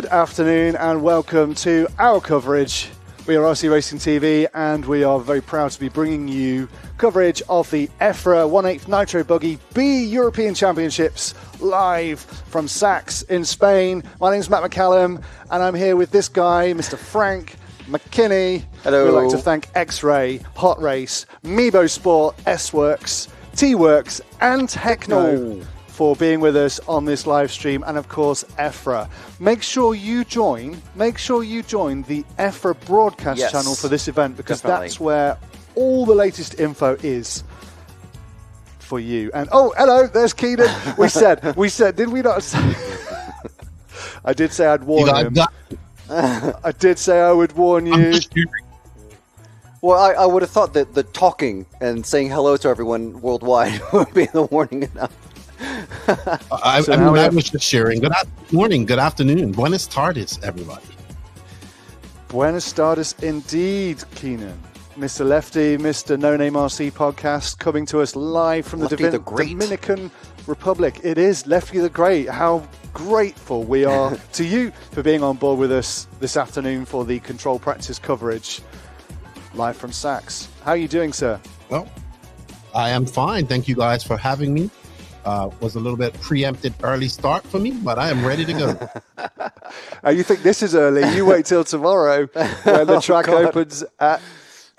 Good afternoon and welcome to our coverage. We are RC Racing TV and we are very proud to be bringing you coverage of the EFRA 1/8 Nitro Buggy B European Championships live from Sachs in Spain. My name is Matt McCallum and I'm here with this guy, Mr. Frank McKinney. Hello. We'd like to thank X-Ray, Hot Race, Mebo Sport, S-Works, T-Works and Techno for being with us on this live stream, and of course EFRA. Make sure you join the EFRA broadcast channel for this event, because that's where all the latest info is for you. And oh, hello, there's Keenan. We said, did we not say? I did say I'd warn him. I did say I would warn you. Well, I would have thought that the talking and saying hello to everyone worldwide would be the warning enough. I was just sharing. Good morning, good afternoon. Buenas tardes, everybody. Buenas tardes indeed, Keenan. Mr. Lefty, Mr. No Name RC podcast, coming to us live from the Dominican Republic. It is Lefty the Great. How grateful we are to you for being on board with us this afternoon for the control practice coverage live from Sachs. How are you doing, sir? Well, I am fine. Thank you guys for having me. Was a little bit preempted early start for me, but I am ready to go. You think this is early? You wait till tomorrow when the track opens at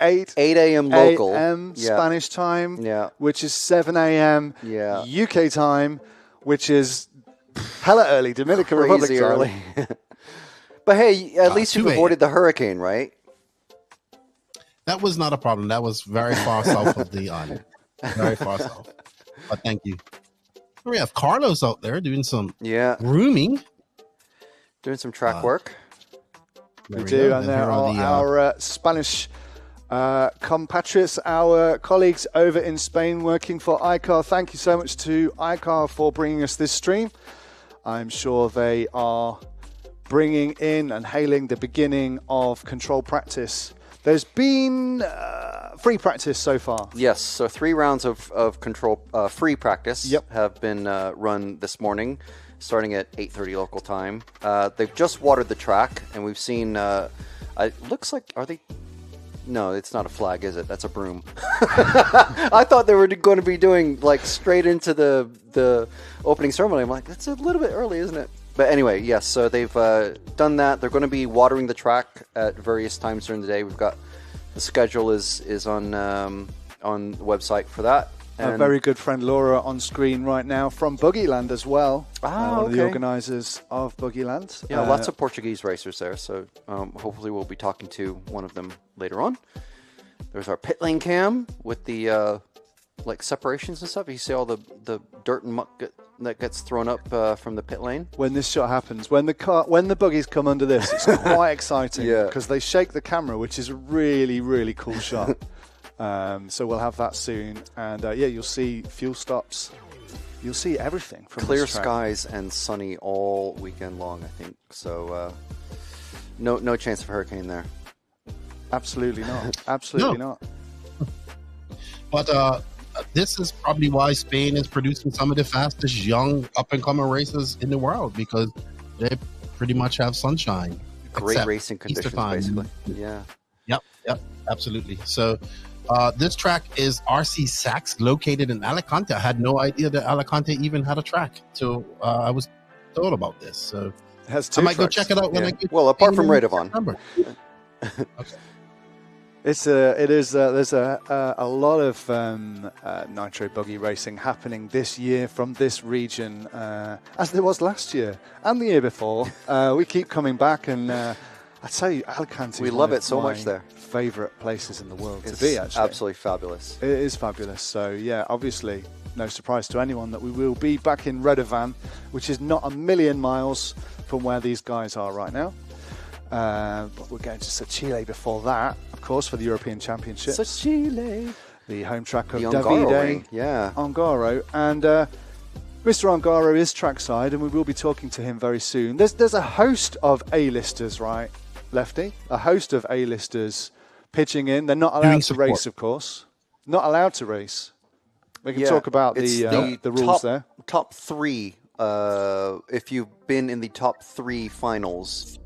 8 a.m. local Spanish time, which is 7 a.m. UK time, which is hella early, Dominican Republic time. Early. But hey, at least you've avoided the hurricane, right? That was not a problem. That was very far south of the island. Very far south. But thank you. We have Carlos out there doing some grooming. Doing some track work. We do, and there are our Spanish compatriots, our colleagues over in Spain working for iCar. Thank you so much to iCar for bringing us this stream. I'm sure they are bringing in and hailing the beginning of control practice. There's been free practice so far. Yes, so 3 rounds of control free practice have been run this morning, starting at 8:30 local time. They've just watered the track, and we've seen, it looks like, are they? No, it's not a flag, is it? That's a broom. I thought they were going to be doing like straight into the opening ceremony. I'm like, that's a little bit early, isn't it? But anyway, yes, so they've done that. They're going to be watering the track at various times during the day. We've got the schedule is on the website for that. And a very good friend Laura on screen right now from Buggyland as well. One of the organisers of Buggyland. Yeah, lots of Portuguese racers there. So hopefully we'll be talking to one of them later on. There's our pit lane cam with the like separations and stuff. You see all the dirt and muck that gets thrown up from the pit lane. When this shot happens, when the buggies come under this, it's quite exciting because they shake the camera, which is a really, really cool shot. So we'll have that soon, and you'll see fuel stops. You'll see everything from clear this track. Skies and sunny all weekend long, I think. So no chance of hurricane there. Absolutely not. Absolutely not. But this is probably why Spain is producing some of the fastest young up-and-coming racers in the world, because they pretty much have sunshine. Great racing conditions, basically. Yeah. Yep, absolutely. So this track is RC Sachs, located in Alicante. I had no idea that Alicante even had a track, so I was told about this. So it has I might tracks. go check it out when I get. Well, apart from Radovan. Okay. There's a lot of Nitro Buggy racing happening this year from this region, as there was last year and the year before. We keep coming back, and I tell you, Alicante. We love it so much there. Favorite places in the world to be. Actually, absolutely fabulous. It is fabulous. So yeah, obviously, no surprise to anyone that we will be back in Radovan, which is not a million miles from where these guys are right now. But we're going to Chile before that, of course, for the European Championships. Chile, the home track of Davide, Ongaro, and Mr. Ongaro is trackside, and we will be talking to him very soon. There's a host of A-listers, right, Lefty? A host of A-listers pitching in. They're not allowed to race, of course. Not allowed to race. We can talk about the rules there. Top 3 if you've been in the top 3 finals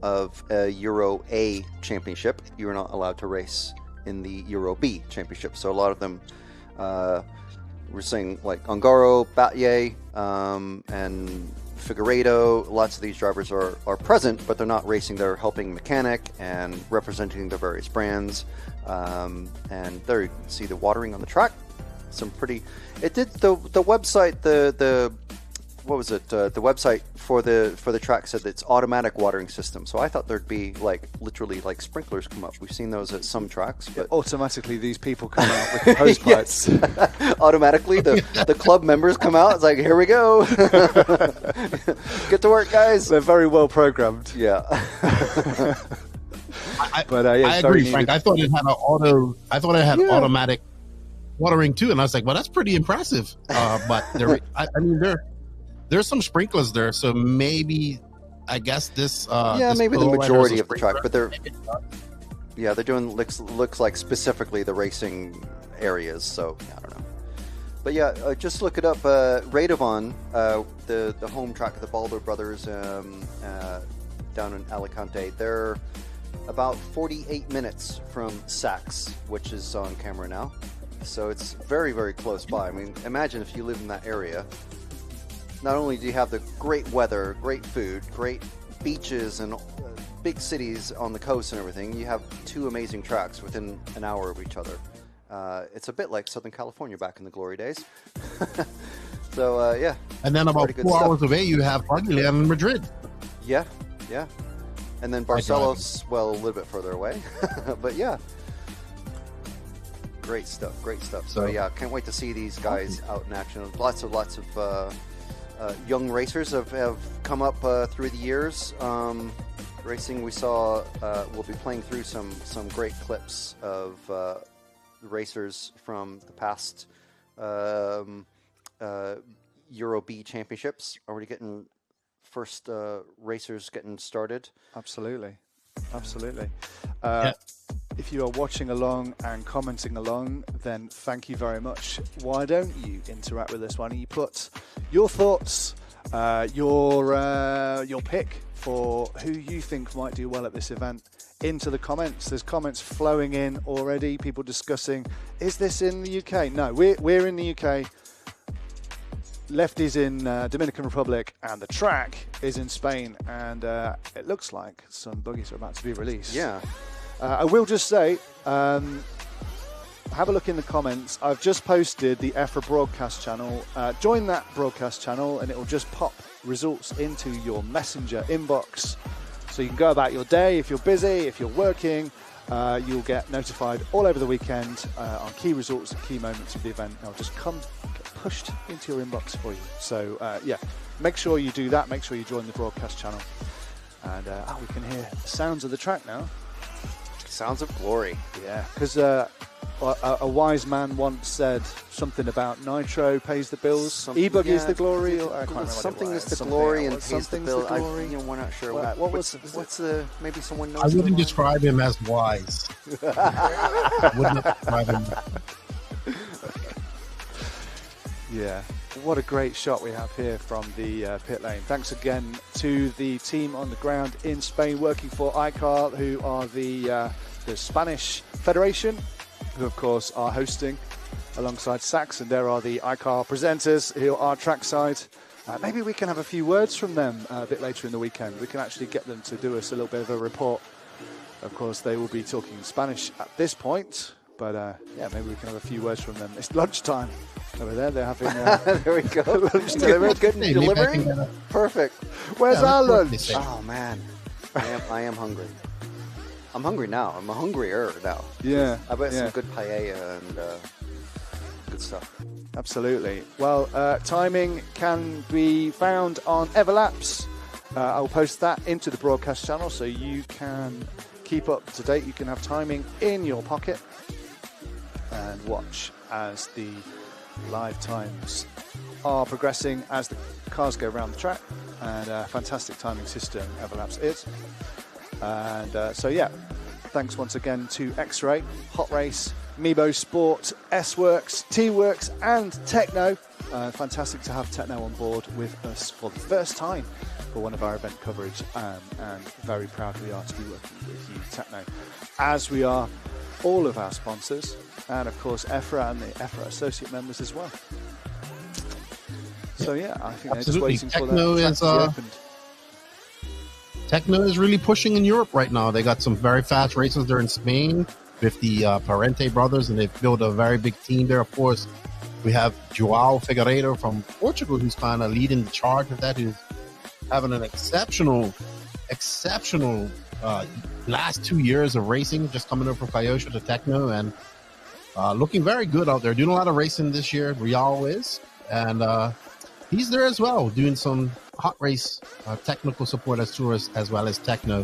of a Euro A championship, you're not allowed to race in the Euro B championship. So a lot of them, we're saying like Ongaro, Batye, and Figueiredo, lots of these drivers are present, but they're not racing. They're helping mechanic and representing the various brands. And there you can see the watering on the track. Some pretty. It did the website. The what was it? The website for the track said that it's automatic watering system. So I thought there'd be like literally like sprinklers come up. We've seen those at some tracks, but automatically these people come out with the hose pipes. Automatically the club members come out. It's like, here we go. Get to work, guys. They're very well programmed. Yeah. I agree, Frank. I thought it had automatic watering too, and I was like, well, that's pretty impressive. But there's some sprinklers there, so maybe I guess this. Maybe the majority of the track, but they're doing looks like specifically the racing areas. So I don't know, but yeah, just look it up. Radovan, the home track of the Balder brothers, down in Alicante. They're about 48 minutes from Sachs, which is on camera now. So it's very, very close by. I mean, imagine if you live in that area. Not only do you have the great weather, great food, great beaches, and big cities on the coast and everything, you have 2 amazing tracks within an hour of each other. It's a bit like Southern California back in the glory days. So, yeah. And then about 4 hours away, you have Buggy in Madrid. Yeah. And then Barcelos, well, a little bit further away. But yeah. Great stuff. So yeah, can't wait to see these guys out in action. Lots of young racers have come up through the years. Racing, we saw, we'll be playing through some great clips of racers from the past Euro B championships. Already getting first racers getting started. Absolutely. Yeah. If you are watching along and commenting along, then thank you very much. Why don't you interact with us? Why don't you put your thoughts, your pick for who you think might do well at this event into the comments. There's comments flowing in already. People discussing, is this in the UK? No, we're in the UK. Lefty's in Dominican Republic, and the track is in Spain. And it looks like some buggies are about to be released. Yeah. I will just say, have a look in the comments. I've just posted the EFRA broadcast channel. Join that broadcast channel and it will just pop results into your messenger inbox. So you can go about your day. If you're busy, if you're working, you'll get notified all over the weekend on key results and key moments of the event. They'll just get pushed into your inbox for you. So yeah, make sure you do that. Make sure you join the broadcast channel. And we can hear the sounds of the track now. Sounds of glory. Yeah, because a wise man once said something about Nitro pays the bills. E-Buggy is the glory. Or, I can't remember something is the glory and pays the bill. We're not sure. What's the? Maybe someone knows. I wouldn't describe him as wise. Wouldn't describe him. Yeah. What a great shot we have here from the pit lane. Thanks again to the team on the ground in Spain working for ICAR, who are the Spanish Federation, who of course are hosting alongside Sachs, and there are the ICAR presenters who are trackside. Maybe we can have a few words from them a bit later in the weekend. We can actually get them to do us a little bit of a report. Of course, they will be talking Spanish at this point, but yeah, maybe we can have a few words from them. It's lunchtime. Over there, they're having there we go. lunch delivered. Good delivery. Perfect. Where's our lunch? Oh man, I am hungry. I'm hungry now. I'm hungrier now. Yeah. I bet some good paella and good stuff. Absolutely. Well, timing can be found on Everlaps. I'll post that into the broadcast channel so you can keep up to date. You can have timing in your pocket and watch as the live times are progressing as the cars go around the track, and fantastic timing system Everlaps is. And so yeah, thanks once again to X-Ray, Hot Race, Meebo Sport, S-Works, T-Works, and Techno. Fantastic to have Techno on board with us for the first time for one of our event coverage, and very proud we are to be working with you, Techno, as we are all of our sponsors, and of course EFRA and the EFRA associate members as well. So yeah, I think they're just waiting for that track to be opened. Techno is really pushing in Europe right now. They got some very fast races there in Spain with the Parente brothers, and they've built a very big team there. Of course, we have João Figueiredo from Portugal, who's kind of leading the charge with that, who's having an exceptional last 2 years of racing, just coming over from Cayosha to Techno, and looking very good out there. Doing a lot of racing this year, Rial is, and he's there as well, doing some hot race technical support as well as Techno.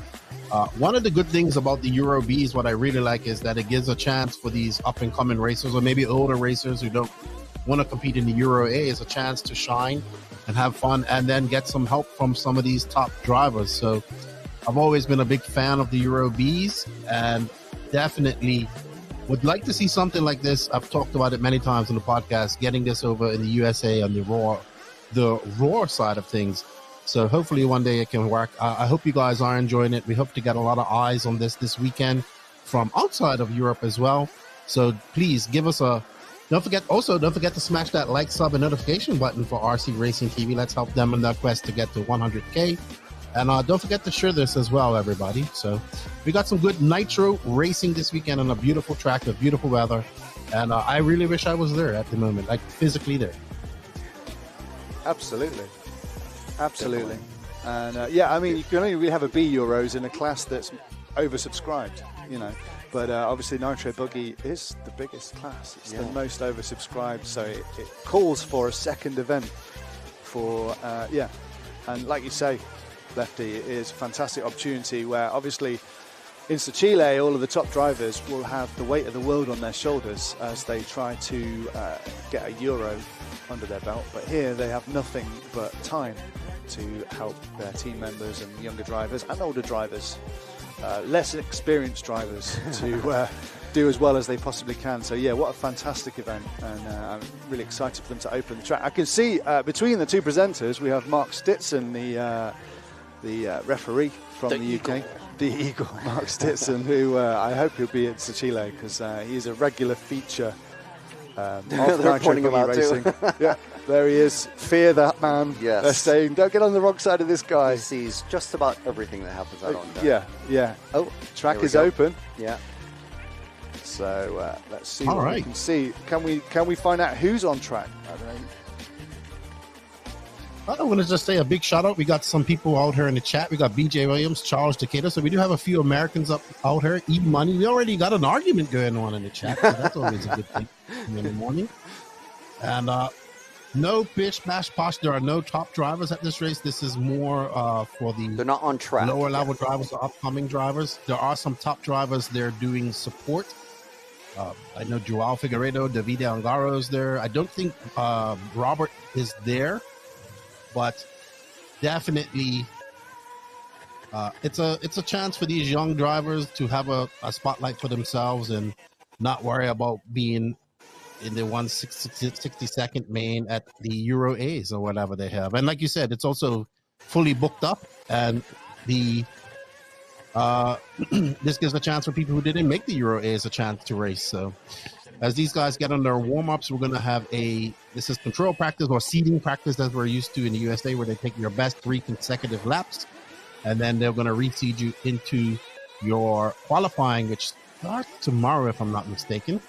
One of the good things about the Euro Bs, what I really like, is that it gives a chance for these up-and-coming racers, or maybe older racers who don't want to compete in the Euro A, is a chance to shine and have fun, and then get some help from some of these top drivers. So I've always been a big fan of the Euro Bs, and definitely would like to see something like this. I've talked about it many times on the podcast, getting this over in the USA on the raw side of things. So hopefully one day it can work. I hope you guys are enjoying it. We hope to get a lot of eyes on this weekend from outside of Europe as well. So please give us don't forget to smash that like, sub, and notification button for RC Racing TV. Let's help them in their quest to get to 100K. And don't forget to share this as well, everybody. So we got some good Nitro racing this weekend on a beautiful track with beautiful weather. And I really wish I was there at the moment, like physically there. Absolutely. And yeah, I mean, you can only really have a B Euros in a class that's oversubscribed, you know. But obviously Nitro Buggy is the biggest class. It's the most oversubscribed, so it calls for a second event for, And like you say, Lefty, it is a fantastic opportunity where obviously in Chile, all of the top drivers will have the weight of the world on their shoulders as they try to get a Euro under their belt. But here they have nothing but time to help their team members and younger drivers and older drivers, less experienced drivers, to do as well as they possibly can. So yeah, what a fantastic event, and I'm really excited for them to open the track. I can see between the two presenters we have Mark Stitson, the referee from the UK. The Eagle, Mark Stitson, who I hope he'll be at Chile, because he's a regular feature of Nitro Buggy racing. Yeah, there he is. Fear that man. Yes. They're saying, don't get on the wrong side of this guy. He sees just about everything that happens out on there. Yeah. Oh, track is open. Yeah. So let's see All what right. we can see. Can we find out who's on track? I don't know. I want to just say a big shout out. We got some people out here in the chat. We got BJ Williams, Charles Decatur. So we do have a few Americans out here. Even Money. We already got an argument going on in the chat. So that's always a good thing in the morning. And no bish, bash, posh. There are no top drivers at this race. This is more for the They're not on track. Lower level drivers or upcoming drivers. There are some top drivers there doing support. I know Joao Figueiredo, Davide Angaro is there. I don't think Robert is there. But definitely, it's a chance for these young drivers to have a spotlight for themselves and not worry about being in the 162nd main at the Euro A's or whatever they have. And like you said, it's also fully booked up, and the this gives a chance for people who didn't make the Euro A's a chance to race. So as these guys get on their warm-ups, we're going to have this is control practice or seeding practice that we're used to in the USA, where they take your best 3 consecutive laps, and then they're going to reseed you into your qualifying, which starts tomorrow, if I'm not mistaken.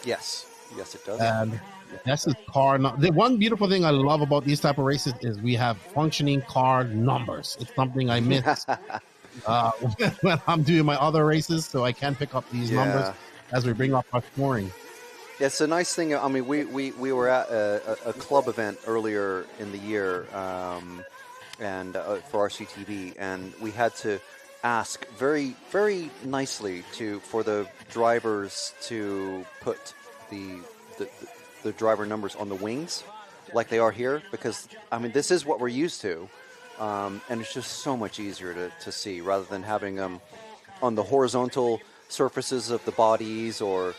Yes, it does. And that's the car. The one beautiful thing I love about these type of races is we have functioning car numbers. It's something I miss when I'm doing my other races, so I can pick up these numbers as we bring up our scoring. Yeah, it's a nice thing. I mean, we were at a club event earlier in the year, and for RCTV, and we had to ask very, very nicely for the drivers to put the driver numbers on the wings, like they are here, because I mean, this is what we're used to, and it's just so much easier to see rather than having them on the horizontal surfaces of the bodies or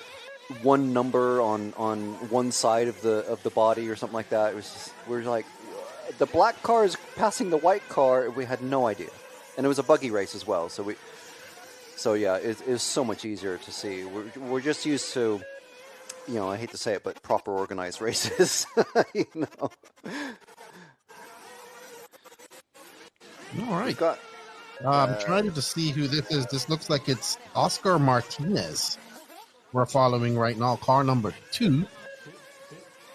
one number on one side of the body or something like that. It was just, we're like, the black car is passing the white car. We had no idea, and it was a buggy race as well. So yeah, it was so much easier to see. We're just used to, you know, I hate to say it, but proper organized races. You know. All right. I'm trying to see who this is. This looks like it's Oscar Martinez. We're following right now, car number 2.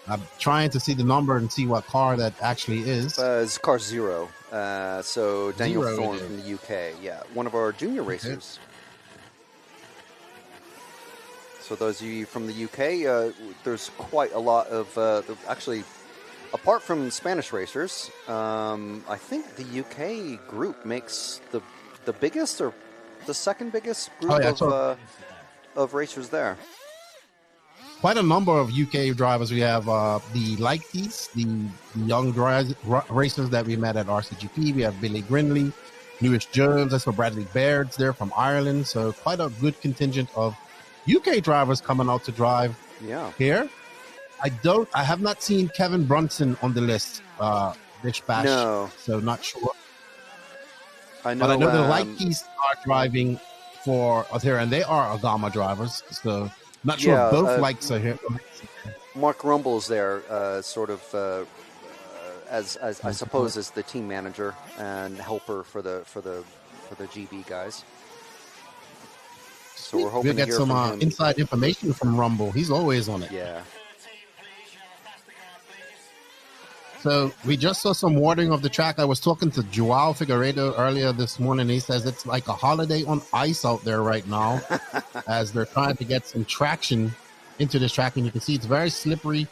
I'm trying to see the number and see what car that actually is. It's car 0. So Daniel Zero Thorne from the UK. Yeah, one of our junior racers. So those of you from the UK, there's quite a lot of actually. Apart from Spanish racers, I think the UK group makes the biggest or the second biggest group of racers there. Quite a number of UK drivers. We have the Lighties, the young racers that we met at RCGP. We have Billy Grinley, Lewis Jones. That's for Bradley Baird's there from Ireland. So quite a good contingent of UK drivers coming out to drive here. I have not seen Kevin Brunson on the list, Bish Bash. No. So not sure. I know, but I know the Lighties are driving for us here, and they are Agama drivers. So not sure both likes are here. Mark Rumble's there, sort of as I suppose as the team manager and helper for the GB guys. So we're hoping we'll get some inside information from Rumble. He's always on it. Yeah. So we just saw some watering of the track. I was talking to Joao Figueiredo earlier this morning. He says it's like a holiday on ice out there right now as they're trying to get some traction into this track. And you can see it's very slippery,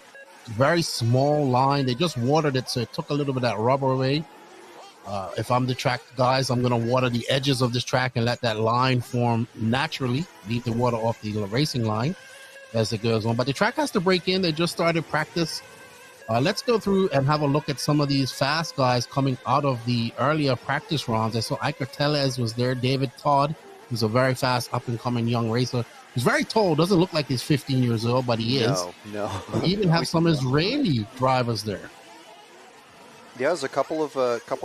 very small line. They just watered it, so it took a little bit of that rubber away. If I'm the track guys, I'm going to water the edges of this track and let that line form naturally, leave the water off the racing line as it goes on. But the track has to break in. They just started practice. Let's go through and have a look at some of these fast guys coming out of the earlier practice rounds. I saw Iker Tellez was there. David Todd, who's a very fast up-and-coming young racer. He's very tall. Doesn't look like he's 15 years old, but he is. No. We even have some Israeli drivers there. Yeah, there's a couple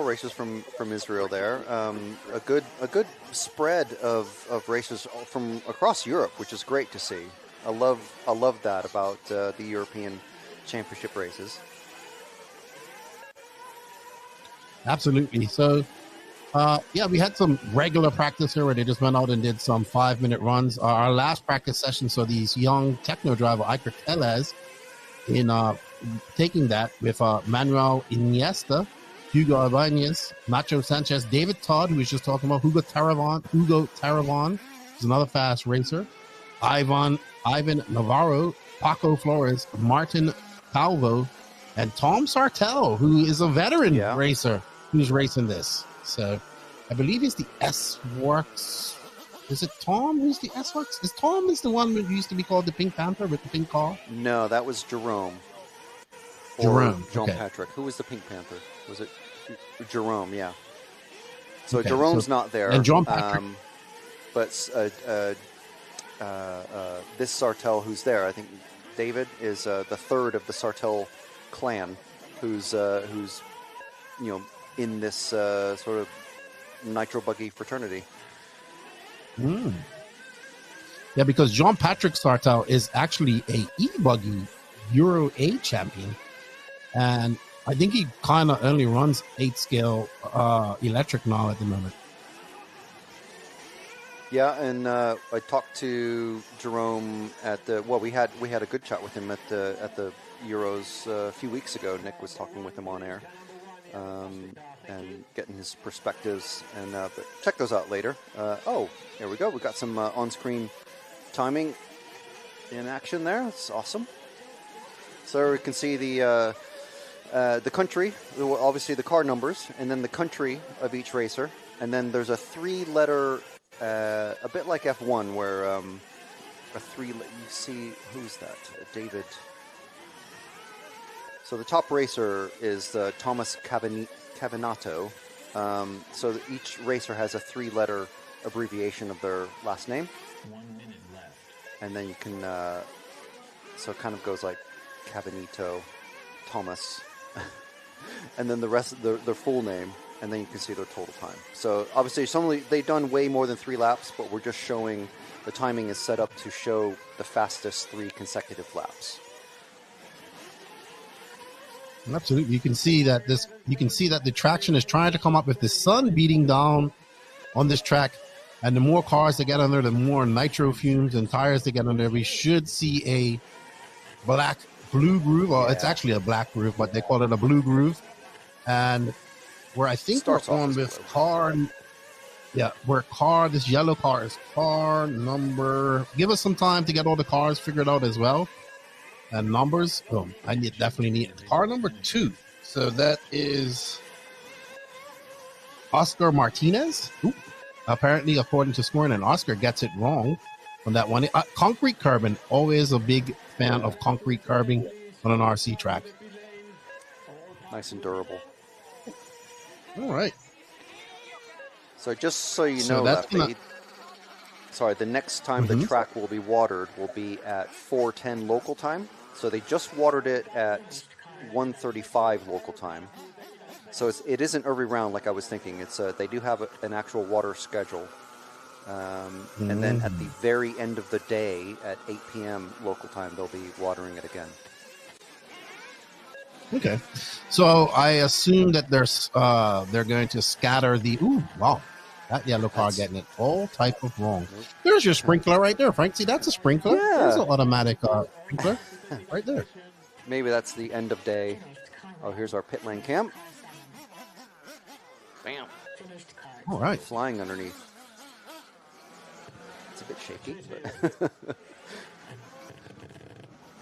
racers from Israel there. A good spread of racers from across Europe, which is great to see. I love that about the European championship races. Absolutely. So, we had some regular practice here where they just went out and did some 5-minute runs. Our last practice session, so these young techno driver Iker Tellez in taking that with Manuel Iniesta, Hugo Ibanez, Nacho Sanchez, David Todd, who we was just talking about, Hugo Taravan is another fast racer, Ivan Navarro, Paco Flores, Martin Calvo, and Tom Sartell, who is a veteran racer who's racing this. So I believe he's the S-Works. Is it Tom who's the S-Works? Is Tom the one who used to be called the Pink Panther with the pink car? No, that was Jerome. Jerome. John Patrick. Who was the Pink Panther? Was it Jerome? Yeah. So Jerome's not there. And John Patrick. But this Sartell who's there, I think David is the third of the Sartell clan, who's in this sort of Nitro Buggy fraternity. Yeah, because John Patrick Sartell is actually a e-buggy Euro A champion, and I think he kind of only runs 8-scale electric now at the moment. Yeah, and I talked to Jerome at the we had a good chat with him at the Euros a few weeks ago. Nick was talking with him on air, and getting his perspectives. And but check those out later. Here we go. We got some on-screen timing in action there. That's awesome. So we can see the country, obviously the car numbers, and then the country of each racer, and then there's a 3-letter. A bit like F1, where you see, who's that? David. So the top racer is Thomas Cavinato. So each racer has a 3-letter abbreviation of their last name. 1 minute left. And then you can So it kind of goes like Cabanito, Thomas, and then the rest of their full name, and then you can see their total time. So obviously, they've done way more than 3 laps, but we're just showing the timing is set up to show the fastest 3 consecutive laps. Absolutely, you can see that the traction is trying to come up with the sun beating down on this track, and the more cars that get under, the more nitro fumes and tires that get under. We should see a blue groove, or it's actually a black groove, but they call it a blue groove. And where I think we're on with this yellow car is car number. Give us some time to get all the cars figured out as well. And numbers, definitely need car number 2. So that is Oscar Martinez. Ooh. Apparently, according to scoring, and Oscar gets it wrong on that one. Concrete curbing, always a big fan of concrete curbing on an RC track. Nice and durable. All right. So just so you know, Lefty, the next time the track will be watered will be at 4:10 local time. So they just watered it at 1:35 local time. So it isn't every round like I was thinking. It's they do have an actual water schedule. And then at the very end of the day at 8 p.m. local time, they'll be watering it again. Okay. So I assume that they're going to scatter the... Ooh, wow. That yellow car getting it all type of wrong. There's your sprinkler right there, Frank. See, that's a sprinkler. Yeah. There's an automatic sprinkler right there. Maybe that's the end of day. Oh, here's our pit lane cam. Bam. All right. Flying underneath. It's a bit shaky, but...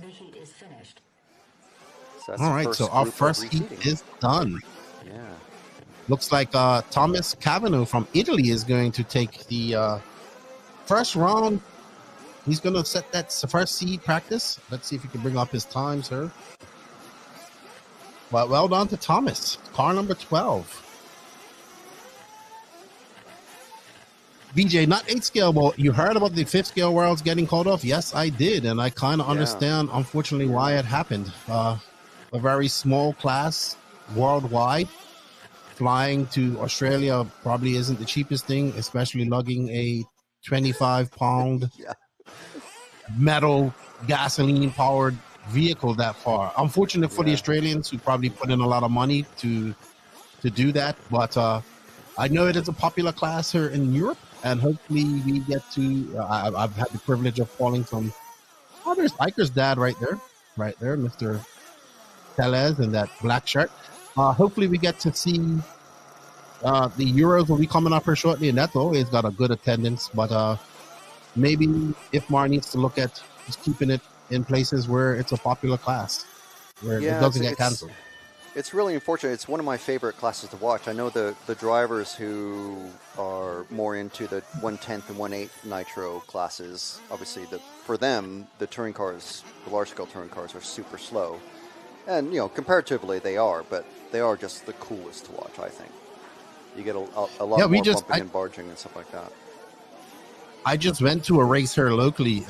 The heat is finished. So all right, so our first heat is done. Yeah. Looks like Thomas Cavano from Italy is going to take the first round. He's going to set that first seed practice. Let's see if he can bring up his time, sir. Well done to Thomas. Car number 12. BJ, not 8 scale, but you heard about the 5th scale worlds getting called off? Yes, I did, and I kind of understand, unfortunately, why it happened. A very small class worldwide. Flying to Australia probably isn't the cheapest thing, especially lugging a 25-pound metal gasoline-powered vehicle that far. Unfortunate for the Australians who probably put in a lot of money to do that, but I know it is a popular class here in Europe, and hopefully we get to. I've had the privilege of calling from. Oh, there's Iker's dad right there, Mr. Teles in that black shirt. Hopefully we get to see the Euros will be coming up here shortly, and that's always got a good attendance. But maybe IFMAR needs to look at just keeping it in places where it's a popular class, where it doesn't get canceled. It's really unfortunate. It's one of my favorite classes to watch. I know the drivers who are more into the 1/10 and 1/8 nitro classes. Obviously, for them, the touring cars, the large-scale touring cars, are super slow. And, comparatively they are, but they are just the coolest to watch, I think. You get a lot more bumping and barging and stuff like that. I just went to a race here locally.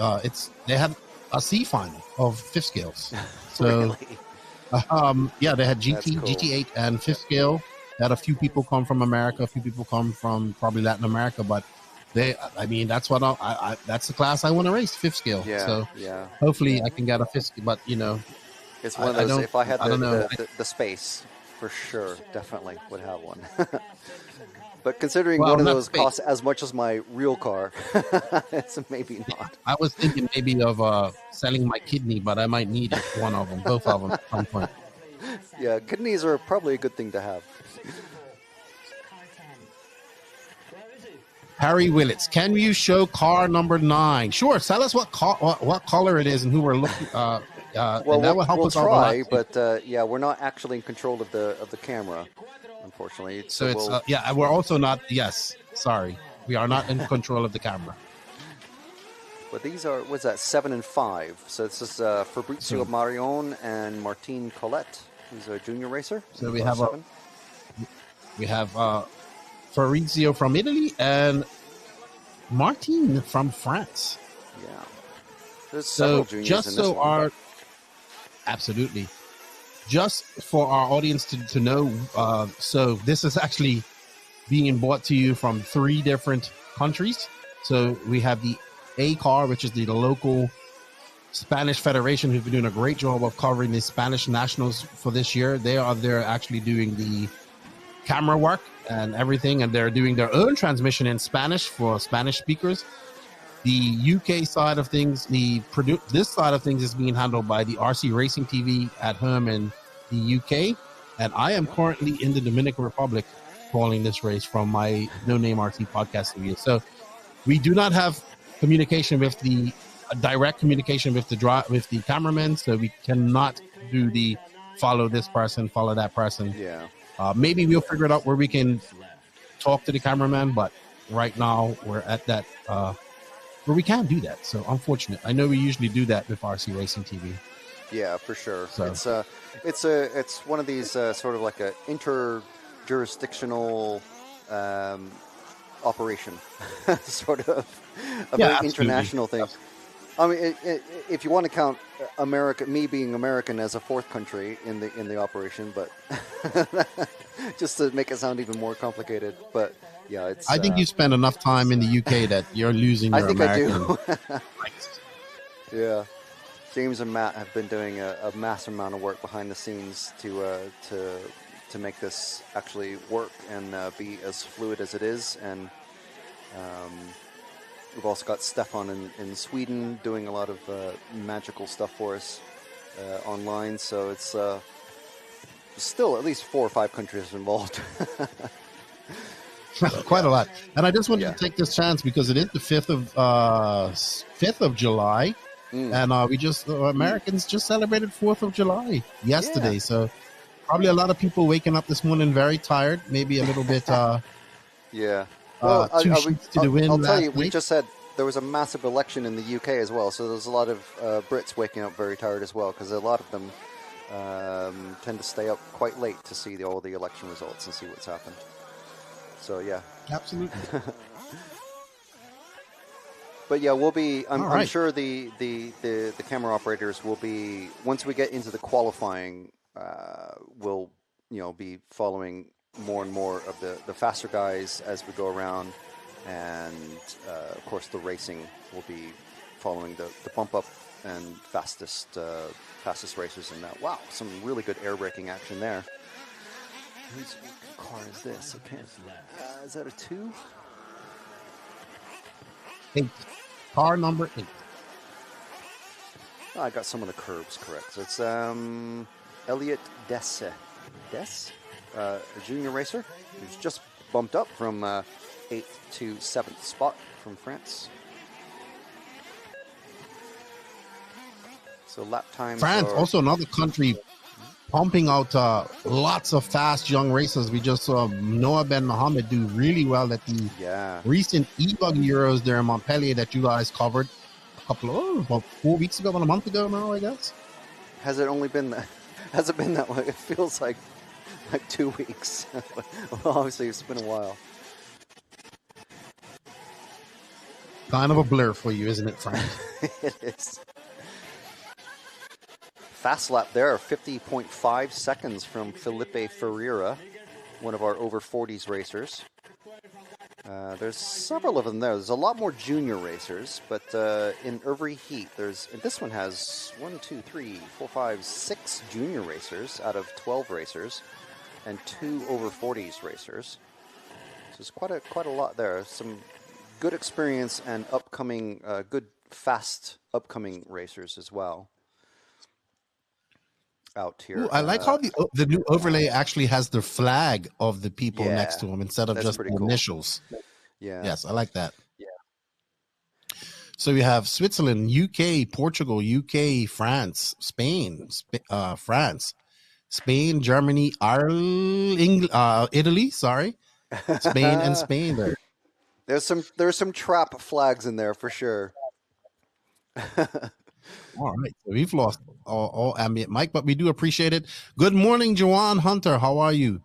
They have a C final of 5th scales. So, really? They had GT, cool. GT8 and 5th scale. They had a few people come from America, a few people come from probably Latin America, but that's what that's the class I want to race, 5th scale. So hopefully I can get a 5th scale, but it's one of those, if I had the space, for sure, definitely would have one. But considering one of those costs as much as my real car, it's maybe not. I was thinking maybe of selling my kidney, but I might need one of them, both of them at some point. Yeah, kidneys are probably a good thing to have. Harry Willits, can you show car number 9? Sure, tell us what color it is and who we're looking. Well, that will help us try, but we're not actually in control of the camera, unfortunately. So it's we're also not. Yes, sorry, we are not in control of the camera. But these are 7 and 5. So this is Fabrizio Marion and Martin Colette, who's a junior racer. So we have Fabrizio from Italy and Martin from France. Yeah. There's several juniors just in this so one. Absolutely. Just for our audience to know, so this is actually being brought to you from 3 different countries. So we have the ACAR, which is the local Spanish Federation, who's been doing a great job of covering the Spanish nationals for this year. They're actually doing the camera work and everything, and they're doing their own transmission in Spanish for Spanish speakers. The UK side of things, this side of things is being handled by the RC Racing TV at home in the UK, and I am currently in the Dominican Republic calling this race from my No Name RC podcast studio. So we do not have communication with the direct communication with the cameraman, so we cannot do the follow this person, follow that person. Yeah. Maybe we'll figure it out where we can talk to the cameraman, but right now we're at that where we can't do that. So unfortunate. I know we usually do that with RC Racing TV. Yeah, for sure. So. It's one of these sort of like a inter-jurisdictional operation, sort of a very international thing. I mean, if you want to count America, me being American as a 4th country in the operation, but just to make it sound even more complicated. But yeah, it's. I think you spend enough time in the UK that you're losing your American. I Yeah, James and Matt have been doing a massive amount of work behind the scenes to make this actually work and be as fluid as it is. And we've also got Stefan in Sweden doing a lot of magical stuff for us online. So it's still at least 4 or 5 countries involved. Quite a lot. And I just wanted to take this chance because it is the 5th of July. And we Americans just celebrated 4th of July yesterday. So probably a lot of people waking up this morning very tired, maybe a little bit. Well, I'll tell you, we just said there was a massive election in the UK as well. So there's a lot of Brits waking up very tired as well, because a lot of them tend to stay up quite late to see all the election results and see what's happened. So yeah, absolutely. But yeah, we'll be. I'm sure the camera operators will be, once we get into the qualifying. We'll be following more and more of the faster guys as we go around, and of course the racing will be following the bump up and fastest racers in that. Wow, some really good air braking action there. Whose car is this? I can't. Is that a 2? 8. Car number 8. Oh, I got some of the curves correct. So it's Elliot Desse, a junior racer who's just bumped up from 8th to 7th spot from France. So lap times. France, also another country pumping out lots of fast young racers. We just saw Noah Ben Mohammed do really well at the recent e-Buggy Euros there in Montpellier that you guys covered about 4 weeks ago, about a month ago now, I guess. Has it only been that? Has it been that way? It feels like 2 weeks. Well, obviously, it's been a while. Kind of a blur for you, isn't it, Frank? It is. Fast lap there, 50.5 seconds from Felipe Ferreira, one of our over 40s racers. There's several of them there. There's a lot more junior racers, but in every heat, this one has 6 junior racers out of 12 racers, and 2 over 40s racers. So it's quite a lot there. Some good experience and upcoming, good fast upcoming racers as well out here. Ooh, I like how the new overlay actually has the flag of the people next to them instead of just the initials. Yeah. Yes, I like that. Yeah. So we have Switzerland, UK, Portugal, UK, France, Spain, Spain, Germany, Ireland, Italy. Sorry, Spain and Spain. There's some trap flags in there for sure. All right, so we've lost all ambient mic, but we do appreciate it. Good morning, Joanne Hunter. How are you?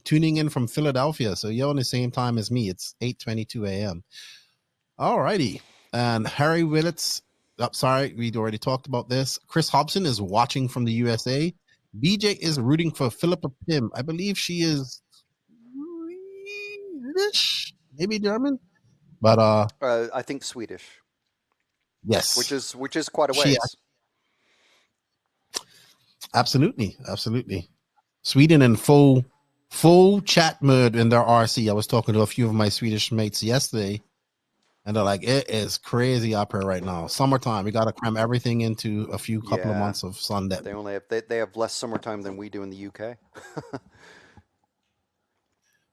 Tuning in from Philadelphia. So you're on the same time as me. It's 8:22 a.m. All righty. And Harry Willits sorry, we'd already talked about this. Chris Hobson is watching from the USA. BJ is rooting for Philippa Pim. I believe she is Swedish, maybe German, but I think Swedish. Yes, which is quite a ways. Absolutely. Sweden in full chat mode in their RC. I was talking to a few of my Swedish mates yesterday, and they're like, "It is crazy up here right now. Summertime. We got to cram everything into a few couple of months of sun depth." They have less summertime than we do in the UK.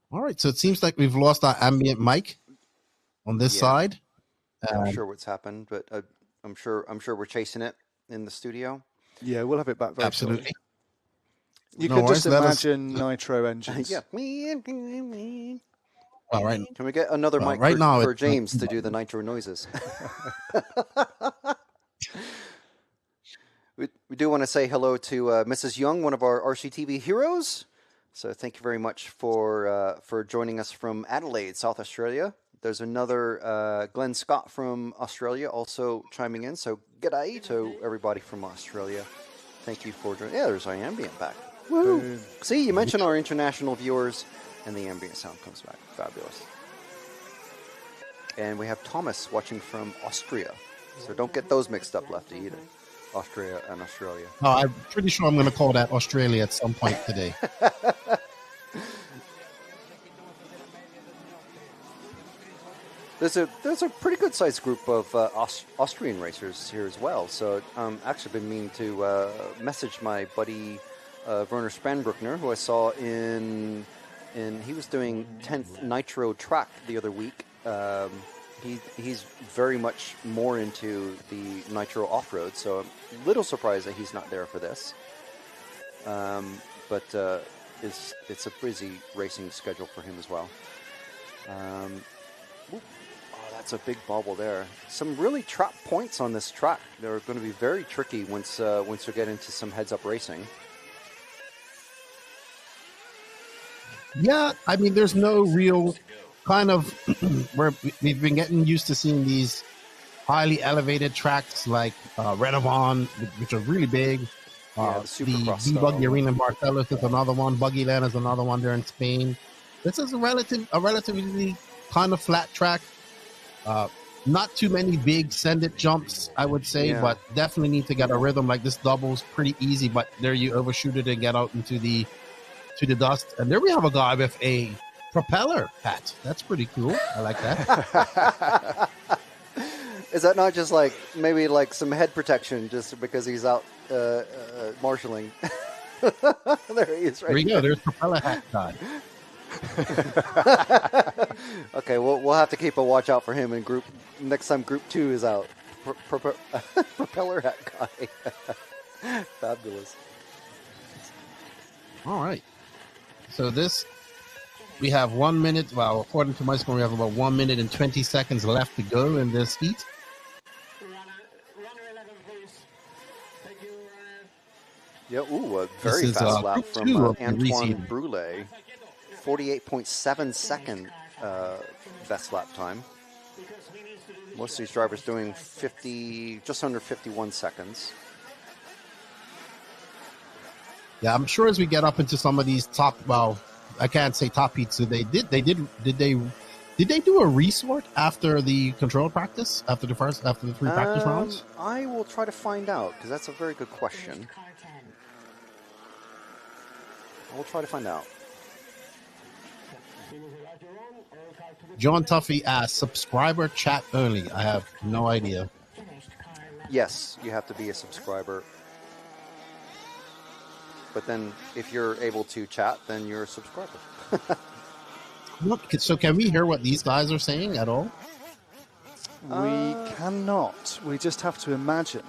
All right, so it seems like we've lost our ambient mic on this side. I'm not sure what's happened, but I'm sure we're chasing it in the studio. Yeah, we'll have it back very absolutely. Shortly. You can just imagine Nitro engines. Yeah. All right. Can we get another mic for James to do the Nitro noises? We do want to say hello to Mrs. Young, one of our RCTV heroes. So thank you very much for joining us from Adelaide, South Australia. There's another Glenn Scott from Australia also chiming in. So g'day to everybody from Australia. Thank you for joining. Yeah, there's our ambient back. Woo! See, you mentioned our international viewers, and the ambient sound comes back. Fabulous. And we have Thomas watching from Austria. So don't get those mixed up, Lefty, either. Austria and Australia. No, I'm pretty sure I'm going to call that Australia at some point today. There's a pretty good sized group of Austrian racers here as well. So actually been meaning to message my buddy Werner Spanbruckner, who I saw in he was doing 10th Nitro track the other week. He's very much more into the Nitro off-road, so I'm a little surprised that he's not there for this. But it's a busy racing schedule for him as well. Oh, that's a big bobble there. Some really trap points on this track. They're going to be very tricky once we get into some heads-up racing. Yeah, I mean, there's no real kind of where we've been getting used to seeing these highly elevated tracks like Renovon, which are really big. The Buggy Arena in Barcelos is another one. Buggy Land is another one there in Spain. This is a relatively kind of flat track. Not too many big send-it jumps, I would say, but definitely need to get a rhythm. Like this double's pretty easy, but there you overshoot it and get out into the dust. And there we have a guy with a propeller hat. That's pretty cool. I like that. Is that not just like maybe like some head protection just because he's out marshalling? There he is right there. We go. There's propeller hat guy. Okay, we'll have to keep a watch out for him in group next time Group 2 is out. Propeller hat guy. Fabulous. All right. So we have 1 minute. Well, according to my score, we have about 1 minute and 20 seconds left to go in this heat. Yeah, a very fast lap from Antoine Brule. 48.7 second best lap time. Most of these drivers doing just under 51 seconds. Yeah, I'm sure as we get up into some of these top, well, I can't say top heats. Did they do a resort after the control practice, after the three practice rounds? I will try to find out because that's a very good question. I will try to find out. John Tuffy asks, subscriber chat only. I have no idea. Yes, you have to be a subscriber. But then if you're able to chat, then you're a subscriber. So can we hear what these guys are saying at all? We cannot. We just have to imagine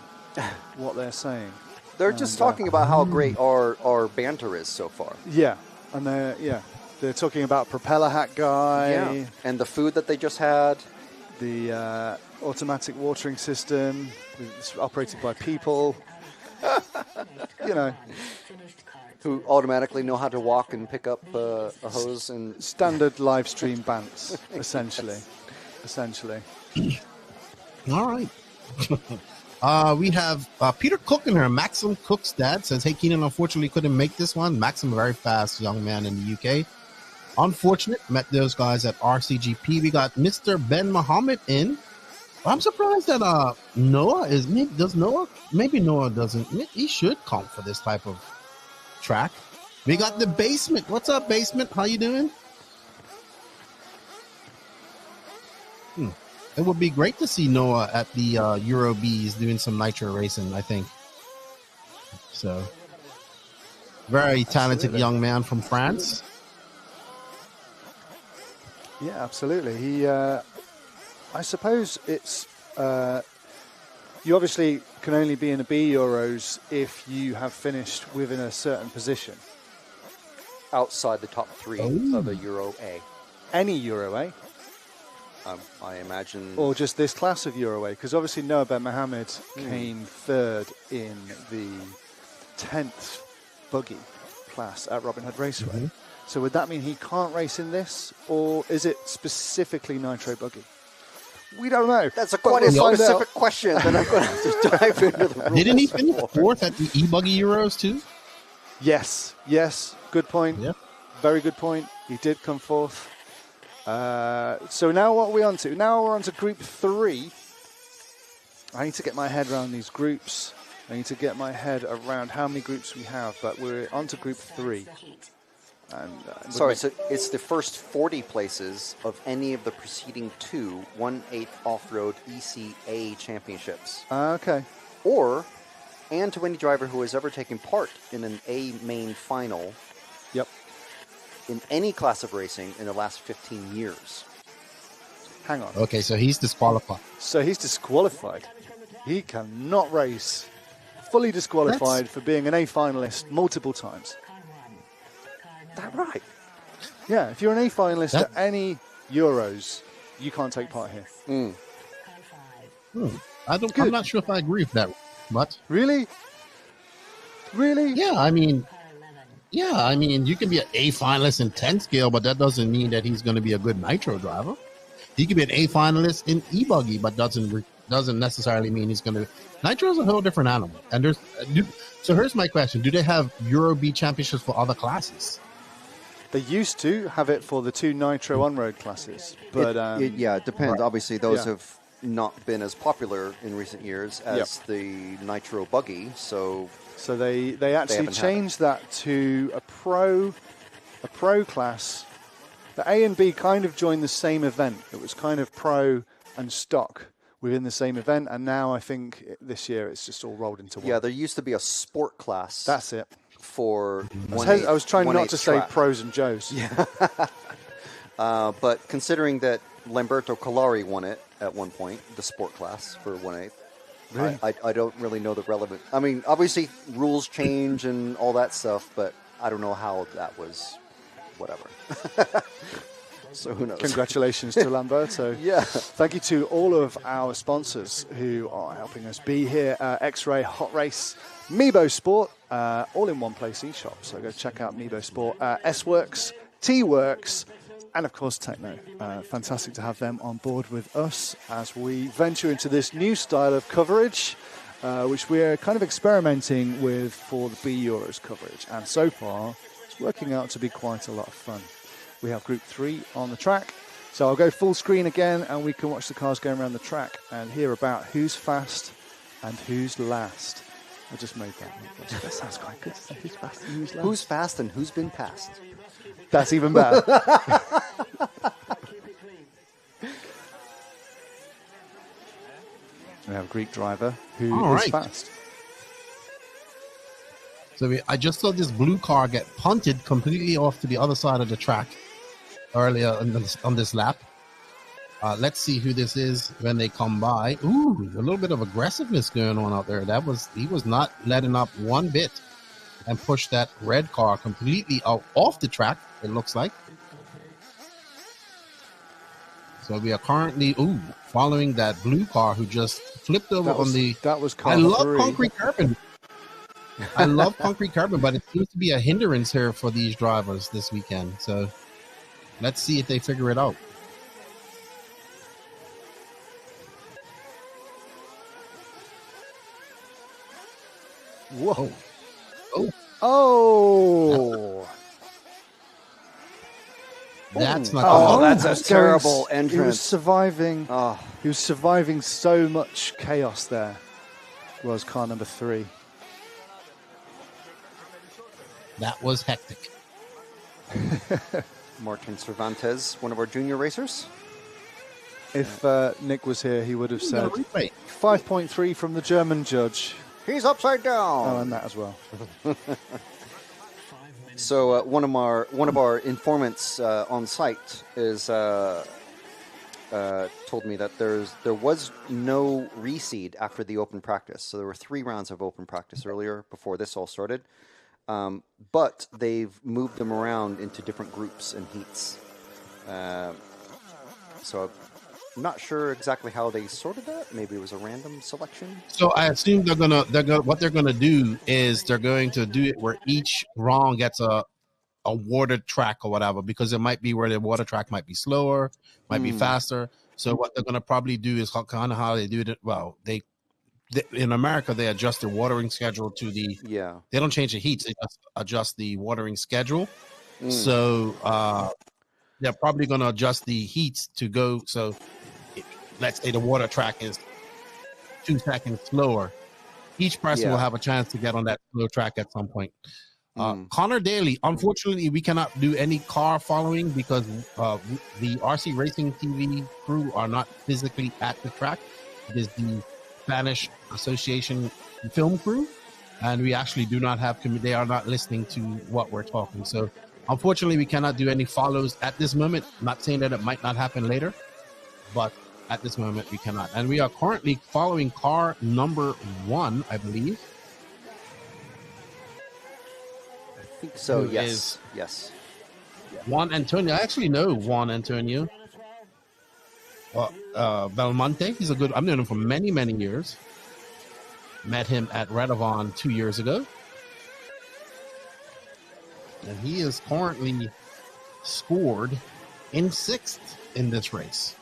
what they're saying. They're just talking about how great our banter is so far. Yeah, and they're talking about propeller hat guy, and the food that they just had, the automatic watering system, it's operated by people. who automatically know how to walk and pick up a hose and standard live stream bants, essentially. All right. We have Peter Cook in here. Maxim Cook's dad says, "Hey, Keenan, unfortunately couldn't make this one. Maxim, a very fast young man in the UK. Unfortunate. Met those guys at RCGP. We got Mr. Ben Muhammad in. I'm surprised that Noah is. Maybe Noah doesn't. He should come for this type of track. We got the Basement. What's up, Basement? How you doing? It would be great to see Noah at the Euro Bs doing some nitro racing, I think. So, very talented young man from France. Yeah, absolutely. He, I suppose it's, you obviously can only be in the B Euros if you have finished within a certain position. Outside the top 3 of a Euro A. Any Euro A? I imagine. Or just this class of Euro A? Because obviously Noah Ben Mohammed came third in the 10th Buggy class at Robin Hood Raceway. Mm-hmm. So would that mean he can't race in this? Or is it specifically Nitro Buggy? We don't know. That's quite a specific question that I'm going to have to dive into the rules. Didn't he finish fourth at the E-Buggy Euros too? Yes. Good point. Yeah. Very good point. He did come fourth. So now what are we on to? Now we're on to Group 3. I need to get my head around these groups. I need to get my head around how many groups we have, but we're on to Group 3. And, sorry, so it's the first 40 places of any of the preceding 2 1/8 off-road ECA championships. Okay. And to any driver who has ever taken part in an A main final. Yep. In any class of racing in the last 15 years. Hang on. Okay, so he's disqualified. He cannot race. Fully disqualified for being an A finalist multiple times. Is that right? Yeah, if you're an A finalist at any Euros, you can't take part here. I'm not sure if I agree with that. But really? Yeah, I mean, you can be an A finalist in 10 scale, but that doesn't mean that he's going to be a good nitro driver. He could be an A finalist in E-Buggy, but doesn't necessarily mean he's going to. Nitro is a whole different animal. And so here's my question: do they have Euro B championships for other classes? They used to have it for the 2 Nitro on-road classes, but it depends. Right. Obviously, those have not been as popular in recent years as the Nitro Buggy. So they actually changed that to a pro class. The A and B kind of joined the same event. It was kind of pro and stock within the same event, and now I think this year it's just all rolled into one. Yeah, there used to be a sport class. That's it. For I was trying not to say pros and Joes. Yeah. But considering that Lamberto Collari won it at one point, the sport class for 1/8. Really? I don't really know the relevant. I mean, obviously rules change and all that stuff, but I don't know how that was. Whatever. So who knows? Congratulations to Lamberto. Yeah. Thank you to all of our sponsors who are helping us be here. X-Ray, Hot Race, Mebo Sport, all in one place eShop. So go check out Mebo Sport, S-Works, T-Works, and of course Techno. Fantastic to have them on board with us as we venture into this new style of coverage, which we're kind of experimenting with for the B Euros coverage. And so far, it's working out to be quite a lot of fun. We have Group 3 on the track. So I'll go full screen again and we can watch the cars going around the track and hear about who's fast and who's last. I just made that. That sounds quite good to say who's fast and who's last. Who's fast and who's been passed? That's even better. We have a Greek driver who is fast. So I just saw this blue car get punted completely off to the other side of the track earlier on this lap. Let's see who this is when they come by. Ooh, a little bit of aggressiveness going on out there. He was not letting up one bit and pushed that red car completely off the track, it looks like. So we are currently following that blue car who just flipped over That was I love concrete carbon. I love concrete carbon, but it seems to be a hindrance here for these drivers this weekend. So let's see if they figure it out. Whoa. Oh. Oh. That's not. Oh, that's a He was terrible He was entrance. surviving. Oh, He was surviving so much chaos there. Was car number 3. That was hectic. Martin Cervantes, one of our junior racers. If Nick was here, he would have said Replay. 5.3 from the German judge. He's upside down. Oh, and that as well. So one of our informants on site is told me that there was no reseed after the open practice. So there were 3 rounds of open practice earlier before this all started, but they've moved them around into different groups and heats. So I'm not sure exactly how they sorted that. Maybe it was a random selection. So I assume what they're gonna do is they're going to do it where each round gets a water track or whatever, because it might be where the water track might be slower, might be faster. So what they're gonna probably do is kind of how they do it. Well, they in America they adjust their watering schedule to the They don't change the heats; they just adjust the watering schedule. So they're probably gonna adjust the heats to go. So let's say the water track is 2 seconds slower. Each person will have a chance to get on that slow track at some point. Connor Daly, unfortunately, we cannot do any car following because the RC Racing TV crew are not physically at the track. It is the Spanish Association film crew, and we actually do not have, they are not listening to what we're talking. So unfortunately, we cannot do any follows at this moment. I'm not saying that it might not happen later, but at this moment, we cannot. And we are currently following car number 1, I believe. I think so, yes. Yes. Juan Antonio. I actually know Juan Antonio. Belmonte. He's a good, I've known him for many, many years. Met him at Redavon 2 years ago. And he is currently scored in 6th in this race.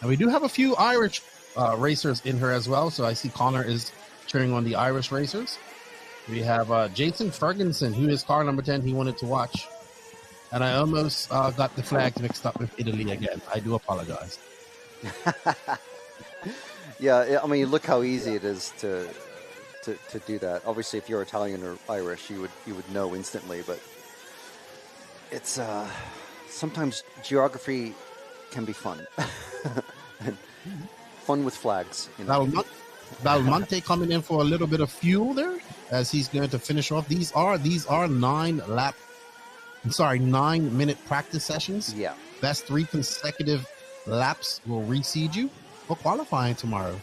And we do have a few Irish racers in here as well. So I see Connor is cheering on the Irish racers. We have Jason Ferguson, who is car number 10 he wanted to watch. And I almost got the flags mixed up with Italy again. I do apologize. Yeah, I mean, look how easy it is to do that. Obviously, if you're Italian or Irish, you would know instantly. But it's sometimes geography can be fun. Fun with flags. You know? Belmonte coming in for a little bit of fuel there as he's going to finish off. These are 9-minute practice sessions. Yeah. Best 3 consecutive laps will reseed you for qualifying tomorrow.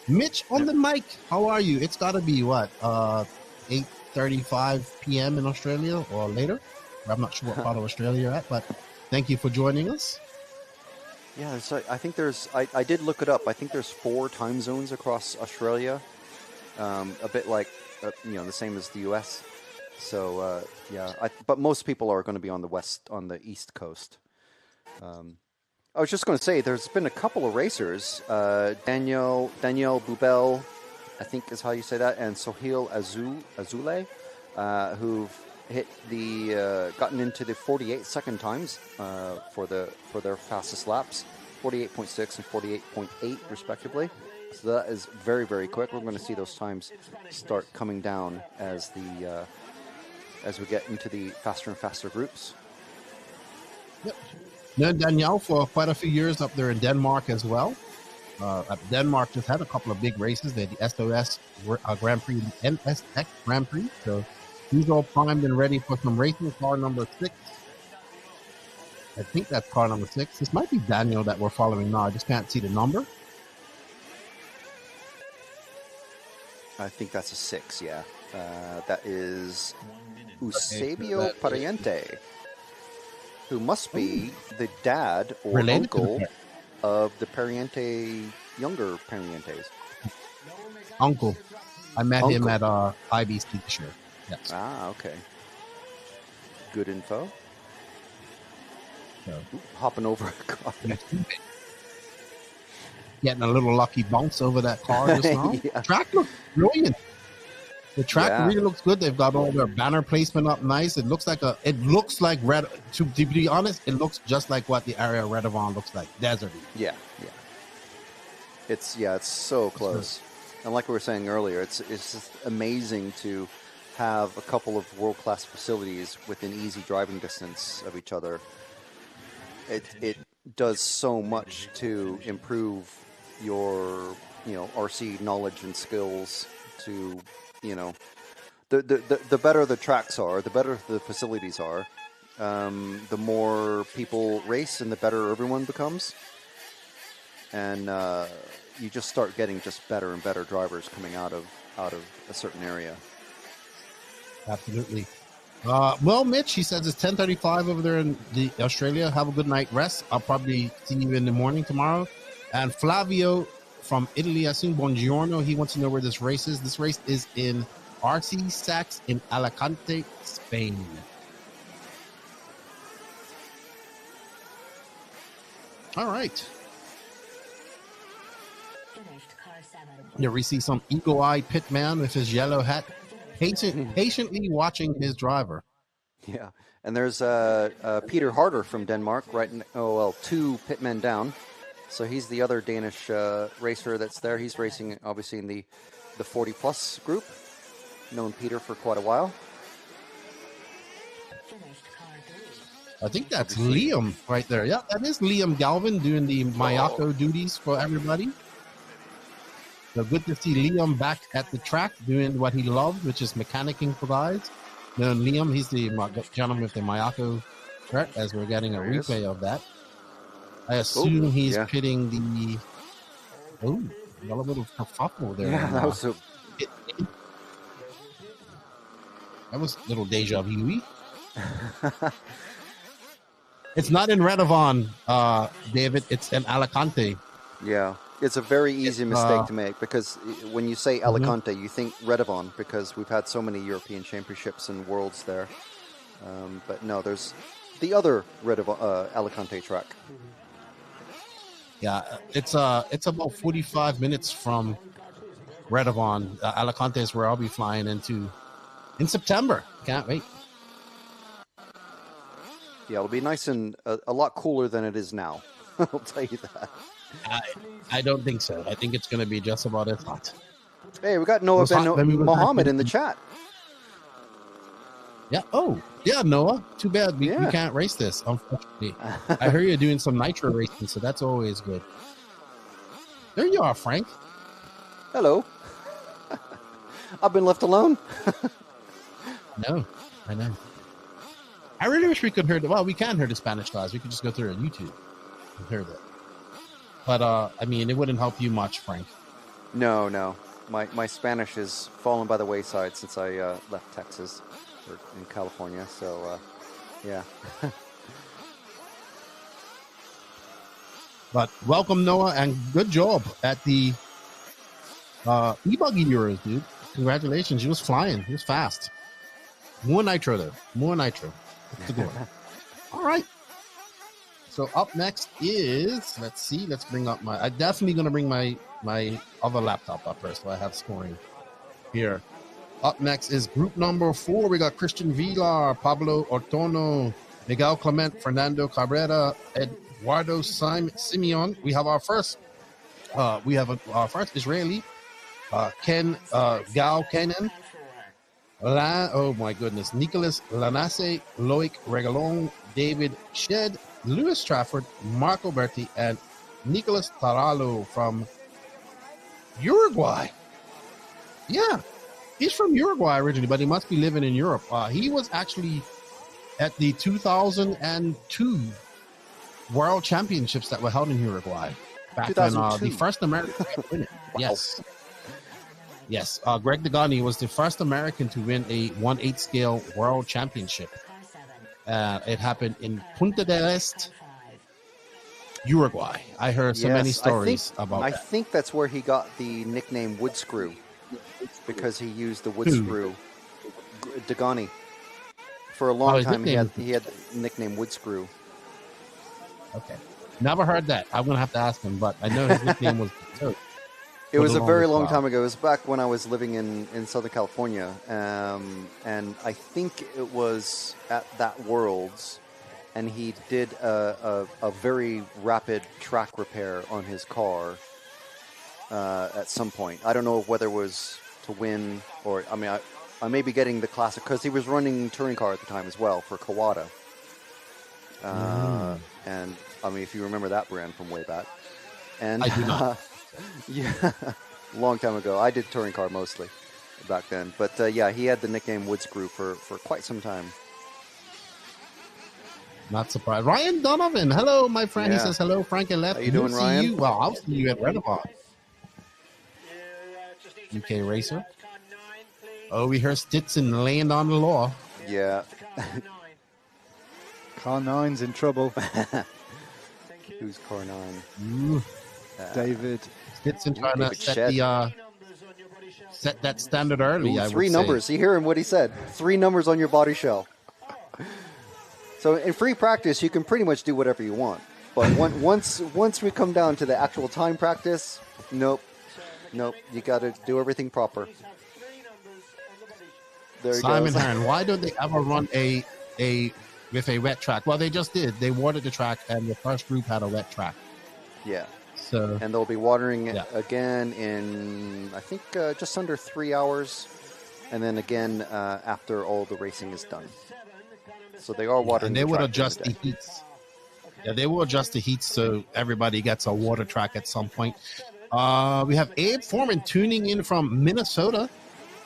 Mitch on the mic, how are you? It's got to be 8:35 p.m. in Australia or later. I'm not sure what part of Australia you're at, but thank you for joining us. Yeah, so I think I did look it up. I think there's 4 time zones across Australia, a bit like, the same as the U.S. So, but most people are going to be on the East Coast. I was just going to say, there's been a couple of racers, Danielle Bubel, I think is how you say that, and Sohail Azule, who've gotten into the 48-second times for their fastest laps, 48.6 and 48.8 respectively. So that is very, very quick. We're going to see those times start coming down as we get into the faster and faster groups. Yep. Known Danielle for quite a few years up there in Denmark as well. Denmark just had a couple of big races. They had the SOS Grand Prix, the NSX Grand Prix. So he's all primed and ready for some racing. Car number 6. I think that's car number 6. This might be Daniel that we're following now. I just can't see the number. I think that's a 6, yeah. That is Eusebio Pariente, who must be the dad or related uncle of the younger Parientes. Uncle. I met him at IBC this year. Yes. Ah, okay. Good info. So, hopping over. Getting a little lucky bounce over that car just now. Yeah. Track looks brilliant. The track really looks good. They've got all their banner placement up nice. It looks like red. To be honest, it looks just like what the area of Redavon looks like, deserty. Yeah. It's so close. And like we were saying earlier, it's just amazing to have a couple of world-class facilities within easy driving distance of each other. It does so much to improve your RC knowledge and skills. To the better the tracks are, the better the facilities are, the more people race and the better everyone becomes. And you just start getting just better and better drivers coming out of a certain area. Absolutely. Well, Mitch, he says it's 10:35 over there in Australia. Have a good night rest. I'll probably see you in the morning tomorrow. And Flavio from Italy, I assume, buongiorno. He wants to know where this race is. This race is in RC Sax in Alicante, Spain. All right. Here we see some eagle-eyed pit man with his yellow hat, patiently watching his driver. Yeah, and there's Peter Harder from Denmark, right? Two pitmen down. So he's the other Danish racer that's there. He's racing, obviously, in the 40-plus group. Known Peter for quite a while. I think that's Liam right there. Yeah, that is Liam Galvin doing the Mayako duties for everybody. So good to see Liam back at the track doing what he loved, which is mechanicking for guys. Now, Liam, he's the gentleman with the Mayako shirt, as we're getting a replay of that. I assume he's pitting the... Oh, got a little kerfuffle there. Yeah, that was That was a little deja vu. It's not in Redavon, David. It's in Alicante. Yeah, it's a very easy mistake to make, because when you say Alicante, you think Redavon, because we've had so many European Championships and Worlds there. But no, there's the other Alicante track. Yeah, it's about 45 minutes from Redavon. Alicante is where I'll be flying into in September. Can't wait. Yeah, it'll be nice and a lot cooler than it is now. I'll tell you that. I don't think so. I think it's going to be just about as hot. Hey, we got Noah Ben Mohammed in the chat. Yeah. Oh, yeah, Noah. Too bad we can't race this, unfortunately. I heard you're doing some Nitro racing, so that's always good. There you are, Frank. Hello. I've been left alone. No, I know. I really wish we could hear we can hear the Spanish guys. We could just go through on YouTube and hear that. But, I mean, it wouldn't help you much, Frank. No. My Spanish has fallen by the wayside since I left Texas or in California. So, yeah. But welcome, Noah, and good job at the e-buggy Euros, dude. Congratulations. He was flying. He was fast. More Nitro, though. More Nitro. That's the goal. All right. So up next is, let's bring up I'm definitely going to bring my other laptop up first, so I have scoring here. Up next is group number 4. We got Christian Villar, Pablo Ortono, Miguel Clement, Fernando Cabrera, Eduardo Simeon. We have our first Israeli, Ken Gal Kenan. Oh my goodness, Nicolas Lanasse, Loic Regalon, David Shed, Louis Trafford, Marco Berti, and Nicolas Taralo from Uruguay. Yeah, he's from Uruguay originally, but he must be living in Europe. He was actually at the 2002 World Championships that were held in Uruguay. Back when the first American to win it. Wow. Yes. Greg Degani was the first American to win a 1/8 scale World Championship. It happened in Punta del Este, Uruguay. I heard so many stories about that. I think that's where he got the nickname Wood Screw, because he used the wood screw. Degani. For a long time, he had the nickname Wood Screw. Okay. Never heard that. I'm going to have to ask him, but I know his nickname was... It was a very long time ago. It was back when I was living in Southern California, and I think it was at that Worlds, and he did a very rapid track repair on his car at some point. I don't know whether it was to win or, I mean, I may be getting the classic, because he was running touring car at the time as well for Kawada. And, I mean, if you remember that brand from way back. And I do not. yeah, long time ago. I did touring car mostly back then. But yeah, he had the nickname Wood Screw for quite some time. Not surprised. Ryan Donovan, hello, my friend. Yeah. He says hello, Frank and Left. How you doing, Ryan? You. Well, I'll see you at Renaissance. UK Racer. Oh, we heard Stetson laying on the law. Yeah. Car 9's in trouble. Who's car 9? Ooh. David. Stetson trying to set that standard early. Ooh, I 3 would numbers. say. You hear him what he said. 3 numbers on your body shell. So in free practice, you can pretty much do whatever you want. But once we come down to the actual time practice, nope. You got to do everything proper. There he Simon goes. Hearn, why don't they ever run a with a wet track? Well, they just did. They watered the track, and the first group had a wet track. Yeah. So And they'll be watering it again in, I think, just under 3 hours. And then again after all the racing is done. So they are watering and they the would track adjust the during day. heats. Yeah, they will adjust the heats so everybody gets a water track at some point. We have Abe Foreman tuning in from Minnesota.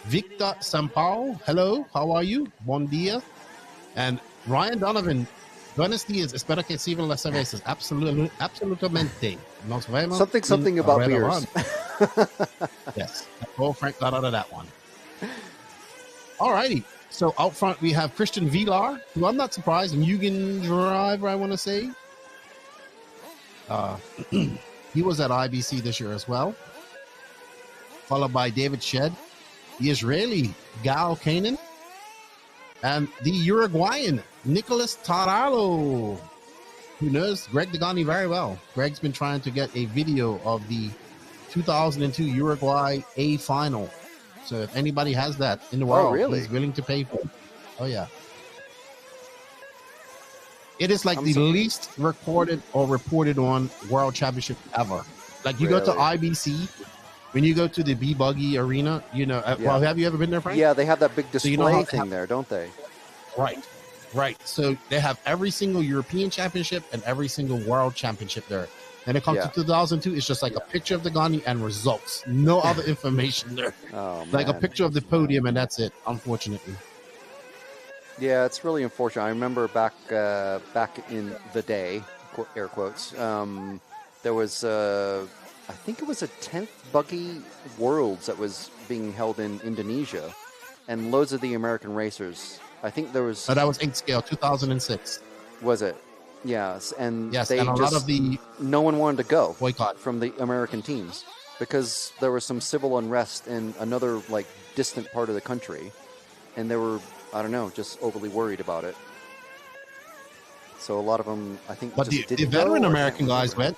Victor Sampao, hello, how are you? Bon dia. And Ryan Donovan, buenos dias, espero que sigan las cervezas. Absolutamente. Nos vemos Something in about Redoran. beers. Yes. Oh, Frank got out of that one. All righty. So out front, we have Christian Vilar, who I'm not surprised, and Mugen driver, I want to say. He was at IBC this year as well. Followed by David Shed, the Israeli Gal Kanan, and the Uruguayan Nicholas Taralo. Who knows Greg Degani very well. Greg's been trying to get a video of the 2002 Uruguay A final. So if anybody has that in the world, really? he's willing to pay for it. Oh, yeah. It is like I'm the so- least recorded or reported on world championship ever. Like you go to Really? IBC, when you go to the Buggy arena, you know, well, have you ever been there, Frank? Yeah, they have that big display you know how- thing there, don't they? Right. So they have every single European championship and every single world championship there. And it comes Yeah. to 2002, it's just like a picture of the Ghani and results. No other information there. Oh, Like a man. picture of the podium, and that's it, unfortunately. Yeah, it's really unfortunate. I remember back in the day, air quotes, there was, I think it was a 10th Buggy Worlds that was being held in Indonesia, and loads of the American racers. I think there was... So that was 8 scale, 2006. Was it? Yes, and Yes, they and a just, lot of the no one wanted to go boycott. from the American teams because there was some civil unrest in another like distant part of the country, and they were, I don't know, just overly worried about it. So a lot of them, I think, But just the didn't veteran go, or I American can't guys remember.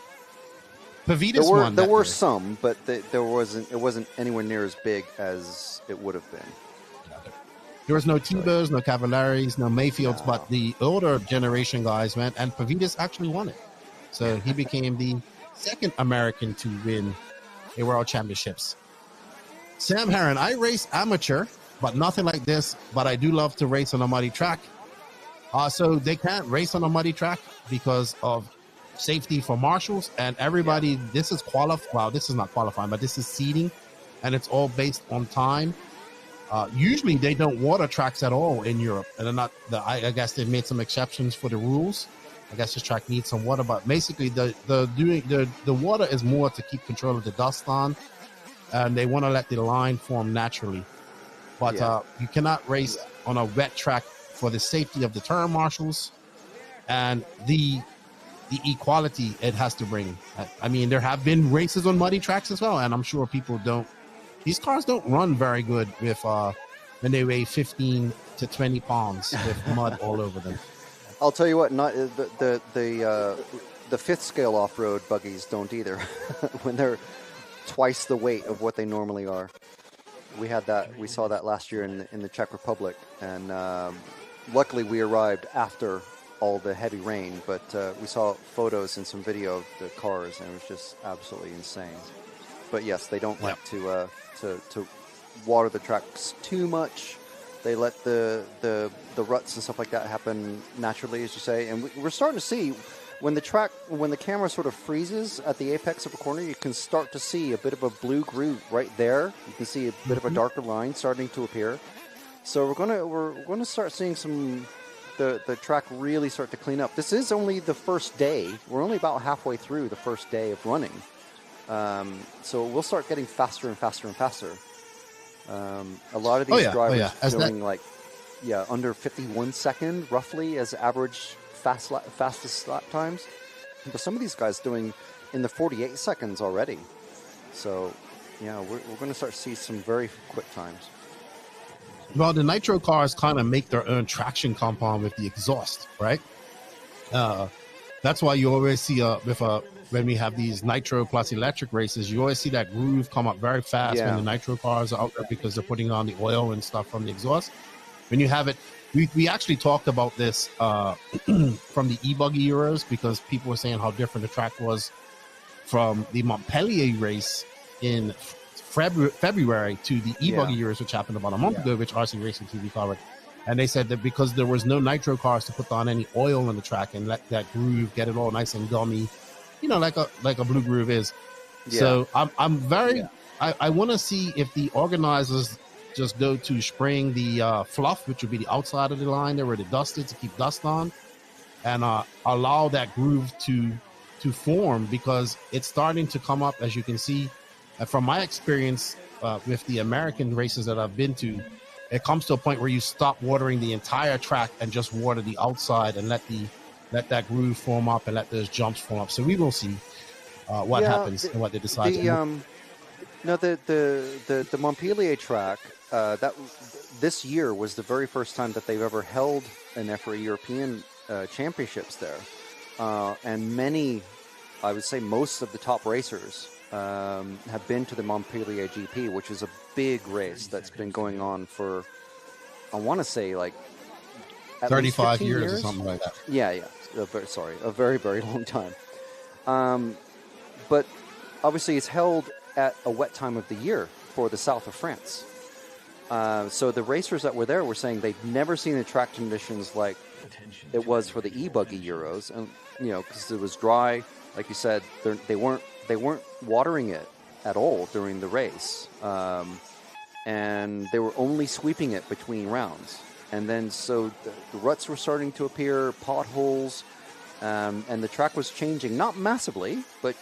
went. Pavitas won. There that were year. some, but it wasn't anywhere near as big as it would have been. There was no Tebows, no Cavalieris, no Mayfields, No. but the older generation guys went, and Pavitas actually won it. So he became the second American to win a world championships. Sam Herron, I race amateur, but nothing like this, but I do love to race on a muddy track. So they can't race on a muddy track because of safety for marshals, and everybody, this is well, this is not qualifying, but this is seeding, and it's all based on time. Usually they don't water tracks at all in Europe, and they're not. I guess they've made some exceptions for the rules. I guess this track needs some water, but basically the water is more to keep control of the dust on, and they want to let the line form naturally. But you cannot race on a wet track for the safety of the turn marshals and the equality it has to bring. I mean, there have been races on muddy tracks as well, and I'm sure people don't. These cars don't run very good with when they weigh 15 to 20 pounds with mud all over them. I'll tell you what, not the fifth scale off-road buggies don't either. when twice the weight of what they normally are. We saw that last year in the Czech Republic, and luckily we arrived after all the heavy rain, but we saw photos and some video of the cars, and it was just absolutely insane. But yes, they don't like to water the tracks too much. They let the ruts and stuff like that happen naturally, as you say. And we're starting to see when the camera sort of freezes at the apex of a corner, you can start to see a bit of a blue groove right there. You can see a bit of a darker line starting to appear. So we're gonna start seeing the track really start to clean up. This is only the first day. We're only about halfway through the first day of running. So we'll start getting faster and faster and faster. A lot of these drivers doing under 51 second roughly as average fastest lap times. But some of these guys doing in the 48 seconds already. So yeah, we're going to start to see some very quick times. Well, the Nitro cars kind of make their own traction compound with the exhaust, right? That's why you always see when we have these Nitro plus electric races, you always see that groove come up very fast when the Nitro cars are out there because they're putting on the oil and stuff from the exhaust. When you have it, we actually talked about this from the e-Buggy Euros because people were saying how different the track was from the Montpellier race in February to the e-Buggy Euros, which happened about a month ago, which RC Racing TV covered. And they said that because there was no Nitro cars to put on any oil on the track and let that groove get it all nice and gummy, like a blue groove is. Yeah. So I'm very I want to see if the organizers just go to spraying the fluff, which would be the outside of the line there where the dust is to keep dust on, and allow that groove to form because it's starting to come up, as you can see. From my experience with the American races that I've been to, it comes to a point where you stop watering the entire track and just water the outside and let that groove form up and let those jumps form up. So we will see what happens and what they decide to do. No, the Montpellier track, this year was the very first time that they've ever held an EFRA European championships there. And I would say most of the top racers have been to the Montpellier GP, which is a big race that's been going on for, I want to say, like 35 years or something like that. Yeah. A very, very long time. But obviously it's held at a wet time of the year for the south of France. So the racers that were there were saying they'd never seen the track conditions like it was for the e-Buggy Euros. And, because it was dry, like you said, they weren't watering it at all during the race. And they were only sweeping it between rounds. And then so the ruts were starting to appear, potholes, and the track was changing, not massively, but,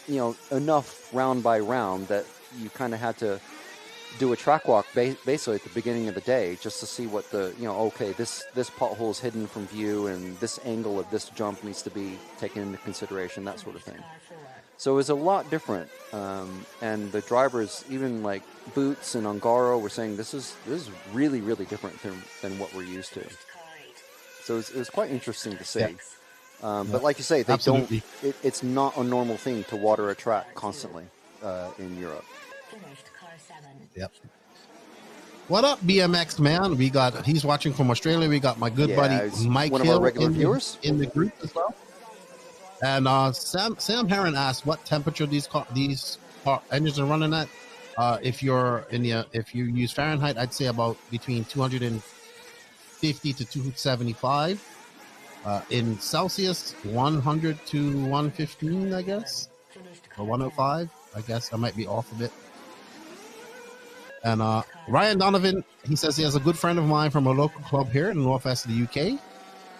enough round by round that you kind of had to do a track walk basically at the beginning of the day just to see what this pothole is hidden from view and this angle of this jump needs to be taken into consideration, that sort of thing. So it was a lot different. And the drivers, even like Boots and Ongaro, were saying this is really, really different than what we're used to. So it was quite interesting to see. Yeah. But like you say, it's not a normal thing to water a track constantly in Europe. Yep. What up, BMX man? He's watching from Australia. We got my good buddy Mike one Hill of our regular viewers in the group as well. And Sam Heron asked what temperature these engines are running at. If you use Fahrenheit, I'd say about between 250 to 275. In Celsius, 100 to 115, I guess, or 105. I guess I might be off a bit. And Ryan Donovan, he says he has a good friend of mine from a local club here in the northwest of the UK,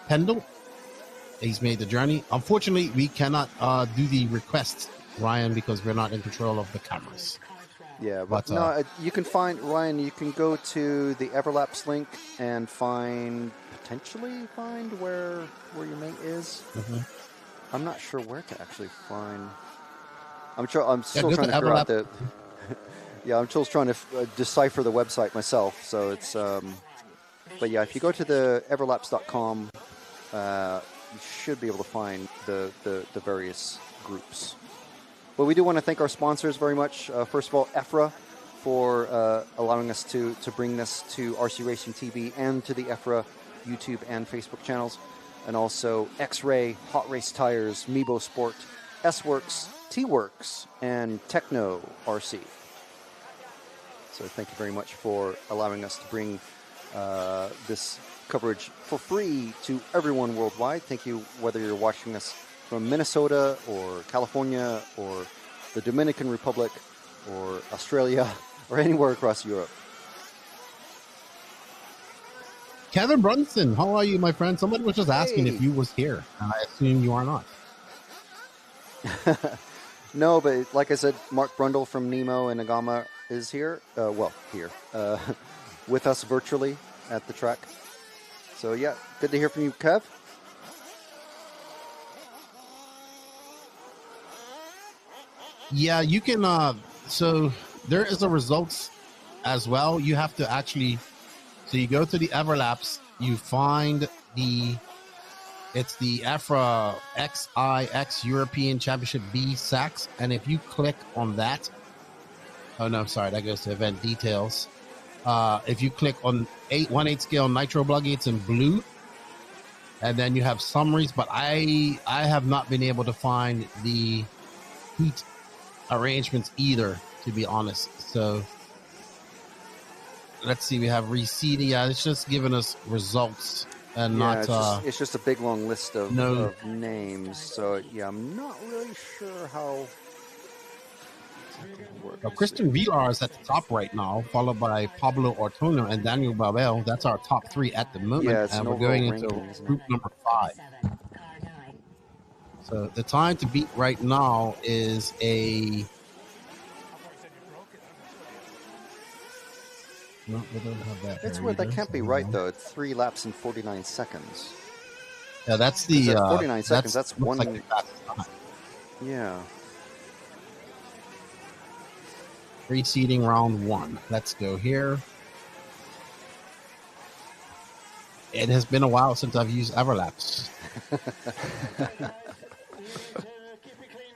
Pendle. He's made the journey. Unfortunately, we cannot do the request, Ryan, because we're not in control of the cameras. Yeah, but no, you can find, Ryan, you can go to the Everlapse link and potentially find where your mate is. Mm-hmm. I'm not sure where to actually find. I'm still trying to figure out the. Yeah, I'm still trying to decipher the website myself. So it's, but yeah, if you go to the everlapse.com, you should be able to find the various groups. But we do want to thank our sponsors very much. First of all, EFRA for allowing us to bring this to RC Racing TV and to the EFRA YouTube and Facebook channels. And also X-Ray, Hot Race Tires, Mebo Sport, S-Works, T-Works, and Techno RC. So thank you very much for allowing us to bring this coverage for free to everyone worldwide. Thank you, whether you're watching us from Minnesota or California or the Dominican Republic or Australia or anywhere across Europe. Kevin Brunson, how are you, my friend? Somebody was just asking if you was here, and I assume you are not. No, but like I said, Mark Brundle from Nemo and Nagama is here. With us virtually at the track. So yeah, good to hear from you, Kev. Yeah, you can. So there is a results as well. You have to actually. So you go to the Everlaps. You find it's the EFRA XIX European Championship B Sax, and if you click on that, oh no, sorry, that goes to event details. If you click on 1/8 scale Nitro Buggy, it's in blue, and then you have summaries. But I have not been able to find the heat arrangements either, to be honest. So let's see, we have reseeding. Yeah, it's just giving us results and not. It's just a big long list of names. So yeah, I'm not really sure how. Christian Villar is at the top right now, followed by Pablo Ortona and Daniel Babel. That's our top three at the moment, and we're going into group number 5. So the time to beat right now is a. No, we don't have that. It's weird. That can't be right though. It's 3 laps and 49 seconds. Yeah, that's the 49 seconds. That's one. Like the fastest time. Yeah. Preceding round 1. Let's go here. It has been a while since I've used Everlaps.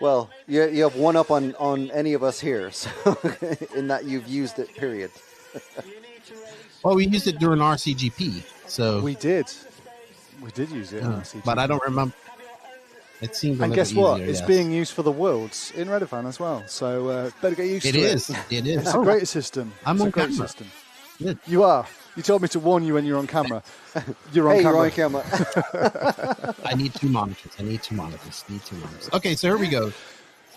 Well, you have one up on any of us here, so in that you've used it, period. Well, we used it during RCGP, so we did use it in RCGP. But I don't remember. It seems. And guess what? It's being used for the Worlds in Redifan as well. So better get used to it. It is. It's a great system. I'm on great camera. System. Good. You are. You told me to warn you when you're on camera. You're on camera. I need 2 monitors. Okay, so here we go.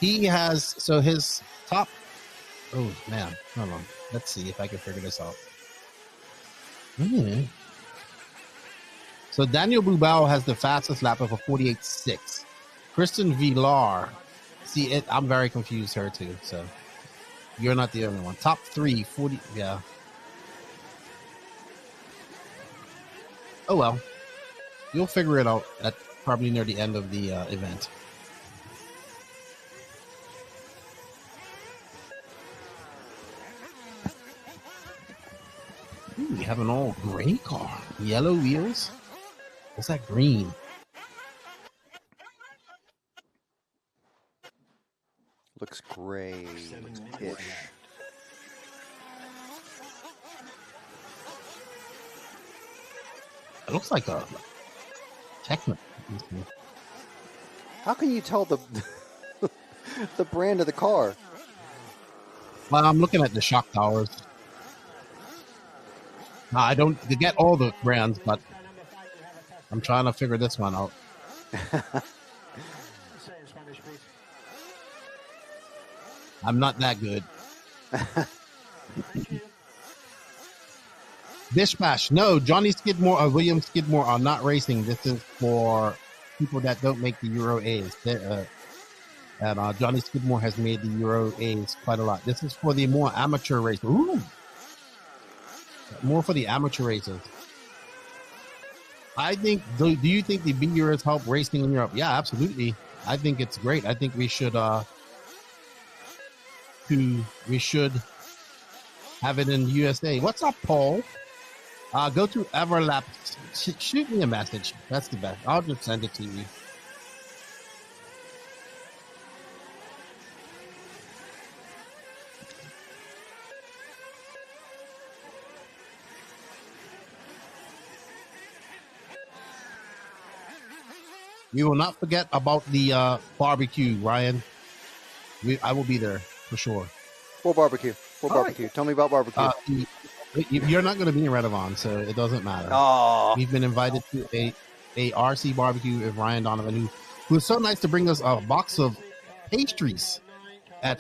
He has his top. Oh man, hold on. Let's see if I can figure this out. So Daniel Bubao has the fastest lap of a 48.6. Kristen Villar. See it. I'm very confused her too. So you're not the only one. Top 3, 40. Yeah. Oh well, you'll figure it out at probably near the end of the event. Ooh, we have an all gray car, yellow wheels. What's that green? Looks gray-ish. It looks like a Techno. How can you tell the the brand of the car? Well, I'm looking at the shock towers. Now, I don't get all the brands, but I'm trying to figure this one out. I'm not that good. Bish Bash. No, Johnny Skidmore or William Skidmore are not racing. This is for people that don't make the Euro A's. And Johnny Skidmore has made the Euro A's quite a lot. This is for the more amateur racers. Ooh. More for the amateur racers. I think, do you think the big Euros help racing in Europe? Yeah, absolutely. I think it's great. I think we should have it in the USA. What's up, Paul? Go to Everlap. Shoot me a message. That's the best. I'll just send it to you. We will not forget about the barbecue, Ryan. I will be there for sure. For barbecue. Right. Tell me about barbecue. You're not going to be in Redavon, so it doesn't matter. Oh. We've been invited to a RC barbecue with Ryan Donovan, who was so nice to bring us a box of pastries at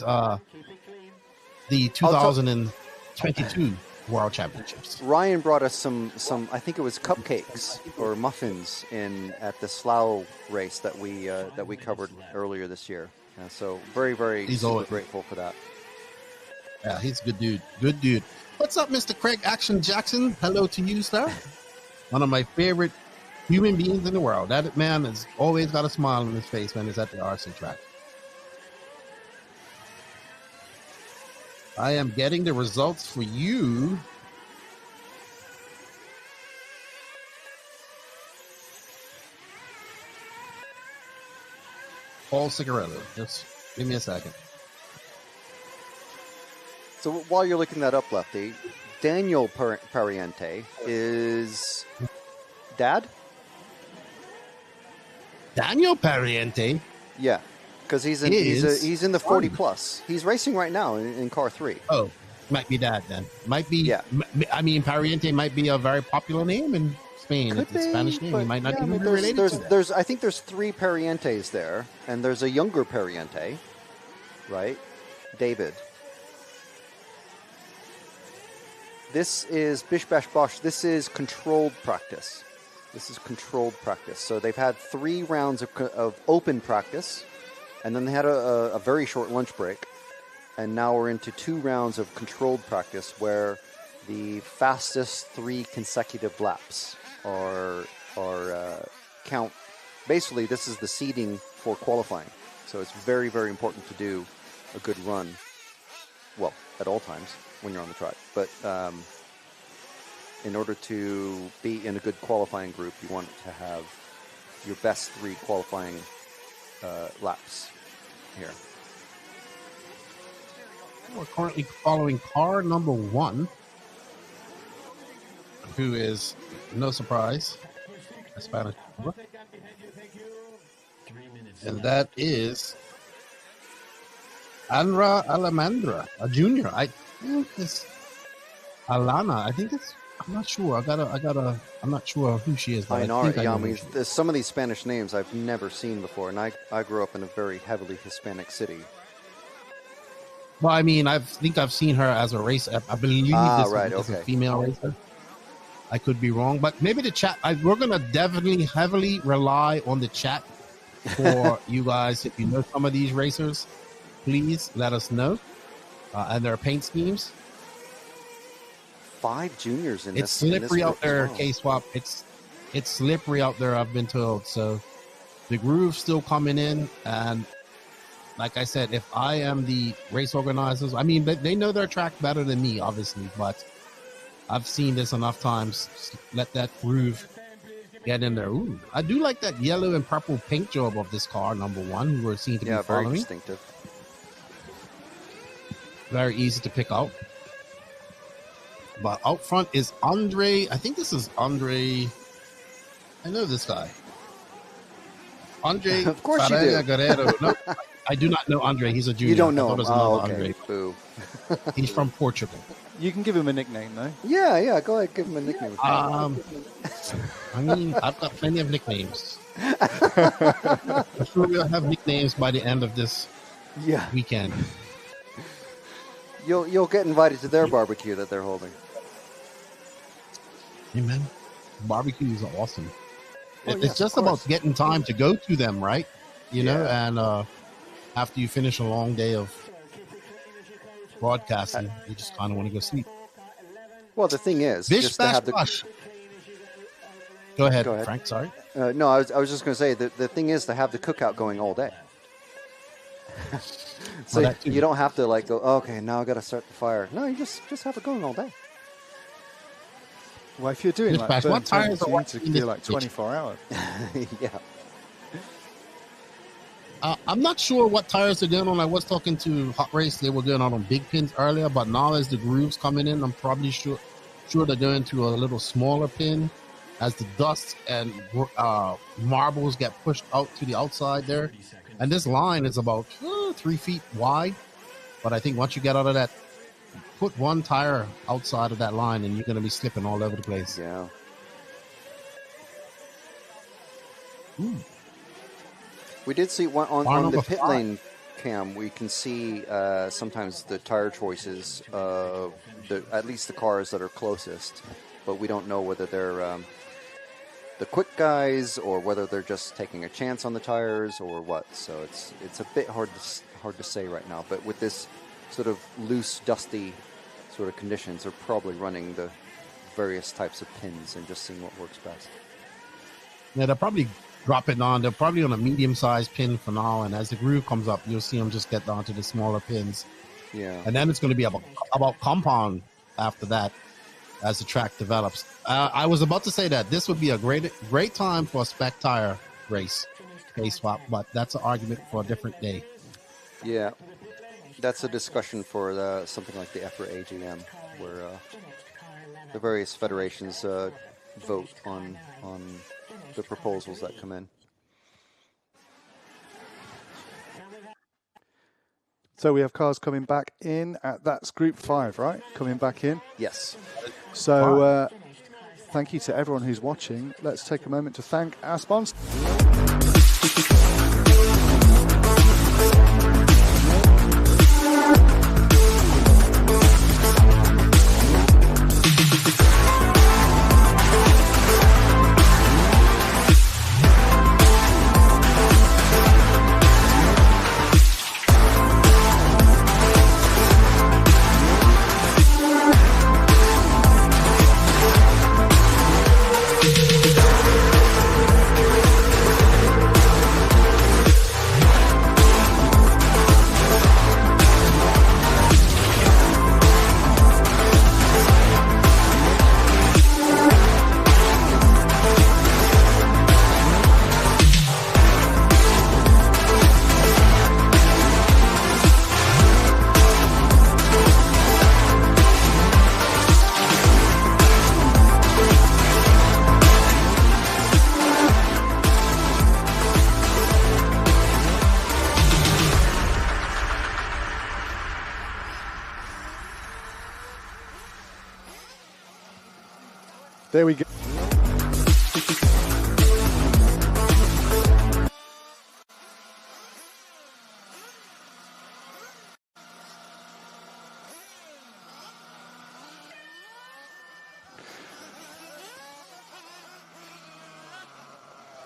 the 2022 World Championships. Ryan brought us some I think it was cupcakes or muffins at the Slough race that we covered earlier this year. So very, very grateful for that. Yeah, he's a good dude. Good dude. What's up, Mr. Craig Action Jackson? Hello to you, sir. One of my favorite human beings in the world. That man has always got a smile on his face when he's at the RC track. I am getting the results for you. Paul Cigarello. Just give me a second. So while you're looking that up, Lefty, Daniel Pariente is Dad? Daniel Pariente? Yeah, because he's in the 40 plus. He's racing right now in car 3. Oh, might be Dad then. Might be. Yeah. I mean, Pariente might be a very popular name in Spain. It's a Spanish name. He might not even be related to that. I think there's 3 Parientes there, and there's a younger Pariente, right? David. This is Bish Bash Bosh. This is controlled practice. So they've had 3 rounds of open practice, and then they had a very short lunch break, and now we're into 2 rounds of controlled practice where the fastest 3 consecutive laps are count. Basically, this is the seeding for qualifying. So it's very, very important to do a good run. Well, at all times when you're on the track, but in order to be in a good qualifying group, you want to have your best 3 qualifying laps here. We're currently following car number 1, who is, no surprise, a Spanish driver. And that is Andra Alamandra, a junior. I think it's Alana. I think it's. I'm not sure. I'm not sure who she is. But I mean, there's some of these Spanish names I've never seen before, and I grew up in a very heavily Hispanic city. Well, I mean, I think I've seen her as a racer. I believe this is a female racer. I could be wrong, but maybe the chat. We're going to definitely heavily rely on the chat for you guys. If you know some of these racers, please let us know. And their paint schemes. 5 juniors in this. It's slippery out there, K-Swap. It's slippery out there, I've been told. So the groove's still coming in. And like I said, if I am the race organizers, I mean, they know their track better than me, obviously. But I've seen this enough times. Let that groove get in there. Ooh, I do like that yellow and purple paint job of this car, number 1, who we're seeing to be following. Very distinctive. Very easy to pick out. But out front is Andre. I think this is Andre. I know this guy. Andre. Of course you do. Guerrero. No, I do not know Andre. He's a junior. You don't know him. Okay. Andre. Boo. He's from Portugal. You can give him a nickname, though. Yeah. Go ahead, give him a nickname. I mean, I've got plenty of nicknames. I'm sure we'll have nicknames by the end of this weekend. You'll get invited to their barbecue that they're holding. Hey, man, barbecues are awesome. It's just about getting time to go to them, right? You know, and after you finish a long day of broadcasting, you just kind of want to go sleep. Well, the thing is, just to have Go ahead, Frank. Sorry. No, I was just going to say that the thing is to have the cookout going all day. So you don't have to go, okay, now I got to start the fire. No, you just have it going all day. Well, if you're doing what tires you need to do 24 hours. Yeah. I'm not sure what tires they're doing on. I was talking to Hot Race. They were doing on big pins earlier, but now as the grooves coming in, I'm probably sure they're going to a little smaller pin. as the dust and marbles get pushed out to the outside there. And this line is about 3 feet wide. But I think once you get out of that, put one tire outside of that line and you're going to be slipping all over the place. Yeah. We did see one on the pit lane cam. We can see sometimes the tire choices of at least the cars that are closest, but we don't know whether they're the quick guys or whether they're just taking a chance on the tires or what. So it's a bit hard to say right now. But with this sort of loose, dusty sort of conditions, they're probably running the various types of pins and just seeing what works best. Yeah, they're probably dropping on. They're probably on a medium-sized pin for now, and as the groove comes up, you'll see them just get down to the smaller pins. Yeah. And then it's going to be about compound after that as the track develops. I was about to say that this would be a great time for a spec tire race, pace swap, but that's an argument for a different day. Yeah, that's a discussion for something like the EFRA AGM, where the various federations vote on the proposals that come in. So we have cars coming back in. That's Group 5, right? Coming back in. Yes. So thank you to everyone who's watching. Let's take a moment to thank our sponsor. There we go.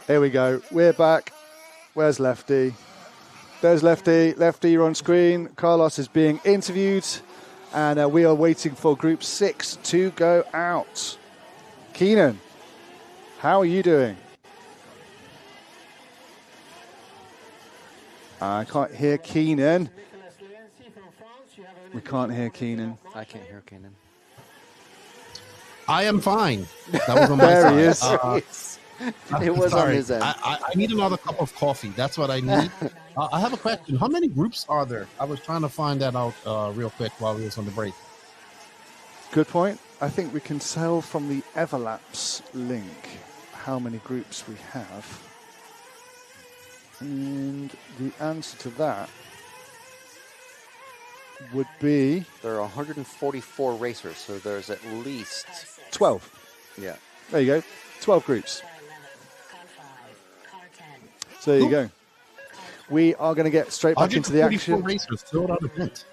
There we go. We're back. Where's Lefty? There's Lefty. Lefty, you're on screen. Carlos is being interviewed, and we are waiting for Group 6 to go out. Keenan, how are you doing? I can't hear Keenan. We can't hear Keenan. I can't hear Keenan. I am fine. That was on my there side. He is. It was on his end. I need another cup of coffee. That's what I need. I have a question. How many groups are there? I was trying to find that out real quick while we was on the break. Good point. I think we can tell from the Everlaps link how many groups we have. And the answer to that would be... There are 144 racers, so there's at least... 12. Yeah. There you go. 12 groups. So there you go. We are going to get straight back into the action. 144 racers filled out event.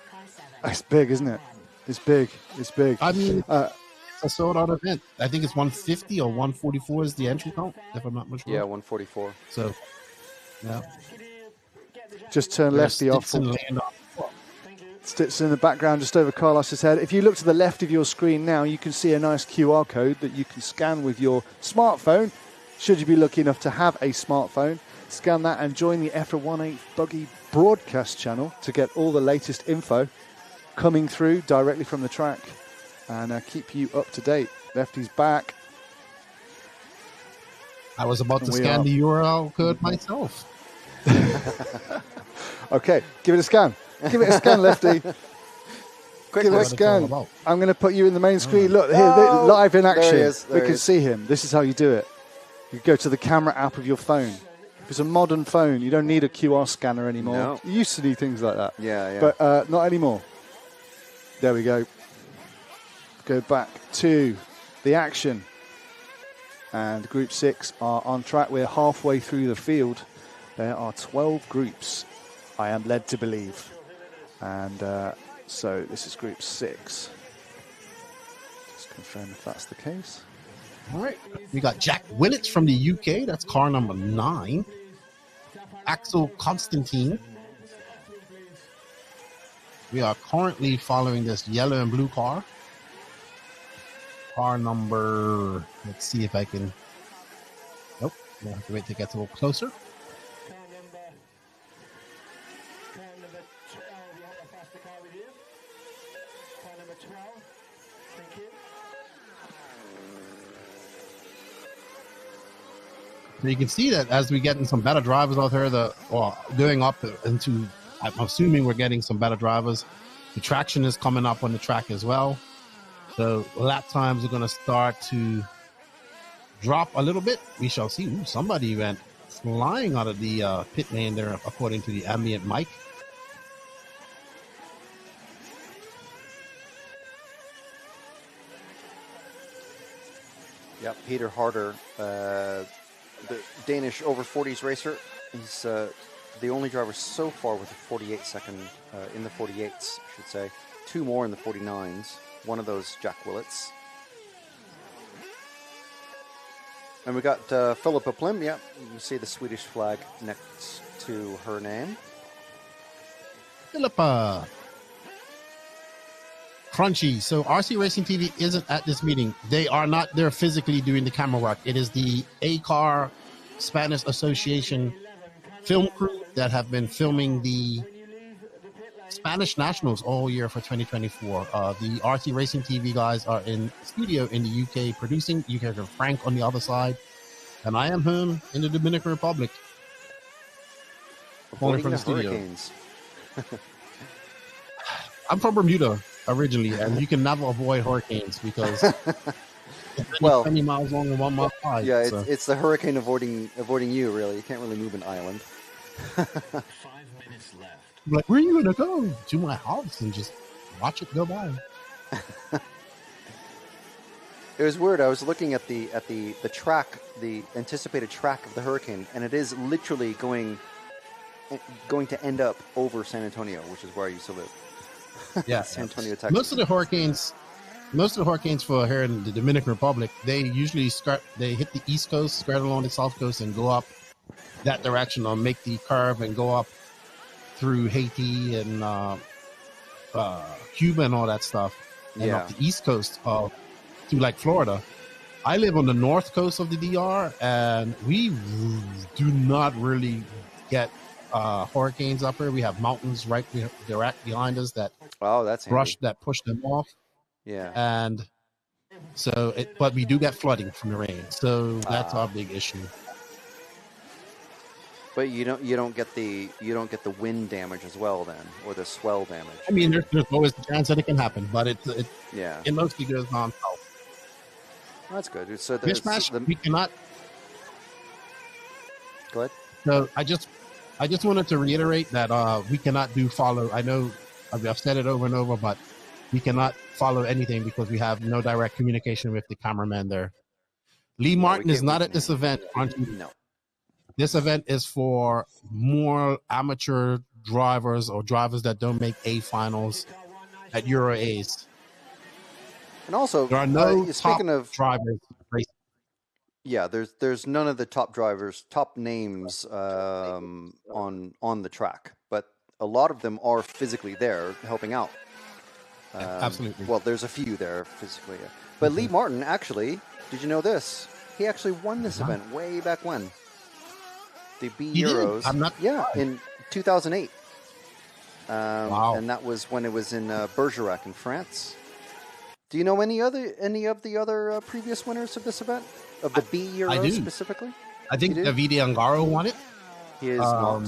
It's big, isn't it? It's big. It's big. I mean... a sold-out event. I think it's 150 or 144 is the entry count, if I'm not mistaken. Yeah, 144. So, yeah. Just turn Lefty off. Sticks in the background just over Carlos's head. If you look to the left of your screen now, you can see a nice QR code that you can scan with your smartphone. Should you be lucky enough to have a smartphone, scan that and join the EFRA 18 Buggy broadcast channel to get all the latest info coming through directly from the track. And keep you up to date. Lefty's back. I was about to scan the URL code myself. Okay, give it a scan. Give it a scan, Lefty. Give it a scan. I'm going to put you in the main screen. Look, here, live in action. We can see him. This is how you do it. You go to the camera app of your phone. If it's a modern phone, you don't need a QR scanner anymore. No. You used to need things like that. Yeah. But not anymore. There we go. Go back to the action. And Group 6 are on track. We're halfway through the field. There are 12 groups, I am led to believe. And so this is Group 6. Just confirm if that's the case. All right. We got Jack Willits from the UK. That's car number 9. Axel Constantine. We are currently following this yellow and blue car. Car number, let's see if I can. Nope. We'll have to wait to get a little closer. So you can see that as we get in some better drivers out there, going up into, I'm assuming we're getting some better drivers. The traction is coming up on the track as well. So lap times are going to start to drop a little bit. We shall see. Ooh, somebody went flying out of the pit lane there, according to the ambient mic. Yep, Peter Harder, the Danish over 40s racer. He's the only driver so far with a 48 second in the 48s, I should say. 2 more in the 49s. One of those Jack Willits. And we got Philippa Plim. Yep, you see the Swedish flag next to her name. Philippa. Crunchy. So RC Racing TV isn't at this meeting. They are not there physically doing the camera work. It is the ACAR Spanish Association film crew that have been filming the Spanish Nationals all year for 2024. The RC Racing TV guys are in studio in the UK producing. You guys have Frank on the other side. And I am home in the Dominican Republic. Calling from the studio. Hurricanes. I'm from Bermuda originally, and you can never avoid hurricanes because it's 20 miles long and 1 mile wide. Yeah, it's the hurricane avoiding you, really. You can't really move an island. 5 minutes left. I'm like, where are you going to go? To my house and just watch it go by. It was weird. I was looking at the track, the anticipated track of the hurricane, and it is literally going to end up over San Antonio, which is where I used to live. Yeah, San Antonio, Texas. Most of the hurricanes for here in the Dominican Republic, they usually hit the East Coast, skirt along the South Coast, and go up that direction, or make the curve and go up through Haiti and Cuba and all that stuff, and up the East Coast to like Florida. I live on the north coast of the DR, and we do not really get hurricanes up here. We have mountains right behind us that push them off. Yeah, and so but we do get flooding from the rain, so that's our big issue. But you don't get the wind damage as well then, or the swell damage. I mean, there's always the chance that it can happen, but it mostly goes down south. That's good. So we cannot. Go ahead. So I just wanted to reiterate that we cannot do follow. I know I've said it over and over, but we cannot follow anything because we have no direct communication with the cameraman there. Lee Martin is not at this event. No. This event is for more amateur drivers or drivers that don't make A finals at Euro A's. And also, there are no speaking top of drivers racing. Yeah, there's none of the top drivers, top names on the track, but a lot of them are physically there helping out. Absolutely. Well, there's a few there physically, but Lee Martin actually, did you know this? He actually won this event way back when. The B Euros. In 2008. Wow. And that was when it was in Bergerac in France. Do you know any of the other previous winners of this event? Of the B Euros specifically? I think Davide Ungaro won it. He is not.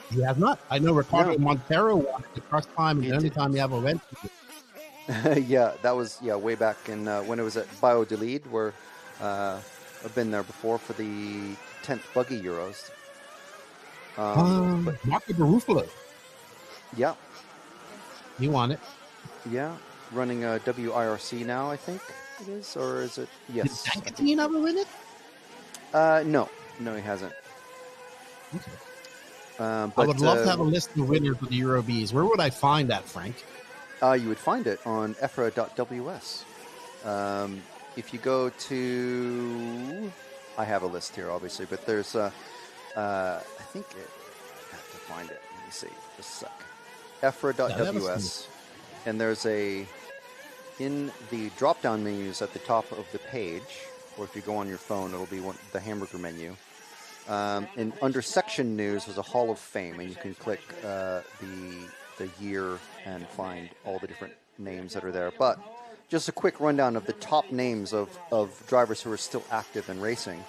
He has not. I know Ricardo No. Montero won it the first time, and the only time he ever went. Yeah, that was way back in when it was at Bio-Delete, where I've been there before for the 10th Buggy Euros. Marco Barufalo. Yeah, He won it. yeah, running a WIRC now, I think it is, or is it? Yes. Did Dankatine ever win it? No, he hasn't. Okay. But, I would love to have a list of winners of the Euro Bs. Where would I find that, Frank? You would find it on EFRA.ws. If you go to, I have a list here, obviously, but there's I think I have to find it. Let me see, just a sec. EFRA.ws, and there's in the drop-down menus at the top of the page, or if you go on your phone, it'll be the hamburger menu. And under section news was a Hall of Fame, and you can click the year and find all the different names that are there. But just a quick rundown of the top names of drivers who are still active and racing.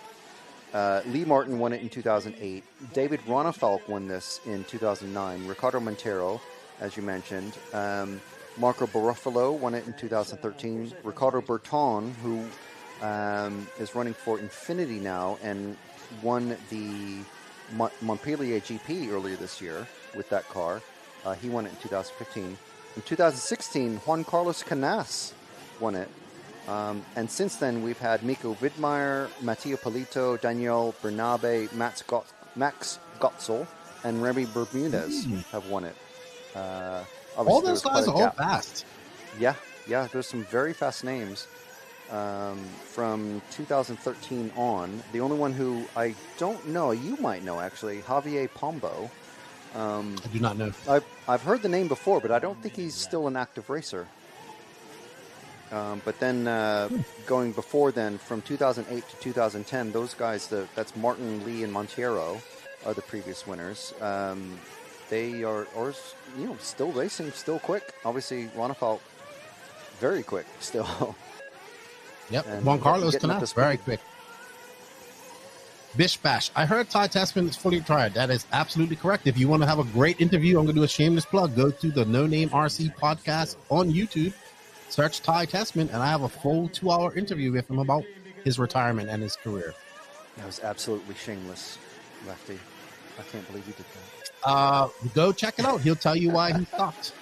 Lee Martin won it in 2008. David Ronefalk won this in 2009. Ricardo Montero, as you mentioned. Marco Barufalo won it in 2013. Ricardo Berton, who is running for Infinity now and won the Montpellier GP earlier this year with that car. He won it in 2015. In 2016, Juan Carlos Canas won it. And since then, we've had Miko Widmeyer, Matteo Polito, Daniel Bernabe, Max Gotzel, and Remy Bermudez have won it. All those guys are all fast. Yeah, there's some very fast names from 2013 on. The only one who I don't know, you might know actually, Javier Pombo. I do not know. I've heard the name before, but I don't think he's still an active racer. But then going before then, from 2008 to 2010, those guys, that's Martin, Lee, and Monteiro, are the previous winners. They are still racing, still quick. Obviously, Ronefalk, very quick still. Yep, And Juan Carlos Canas, very quick. Bish Bash. I heard Ty Tessman is fully retired. That is absolutely correct. If you want to have a great interview, I'm going to do a shameless plug. Go to the No Name RC podcast on YouTube. Search Ty Tessman, and I have a full 2-hour interview with him about his retirement and his career. That was absolutely shameless, Lefty. I can't believe you did that. Go check it out. He'll tell you why he stopped.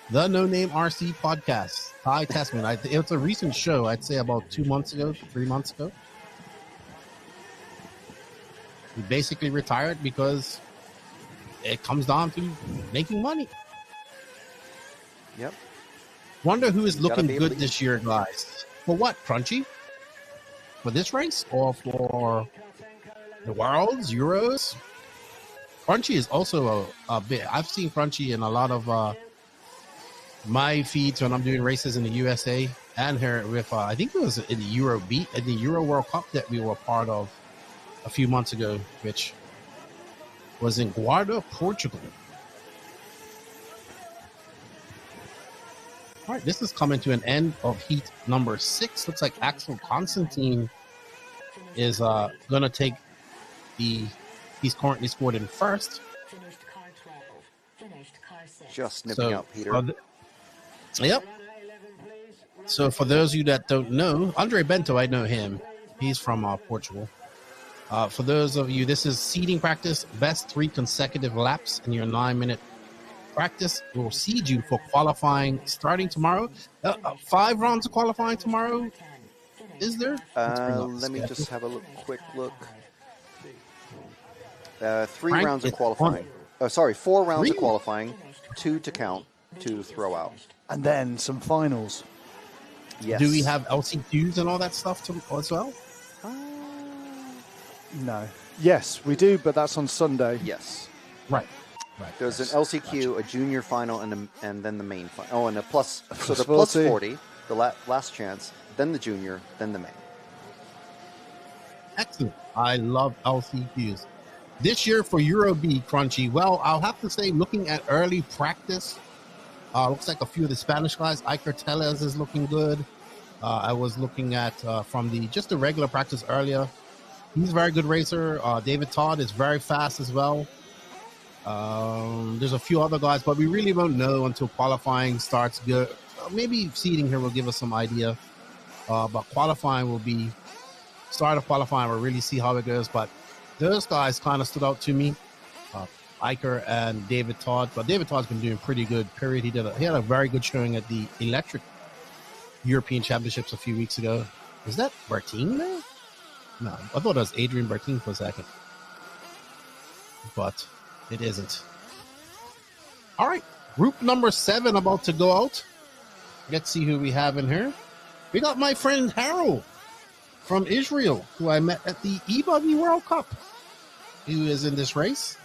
The No Name RC podcast. Ty Tessman. It's a recent show. I'd say about 2 months ago, 3 months ago. He basically retired because it comes down to making money. Yep. Wonder who is looking good this year, guys. For what, Crunchy? For this race or for the Worlds, Euros? Crunchy is also a bit. I've seen Crunchy in a lot of my feeds when I'm doing races in the USA and here with I think it was in the Euro World Cup that we were part of a few months ago, which was in Guarda, Portugal. All right, this is coming to an end of heat number 6. Looks like Axel Constantine is going to take he's currently scored in first. Just nipping out Peter. Yep. So for those of you that don't know, Andre Bento, I know him. He's from Portugal. For those of you, this is seeding practice. Best 3 consecutive laps in your 9-minute practice will seed you for qualifying starting tomorrow. 5 rounds of qualifying tomorrow. Is there? Let me just have a quick look. 3 rounds of qualifying. 4 rounds of qualifying, 2 to count, 2 throw out. And then some finals. Yes. Do we have LCQs and all that stuff as well? No. Yes, we do, but that's on Sunday. Yes. Right. There's an LCQ, a junior final, and then the main final. Oh, and a plus. So the 40. plus 40, the last chance, then the junior, then the main. Excellent. I love LCQs. This year for Euro B, Crunchy, well, I'll have to say, looking at early practice, looks like a few of the Spanish guys. Iker Tellez is looking good. I was looking at from the regular practice earlier. He's a very good racer. David Todd is very fast as well. There's a few other guys, but we really won't know until qualifying starts. Good, maybe seeding here will give us some idea. But qualifying will be start of qualifying. We'll really see how it goes. But those guys kind of stood out to me, Iker and David Todd. But David Todd's been doing pretty good. Period. He had a very good showing at the Electric European Championships a few weeks ago. Is that Bertine there? No, I thought it was Adrian Bertine for a second, but it isn't. All right, group number 7 about to go out. Let's see who we have in here. We got my friend Harold from Israel, who I met at the Buggy World Cup, who is in this race.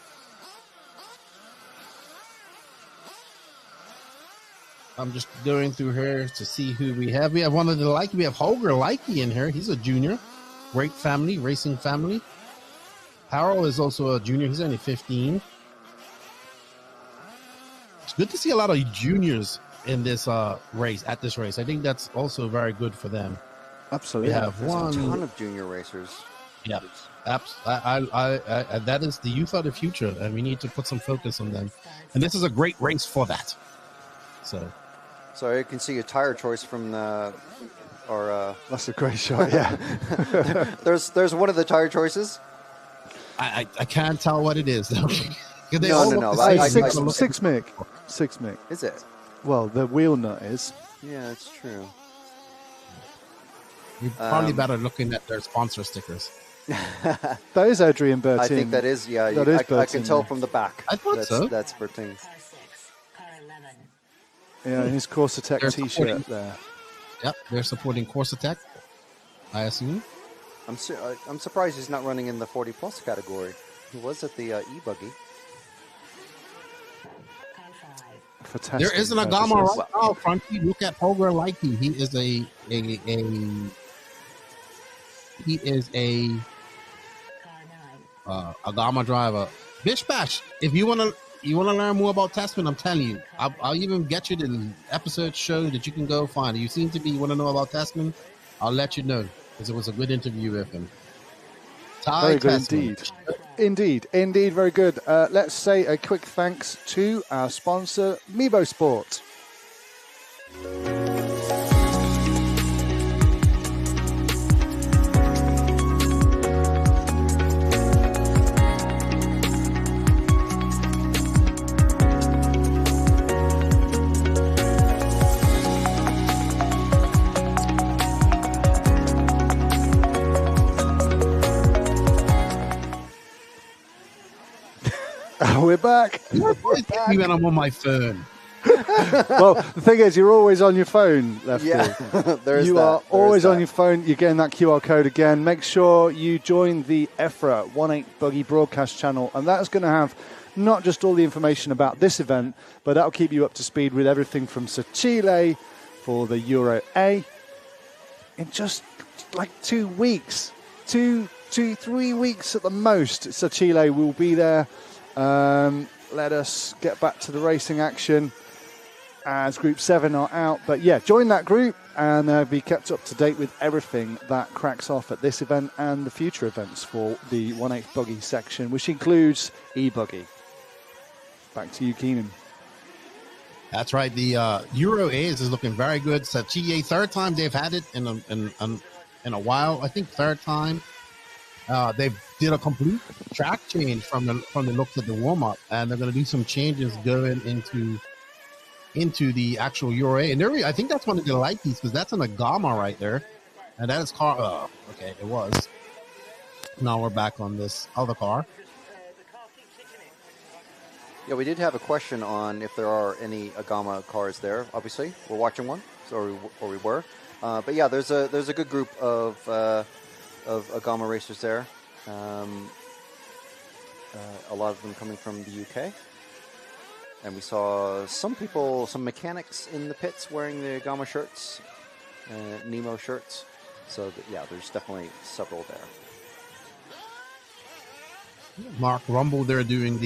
I'm just going through here to see who we have. We have one of the Likey. We have Holger Likey in here. He's a junior. Great family, racing family. Harold is also a junior. He's only 15. It's good to see a lot of juniors in this race. At this race, I think that's also very good for them. Absolutely, we have a ton of junior racers. Yeah, that is the youth of the future, and we need to put some focus on them. And this is a great race for that. So you can see a tire choice from that's a great shot. Yeah, there's one of the tire choices. I can't tell what it is though. No. Six mic. Is it? Well, the wheel nut is. Yeah, it's true. You're probably better looking at their sponsor stickers. That is Adrian Bertin. I think that is. Yeah, that is I can tell from the back. I thought so. That's Bertin. Yeah, in his Corsa-Tech T-shirt there. Yep, they're supporting Corsa-Tech, I assume. I'm surprised he's not running in the 40 plus category. He was at the e-buggy. There isn't a Gama right now, Frankie. Look at Holger Likey. He is a Gama driver. Bish Bash, if you want to learn more about Tasman, I'm telling you, I'll even get you the episode show that you can go find. You seem to want to know about Tasman, I'll let you know, because it was a good interview with him. Very good indeed. Indeed, very good. Let's say a quick thanks to our sponsor, Meebo Sport. We're back. When I'm on my phone. Well, the thing is, you're always on your phone, Lefty. Yeah, you are always on your phone. You're getting that QR code again. Make sure you join the EFRA 1/8 Buggy broadcast channel, and that's going to have not just all the information about this event, but that'll keep you up to speed with everything from Chile for the Euro A in just like 2 weeks, 3 weeks at the most. Chile will be there. Let us get back to the racing action as Group 7 are out. But yeah, join that group and be kept up to date with everything that cracks off at this event and the future events for the 1/8 Buggy section, which includes e-buggy. Back to you, Keenan. That's right. The Euro A's is looking very good. So Chile, third time they've had it in a while. I think third time. They did a complete track change from the looks of the warm up, and they're going to do some changes going into the actual Euro A. And I think that's one of the Likies, because that's an Agama right there, and that is car. Oh, okay, it was. Now we're back on this other car. Yeah, we did have a question on if there are any Agama cars there. Obviously, we're watching one, or we were. But yeah, there's a good group of Agama racers there. A lot of them coming from the UK. And we saw some mechanics in the pits wearing the Agama shirts, Nemo shirts. So yeah, there's definitely several there. Mark Rumble, they're doing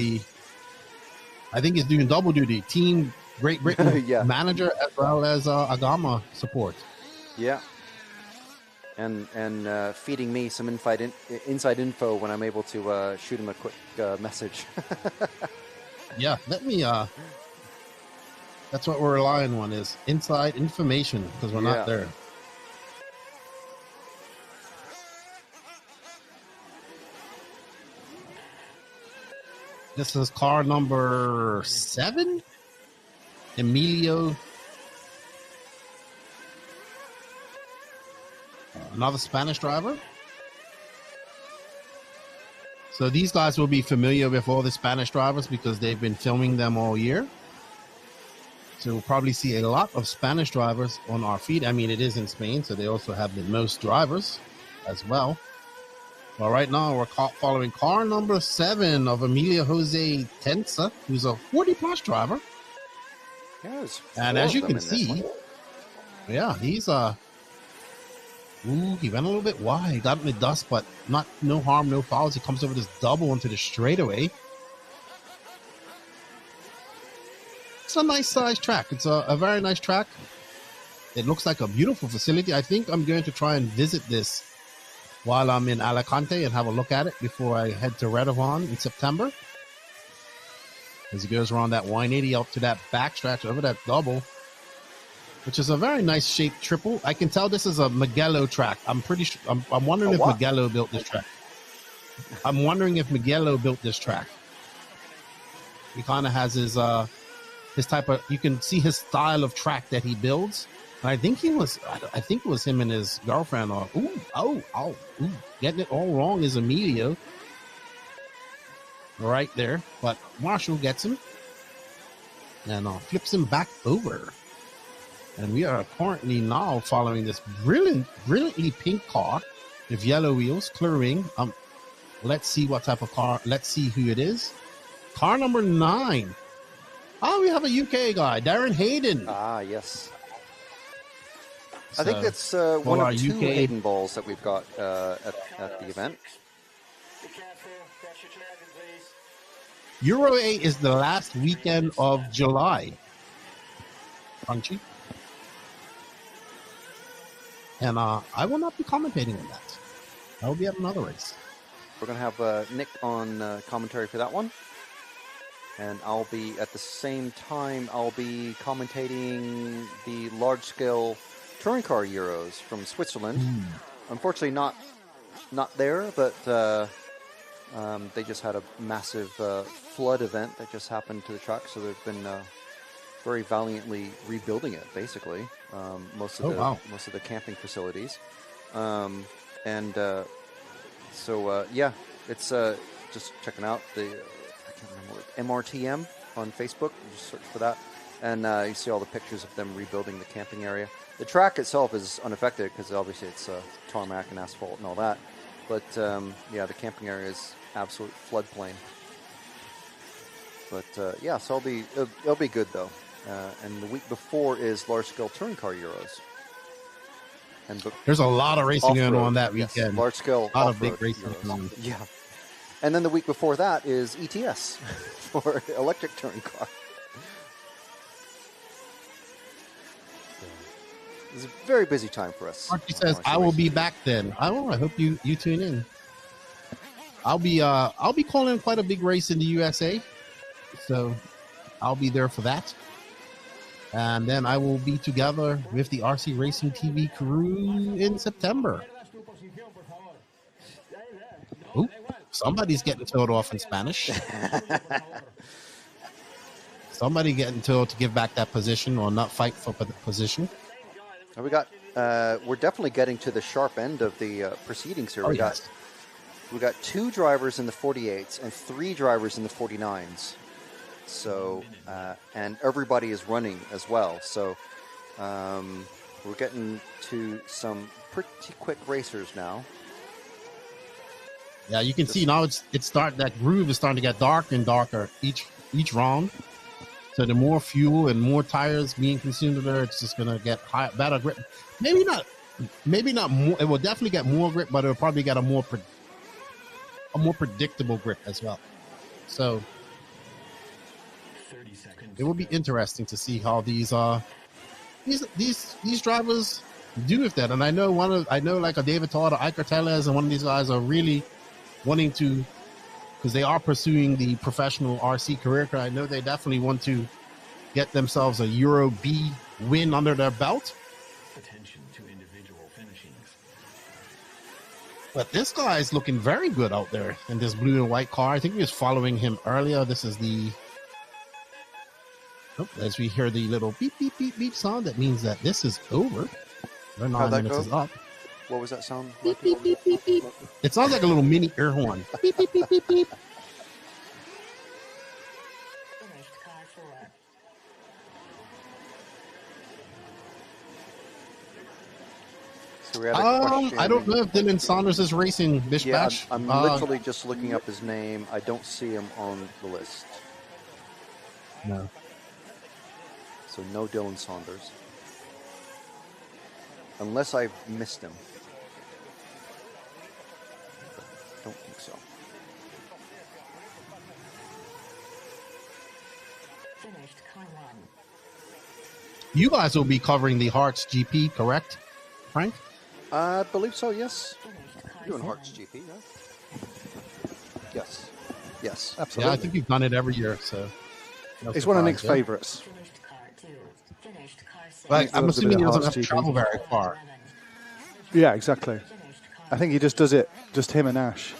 I think he's doing double duty, Team Great Britain yeah. manager as well as Agama support. Yeah. And feeding me some inside info when I'm able to shoot him a quick message. Yeah, let me. That's what we're relying on is inside information because we're not there. This is car number 7, Emilio. Another Spanish driver. So these guys will be familiar with all the Spanish drivers because they've been filming them all year. So we'll probably see a lot of Spanish drivers on our feed. I mean, it is in Spain, so they also have the most drivers as well. Well, right now we're following car number 7 of Emilio Jose Tensa, who's a 40-plus driver. Yes, and as you can see, he's he went a little bit wide, got in the dust, but no harm, no fouls. He comes over this double into the straightaway. It's a nice size track. It's a very nice track. It looks like a beautiful facility. I think I'm going to try and visit this while I'm in Alicante and have a look at it before I head to Redovan in September. As it goes around that 180 up to that backstretch over that double, which is a very nice shaped triple. I can tell this is a Mugello track. I'm pretty sure. I'm wondering if Mugello built this track. I'm wondering if Mugello built this track. He kind of has his type of. You can see his style of track that he builds. And I think it was him and his girlfriend. Getting it all wrong is Emilio. Right there, but Marshall gets him and flips him back over. And we are currently now following this brilliantly pink car with yellow wheels, clearing. Let's see what type of car. Let's see who it is. Car number 9. Oh, we have a UK guy, Darren Hayden. Ah, yes. I think that's one of 2 Hayden balls that we've got at the event. Euro 8 is the last weekend of July. Punchy. And I will not be commentating on that. I will be at another race. We're going to have Nick on commentary for that one. And I'll be, at the same time, I'll be commentating the large-scale touring car Euros from Switzerland. Unfortunately, not there, but they just had a massive flood event that just happened to the track, so they've been very valiantly rebuilding it, basically. Most of the camping facilities, it's just checking out the I can't remember what, MRTM on Facebook. You just search for that, and you see all the pictures of them rebuilding the camping area. The track itself is unaffected because obviously it's tarmac and asphalt and all that. But the camping area is absolute floodplain. But so it'll be good though. And the week before is large scale touring car Euros. And there's a lot of racing going on that weekend. Yes, large scale, a lot of big racing going on. Yeah. And then the week before that is ETS for electric touring car. It's a very busy time for us. Archie says, "I will be back then." I will. I hope you tune in. I'll be calling quite a big race in the USA, so I'll be there for that. And then I will be together with the RC Racing TV crew in September. Ooh, somebody's getting told off in Spanish. Somebody getting told to give back that position or not fight for the position. We got. We're definitely getting to the sharp end of the proceedings here. We got 2 drivers in the 48s and 3 drivers in the 49s. So and everybody is running as well. So we're getting to some pretty quick racers now. Yeah, you can see now that groove is starting to get darker and darker each round. So the more fuel and more tires being consumed there, it's just gonna get better grip. Maybe not more. It will definitely get more grip, but it'll probably get a more predictable grip as well. So it will be interesting to see how these drivers do with that. And I know like a David Todd or Iker Tellez and one of these guys are really wanting to because they are pursuing the professional RC career. I know they definitely want to get themselves a Euro B win under their belt. Attention to individual finishings. But this guy is looking very good out there in this blue and white car. I think we was following him earlier. This is the... Oh, as we hear the little beep, beep, beep, beep sound, that means that this is over. Their 9 minutes is up. What was that sound? Beep, beep, beep, beep, beep. It sounds like a little mini air horn. Beep, beep, beep, beep, beep. Finished car 4. So we had a question. I don't know if Dylan Saunders is racing this match. I'm literally just looking up his name. I don't see him on the list. No. So no Dylan Saunders. Unless I've missed him. Don't think so. Finished car 1. You guys will be covering the Hearts GP, correct, Frank? I believe so, yes. Finished car You're doing 7. Hearts GP, right? Yes. Yes. Absolutely. Yeah, I think you've done it every year, so. No It's one of surprise, Nick's yeah. favorites. Finished car 2. Finished car 6. Like, I'm Loves a bit assuming he of doesn't have Hearts to travel very far. 11. Yeah, exactly. Finished car I think he just does it, just him and Ash.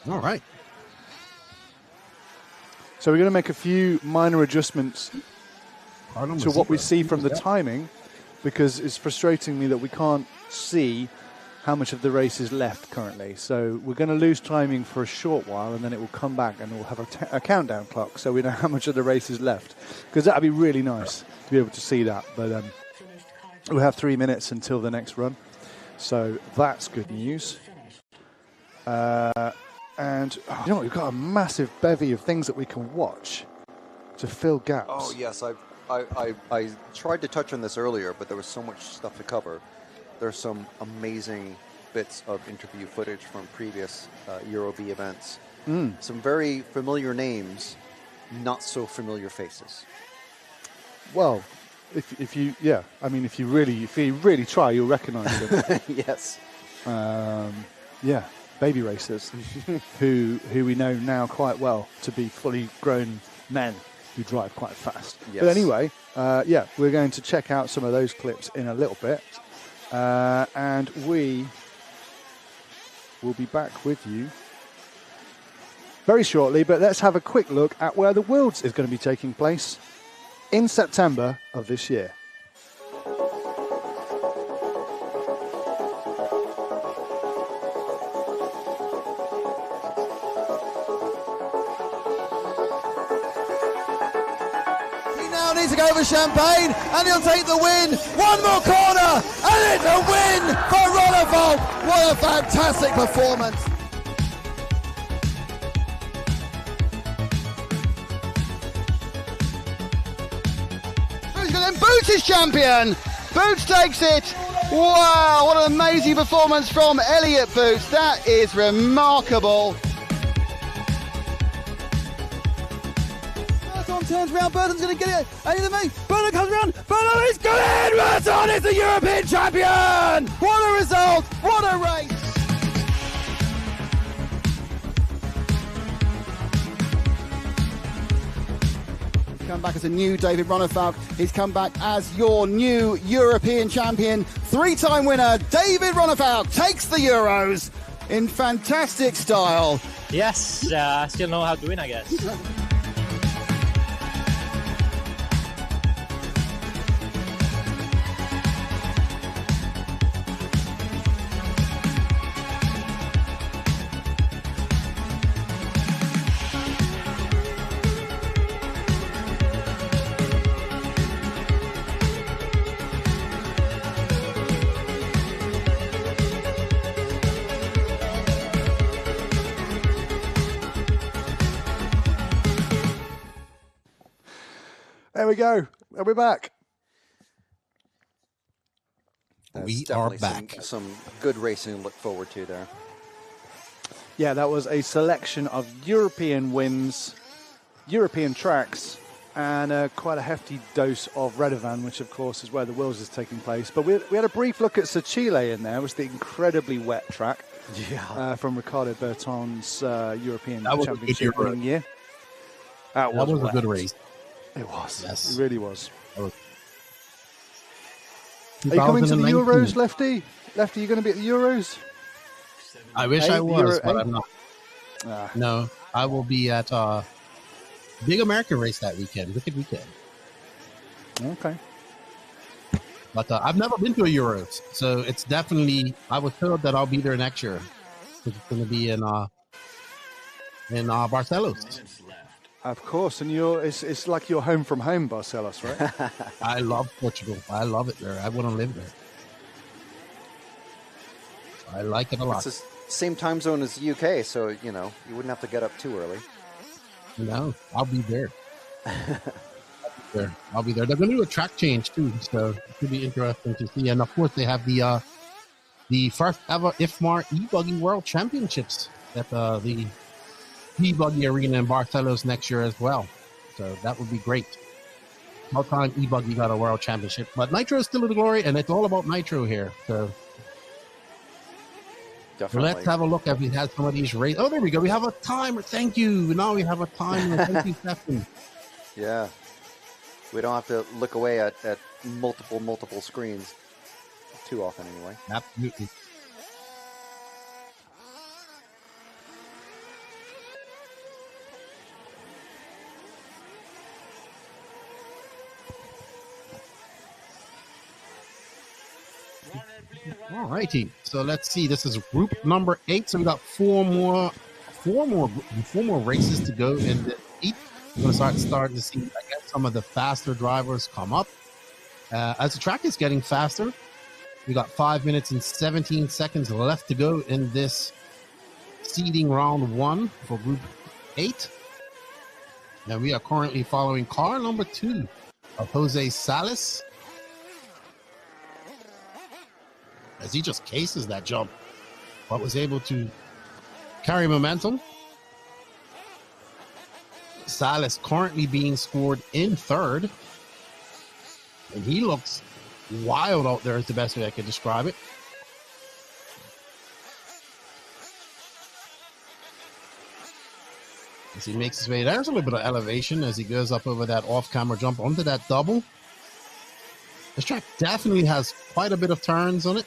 All right. So we're going to make a few minor adjustments Car number to what we 0. see from the Yeah. timing, because it's frustrating me that we can't see how much of the race is left currently. So we're going to lose timing for a short while, and then it will come back and we'll have a countdown clock so we know how much of the race is left, because that would be really nice to be able to see that. But Finished car we'll have 3 minutes until the next run, so that's good news. finished. And you know what, we've got a massive bevy of things that we can watch to fill gaps. Oh, yes. I tried to touch on this earlier, but there was so much stuff to cover. There's some amazing bits of interview footage from previous Euro B events. Some very familiar names, not so familiar faces. Well, if you really try, you'll recognise them. Yes. Yeah, baby racers who we know now quite well to be fully grown men who drive quite fast. Yes. But anyway, we're going to check out some of those clips in a little bit, and we will be back with you very shortly. But let's have a quick look at where the Worlds is going to be taking place in September of this year. Needs to go for Champagne, and he'll take the win. One more corner, and it's a win for Ronnevold. What a fantastic performance. And Boots is champion. Boots takes it. Wow, what an amazing performance from Elliot Boots. That is remarkable. Turns around, Burton's going to get it. Burton comes around. Burton is got it. Burton is the European champion. What a result. What a race. He's come back as a new David Ronnevold. He's come back as your new European champion. 3-time winner David Ronnevold takes the Euros in fantastic style. Yes, I still know how to win, I guess. There we go. And we're back. We That's are definitely back. Some good racing to look forward to there. Yeah, that was a selection of European wins, European tracks and quite a hefty dose of Redovan, which of course is where the Wills is taking place. But we had a brief look at Chile in there. It was the incredibly wet track from Ricardo Berton's European Championship winning year. That was a good race. It was. Yes. It really was. Was. Are you coming to the Euros, Lefty? Lefty, you going to be at the Euros? I wish I was, but I'm not. No, I will be at Big American race that weekend. Wicked weekend. Okay. But I've never been to a Euros, so it's definitely. I was told that I'll be there next year. It's going to be in Barcelos. Of course, and it's like you're home from home, Barcelos, right? I love Portugal. I love it there. I want to live there. I like it a lot. It's the same time zone as the UK, so you wouldn't have to get up too early. No, I'll be there. I'll be there. They're going to do a track change too, so it should be interesting to see. And of course, they have the first ever EFRA E-Buggy World Championships at the E-Buggy Arena in Barcelos next year as well. So that would be great. About time E-Buggy got a World Championship. But Nitro is still in the glory, and it's all about Nitro here. So definitely. Let's have a look if we had some of these races. Oh, there we go. We have a timer. Thank you. Now we have a timer. Thank you, Stephanie. Yeah. We don't have to look away at multiple screens too often anyway. Absolutely. All righty. So let's see. This is group number 8. So we got four more races to go in the heat. We're going to start to see, I guess, some of the faster drivers come up. As the track is getting faster, we got 5 minutes and 17 seconds left to go in this seeding round 1 for group 8. And we are currently following car number 2 of Jose Salas, as he just cases that jump, but was able to carry momentum. Salas currently being scored in 3rd, and he looks wild out there is the best way I could describe it. As he makes his way, there's a little bit of elevation as he goes up over that off-camera jump onto that double. This track definitely has quite a bit of turns on it.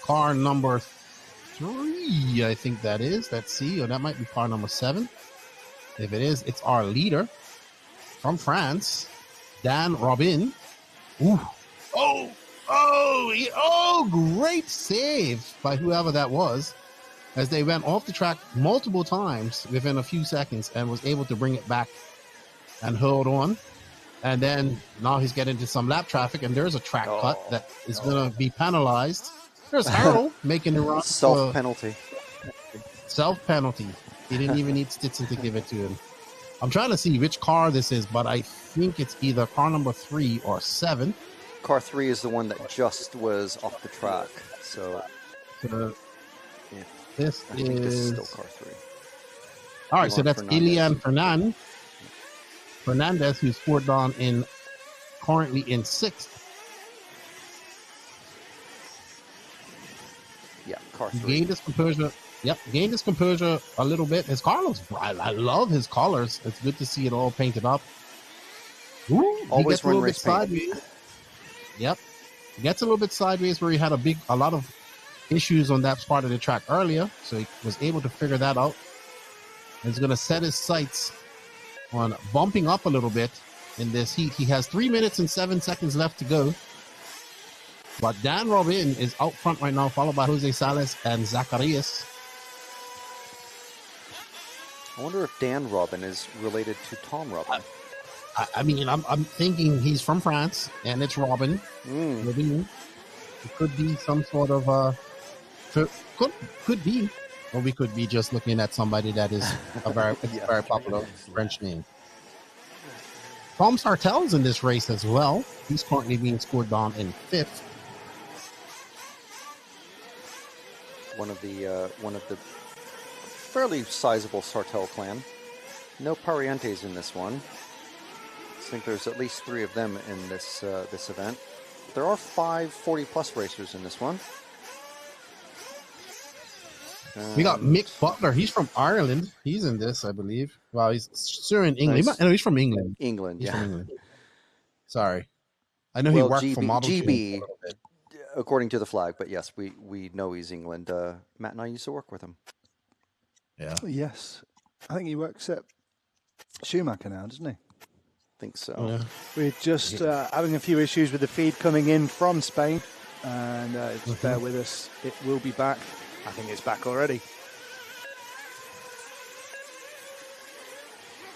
Car number 3, I think that is. Let's see. Or that might be car number 7. If it is, it's our leader from France, Dan Robin. Ooh. Great save by whoever that was, as they went off the track multiple times within a few seconds and was able to bring it back and hold on. And then now he's getting into some lap traffic, and there's a track cut that is going to be penalized. There's Harold making the run. Self-penalty. Self-penalty. He didn't even need Stetson to give it to him. I'm trying to see which car this is, but I think it's either car number 3 or 7. Car 3 is the one that just was off the track. So this is still car 3. All right, so that's Elian Fernandez, who's scored on currently in 6th. Yeah, car 3. Gained his composure a little bit. His car looks bright. I love his colors. It's good to see it all painted up. Ooh, always run race sideways. Yep. He gets a little bit sideways where he had a lot of issues on that part of the track earlier. So he was able to figure that out. He's going to set his sights on bumping up a little bit in this heat. He has 3 minutes and 7 seconds left to go. But Dan Robin is out front right now, followed by Jose Salas and Zacharias. I wonder if Dan Robin is related to Tom Robin. I'm thinking he's from France, and it's Robin. Robin. It could be some sort of could be, or we could be just looking at somebody that is a very very popular French name. Tom Sartell's in this race as well. He's currently being scored on in 5th. One of the fairly sizable Sartell clan. No Parientes in this one. think there's at least 3 of them in this this event. There are 5 40-plus racers in this one. We got Mick Butler. He's from Ireland. He's in this, I believe. Well, he's sure in England. Nice. No, he's from England. England, He's yeah. from England. Sorry. I know he worked for Model GB, according to the flag, but yes, we know he's England. Matt and I used to work with him. Yeah. Yes. I think he works at Schumacher now, doesn't he? Think so. Yeah. We're just having a few issues with the feed coming in from Spain, and just bear with us. It will be back. I think it's back already.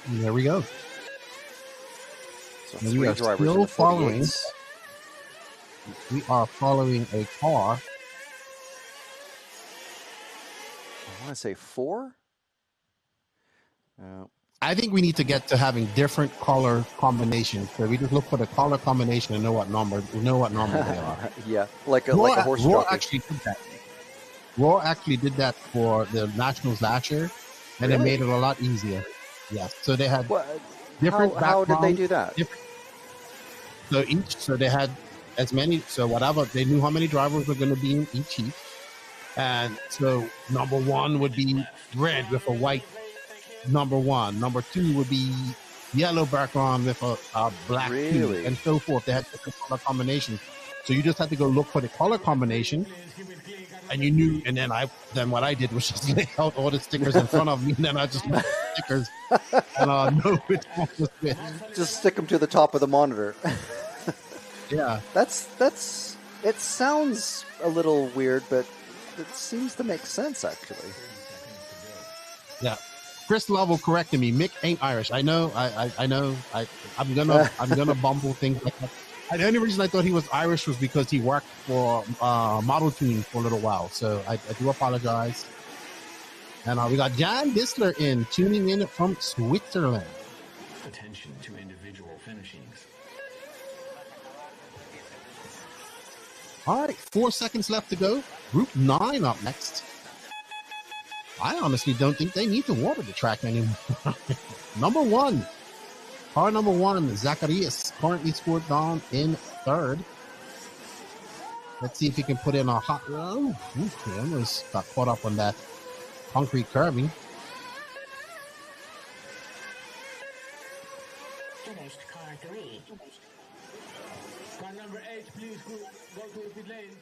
And there we go. So And 3 we are drivers in still the 48s. We are following a car. I want to say 4. I think we need to get to having different color combinations. So we just look for the color combination and know what number they are. Yeah, like a horse Raw jockey. actually did that. Raw actually did that for the Nationals last year, and it Really? made it a lot easier. Yes. So they had What, different how did they backgrounds, do that? So they had as many, so whatever, they knew how many drivers were going to be in each heat. And so number 1 would be red with a white number 1. Number 2 would be yellow background with a black 2, Really? and so forth. They had different color combinations. So you just had to go look for the color combination, and you knew. And then what I did was just lay out all the stickers in front of me, and then I just looked at the stickers and I know which one was which. Just stick them to the top of the monitor. Yeah. That's. It sounds a little weird, but it seems to make sense actually. Yeah. Chris Lovell corrected me. Mick ain't Irish. I know. I know. I'm gonna bumble things like that. And the only reason I thought he was Irish was because he worked for Model Team for a little while. So I do apologize. And we got Jan Disler tuning in from Switzerland. Attention to individual finishings. All right, 4 seconds left to go. Group 9 up next. I honestly don't think they need to water the track anymore. Number 1. Car number 1, Zacharias, currently scored down in 3rd. Let's see if he can put in a hot run. He almost got caught up on that concrete curbing. Finished car 3. Car number 8, please go to the pit lane.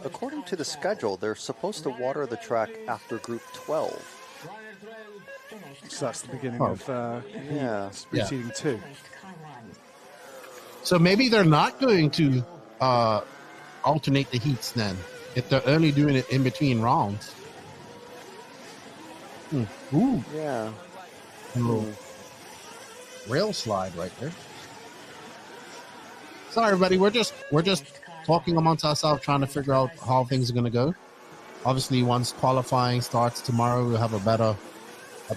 According to the schedule, they're supposed to water the track after Group 12. Finished So that's the beginning Oh. of Yeah. preceding 2. Finished car 1. So maybe they're not going to alternate the heats then, if they're only doing it in between rounds. Ooh, Yeah. a little rail slide right there. Sorry, everybody. We're just talking amongst ourselves, trying to figure out how things are going to go. Obviously, once qualifying starts tomorrow, we'll have a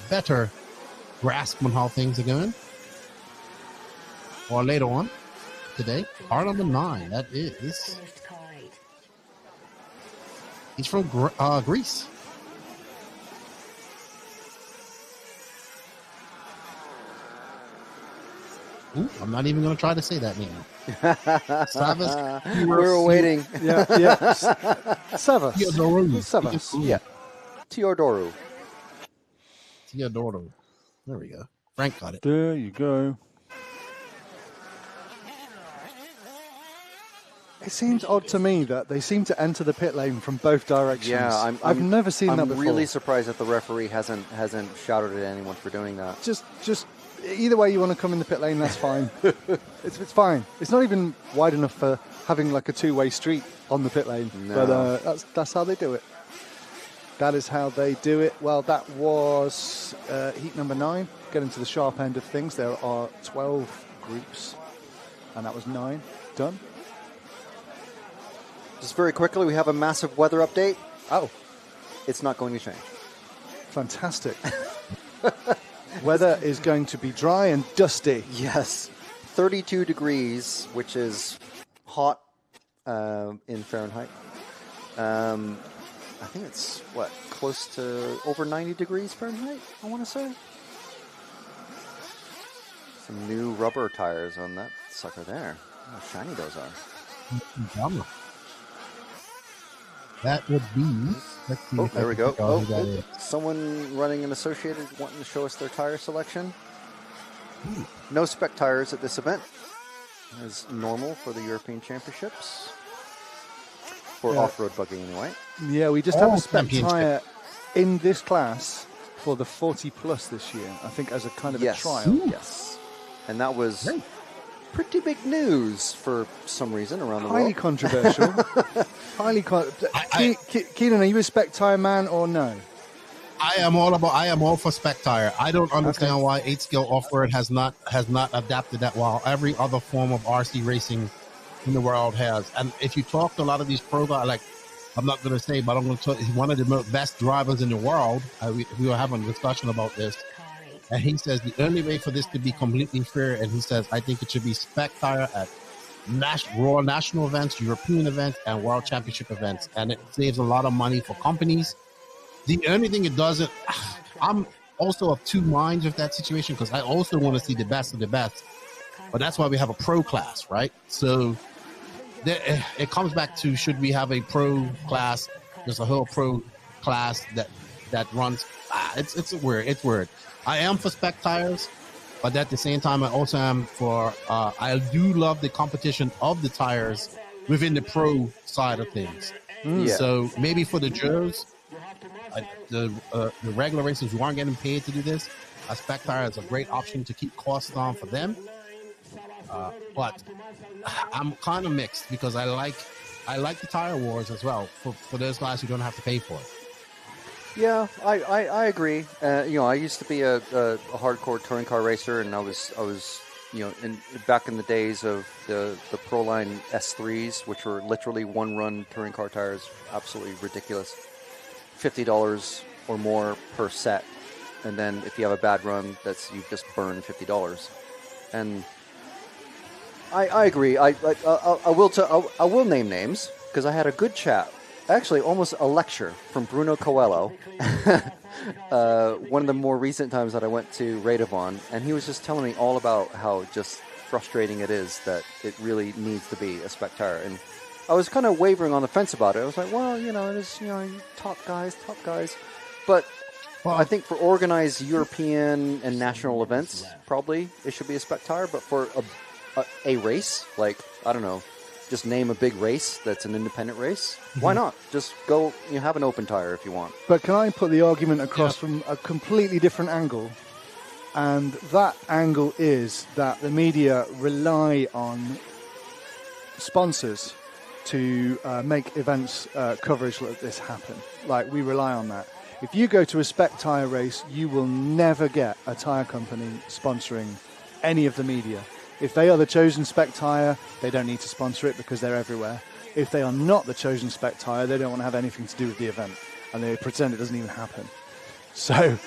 better grasp on how things are going. Or later on today, car number 9. That is, Finished car 8. he's from Greece. Ooh, I'm not even going to try to say that name. Savas. We're waiting. Yeah. Savas. Savas. Yeah. Teodoru. Teodoro. There we go. Frank got it. There you go. It seems odd to me that they seem to enter the pit lane from both directions. Yeah, I've never seen that before. I'm really surprised that the referee hasn't shouted at anyone for doing that. Just either way you want to come in the pit lane, that's fine. it's fine. It's not even wide enough for having like a two-way street on the pit lane. No. But that's how they do it. That is how they do it. Well, that was heat number 9. Getting to the sharp end of things, there are 12 groups, and that was 9 done. Just very quickly, we have a massive weather update. Oh, It's not going to change. fantastic. Weather is going to be dry and dusty. Yes. 32 degrees, which is hot in Fahrenheit. I think it's, close to over 90 degrees Fahrenheit, I want to say. Some new rubber tires on that sucker there. How shiny those are. That would be. Let's see Oh, if there I we can go. figure out who that is. Someone running an Associated wanting to show us their tire selection. No spec tires at this event, as normal for the European Championships. For off-road buggy, anyway. Yeah, we just have a spec championship. tyre in this class for the 40 plus this year, I think, as a kind of a trial. Yes. And that was pretty big news for some reason around the world. Highly controversial. Keenan, are you a spec tyre man or no? I am all for spec tire. I don't understand why 8-scale off-road has not adapted that while every other form of RC racing in the world has. And if you talk to a lot of these pro guys, like, I'm not going to say, but I'm going to tell you, he's one of the best drivers in the world. We were having a discussion about this. And he says the only way for this to be completely fair, and he says, I think it should be spec tire at Royal National events, European events, and World Championship events. And it saves a lot of money for companies. The only thing it doesn't, I'm also of two minds with that situation because I also want to see the best of the best. But that's why we have a pro class, right? So it comes back to, should we have a pro class? There's a whole pro class that runs. It's weird. I am for spec tires, but at the same time, I also am for. I do love the competition of the tires within the pro side of things. So maybe for the Joes, the regular racers who aren't getting paid to do this, a spec tire is a great option to keep costs down for them. But I'm kind of mixed because I like the tire wars as well for those guys who don't have to pay for it. Yeah, I agree. I used to be a hardcore touring car racer, and I was back in the days of the Proline S3s, which were literally one-run touring car tires, absolutely ridiculous. $50 or more per set, and then if you have a bad run, you just burn $50. And I agree. I will name names because I had a good chat. Actually, almost a lecture from Bruno Coelho, one of the more recent times that I went to Radovon, and he was just telling me all about how just frustrating it is that it really needs to be a spec tire. And I was kind of wavering on the fence about it. I was like, well, it is, top guys. But I think for organized European and national events, probably it should be a spec tire. But for a race, like, I don't know, just name a big race that's an independent race. Why not? Just go, have an open tire if you want. But can I put the argument across from a completely different angle? And that angle is that the media rely on sponsors to make events coverage like this happen. Like, we rely on that. If you go to a spec tire race, you will never get a tire company sponsoring any of the media. If they are the chosen spec tire, they don't need to sponsor it because they're everywhere. If they are not the chosen spec tire, they don't want to have anything to do with the event, and they pretend it doesn't even happen. So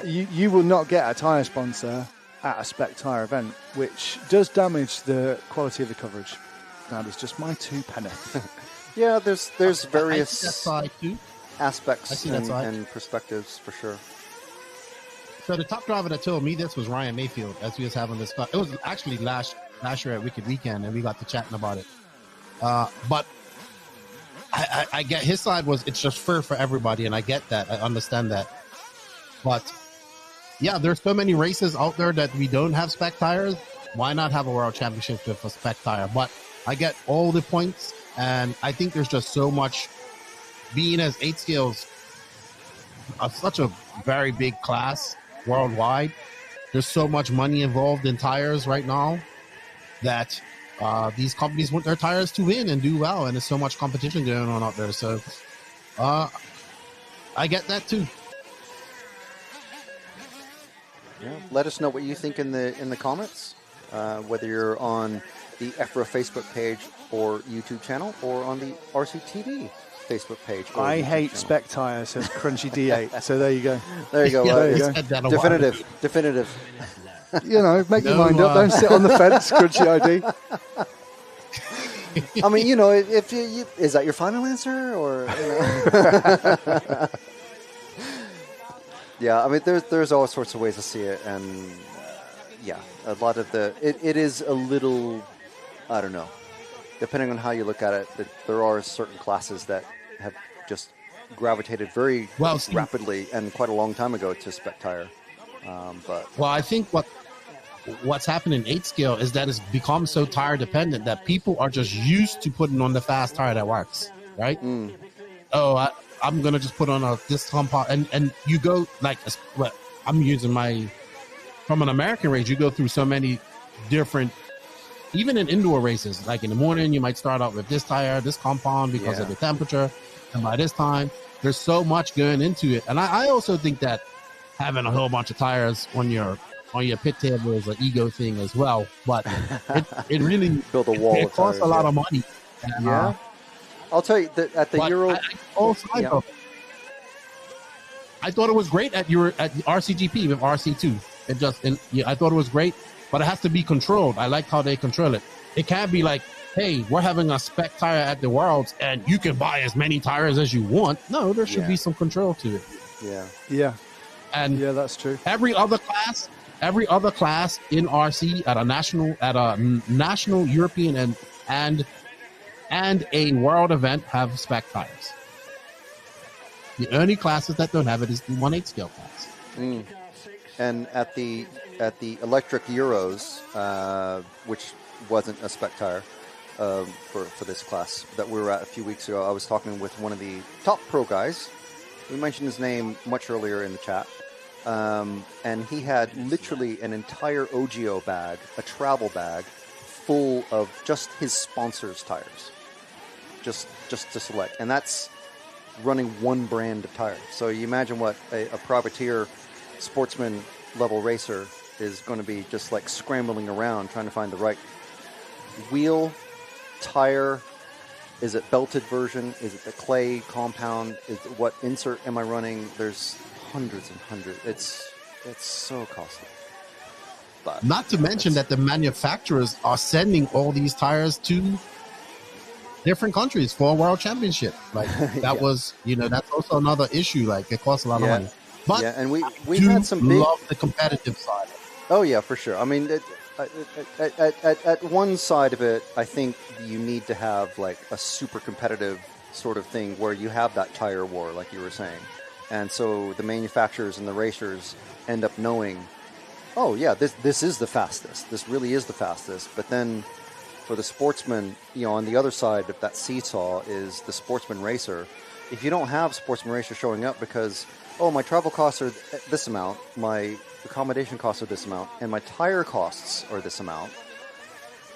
you will not get a tire sponsor at a spec tire event, which does damage the quality of the coverage. That is just my 2 pence. Yeah, there's various aspects and perspectives for sure. So the top driver that told me this was Ryan Mayfield as we was having this. It was actually last year at Wicked Weekend, and we got to chatting about it. But I get his side was it's just fair for everybody, and I get that. I understand that. But yeah, there's so many races out there that we don't have spec tires. Why not have a world championship with a spec tire? But I get all the points, and I think there's just so much. Being as 8 scales, such a very big class worldwide, there's so much money involved in tires right now that these companies want their tires to win and do well, and there's so much competition going on out there. So I get that too. Yeah, let us know what you think in the comments, whether you're on the EFRA Facebook page or YouTube channel, or on the RCTV Facebook page. I hate spec tire, says Crunchy D8. So there you go. There you go. There you go. Definitive. Make your mind up. Don't sit on the fence, Crunchy ID. I mean, if you is that your final answer, or? Yeah, I mean, there's all sorts of ways to see it, and yeah, a lot of it is a little, I don't know, depending on how you look at it, that there are certain classes that have just gravitated very rapidly and quite a long time ago to spec tire. But I think what's happened in 8 scale is that it's become so tire dependent that people are just used to putting on the fast tire that works, right? I'm gonna just put on this compound, and you go like what I'm using from an American race. You go through so many different, even in indoor races. Like in the morning, you might start out with this tire, this compound because of the temperature, and by this time, there's so much going into it. And I also think that having a whole bunch of tires on your pit table is an ego thing as well. But it really build a wall. It costs a lot of money. And, I'll tell you that at the Euro. I thought it was great at RCGP with RC2. I thought it was great, but it has to be controlled. I like how they control it. It can't be like, hey, we're having a spec tire at the Worlds, and you can buy as many tires as you want. No, there should be some control to it. Yeah. And that's true. Every other class in RC at a national European and a world event have spec tires. The only classes that don't have it is the 1/8 scale class. And at the electric Euros, which wasn't a spec tire for this class that we were at a few weeks ago, I was talking with one of the top pro guys. We mentioned his name much earlier in the chat. And he had literally an entire OGO bag, a travel bag, full of just his sponsors' tires. Just to select. And that's running one brand of tires. So you imagine what a privateer sportsman level racer is going to be just like scrambling around trying to find the right wheel, tire. Is it belted version? Is it the clay compound? What insert am I running? There's hundreds and hundreds. It's so costly. But not to mention that the manufacturers are sending all these tires to different countries for a world championship. Like that was, that's also another issue. Like it costs a lot of money. But and we had some big love the competitive side. Oh yeah, for sure. I mean, at one side of it, I think you need to have like a super competitive sort of thing where you have that tire war, like you were saying. And so the manufacturers and the racers end up knowing, oh yeah, this is the fastest. This really is the fastest. But then for the sportsman, on the other side of that seesaw is the sportsman racer. If you don't have sportsman racer showing up because, oh, my travel costs are this amount, my accommodation costs are this amount, and my tire costs are this amount,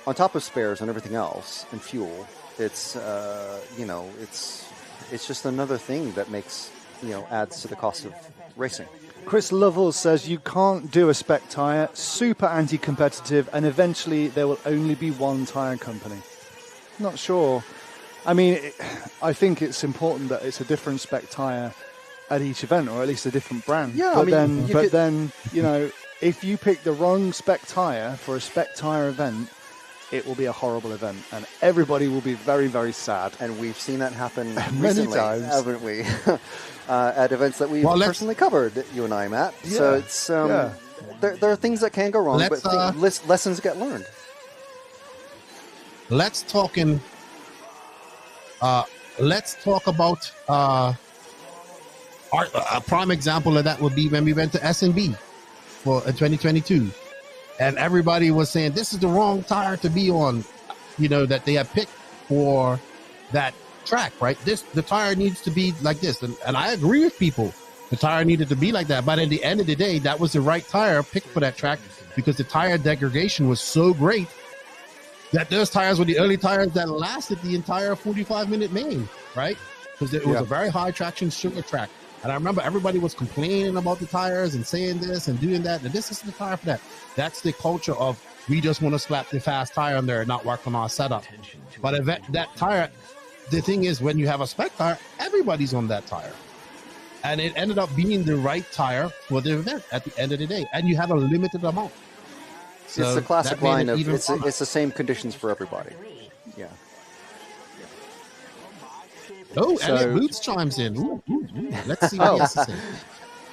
on top of spares and everything else and fuel, it's just another thing that makes adds to the cost of racing. Chris Lovell says you can't do a spec tire, super anti-competitive, and eventually there will only be one tire company. Not sure. I mean, I think it's important that it's a different spec tire at each event, or at least a different brand. Yeah, but then, if you pick the wrong spec tire for a spec tire event, it will be a horrible event, and everybody will be very, very sad. And we've seen that happen many times, haven't we? At events that we've personally covered, you and I, Matt. Yeah. So it's there are things that can go wrong, but lessons get learned. Let's talk about a prime example of that would be when we went to S&B for 2022. And everybody was saying, this is the wrong tire to be on, that they have picked for that track, right? The tire needs to be like this. And I agree with people. The tire needed to be like that. But at the end of the day, that was the right tire picked for that track because the tire degradation was so great that those tires were the early tires that lasted the entire 45-minute main, right? Because it was a very high traction sugar track. And I remember everybody was complaining about the tires and saying this and doing that. And this is the tire for that. That's the culture of we just want to slap the fast tire on there and not work on our setup. But that tire, the thing is, when you have a spec tire, everybody's on that tire. And it ended up being the right tire for the event at the end of the day. And you have a limited amount. So it's the classic line of it's the same conditions for everybody. Yeah. Oh, Elliot Boots chimes in. Ooh. Let's see what he has to say.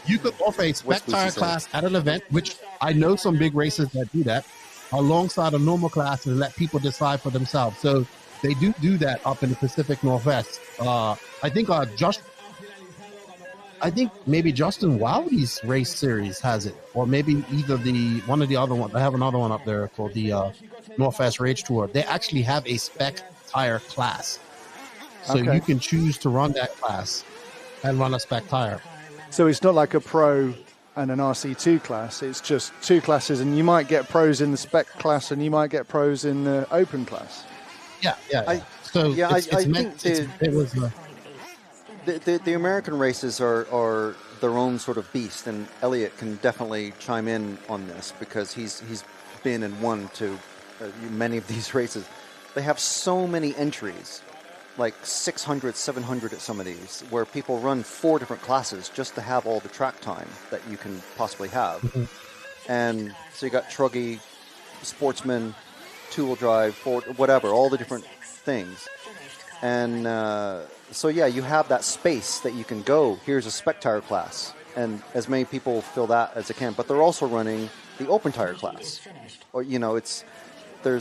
You could offer a spec tire class at an event, which I know some big races that do that alongside a normal class and let people decide for themselves. So they do that up in the Pacific Northwest. I think maybe Justin Wildy's race series has it, or maybe either one of the other ones. I have another one up there called the Northwest Rage Tour. They actually have a spec tire class, so you can choose to run that class and run a spec tire. So it's not like a pro and an RC2 class. It's just two classes, and you might get pros in the spec class, and you might get pros in the open class. Yeah. I think the American races are their own sort of beast, and Elliot can definitely chime in on this because he's been and won to many of these races. They have so many entries, like 600, 700 at some of these, where people run 4 different classes just to have all the track time that you can possibly have. Mm-hmm. And so you got truggy, sportsman, two-wheel drive, whatever, all the different things. And so, yeah, you have that space that you can go, here's a spec tire class, and as many people fill that as they can. But they're also running the open tire class. Or, you know, they're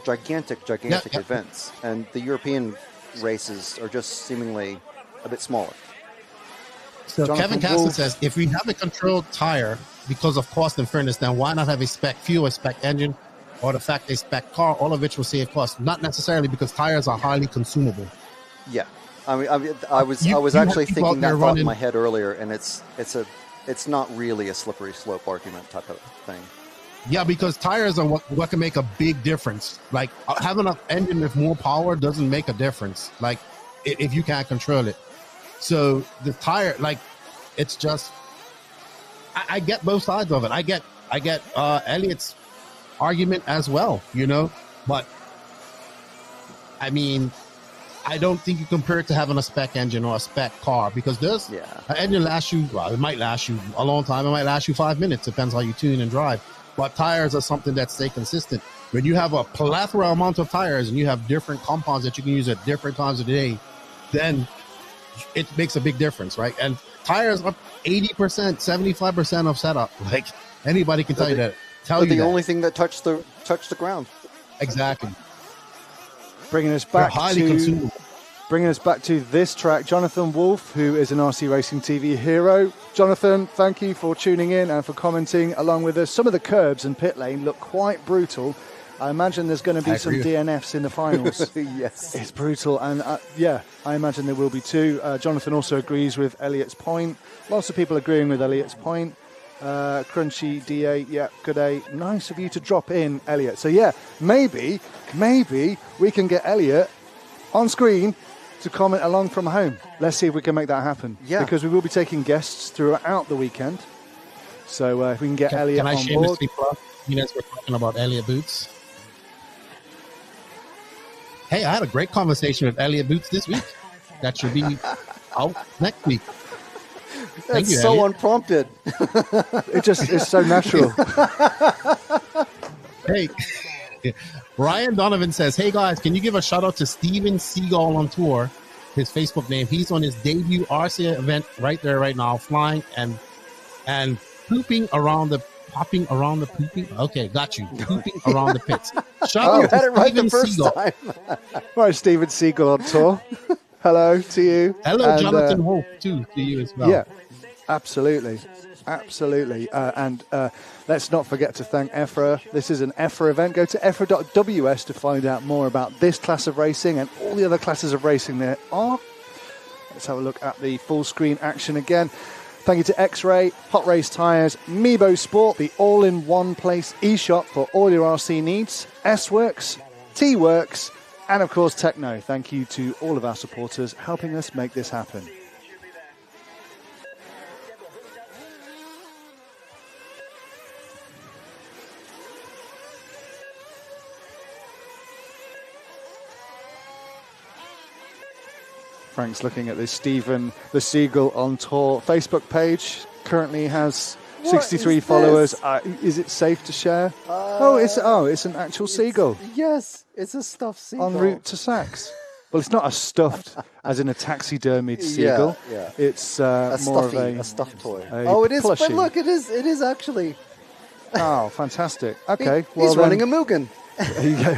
gigantic events. And the European races are just seemingly a bit smaller. So Kevin Castle says, if we have a controlled tire because of cost and fairness, then why not have a spec fuel, a spec engine, or the fact a spec car, all of which will save cost? Not necessarily, because tires are highly consumable. Yeah, I was actually thinking that thought in my head earlier, and it's not really a slippery slope argument type of thing. Yeah, because tires are what can make a big difference. Like having an engine with more power doesn't make a difference. Like if you can't control it. So the tire, like, it's just, I get both sides of it. I get Elliot's argument as well, you know, but I mean, I don't think you compare it to having a spec engine or a spec car, because an engine lasts you, well, it might last you a long time. It might last you 5 minutes. Depends how you tune and drive. But tires are something that stay consistent. When you have a plethora amount of tires and you have different compounds that you can use at different times of the day, then it makes a big difference, right? And tires are 80%, 75% of setup. Like anybody can tell you that. The only thing that touched the ground. Exactly. Bringing us back to this track, Jonathan Wolf, who is an RC Racing TV hero. Jonathan, thank you for tuning in and for commenting along with us. Some of the curbs and pit lane look quite brutal. I imagine there's going to be some DNFs in the finals. Yes. It's brutal. And I imagine there will be too. Jonathan also agrees with Elliot's point. Lots of people agreeing with Elliot's point. Crunchy D8, yeah, good day. Nice of you to drop in, Elliot. So yeah, maybe we can get Elliot on screen to comment along from home. Let's see if we can make that happen. Yeah. Because we will be taking guests throughout the weekend. So if we can get Elliot on board. Can I shamelessly plug? You guys were talking about Elliot Boots. Hey, I had a great conversation with Elliot Boots this week. That should be out next week. That's so Elliot. Unprompted. It's so natural. Hey, Ryan Donovan says, hey guys, can you give a shout out to Steven Seagull on tour? His Facebook name. He's on his debut RC event right there, right now, flying and pooping around the pooping. Okay, got you. Pooping around the pits. Shout out to had it right Steven the first Seagull. time. Right, Steven Seagull on tour. Hello to you. Hello, and Jonathan Wolf, too, to you as well. Yeah, absolutely. And let's not forget to thank EFRA. This is an EFRA event. Go to EFRA.ws to find out more about this class of racing and all the other classes of racing there are. Let's have a look at the full screen action again. Thank you to X-Ray, Hot Race Tyres, Mebo Sport, the all-in-one place eShop for all your RC needs, S-Works, T-Works, and of course Techno. Thank you to all of our supporters helping us make this happen. Frank's looking at this Stephen the Seagull on tour Facebook page. Currently has 63 followers. Is it safe to share? It's an actual seagull. Yes, it's a stuffed seagull. En route to Saks. Well, it's not a stuffed, as in a taxidermied seagull. Yeah. It's a more stuffy, of a stuffed toy. It is. Plushie. But look, it is actually. Oh, fantastic. Okay. He's running a Mugen. There you go.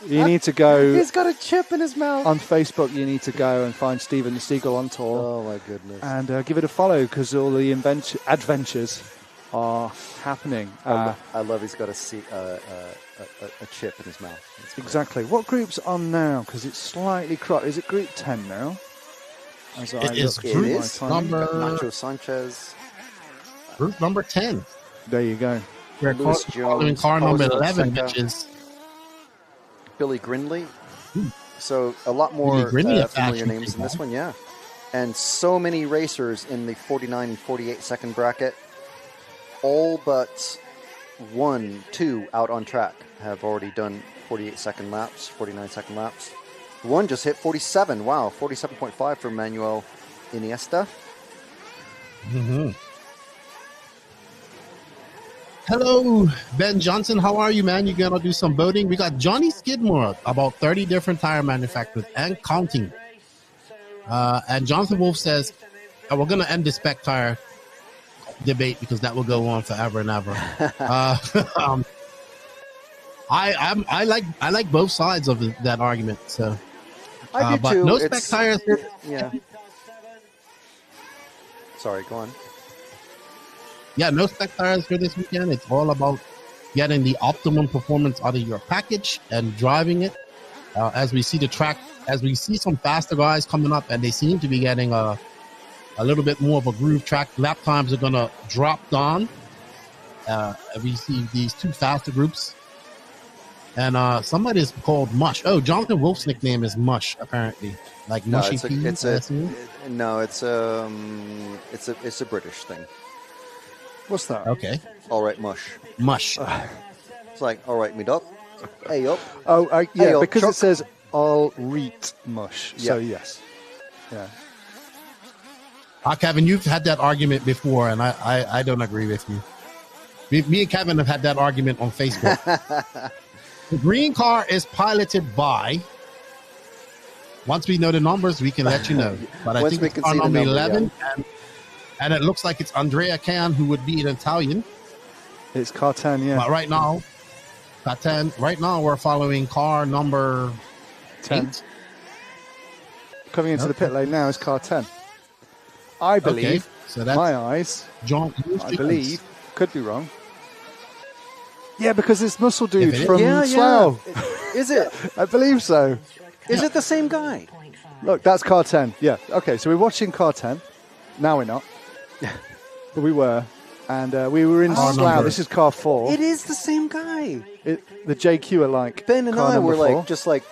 You need to go. He's got a chip in his mouth. On Facebook, you need to go and find Steven the Seagull on tour. Oh, my goodness. And give it a follow because all the adventures are happening. I love he's got a chip in his mouth. Exactly. What group's on now? Because it's slightly cropped. Is it group 10 now? It is group number... Nacho Sanchez. Group number 10. There you go. We're following car number 11, which is... Billy Grindley. So a lot more familiar names in this one, yeah. And so many racers in the 49 and 48 second bracket. All but 2 out on track have already done 48 second laps, 49 second laps. One just hit 47. Wow, 47.5 for Manuel Iniesta. Mm-hmm. Hello, Ben Johnson. How are you, man? You gonna do some boating? We got Johnny Skidmore, about 30 different tire manufacturers and counting. And Jonathan Wolf says, we're gonna end the spec tire debate because that will go on forever and ever. I like both sides of that argument. So I do but too. no spec tires. Yeah. Sorry, go on. Yeah, no spec tires for this weekend. It's all about getting the optimum performance out of your package and driving it. As we see the track, as we see some faster guys coming up, and they seem to be getting a little bit more of a groove track. Lap times are going to drop down. We see these 2 faster groups. And somebody is called Mush. Oh, Jonathan Wolf's nickname is Mush, apparently. Like Mushy P. It's a British thing. What's that? Okay. All right, Mush. Mush. It's like, all right, me dog. Hey, up. Oh, yeah, hey, because truck. it says all reet mush. Yeah. So, yes. Yeah. Kevin, you've had that argument before, and I don't agree with you. Me and Kevin have had that argument on Facebook. The green car is piloted by... Once we know the numbers, we can let you know. But I think it's car number 11, and it looks like it's Andrea Can, who would be an Italian. It's car 10, yeah. But right now, we're following car number 10. 8. Coming into the pit lane now is car 10. I believe, okay. So that's my eyes, John, I believe, could be wrong. Yeah, because it's Muscle Dude from Slough. Is it? I believe so. Is it the same guy? Look, that's car 10. Yeah. Okay, so we're watching car 10. Now we're not. But we were. And we were in Slough. This is car 4. It is the same guy. The JQ are like Ben and I were 4. like just like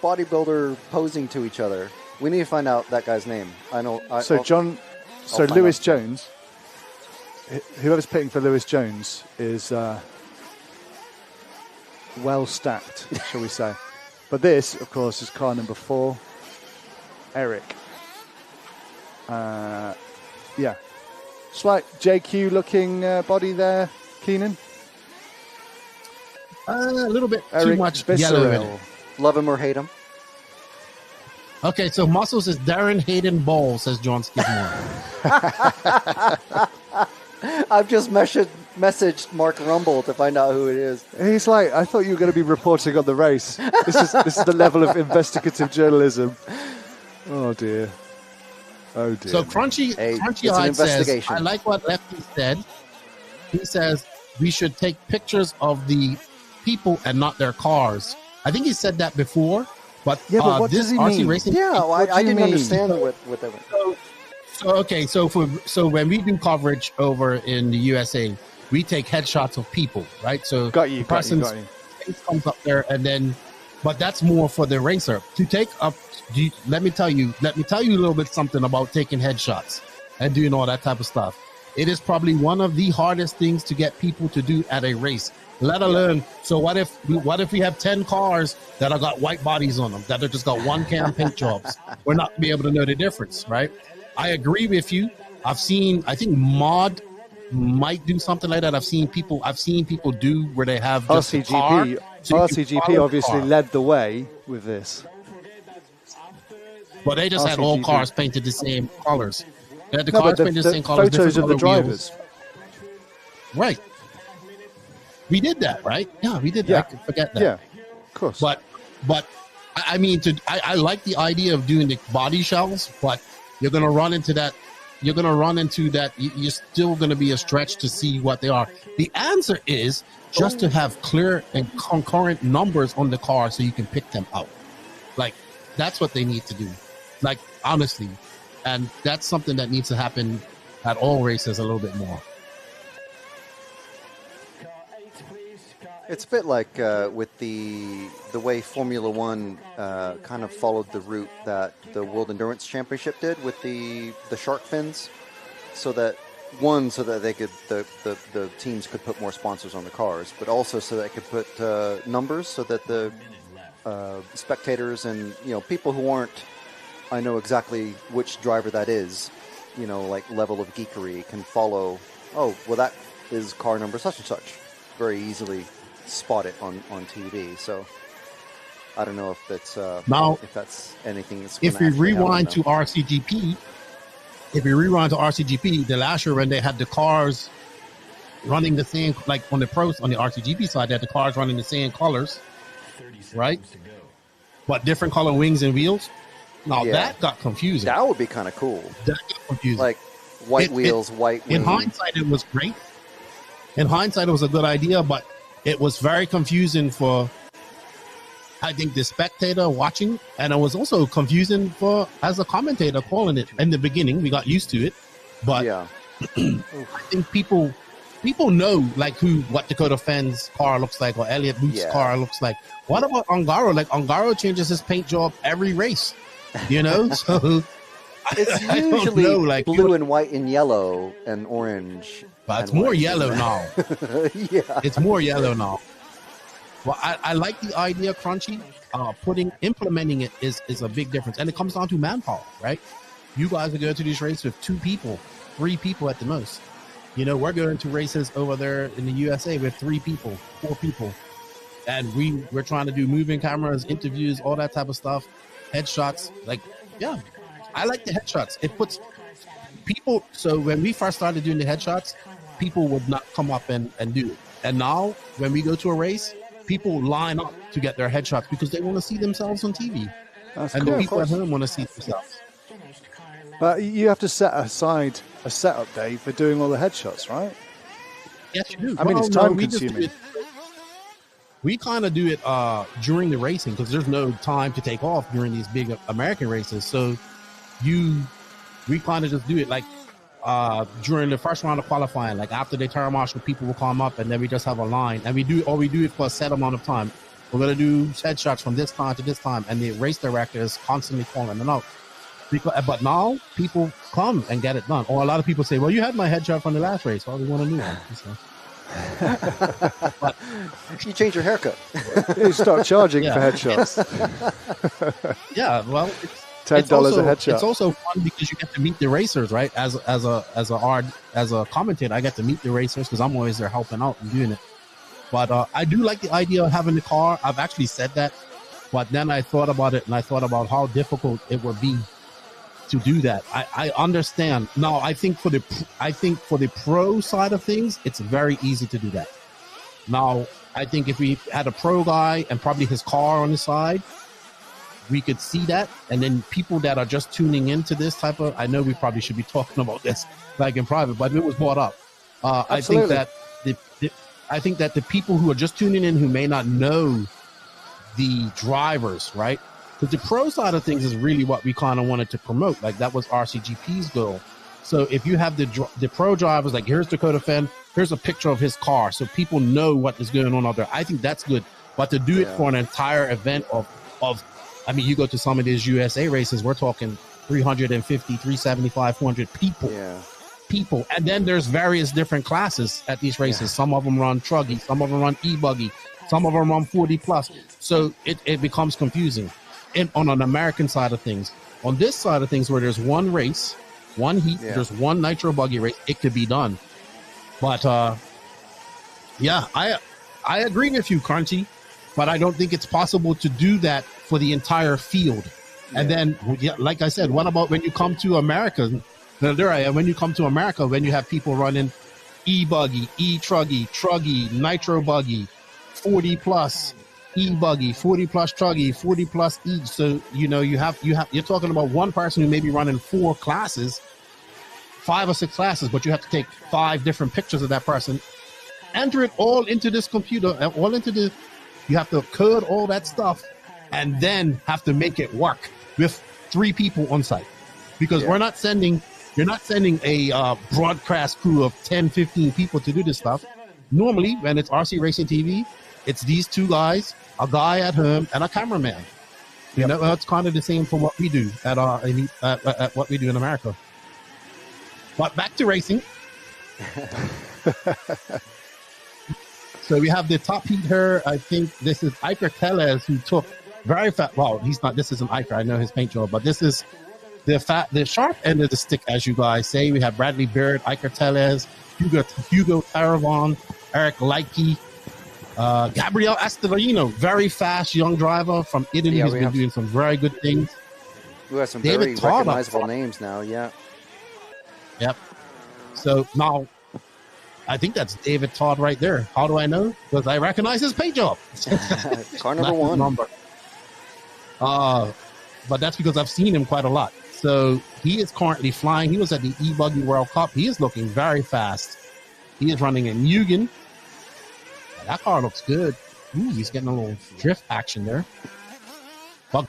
bodybuilder posing to each other. We need to find out that guy's name. I know. Lewis Jones. Whoever's pitting for Lewis Jones is well stacked, shall we say? But this, of course, is car number 4. Eric. Yeah. Slight JQ looking body there, Keenan. A little bit Eric too much yellow in it. Love him or hate him. Okay, so Muscles is Darren Hayden Ball, says John Skidmore. I've just messaged Mark Rumble to find out who it is. He's like, I thought you were going to be reporting on the race. This is the level of investigative journalism. Oh dear. Oh dear. So Crunchy Eye says, I like what Lefty said. He says we should take pictures of the people and not their cars. I think he said that before, but what this does he RC mean? Racing. Yeah, I didn't understand what that was. So when we do coverage over in the USA, we take headshots of people, right? So got you. face comes up there, and then, but that's more for the racer to take up. Let me tell you a little bit something about taking headshots and doing all that type of stuff. It is probably one of the hardest things to get people to do at a race. Let alone, so what if we have 10 cars that have got white bodies on them, that have just got one can paint jobs? We're not going to be able to know the difference, right? I agree with you. I think Mod might do something like that. I've seen people do where they have just a car. RCGP obviously led the way with this. But they just had all cars painted the same colors. They had the cars painted the same colors. Photos of the drivers. Right. We did that, right? Yeah, we did that. I forget that. Yeah, of course. But I mean, I like the idea of doing the body shells, but you're going to run into that. You're going to run into that. You're still going to be a stretch to see what they are. The answer is just to have clear and concurrent numbers on the car so you can pick them out. Like, that's what they need to do. Like, honestly. And that's something that needs to happen at all races a little bit more. It's a bit like with the way Formula One kind of followed the route that the World Endurance Championship did with the shark fins, so that they could the teams could put more sponsors on the cars, but also so they could put numbers so that the spectators and people who aren't, I know exactly which driver that is, like level of geekery can follow. Oh, well, that is car number such and such. Very easily spot it on TV. So I don't know if that's now if that's anything that's if we rewind to RCGP, the last year when they had the cars running the same, like on the pros on the RCGP side, they had the cars running the same colors, right? But different color wings and wheels. Now that got confusing. That would be kind of cool. That got confusing. Like white wheels, white wings. In hindsight, it was great. In hindsight, it was a good idea, but it was very confusing for, I think, the spectator watching, and it was also confusing for as a commentator calling it. In the beginning, we got used to it, but I think people know like what Dakota Fenn's car looks like or Elliott Booth's car looks like. What about Ongaro? Like Ongaro changes his paint job every race, So it's usually like blue and white and yellow and orange. But it's more yellow now. It's more yellow now. Well, I like the idea, Crunchy. Implementing it is a big difference. And it comes down to manpower, right? You guys are going to these races with 2 people, 3 people at the most. We're going to races over there in the USA with 3 people, 4 people. And we're trying to do moving cameras, interviews, all that type of stuff, headshots. I like the headshots. It puts people, so when we first started doing the headshots, people would not come up and do it. And now, when we go to a race, people line up to get their headshots because they want to see themselves on TV. That's and cool. the people at home want to see themselves. But you have to set aside a setup, Dave, for doing all the headshots, right? Yes, you do. I mean, it's time consuming. We kind of do it during the racing because there's no time to take off during these big American races. So we kind of just do it like during the first round of qualifying, like after they turn marshal, people will come up and then we just have a line and we do it for a set amount of time. We're going to do headshots from this time to this time, and the race director is constantly calling them out. But now people come and get it done. Or a lot of people say, well, you had my headshot from the last race. Well, we want a new one. But you change your haircut. You start charging for headshots. Well, $10 a headshot. It's also fun because you get to meet the racers, right? As a commentator, I get to meet the racers because I'm always there helping out and doing it. But I do like the idea of having the car. I've actually said that, but then I thought about it and I thought about how difficult it would be to do that. I understand. Now, I think for the pro side of things, it's very easy to do that. Now, I think if we had a pro guy and probably his car on the side, we could see that. And then people that are just tuning into this type of, I know we probably should be talking about this like in private, but it was brought up. I think that the people who are just tuning in who may not know the drivers, right? Because the pro side of things is really what we kind of wanted to promote. Like that was RCGP's goal. So if you have the pro drivers, like here's Dakota Fenn, here's a picture of his car, so people know what is going on out there. I think that's good. But to do it for an entire event of, I mean, you go to some of these USA races, we're talking 350, 375, 400 people. Yeah. People. And then there's various different classes at these races. Yeah. Some of them run truggy, some of them run e-buggy, some of them run 40 plus. So it becomes confusing. And on an American side of things, on this side of things where there's one race, one heat, there's one Nitro buggy race, it could be done. But I agree with you, Crunchy, but I don't think it's possible to do that for the entire field. Yeah. And then, like I said, what about when you come to America? When you come to America, when you have people running E-Buggy, E-Truggy, Truggy, Nitro Buggy, 40 plus, E-Buggy, 40 plus Truggy, 40 plus E. So, you know, you're talking about one person who may be running 4 classes, 5 or 6 classes, but you have to take 5 different pictures of that person, enter it all into this computer, you have to code all that stuff, and then have to make it work with 3 people on site. Because you're not sending a broadcast crew of 10, 15 people to do this stuff. Normally, when it's RC Racing TV, it's these 2 guys, a guy at home, and a cameraman. You know, it's kind of the same for what we do at what we do in America. But back to racing. So we have the top heat here. I think this is Iker Tellez, who took very fat. Well, he's not. This isn't Iker. I know his paint job, but this is the sharp end of the stick, as you guys say. We have Bradley Beard, Iker Tellez, Hugo Taravon, Eric Leike, Gabriel Astorino, very fast young driver from Italy, who's been doing some very good things. We have some very recognizable names now. Yeah. Yep. So now, I think that's David Todd right there. How do I know? Because I recognize his paint job. Car number 1. Number. But that's because I've seen him quite a lot. So he is currently flying. He was at the E-Buggy World Cup. He is looking very fast. He is running a Mugen. That car looks good. Ooh, he's getting a little drift action there. But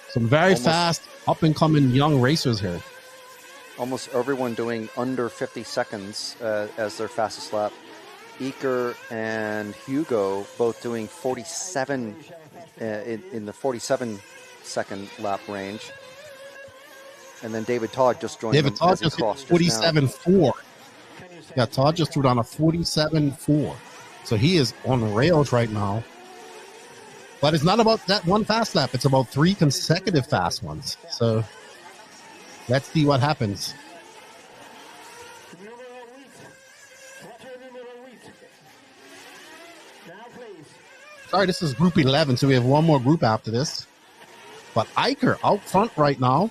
some very fast, up-and-coming young racers here. Almost everyone doing under 50 seconds as their fastest lap. Iker and Hugo both doing 47 in the 47-second lap range. And then David Todd just joined. David Todd just hit 47.4. Yeah, Todd just threw down a 47.4. So he is on rails right now. But it's not about that one fast lap. It's about 3 consecutive fast ones. So let's see what happens. Sorry, this is group 11, so we have one more group after this. But Iker out front right now,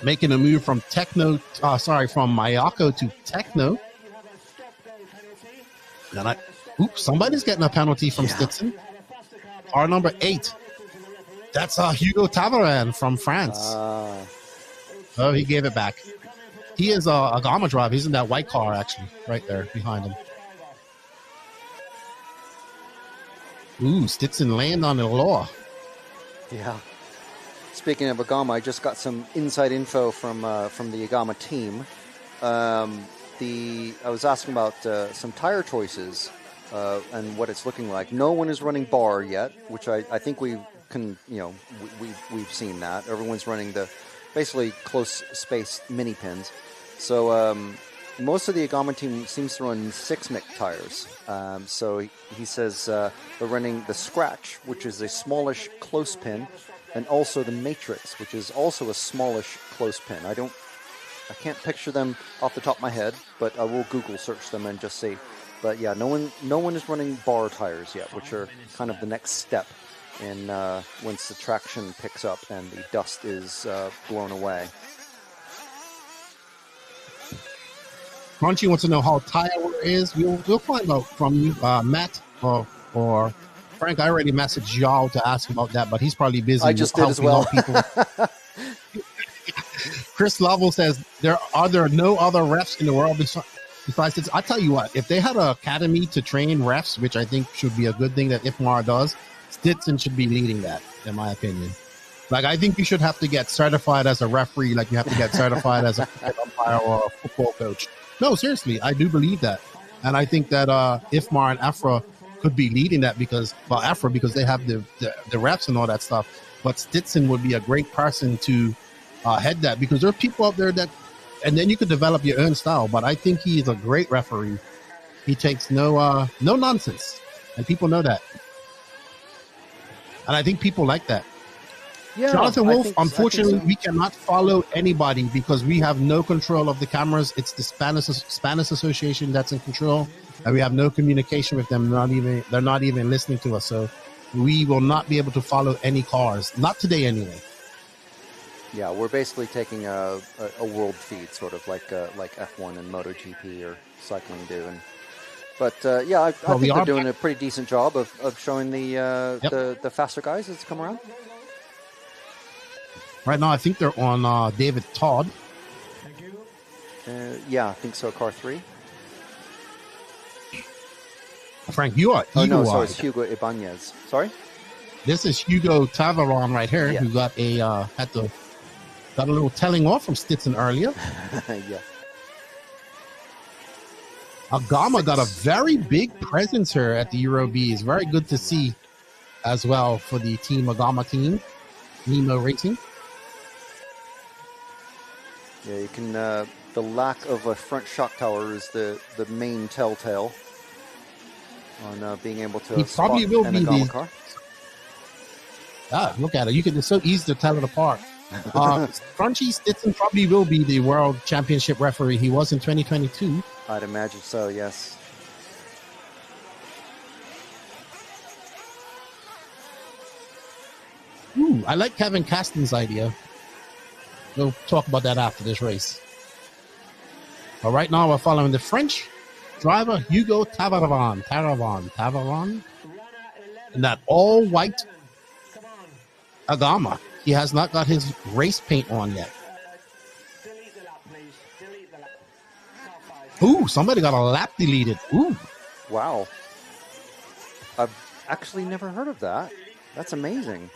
making a move from from Mayako to Techno. And somebody's getting a penalty from Stetson. Our number 8. That's Hugo Tavaran from France. Oh, he gave it back. He is a Gamma drive. He's in that white car, actually, right there behind him. Ooh, Stetson land on the law. Yeah. Speaking of Agama, I just got some inside info from the Agama team. I was asking about some tire choices and what it's looking like. No one is running bar yet, which I think we can, we've seen that. Everyone's running the basically close space mini pins. So most of the Agama team seems to run 6-mic tires. So he says they're running the Scratch, which is a smallish close pin, and also the Matrix, which is also a smallish close pin. I can't picture them off the top of my head, but I will Google search them and just see. But yeah, no one is running bar tires yet, which are kind of the next step in once the traction picks up and the dust is blown away. Crunchy wants to know how tire wear is. We'll find out from you, Matt or Frank. I already messaged y'all to ask about that, but he's probably busy. I just did as well. Chris Lovell says are there no other refs in the world besides this? I tell you what, if they had an academy to train refs, which I think should be a good thing that IFMAR does, Stetson should be leading that, in my opinion. Like, I think you should have to get certified as a referee, like you have to get certified as a umpire or a football coach. No, seriously, I do believe that. And I think that IFMAR and EFRA could be leading that because they have the refs and all that stuff. But Stetson would be a great person to head that, because there are people out there that, and then you could develop your own style. But I think he is a great referee. He takes no nonsense, and people know that. And I think people like that. Yeah, Jonathan Wolf, unfortunately, we cannot follow anybody because we have no control of the cameras. It's the Spanish Association that's in control, and we have no communication with them. They're not even listening to us. So we will not be able to follow any cars. Not today, anyway. Yeah, we're basically taking a world feed, sort of like F1 and MotoGP or cycling do. But I think they're doing a pretty decent job of showing the faster guys as they come around. Right now, I think they're on David Todd. Thank you. I think so. Car 3. Frank, you are Oh no, eagle-eyed. sorry, it's Hugo Ibanez. Sorry. This is Hugo Tavaron right here, who got a little telling off from Stetson earlier. Yeah. Agama got a very big presence here at the Euro B. It's very good to see as well for the Team Agama team, Nemo Racing. Yeah, you can. The lack of a front shock tower is the main telltale on being able to. He probably will an be Agama the. car. Look at it. It's so easy to tell it apart. Crunchy Stetson probably will be the World Championship referee. He was in 2022. I'd imagine so. Yes. Ooh, I like Kevin Caston's idea. We'll talk about that after this race. But right now, we're following the French driver Hugo Tavaron, in that all-white Agama. He has not got his race paint on yet. Delete the lap, please. Delete the lap. Car 5. Ooh, somebody got a lap deleted. Ooh, Wow. I've actually never heard of that. That's amazing.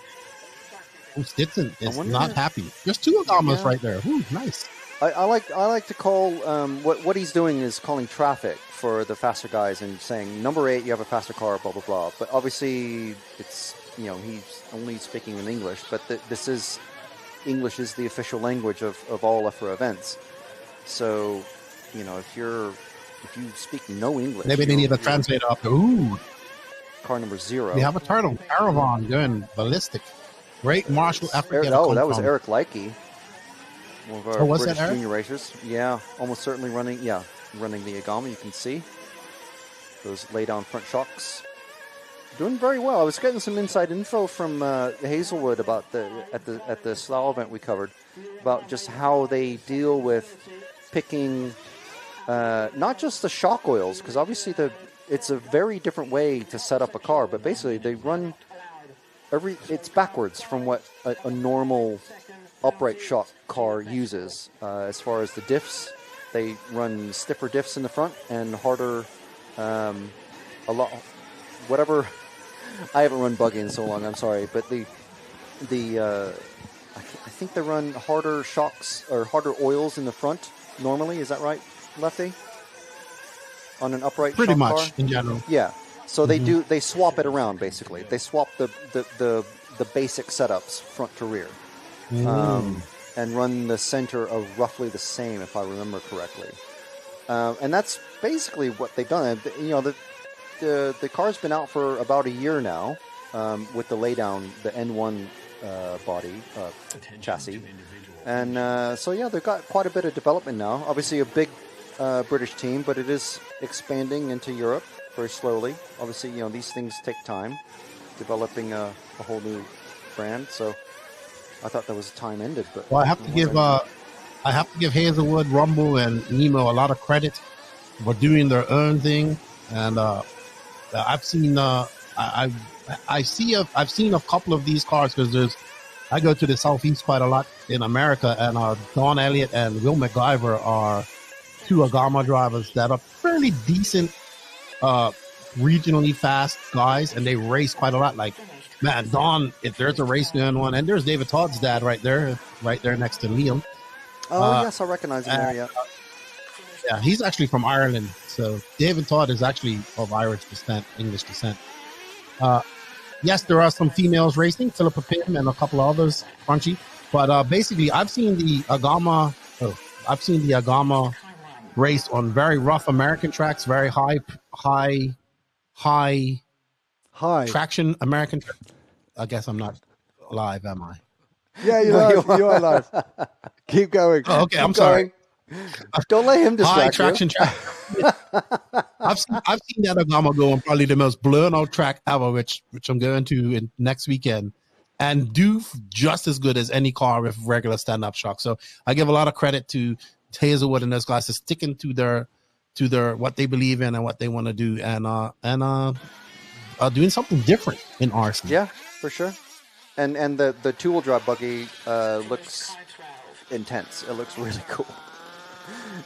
Stetson is wonder not if- happy. There's two Agamas Yeah. right there. Ooh, nice. I like to call what he's doing is calling traffic for the faster guys and saying number 8, you have a faster car, blah blah blah. But obviously it's he's only speaking in English, but this is English is the official language of all EFRA events. So if you speak no English, Maybe they need a translator up there. Ooh, car number 0. we have a turtle caravan going ballistic. Great martial effort. That was Eric Likey. One of our was that British Eric? junior racers. Yeah, almost certainly running the Agama. You can see those lay down front shocks. Doing very well. I was getting some inside info from Hazelwood about at the style event we covered about just how they deal with picking not just the shock oils, because obviously it's a very different way to set up a car, but basically they run it's backwards from what a normal upright shock car uses. As far as the diffs, they run stiffer diffs in the front and harder, whatever. I haven't run Buggy in so long. I'm sorry, but I think they run harder shocks or harder oils in the front normally. Is that right, Lefty? On an upright Pretty shock much car? in general. Yeah. So they swap it around basically. They swap the basic setups front to rear, and run the center of roughly the same, if I remember correctly. And that's basically what they've done. The car's been out for about a year now, with the laydown, the N1 body chassis, and they've got quite a bit of development now. Obviously, a big British team, but it is expanding into Europe very slowly. Obviously, these things take time, developing a whole new brand. So I thought that was time ended. But Well, I have to give Hazelwood, Rumble, and Nemo a lot of credit for doing their own thing. And I've seen I've seen a couple of these cars because I go to the Southeast quite a lot in America, and Don Elliott and Will McGyver are two Agama drivers that are fairly decent, regionally fast guys, and they race quite a lot. Like, man, Don, if there's a race going on, and there's David Todd's dad right there next to Liam. yes, I recognize him there. Yeah, he's actually from Ireland. So David Todd is actually of Irish descent, English descent. Yes, there are some females racing, Philippa Pim and a couple of others, Crunchy. But basically, I've seen the Agama race on very rough American tracks, very high traction American. I guess I'm not live, am I? Yeah, you're live. You are live. Keep going. Oh, okay, Keep I'm sorry. Don't let him High distract traction you. track. I've seen that Agama go on probably the most blown out track ever, which I'm going to next weekend. and do just as good as any car with regular stand-up shock. So I give a lot of credit to Hazelwood and those guys for sticking to their what they believe in and what they want to do, and doing something different in RC. Yeah, for sure. And the two-wheel drive buggy looks intense. It looks really cool.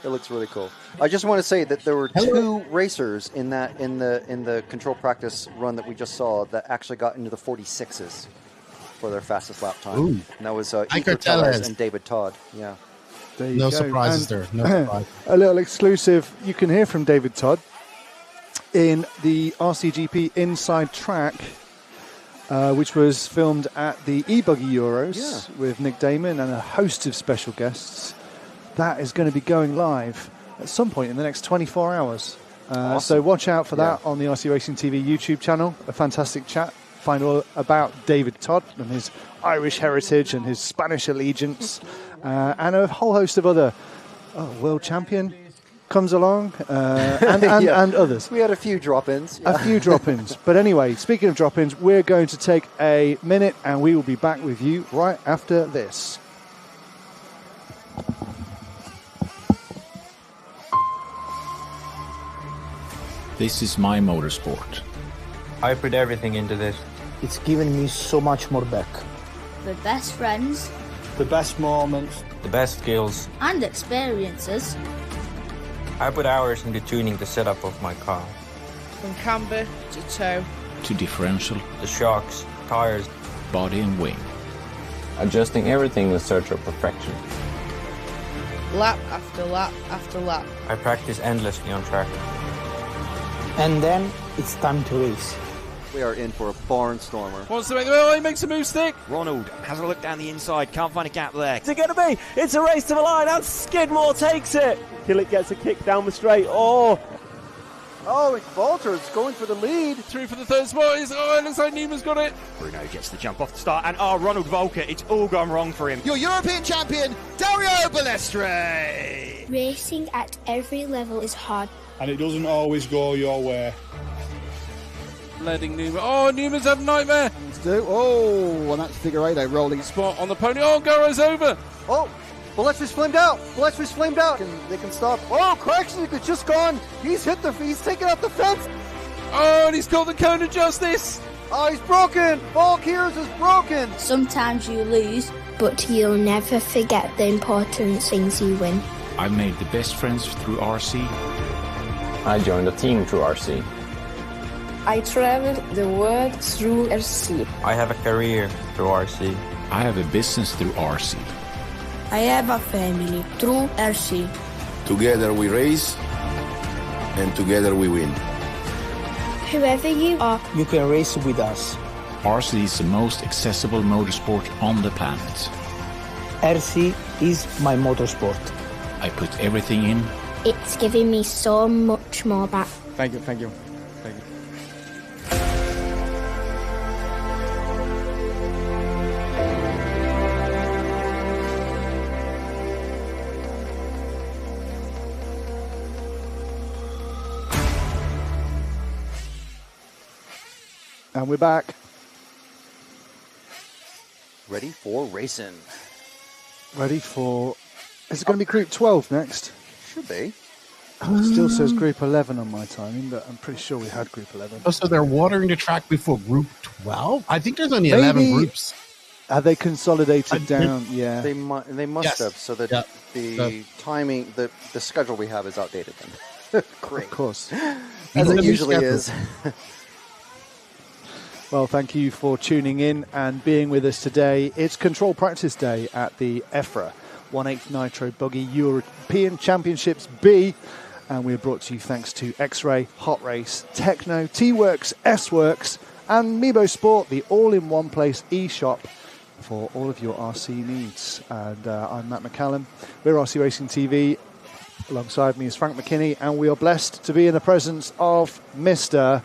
It looks really cool. I just want to say that there were two racers in the control practice run that we just saw that actually got into the 46s for their fastest lap time. Ooh. And that was Iker Tellez and David Todd. Yeah. No surprises there. No surprise. A little exclusive you can hear from David Todd in the RCGP Inside Track, which was filmed at the e-Buggy Euros with Nick Damon and a host of special guests. That is going to be going live at some point in the next 24 hours. Awesome. So watch out for that on the RC Racing TV YouTube channel. A fantastic chat. Find all about David Todd and his Irish heritage and his Spanish allegiance, and a whole host of other world champion comes along, and others. We had a few drop-ins. A few drop-ins. But anyway, speaking of drop-ins, we're going to take a minute and we will be back with you right after this. This is my motorsport. I put everything into this. It's given me so much more back. The best friends. The best moments. The best skills. And experiences. I put hours into tuning the setup of my car. From camber to tow. To differential. The shocks, tires. Body and wing. Adjusting everything in search of perfection. Lap after lap after lap. I practice endlessly on track. And then it's time to race. We are in for a barnstormer. Wants to make the move. He makes a move stick. Ronald has a look down the inside. Can't find a gap there. What's it going to be? It's a race to the line, and Skidmore takes it. Killick gets a kick down the straight. Oh, Walter's going for the lead. Through for the third spot. It looks like Newman's got it. Bruno gets the jump off the start, and Ronald Volker. It's all gone wrong for him. Your European champion, Dario Balestre. Racing at every level is hard. And it doesn't always go your way. Leading Newman. Oh, Newman's having a nightmare. Oh, and that's Figueiredo rolling. Spot on the pony. Oh, Garo's over. Oh, Ballestri's flamed out. They can stop. Oh, Craxton is just gone. He's taken out the fence. Oh, and he's got the cone of justice. Oh, he's broken. Valkyries is broken. Sometimes you lose, but you'll never forget the important things you win. I've made the best friends through RC. I joined a team through RC. I traveled the world through RC. I have a career through RC. I have a business through RC. I have a family through RC. Together we race, and together we win. Whoever you are, you can race with us. RC is the most accessible motorsport on the planet. RC is my motorsport. I put everything in. It's giving me so much more back. Thank you. And we're back. Ready for racing. Is it going to be Group 12 next? Should be. It still says Group 11 on my timing, but I'm pretty sure we had Group 11. Oh, so they're watering the track before Group 12? I think there's only 11 groups. Have they consolidated down? Yeah. They must have, so that the timing, the schedule we have is outdated then. Great. Of course. As it usually is. Well, thank you for tuning in and being with us today. It's Control Practice Day at the EFRA 1/8 Nitro Buggy European Championships B, and we're brought to you thanks to X-Ray, Hot Race, Techno, T-Works, S-Works, and Mebo Sport, the all-in-one place e-shop for all of your RC needs. And I'm Matt McCallum. We're RC Racing TV. Alongside me is Frank McKinney, and we are blessed to be in the presence of Mr.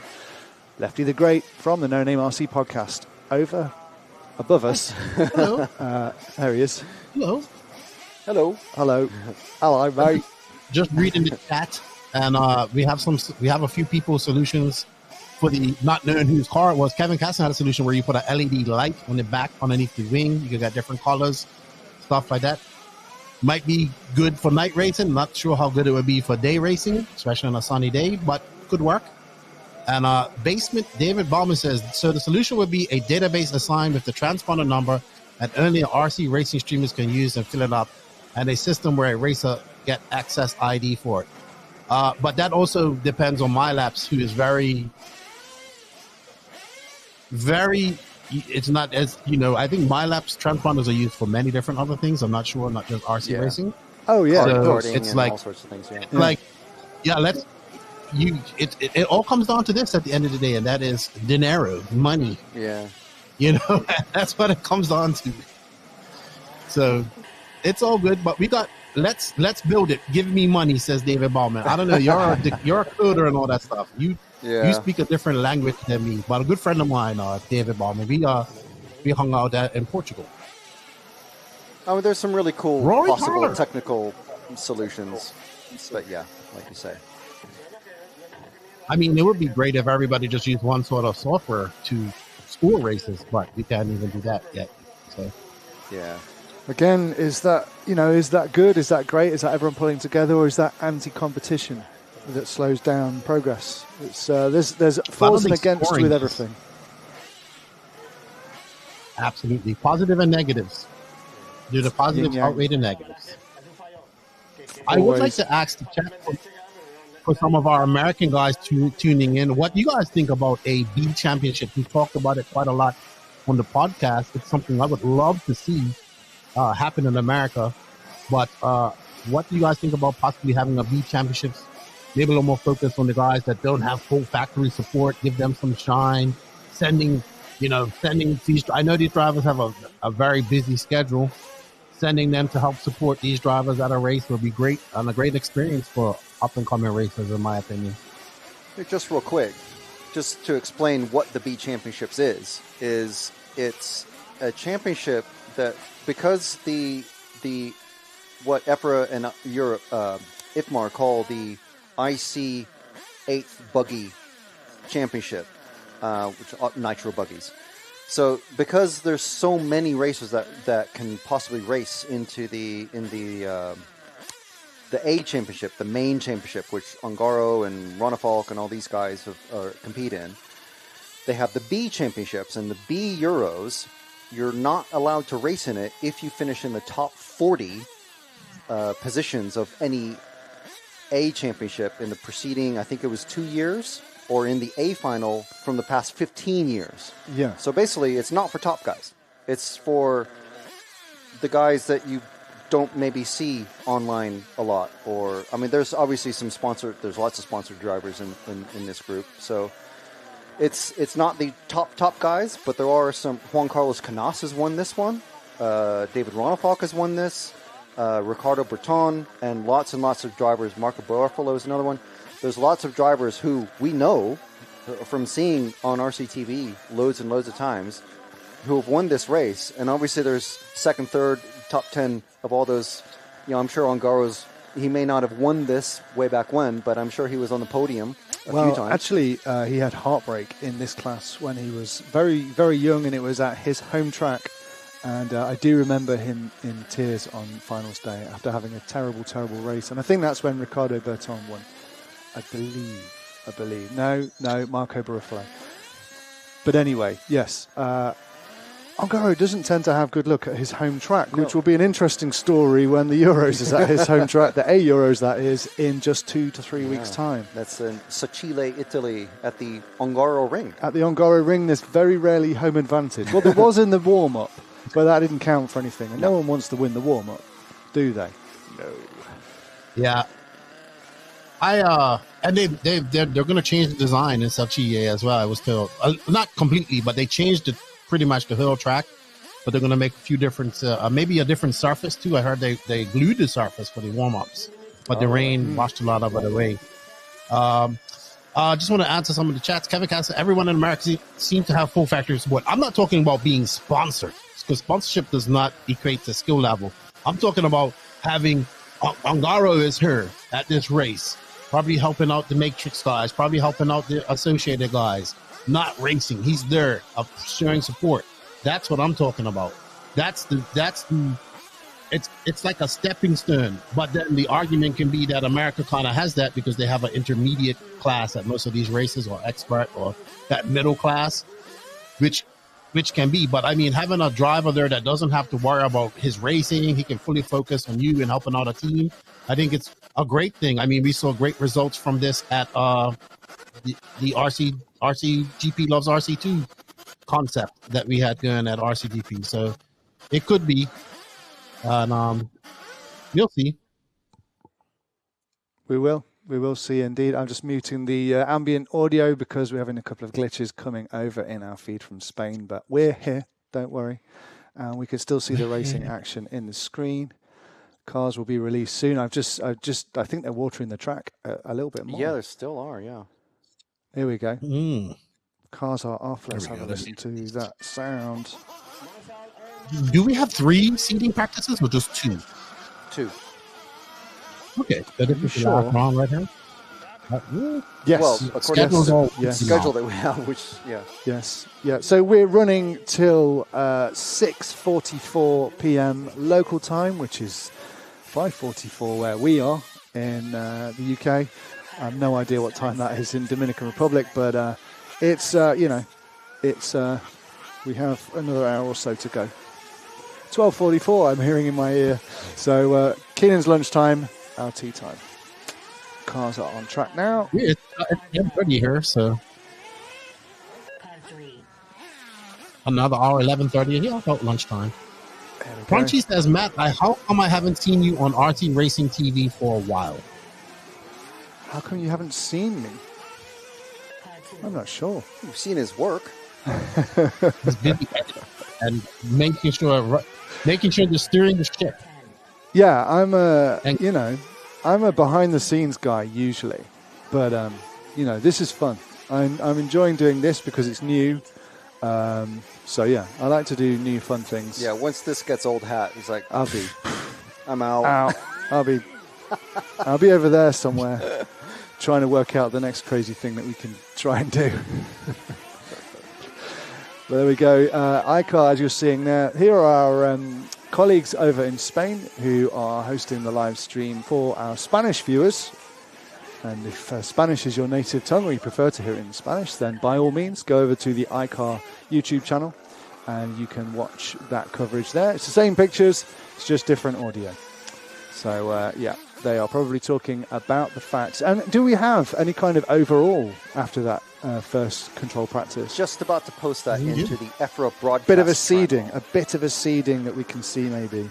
Lefty the Great from the No Name RC podcast. Above us. Hello. There he is. Hello, mate. Just reading the chat, and we have a few people solutions for the not knowing whose car it was, Kevin Casson had a solution where you put a LED light on the back underneath the wing. You could get different colors, stuff like that. Might be good for night racing. Not sure how good it would be for day racing, especially on a sunny day, but could work. And Basement David Bauman says, so the solution would be a database assigned with the transponder number that only RC racing streamers can use and fill it up, and a system where a racer get access ID for it. But that also depends on MyLapse, who is very, it's not as, I think MyLapse transponders are used for many different other things. I'm not sure, not just RC racing. Oh, yeah. So it's like, all sorts of things, it all comes down to this at the end of the day, and that is dinero, money. Yeah. That's what it comes down to. So it's all good, but let's build it. Give me money, says David Bauman. I don't know. You're a coder and all that stuff. You speak a different language than me, but a good friend of mine, David Bauman, we hung out in Portugal. Oh, there's some really cool possible technical solutions, but yeah, like you say. I mean, it would be great if everybody just used one sort of software to score races, but you can't even do that yet. So, yeah. Again, is that good? Is that great? Is that everyone pulling together, or is that anti-competition that slows down progress? It's there's fors and against with everything. Absolutely, positive and negatives. Do the positives outweigh the negatives? I would like to ask the chat for some of our American guys tuning in, what you guys think about a B championship. We talked about it quite a lot on the podcast. It's something I would love to see happen in America. But what do you guys think about possibly having a B championships? Maybe a little more focus on the guys that don't have full factory support, give them some shine, sending these. I know these drivers have a very busy schedule. Sending them to help support these drivers at a race would be great and a great experience for up-and-coming racers, in my opinion. Just real quick, just to explain what the B Championships is it's a championship that, because the what EFRA and Europe IFMAR call the IC 8th Buggy Championship, which are Nitro buggies. So because there's so many racers that can possibly race into the A championship, the main championship, which Ongaro and Ronafalk and all these guys compete in, they have the B championships and the B Euros. You're not allowed to race in it if you finish in the top 40 positions of any A championship in the preceding, I think it was 2 years, or in the A final from the past 15 years. Yeah. So basically, it's not for top guys. It's for the guys that you don't maybe see online a lot. Or, I mean, there's obviously there's lots of sponsored drivers in this group. So it's not the top guys, but there are some. Juan Carlos Canas has won this one. David Ronafalk has won this. Ricardo Breton, and lots of drivers. Marco Barfalo is another one. There's lots of drivers who we know from seeing on RCTV loads and loads of times who have won this race. And obviously there's second, third, top 10 of all those. I'm sure Ongaro's, he may not have won this way back when, but I'm sure he was on the podium a few times. Actually, he had heartbreak in this class when he was very, very young, and it was at his home track. And I do remember him in tears on finals day after having a terrible, terrible race. And I think that's when Ricardo Berton won. I believe. No, Marco Barufalo. But anyway, yes. Ongaro doesn't tend to have good luck at his home track, which will be an interesting story when the Euros is at his home track, the A Euros that is, in just 2 to 3 weeks' time. That's in Sacile, Italy, at the Ongaro Ring. At the Ongaro Ring, there's very rarely home advantage. Well, there was in the warm-up, but that didn't count for anything. And no one wants to win the warm-up, do they? No. Yeah. And they're going to change the design in Sacile as well. I was told, not completely, but they changed pretty much the hill track. But they're going to make a few different, maybe a different surface too. I heard they glued the surface for the warm ups, but the rain washed a lot of it away. Just want to answer some of the chats. Kevin Castle, everyone in America seems to have full factory support. I'm not talking about being sponsored, because sponsorship does not equate to skill level. I'm talking about having Ongaro is here at this race. probably helping out the Matrix guys, probably helping out the Associated guys, not racing. He's there, showing support. That's what I'm talking about. It's like a stepping stone, but then the argument can be that America kind of has that because they have an intermediate class at most of these races, or expert, or that middle class, which can be. But I mean, having a driver there that doesn't have to worry about his racing, he can fully focus on you and helping out a team. I think it's a great thing. I mean, we saw great results from this at the RC GP Loves RC2 concept that we had going at RCGP. So it could be. And you'll see. We will see indeed. I'm just muting the ambient audio because we're having a couple of glitches coming over in our feed from Spain, but we're here, don't worry. And we can still see the racing action in the screen. Cars will be released soon. I think they're watering the track a little bit more. Yeah, there still are, yeah. Here we go. Cars are off. Let's have a listen to that sound. Do we have 3 seating practices or just 2? 2. Okay. That is the last round right now? Yes. Well, according to the yes. schedule that we have, which, yeah. Yes. Yeah. So we're running till 6:44 p.m. local time, which is 5:44 where we are in the UK. I have no idea what time that is in Dominican Republic, but it's we have another hour or so to go. 12:44, I'm hearing in my ear. So Keenan's lunchtime, our tea time. Cars are on track now. Yeah, it's ready here, so. Another hour, 11:30. Yeah, about lunchtime. Crunchy says, Matt, how come I haven't seen you on RT Racing TV for a while? How come you haven't seen me? I'm not sure. You've seen his work. He's busy and making sure they're steering the ship. Yeah, I'm a behind the scenes guy usually, but this is fun. I'm enjoying doing this because it's new. So yeah, I like to do new fun things. Yeah, once this gets old hat, he's like, I'm out. I'll be over there somewhere trying to work out the next crazy thing that we can try and do. But there we go. iCar, as you're seeing there. Here are our colleagues over in Spain who are hosting the live stream for our Spanish viewers. And if Spanish is your native tongue or you prefer to hear it in Spanish, then by all means go over to the iCar YouTube channel and you can watch that coverage there. It's the same pictures, it's just different audio. So, yeah, they are probably talking about the facts. And do we have any kind of overall after that first control practice? Just about to post that into the EFRA broadcast. Bit of a seeding that we can see maybe.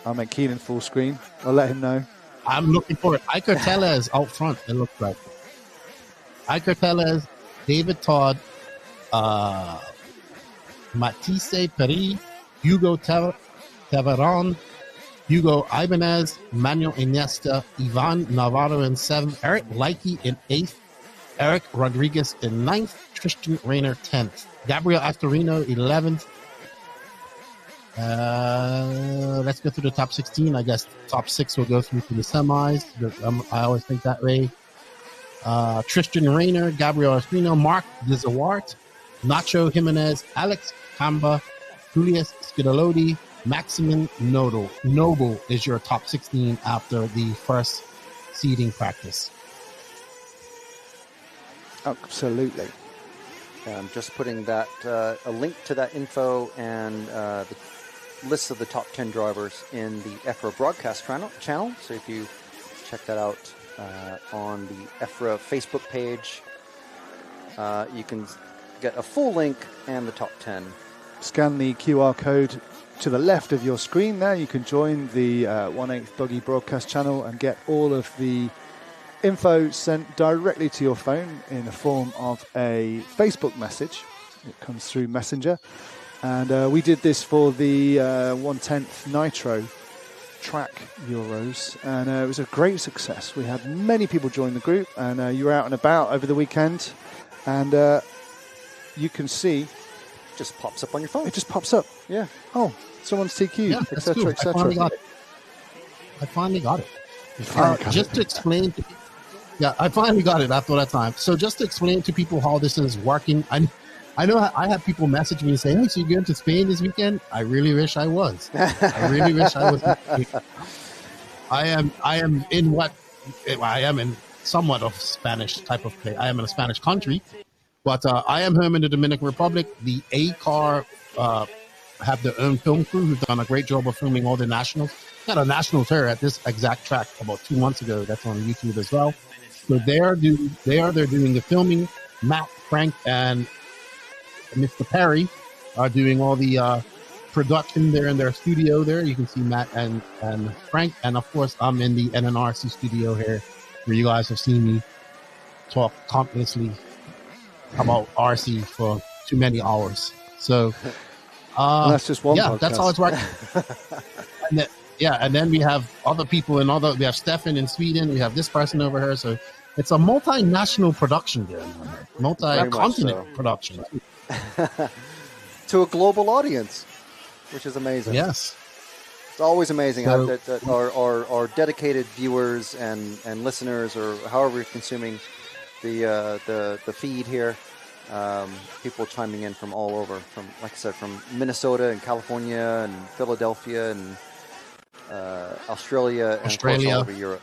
I'll make Keenan full screen. I'll let him know. I'm looking for it. Iker Tellez out front, it looks like. Iker Tellez, David Todd, Matisse Peri, Hugo Taveron, Hugo Ibanez, Manuel Iniesta, Ivan Navarro in 7th, Eric Leike in 8th, Eric Rodriguez in 9th, Tristan Rayner 10th, Gabriel Astorino 11th. Let's go through the top 16. I guess top 6 will go through to the semis. I always think that way. Tristan Rayner, Gabriel Astorino, Mark Dizawart, Nacho Jimenez, Alex Kamba, Julius Skidalodi, Maximin Noble is your top 16 after the first seeding practice. Absolutely. I'm just putting that a link to that info and the list of the top 10 drivers in the EFRA broadcast channel. So if you check that out on the EFRA Facebook page, you can get a full link and the top 10. Scan the QR code to the left of your screen there. You can join the 1/8 Buggy broadcast channel and get all of the info sent directly to your phone in the form of a Facebook message. It comes through Messenger. And we did this for the 1/10 Nitro track Euros, and it was a great success. We had many people join the group, and you were out and about over the weekend, and you can see... Just pops up on your phone. It just pops up. Yeah. Oh, someone's TQ, etc., etc. I finally got it. Just to explain, yeah, I finally got it after that time. So just to explain to people how this is working, I know I have people message me and say, "Hey, so you going to Spain this weekend?" I really wish I was. I really wish I was. I am in somewhat of Spanish type of play. I am in a Spanish country, but I am home in the Dominican Republic. The A car have their own film crew who've done a great job of filming all the nationals. Had a national tour at this exact track about 2 months ago. That's on YouTube as well. So they're doing the filming. Matt, Frank, and Mr. Perry are doing all the production there in their studio there. You can see Matt and Frank. And of course, I'm in the NNRC studio here where you guys have seen me talk continuously about RC for too many hours. So that's just one podcast. That's how it's working. And then we have other people we have Stefan in Sweden. We have this person over here. So it's a multinational production there. Multi-continent production. To a global audience, which is amazing. Yes. It's always amazing how that our dedicated viewers and listeners, or however you're consuming the feed here, people chiming in from all over, from, like I said, from Minnesota and California and Philadelphia and Australia, and of course all over Europe.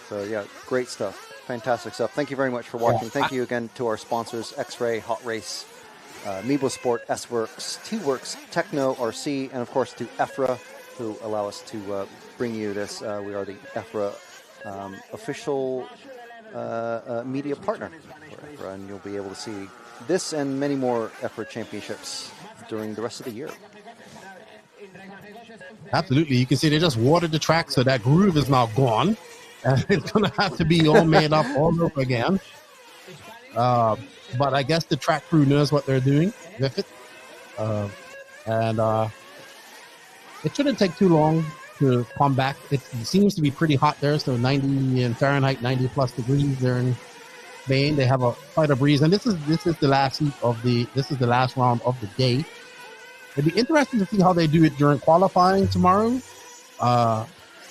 So yeah, great stuff. Fantastic stuff. Thank you very much for watching. Thank you again to our sponsors, X-Ray, Hot Race, Meebo Sport, S-Works, T-Works, Techno, RC, and of course to EFRA, who allow us to bring you this. We are the EFRA official media partner for EFRA, and you'll be able to see this and many more EFRA championships during the rest of the year. Absolutely. You can see they just watered the track, so that groove is now gone. And it's going to have to be all made up all over again. But I guess the track crew knows what they're doing with it. And it shouldn't take too long to come back. It seems to be pretty hot there, so 90 in Fahrenheit, 90 plus degrees there in Spain. They have quite a breeze, and this is the last heat this is the last round of the day. It'd be interesting to see how they do it during qualifying tomorrow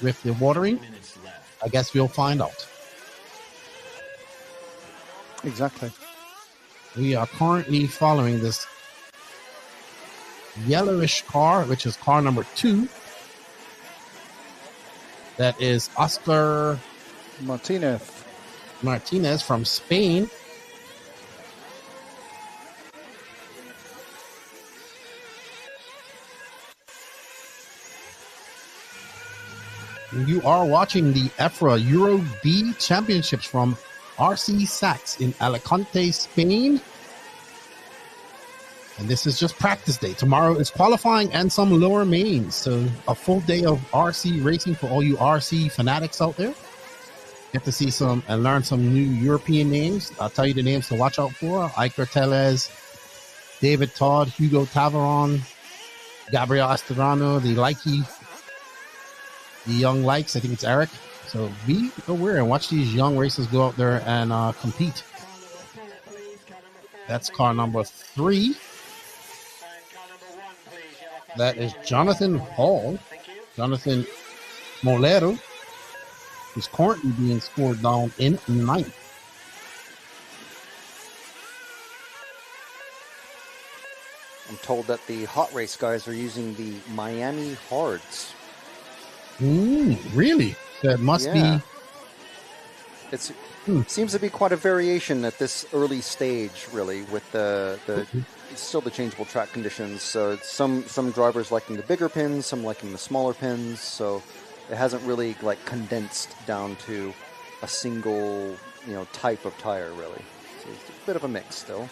with the watering. I guess we'll find out. Exactly. We are currently following this yellowish car, which is car number 2. That is Oscar Martinez from Spain. You are watching the EFRA Euro B Championships from RC Sachs in Alicante, Spain. And this is just practice day. Tomorrow is qualifying and some lower mains. So a full day of RC racing for all you RC fanatics out there. Get to see some and learn some new European names. I'll tell you the names to watch out for. Iker Tellez, David Todd, Hugo Taveron, Gabriel Estrano, the young likes, I think it's Eric. So be aware and watch these young racers go out there and compete. That's car number 3. That is Jonathan Hall, Jonathan Molero, who's currently being scored down in 9th. I'm told that the Hot Race guys are using the Miami Hards. Really? That must be. It seems to be quite a variation at this early stage, really, with the still the changeable track conditions. So some drivers liking the bigger pins, some liking the smaller pins. So it hasn't really condensed down to a single type of tire, really. So it's a bit of a mix still.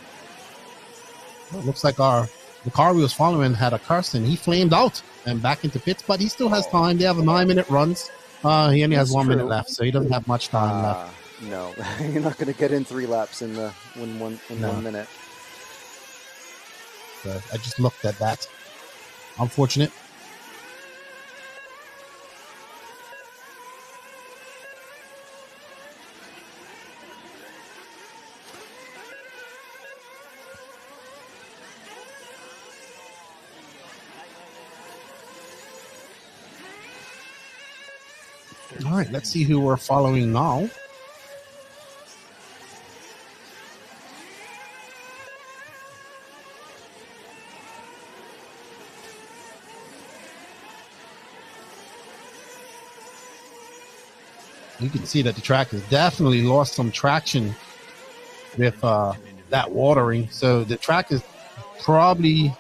Well, it looks like the car we was following had a Carson. He flamed out and back into pits, but he still has time. They have 9-minute runs. He only has 1 minute left, so he doesn't have much time left. No, you're not going to get in 3 laps in 1 minute. So I just looked at that. Unfortunate. All right, let's see who we're following now. You can see that the track has definitely lost some traction with that watering. So the track is probably,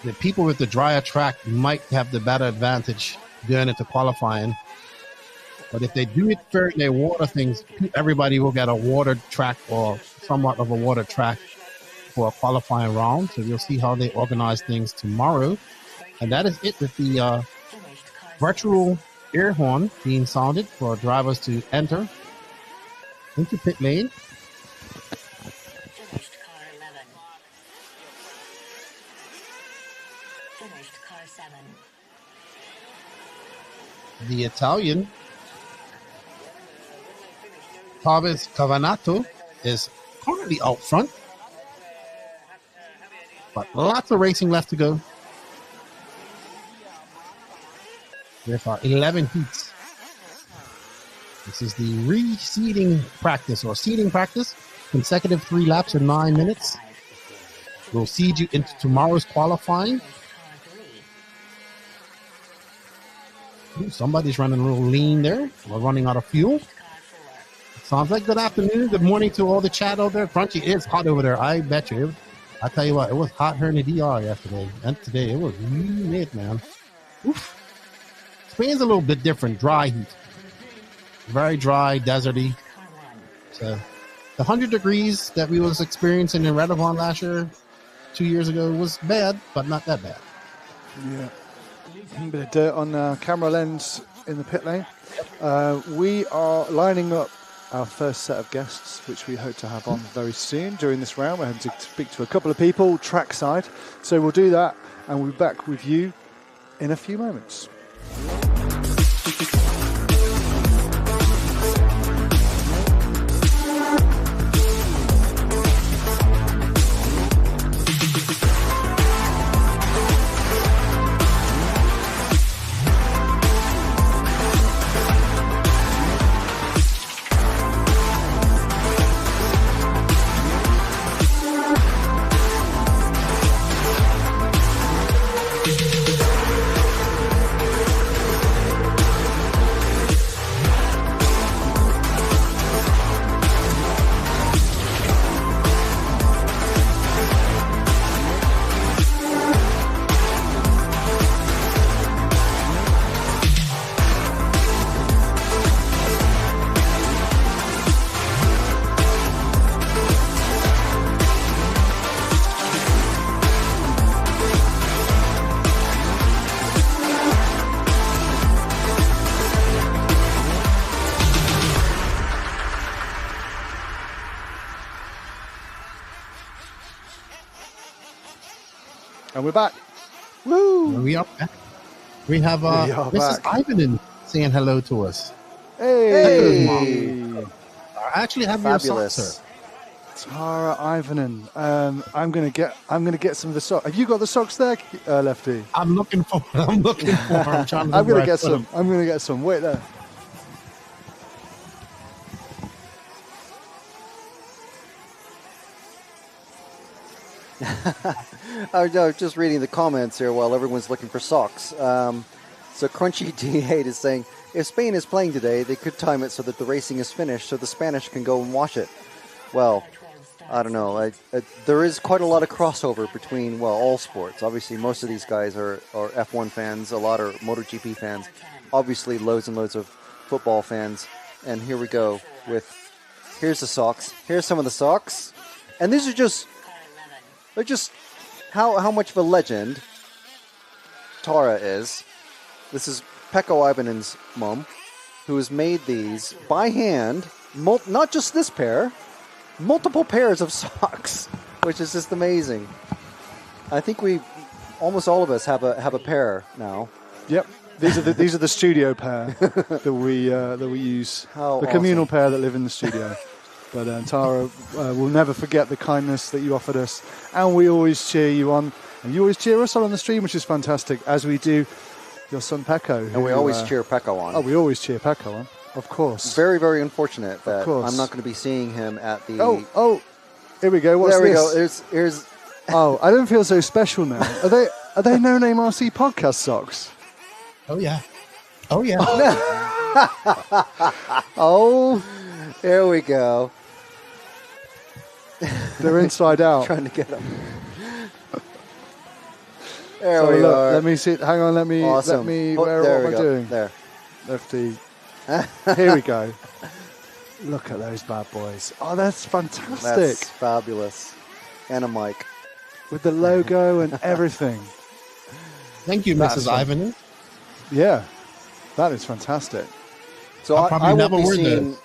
the people with the drier track might have the better advantage going into qualifying. But if they do it fair and they water things, everybody will get a watered track or somewhat of a watered track for a qualifying round. So we'll see how they organize things tomorrow. And that is it with the virtual air horn being sounded for drivers to enter into pit lane. Finished car 11. Finished car 7. The Italian Tavis Cavanato is currently out front, but lots of racing left to go. With 11 heats. This is the reseeding practice or seeding practice. Consecutive 3 laps in 9 minutes. We'll seed you into tomorrow's qualifying. Ooh, somebody's running a little lean there. We're running out of fuel. Sounds like good afternoon. Good morning to all the chat out there. Crunchy, it's hot over there. I bet you. I tell you what, it was hot here in the DR yesterday. And today it was humid, man. Oof. Spain's a little bit different. Dry heat. Very dry, deserty. So the 100 degrees that we was experiencing in Redovon last year, 2 years ago, was bad, but not that bad. Yeah. A bit of dirt on camera lens in the pit lane. We are lining up our first set of guests, which we hope to have on very soon during this round. We're having to speak to a couple of people trackside. So we'll do that, and we'll be back with you in a few moments. And we're back. Woo! We are back. We have Mrs. Ivanen saying hello to us. Hey! I actually have Fabulous. your socks, sir. Tara Ivanen. I'm gonna get some of the socks. Have you got the socks there, Lefty? I'm looking for. I'm trying to. I'm gonna get some. I'm gonna get some. Wait there. I was just reading the comments here while everyone's looking for socks. So Crunchy D8 is saying, if Spain is playing today, they could time it so that the racing is finished so the Spanish can go and watch it. Well, I don't know. There is quite a lot of crossover between, well, all sports. Obviously, most of these guys are F1 fans. A lot are MotoGP fans. Obviously, loads and loads of football fans. And here we go with, here's the socks. Here's some of the socks. And these are just... They're just how much of a legend Tara is. This is Pekko Ivanen's mom, who has made these by hand, not just this pair, multiple pairs of socks, which is just amazing. I think almost all of us have a pair now. Yep, these are the studio pair that we use. How the communal pair that live in the studio. But Tara will never forget the kindness that you offered us, and we always cheer you on, and you always cheer us on the stream, which is fantastic, as we do your son Pecco. And we always cheer Pecco on. Oh, we always cheer Pecco on, of course. Very, very unfortunate that I'm not going to be seeing him at the... Oh, here we go. What's there we this? go. Here's... Oh, I don't feel so special now. Are they No Name RC podcast socks? Oh, yeah. Oh, yeah. Oh, there we go. They're inside out. Trying to get them. There So we look, are. let me see. Hang on. Let me. Awesome. Let me. Oh, What there am we I go. doing? There. Lefty. Here we go. Look at those bad boys. Oh, that's fantastic. That's fabulous. And a mic. With the logo and everything. Thank you, That's Mrs. Ivan. Yeah, that is fantastic. So probably I won't never be wore seeing. those.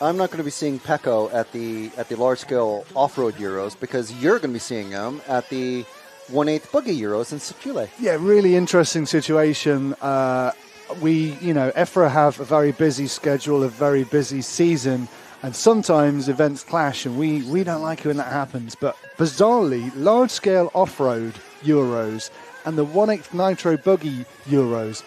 I'm not going to be seeing Pecco at the large scale off road Euros because you're going to be seeing him at the 1/8 Buggy Euros in Secule. Yeah, really interesting situation. EFRA have a very busy schedule, a very busy season, and sometimes events clash, and we don't like it when that happens. But bizarrely, large-scale off-road Euros and the 1/8 Nitro Buggy Euros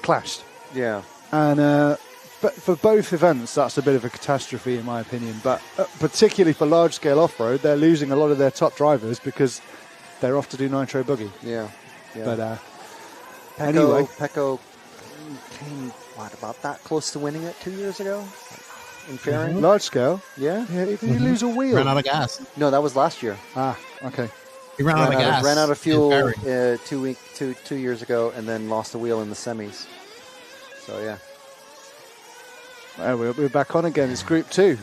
clashed. Yeah. And but for both events, that's a bit of a catastrophe, in my opinion. But particularly for large-scale off-road, they're losing a lot of their top drivers because they're off to do Nitro Buggy. Yeah. But Anyway, Pecco came about that close to winning it 2 years ago in fairing. Large scale. Yeah. Did he lose a wheel? Ran out of gas. No, that was last year. Ah, okay. He ran out of gas. Ran out of fuel in fairing. 2 years ago, and then lost a wheel in the semis. So yeah. We're back on again. It's Group 2.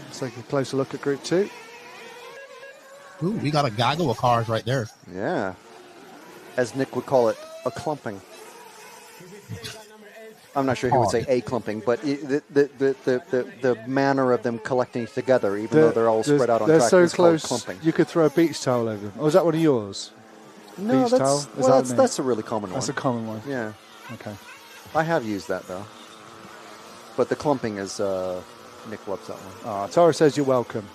Let's take a closer look at Group 2. Ooh, we got a gaggle of cars right there. Yeah. As Nick would call it, a clumping. I'm not sure he would say a clumping, but the manner of them collecting together, even though they're all spread out on track, they're is so close. called clumping. You could throw a beach towel over them. Oh, is that one of yours? No, beach towel? that's a really common one. That's a common one. Yeah. Okay. I have used that though. But the clumping is Nick loves that one. Ah, Tara says you're welcome.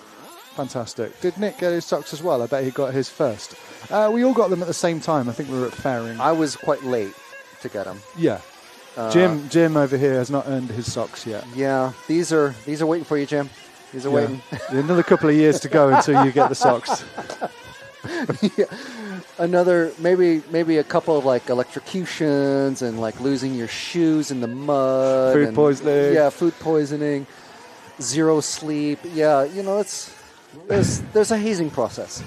Fantastic. Did Nick get his socks as well? I bet he got his first. We all got them at the same time. I think we were at fairing. I was quite late to get them. Yeah. Jim over here has not earned his socks yet. Yeah, these are waiting for you, Jim. These are waiting. Another couple of years to go until you get the socks. Yeah. Another maybe a couple of like electrocutions and like losing your shoes in the mud. Food poisoning. Yeah, food poisoning. Zero sleep. Yeah, there's a hazing process.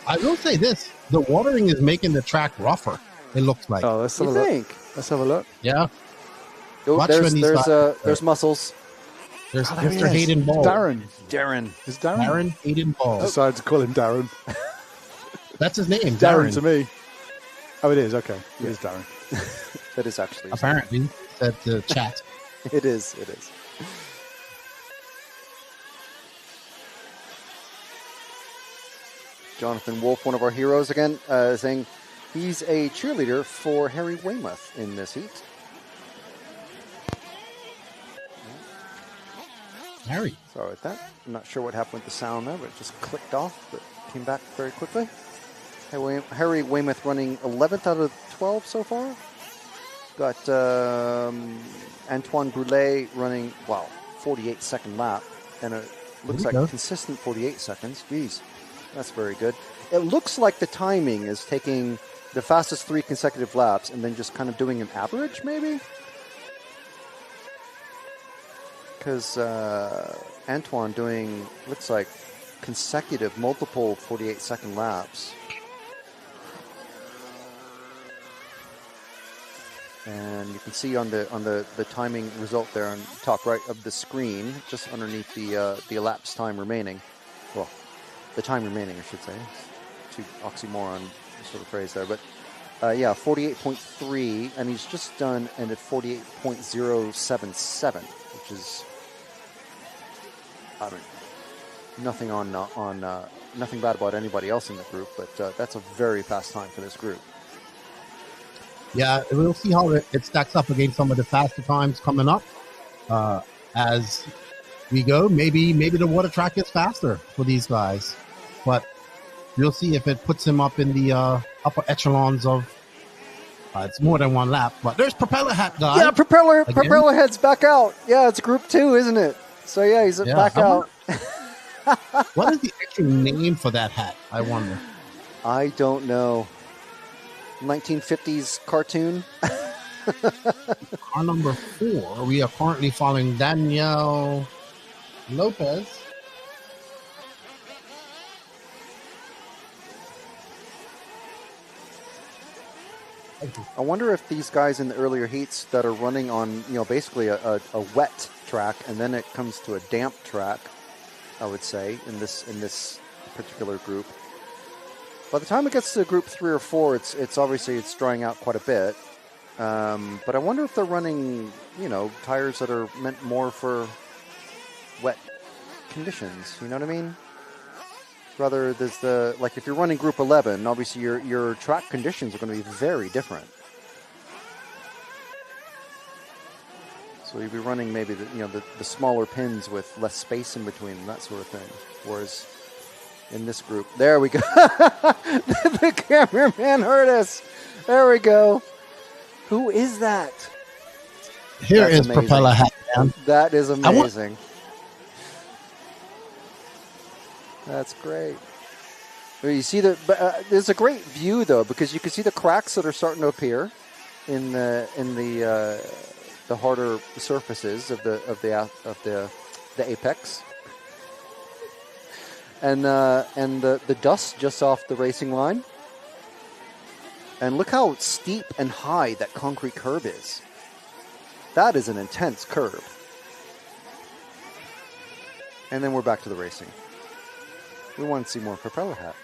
I will say this: the watering is making the track rougher. It looks like. Oh, let's have a look. Let's have a look. Yeah. There's muscles. There's there Mr. he is. Hayden Ball. Darren. Is Darren? Darren Hayden Ball. Decided to call him Darren. That's his name. Darren to me. Oh, it is. Okay. It is Darren. That is actually. Apparently, said the chat. It is. It is. Jonathan Wolf, one of our heroes again, saying he's a cheerleader for Harry Weymouth in this heat. Harry. Sorry about that. I'm not sure what happened with the sound there, but it just clicked off, but came back very quickly. Harry Weymouth running 11th out of 12 so far. Got Antoine Brulé running, 48-second lap. And it looks like a consistent 48 seconds. Jeez, that's very good. It looks like the timing is taking the fastest 3 consecutive laps and then just kind of doing an average, maybe? Because Antoine doing, looks like, consecutive, multiple 48-second laps. And you can see on the timing result there on top right of the screen, just underneath the elapsed time remaining. Well, the time remaining, I should say. Too oxymoron sort of phrase there, but 48.3, and he's just done at 48.077, which is, nothing nothing bad about anybody else in the group, but that's a very fast time for this group. Yeah, we'll see how it stacks up against some of the faster times coming up as we go. Maybe the water track is faster for these guys, but We'll see if it puts him up in the upper echelons of. It's more than one lap, but there's Propeller Hat guy. Yeah, Propeller Head's back out. Yeah, it's Group 2, isn't it? So yeah, he's back out. What is the actual name for that hat? I wonder. I don't know. 1950s cartoon. Car number 4. We are currently following Danielle Lopez. I wonder if these guys in the earlier heats that are running on, basically a wet track, and then it comes to a damp track, I would say, in this particular group. By the time it gets to group 3 or 4, it's obviously it's drying out quite a bit. But I wonder if they're running, tires that are meant more for wet conditions. You know what I mean? Rather, there's if you're running group 11, obviously your track conditions are going to be very different. So you'll be running maybe the smaller pins with less space in between them, that sort of thing. Whereas in this group, there we go. The cameraman heard us. There we go. Who is that? Here is Propeller Hat, man. That is amazing. That's great. You see there's a great view though, because you can see the cracks that are starting to appear in the harder surfaces of the apex, and the dust just off the racing line. And look how steep and high that concrete curb is. That is an intense curb. And then we're back to the racing. We want to see more Propeller Hat.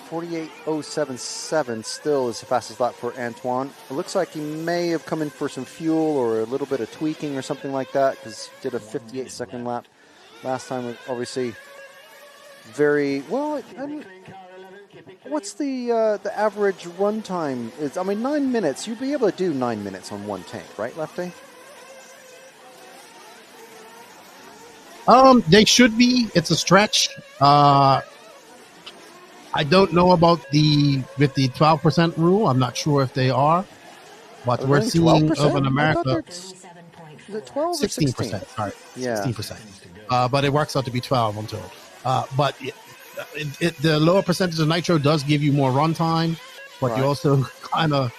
48.077 still is the fastest lap for Antoine. It looks like he may have come in for some fuel or a little bit of tweaking or something like that, because he did a 58-second lap last time. Obviously, very well. What's the average run time? 9 minutes. You'd be able to do 9 minutes on one tank, right, Lefty? They should be. It's a stretch. I don't know about with the 12% rule. I'm not sure if they are, but we're seeing 12%? over in America. Is it 12 or 16%. Sorry, yeah, 16%. But it works out to be 12, I'm told. But the lower percentage of nitro does give you more run time, but you also kind of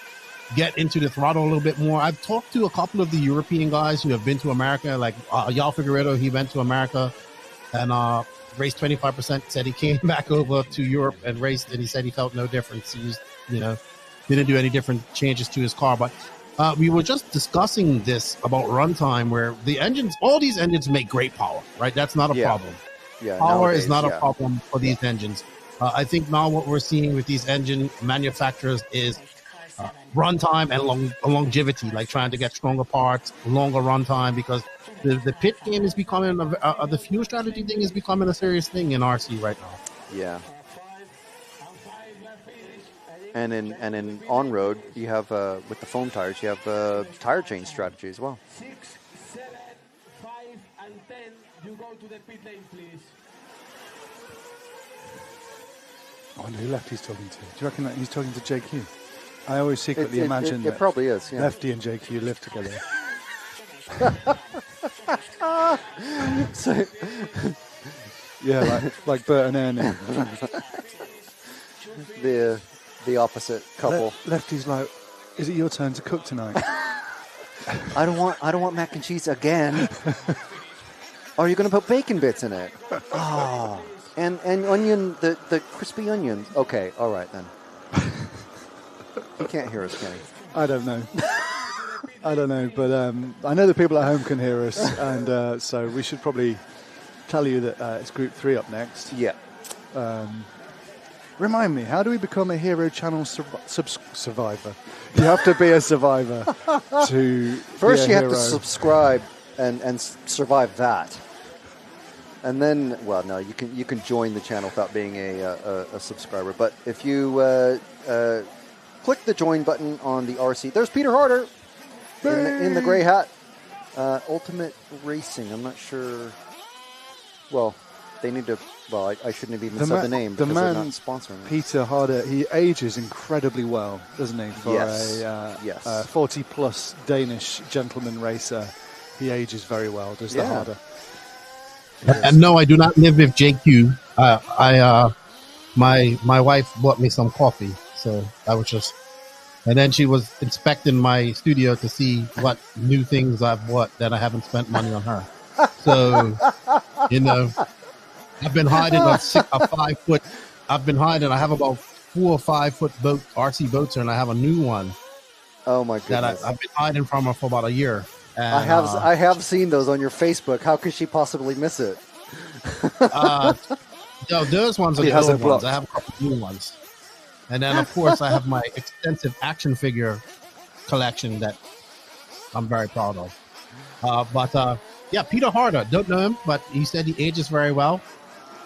get into the throttle a little bit more. I've talked to a couple of the European guys who have been to America, like Yal Figueredo. He went to America and raced 25%, said he came back over to Europe and raced, and he said he felt no difference. He used, didn't do any different changes to his car. But we were just discussing this about runtime, where the engines, all these engines make great power, right? That's not a problem. Yeah, power is not a problem for these engines. I think now what we're seeing with these engine manufacturers is runtime and longevity, like trying to get stronger parts, longer runtime, because the pit game is becoming the fuel strategy thing is becoming a serious thing in RC right now. Yeah. And in on road, you have with the foam tires, you have tire change strategy as well. 6, 7, 5, and 10. You go to the pit lane, please. I wonder who Lefty's talking to. Do you reckon that he's talking to JQ? I always secretly imagine it probably is. Yeah. Lefty and JQ live together. So, yeah, like Bert and Ernie. the opposite couple. Lefty's like, is it your turn to cook tonight? I don't want mac and cheese again. Are you going to put bacon bits in it? Oh, and onion, the crispy onions. Okay, all right then. You can't hear us, Kenny. I don't know. But I know the people at home can hear us, and so we should probably tell you that it's Group 3 up next. Yeah. Remind me, how do we become a Hero Channel survivor? You have to be a survivor to First, be a you hero. have to subscribe and survive that. And then, well, no, you can join the channel without being a subscriber. But if you click the join button on the RC, there's Peter Harder in the gray hat. Ultimate Racing. I'm not sure. Well, they need to. Well, I shouldn't have even said the name the because they're man, not sponsoring us. Peter Harder, he ages incredibly well, doesn't he? For a 40-plus Danish gentleman racer, he ages very well. Does the Harder? And no, I do not live with JQ. My wife bought me some coffee, so I was just. And then she was inspecting my studio to see what new things I've bought that I haven't spent money on her. So, I've been hiding a 5 foot. I've been hiding. I have about 4 or 5 foot RC boats, and I have a new one. Oh my goodness! That I've been hiding from her for about a year. And, I have seen those on your Facebook. How could she possibly miss it? No, those ones are the old ones. I have a couple new ones. And then, of course, I have my extensive action figure collection that I'm very proud of. But Peter Harder, don't know him, but he said he ages very well.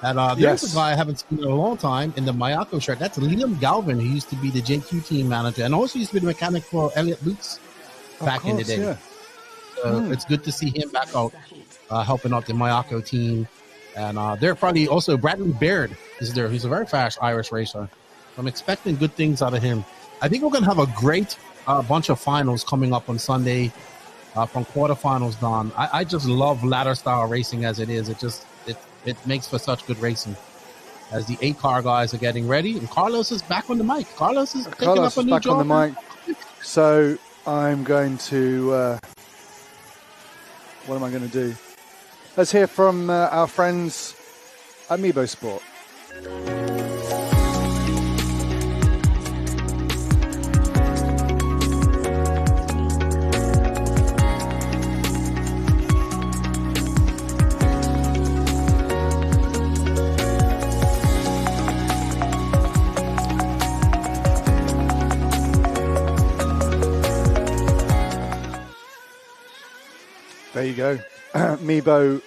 And there's a guy I haven't seen in a long time in the Mayako shirt. That's Liam Galvin, who used to be the JQ team manager and also used to be the mechanic for Elliott Boots back in the day. Yeah. So it's good to see him back out helping out the Mayako team. And they're probably also Bradley Baird is there. He's a very fast Irish racer. I'm expecting good things out of him. I think we're going to have a great bunch of finals coming up on Sunday from quarterfinals down. I just love ladder style racing as it is. It makes for such good racing. As the 8-car guys are getting ready, and Carlos is back on the mic. Carlos is taking up a new job. On the mic. So I'm going to. What am I going to do? Let's hear from our friends at Amiibo Sport. There you go. Amiibo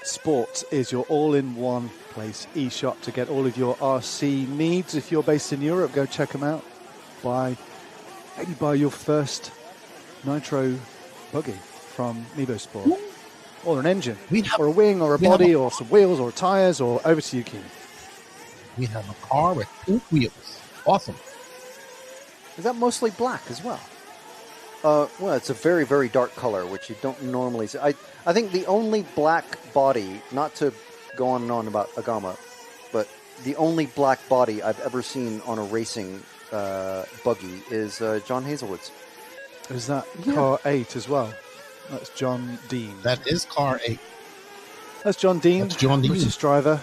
Sport is your all-in-one place e-shop to get all of your RC needs. If you're based in Europe, go check them out. Maybe buy your first Nitro buggy from Amiibo Sport. Or an engine, or a wing, or a body, or some wheels, or tyres, or over to you, Keen. We have a car with pink wheels. Awesome. Is that mostly black as well? Well, it's a very, very dark color, which you don't normally see. I think the only black body, not to go on and on about Agama, but the only black body I've ever seen on a racing buggy is John Hazelwood's. Is that car 8 as well? That's John Dean. That is car 8. That's John Dean. That's John Dean. British driver.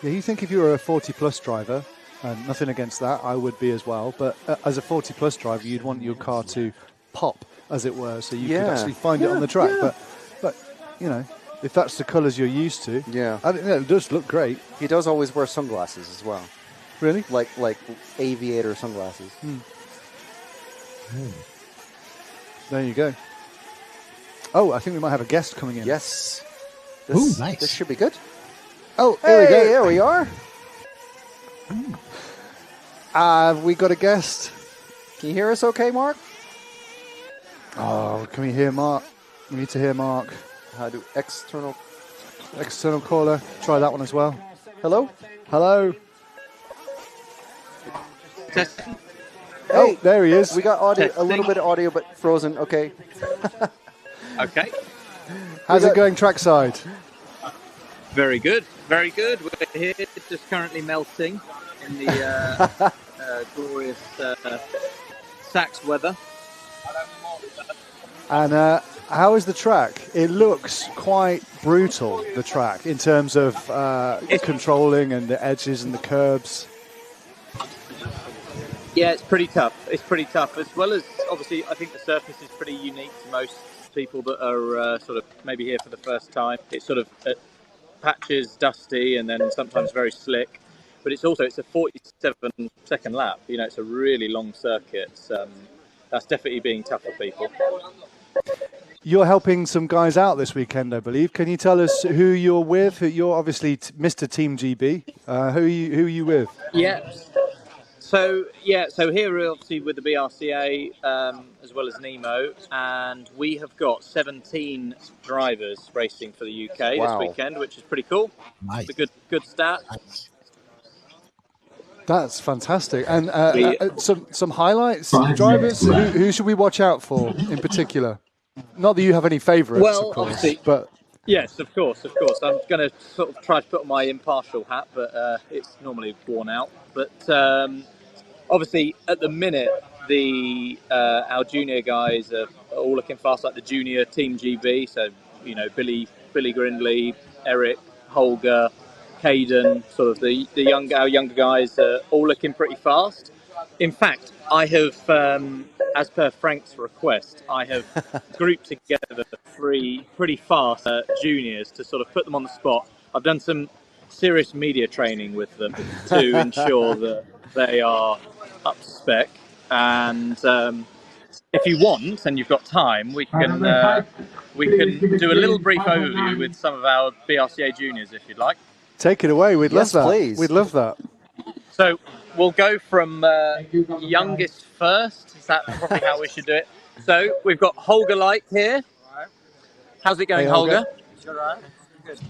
Yeah, you think if you were a 40-plus driver, and nothing against that, I would be as well. But as a 40-plus driver, you'd want your car to pop, as it were, so you could actually find it on the track. Yeah. But if that's the colours you're used to, I think it does look great. He does always wear sunglasses as well. Really? Like aviator sunglasses. There you go. Oh, I think we might have a guest coming in. Yes. Nice. This should be good. Oh, here we go. Here we are. Have we got a guest? Can you hear us okay, Mark? Oh, can we hear Mark? We need to hear Mark. How do external caller? Try that one as well. Hello? Hello? Testing. Oh, there he is. We got audio, Testing. a little bit of audio, but frozen. Okay. Okay. How's it going trackside? Very good. Very good. We're here just currently melting in the glorious Sachs weather. And how is the track? It looks quite brutal, the track, in terms of controlling and the edges and the curbs. Yeah, it's pretty tough. It's pretty tough. As well as, obviously, I think the surface is pretty unique to most people that are sort of maybe here for the first time. It's sort of patches, dusty, and then sometimes very slick. But it's a 47-second lap. It's a really long circuit. That's definitely being tough for people. You're helping some guys out this weekend, I believe. Can you tell us who you're with? You're obviously Mr. Team GB. Who are you with? Yeah. So here we're obviously with the BRCA as well as Nemo, and we have got 17 drivers racing for the UK this weekend, which is pretty cool. Nice. It's a good stat. Nice. That's fantastic. And some highlights, drivers. Who should we watch out for in particular? Not that you have any favourites, Well, of course, obviously, but yes, of course. I'm going to sort of try to put on my impartial hat, but it's normally worn out. But obviously, at the minute, our junior guys are all looking fast, like the junior Team GB. So Billy Grindley, Eric, Holger, Caden, sort of our younger guys are all looking pretty fast. In fact, I have, as per Frank's request, I have grouped together 3 pretty fast juniors to sort of put them on the spot. I've done some serious media training with them to ensure that they are up to spec. And if you want and you've got time, we can do a little brief overview with some of our BRCA juniors, if you'd like. take it away. We'd love that. Please. We'd love that. So we'll go from youngest first. Is that probably how we should do it? So we've got Holger Light here. How's it going, Holger? Good.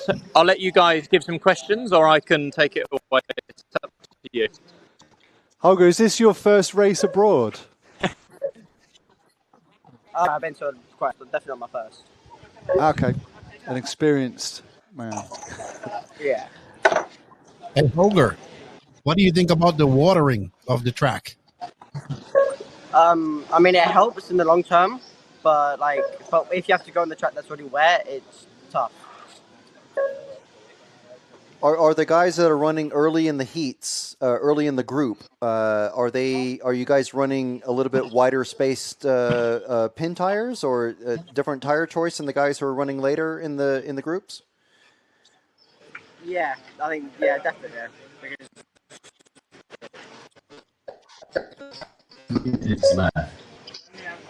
So I'll let you guys give some questions, or I can take it away. It's up to you. Holger, is this your first race abroad? I've been to quite, but definitely not my first. Okay, an experienced man. Yeah. Hey, Holger, what do you think about the watering of the track? I mean, it helps in the long term, but if you have to go on the track that's already wet, it's tough. Are the guys that are running early in the heats, early in the group, are you guys running a little bit wider spaced pin tires, or a different tire choice than the guys who are running later in the groups? Yeah, I think definitely.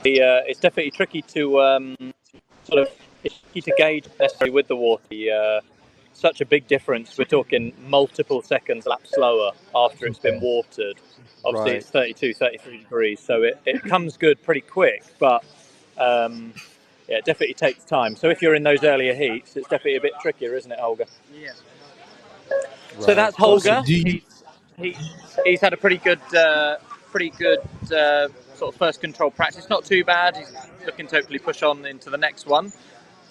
It's definitely tricky to gauge necessarily with the water. Such a big difference. We're talking multiple seconds lap slower after it's been watered. Obviously, It's 32, 33 degrees, so it comes good pretty quick, but it definitely takes time. So if you're in those earlier heats, it's definitely a bit trickier, isn't it, Holger? Yeah. So that's Holger. He's had a pretty good sort of first control practice. Not too bad. He's looking to hopefully push on into the next one.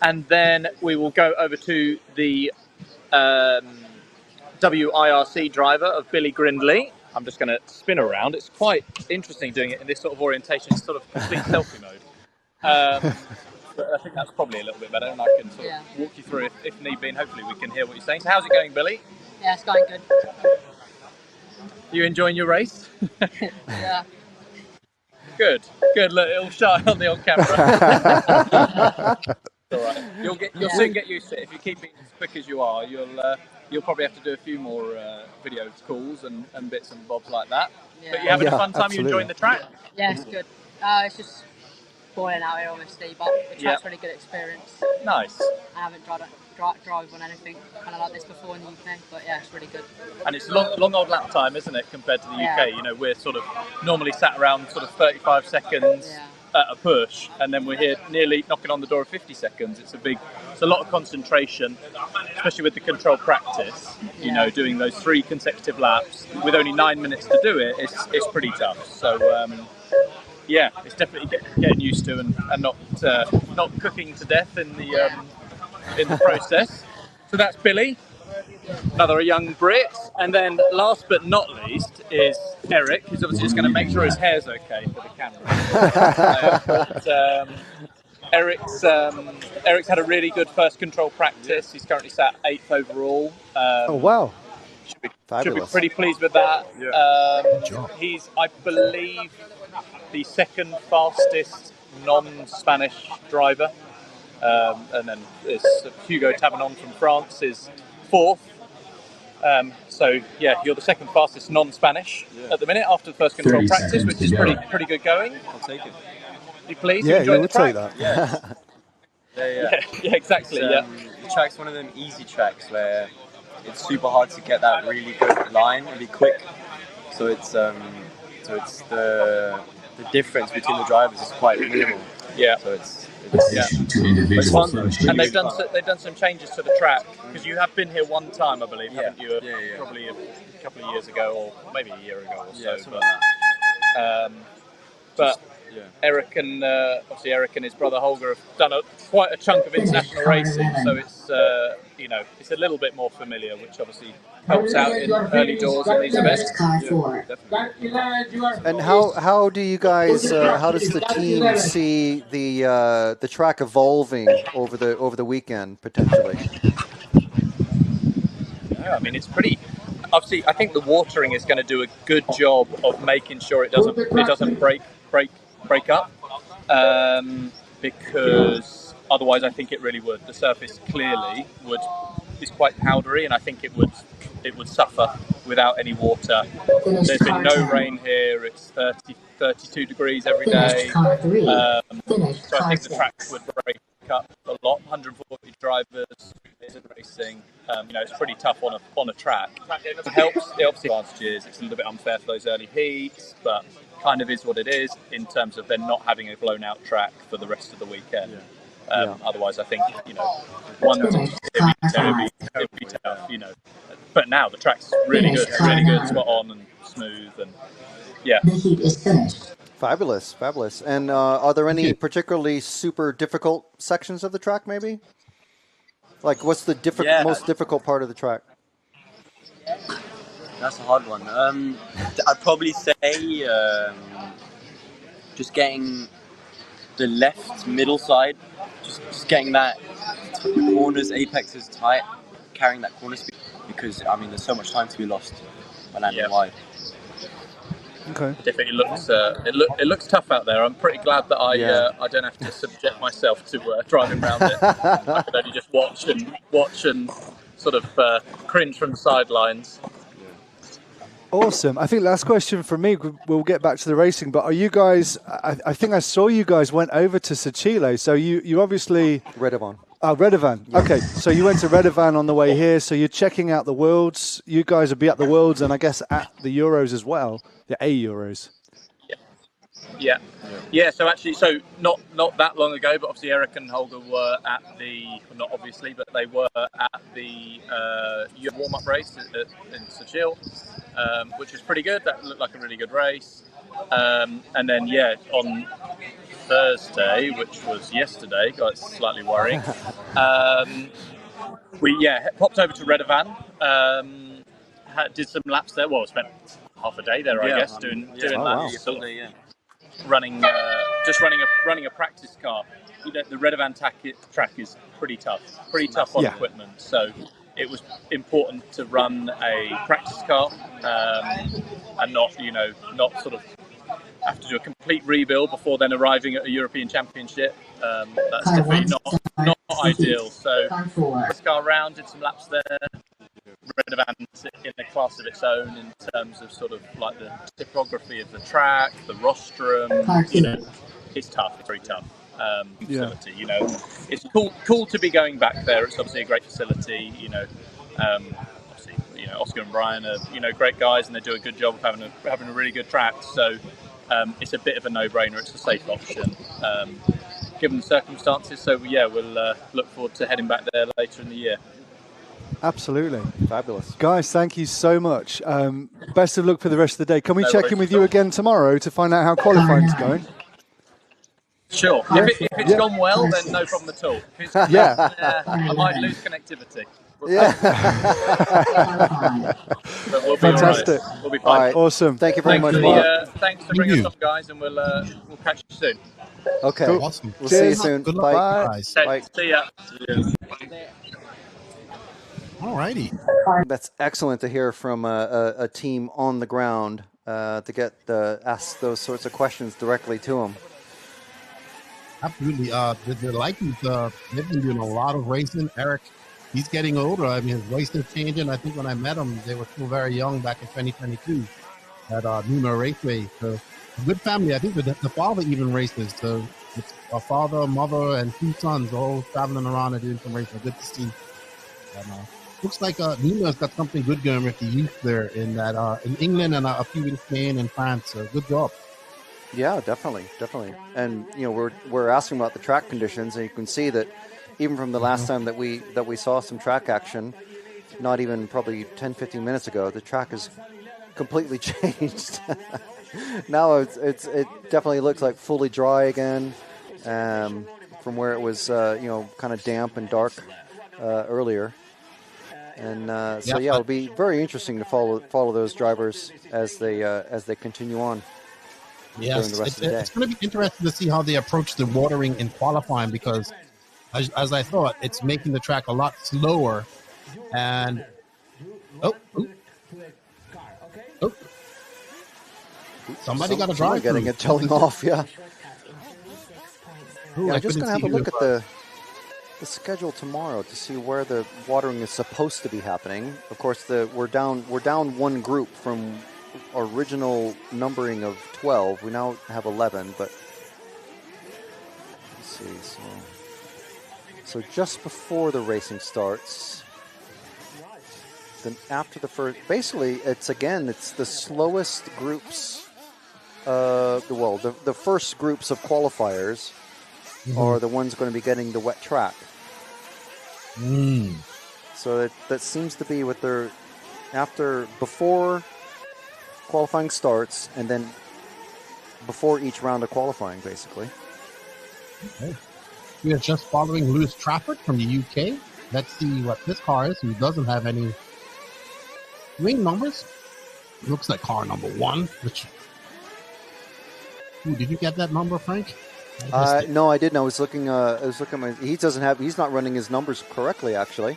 And then we will go over to the WIRC driver of Billy Grindley. I'm just going to spin around. It's quite interesting doing it in this sort of orientation. It's sort of complete selfie mode. But I think that's probably a little bit better, and I can sort of walk you through if need be, and hopefully we can hear what you're saying. So how's it going, Billy? Yeah, it's going good. You enjoying your race? Yeah. Good. Look, it'll shine on camera. All right. You'll soon get used to it. If you keep being as quick as you are, you'll probably have to do a few more video calls and bits and bobs like that. Yeah. But you having a fun time? Absolutely. You enjoying the track? Yeah, it's good. It's just boring out here, obviously, but the track's really good experience. Nice. I haven't drive on anything kind of like this before in the UK, but yeah, it's really good. And it's long old lap time, isn't it, compared to the UK? You know, we're sort of normally sat around sort of 35 seconds at a push, and then we're here nearly knocking on the door of 50 seconds. It's a lot of concentration, especially with the control practice. You know, doing those 3 consecutive laps with only 9 minutes to do it, it's pretty tough. So it's definitely getting used to and not cooking to death in the process. So that's Billy, another young Brit, and then last but not least is Eric, who's obviously just going to make sure his hair's okay for the camera. Eric's had a really good first control practice. He's currently sat 8th overall. Oh wow! Should be pretty pleased with that. He's, I believe, the second fastest non-Spanish driver. And then it's Hugo Tavernon from France is 4th. So you're the second fastest non-Spanish at the minute after the first control practice, which is pretty good going. I'll take it. You pleased? Yeah, you would take that. Yeah, exactly. The track's one of them easy tracks where it's super hard to get that really good line and be quick. it's the difference between the drivers is quite minimal. Yeah. So it's It's fun, and they've done some changes to the track, because you have been here one time, I believe, haven't you? Probably a couple of years ago, or maybe a year ago or so. But Eric and obviously Eric and his brother Holger have done quite a chunk of international racing, so it's it's a little bit more familiar, which obviously helps out in early doors in these events. And how do you guys? How does the team see the track evolving over the weekend potentially? Yeah, I mean it's pretty. Obviously, I think the watering is going to do a good job of making sure it doesn't break up, because otherwise I think it really would. The surface clearly is quite powdery, and I think it would suffer without any water. There's been no rain here. It's 32 degrees every day, so I think the track would break up a lot. 140 drivers in racing, it's pretty tough on a track. It helps. It obviously advantages. It's a little bit unfair for those early heats, but kind of is what it is in terms of them not having a blown out track for the rest of the weekend. Otherwise, I think 1 to 2 it'd be tough, But now the track's really good, spot on and smooth, and Fabulous. And are there any particularly super difficult sections of the track, maybe? Like, what's the most difficult part of the track? That's a hard one. I'd probably say just getting the left middle side, just getting that corners, apexes tight, carrying that corner speed, because there's so much time to be lost by landing wide. Okay. It looks tough out there. I'm pretty glad that I don't have to subject myself to driving around it. I could only just watch and sort of cringe from the sidelines. Awesome. I think last question from me. We'll get back to the racing, but are you guys? I think I saw you guys went over to Chile. So you obviously Redovan. Oh, Redovan. Yes. Okay, so you went to Redovan on the way here. So you're checking out the Worlds. You guys will be at the Worlds, and I guess at the Euros as well. The Euros. Yeah. So actually, not that long ago, but obviously Eric and Holger were at not obviously, but they were at the warm-up race in Sochil, which was pretty good. That looked like a really good race. And then on Thursday, which was yesterday, got slightly worrying. We popped over to Redovan, did some laps there. Well, spent half a day there, I guess, doing laps. Wow. Running a practice car. The Redovan track is pretty tough on equipment. So it was important to run a practice car and not sort of have to do a complete rebuild before then arriving at a European Championship. That's definitely not ideal. So this car round, did some laps there. Redovan in a class of its own in terms of sort of like the topography of the track, the rostrum. It's tough. It's very tough facility. It's cool to be going back there. It's obviously a great facility. Obviously, Oscar and Brian are great guys, and they do a good job of having a really good track. So it's a bit of a no-brainer. It's a safe option given the circumstances. So we'll look forward to heading back there later in the year. Absolutely. Fabulous. Guys, thank you so much. Best of luck for the rest of the day. Can we check in with you again tomorrow to find out how qualifying's going? Sure. If it's gone well, then no problem at all. If it's I might lose connectivity. But we'll be fantastic. All right. We'll be fine. Right. Awesome. Thank you very much. Thanks for bringing us up, guys, and we'll catch you soon. Okay. Cool. Awesome. We'll see you soon. Good Bye. luck, guys. Bye. See ya. Alrighty. That's excellent to hear from a team on the ground to get ask those sorts of questions directly to them. Absolutely. The Likies, they've been doing a lot of racing. Eric, he's getting older. I mean, his race is changing. I think when I met him, they were still very young back in 2022 at Nitro Raceway. So a good family. I think the father even races. So it's a father, mother, and 2 sons all traveling around and doing some racing. Good to see. looks like Nima's got something good going with the youth there in that in England and a few in Spain and France. So good job. Yeah, definitely. And we're asking about the track conditions, and you can see that even from the last time that we saw some track action, not even probably 10, 15 minutes ago, the track has completely changed. Now it definitely looks like fully dry again, from where it was kind of damp and dark earlier. And so it'll be very interesting to follow those drivers as they continue on. Yes, during the rest of the day. It's going to be interesting to see how they approach the watering in qualifying, because as I thought, it's making the track a lot slower. And somebody got a drive getting it telling off. Yeah. I'm just going to have a look at the schedule tomorrow to see where the watering is supposed to be happening. Of course, we're down one group from original numbering of 12. We now have 11, but let's see. So just before the racing starts, then after the first, basically it's the slowest groups. The first groups of qualifiers are the ones going to be getting the wet track. So that seems to be what they're before qualifying starts, and then before each round of qualifying, basically. Okay. We are just following Lewis Trafford from the UK. Let's see what this car is, who doesn't have any ring numbers. Looks like car number 1. Did you get that number, Frank? No, I didn't. I was looking. He's not running his numbers correctly. Actually,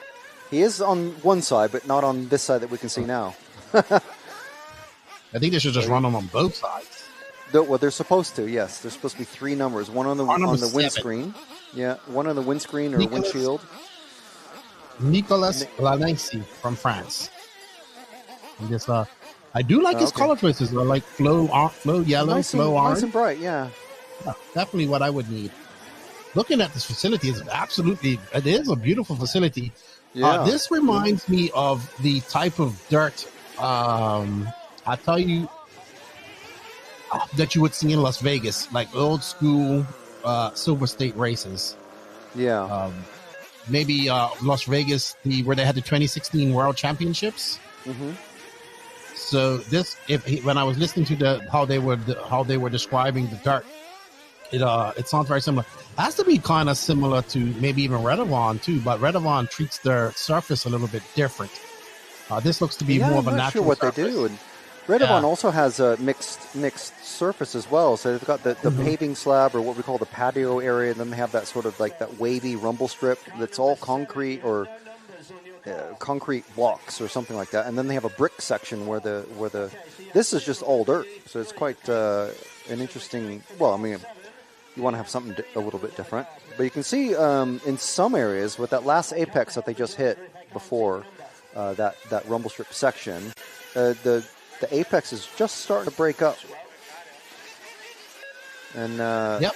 he is on one side, but not on this side that we can see now. I think they should just run them on both sides. They're supposed to. Yes, there's supposed to be 3 numbers. One on the windscreen. Yeah, one on the windscreen or windshield. Nicolas Lanency from France. And this, I do like his color choices. They're like flow yellow, flow orange. Nice and bright, yeah. Definitely what I would need. Looking at this facility, it is a beautiful facility. Yeah. This reminds me of the type of dirt, I tell you, that you would see in Las Vegas, like old school Silver State races. Yeah. Maybe Las Vegas, where they had the 2016 World Championships. Mm-hmm. So when I was listening to how they were describing the dirt, it sounds very similar. It has to be kind of similar to maybe even Redovon too, but Redovon treats their surface a little bit different. This looks to be more of a natural. I'm not sure what surface they do. And Redovon also has a mixed surface as well. So they've got the paving slab, or what we call the patio area, and then they have that sort of like that wavy rumble strip that's all concrete or concrete blocks or something like that. And then they have a brick section where this is just all dirt. So it's quite an interesting. Well, I mean, you want to have something a little bit different, but you can see in some areas with that last apex that they just hit before that rumble strip section, the apex is just starting to break up, and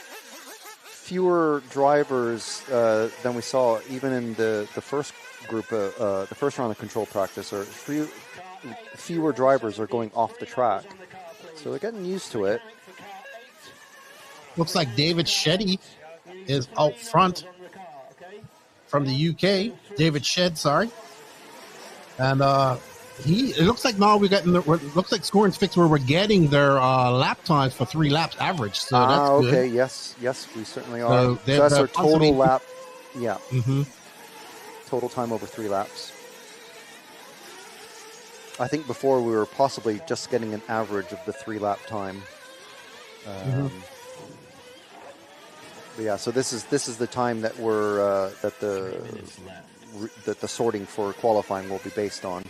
fewer drivers than we saw even in the first group, the first round of control practice, or fewer drivers are going off the track, so they're getting used to it. Looks like David Shetty is out front from the UK. David Shed, sorry. And it looks like now looks like Scoring's fixed where we're getting their lap times for 3 laps average. So that's good. Okay, yes, we certainly are. So that's our total lap. Yeah. Mm-hmm. Total time over 3 laps. I think before we were possibly just getting an average of the 3 lap time. But yeah, so this is the time that we're that the sorting for qualifying will be based on.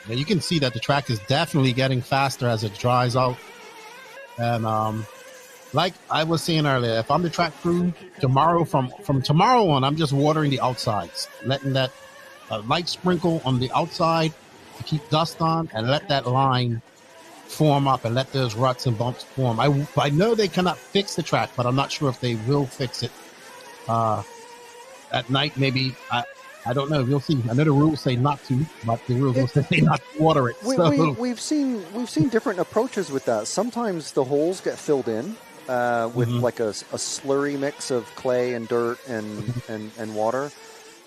Now you can see that the track is definitely getting faster as it dries out. And like I was saying earlier, if I'm the track crew, from tomorrow on, I'm just watering the outsides, letting that light sprinkle on the outside to keep dust on, and let that line form up and let those ruts and bumps form. I know they cannot fix the track, but I'm not sure if they will fix it. At night, maybe I don't know. We'll see. I know the rules say not to, but the rules also say not to water it. We've seen different approaches with that. Sometimes the holes get filled in with like a slurry mix of clay and dirt and water,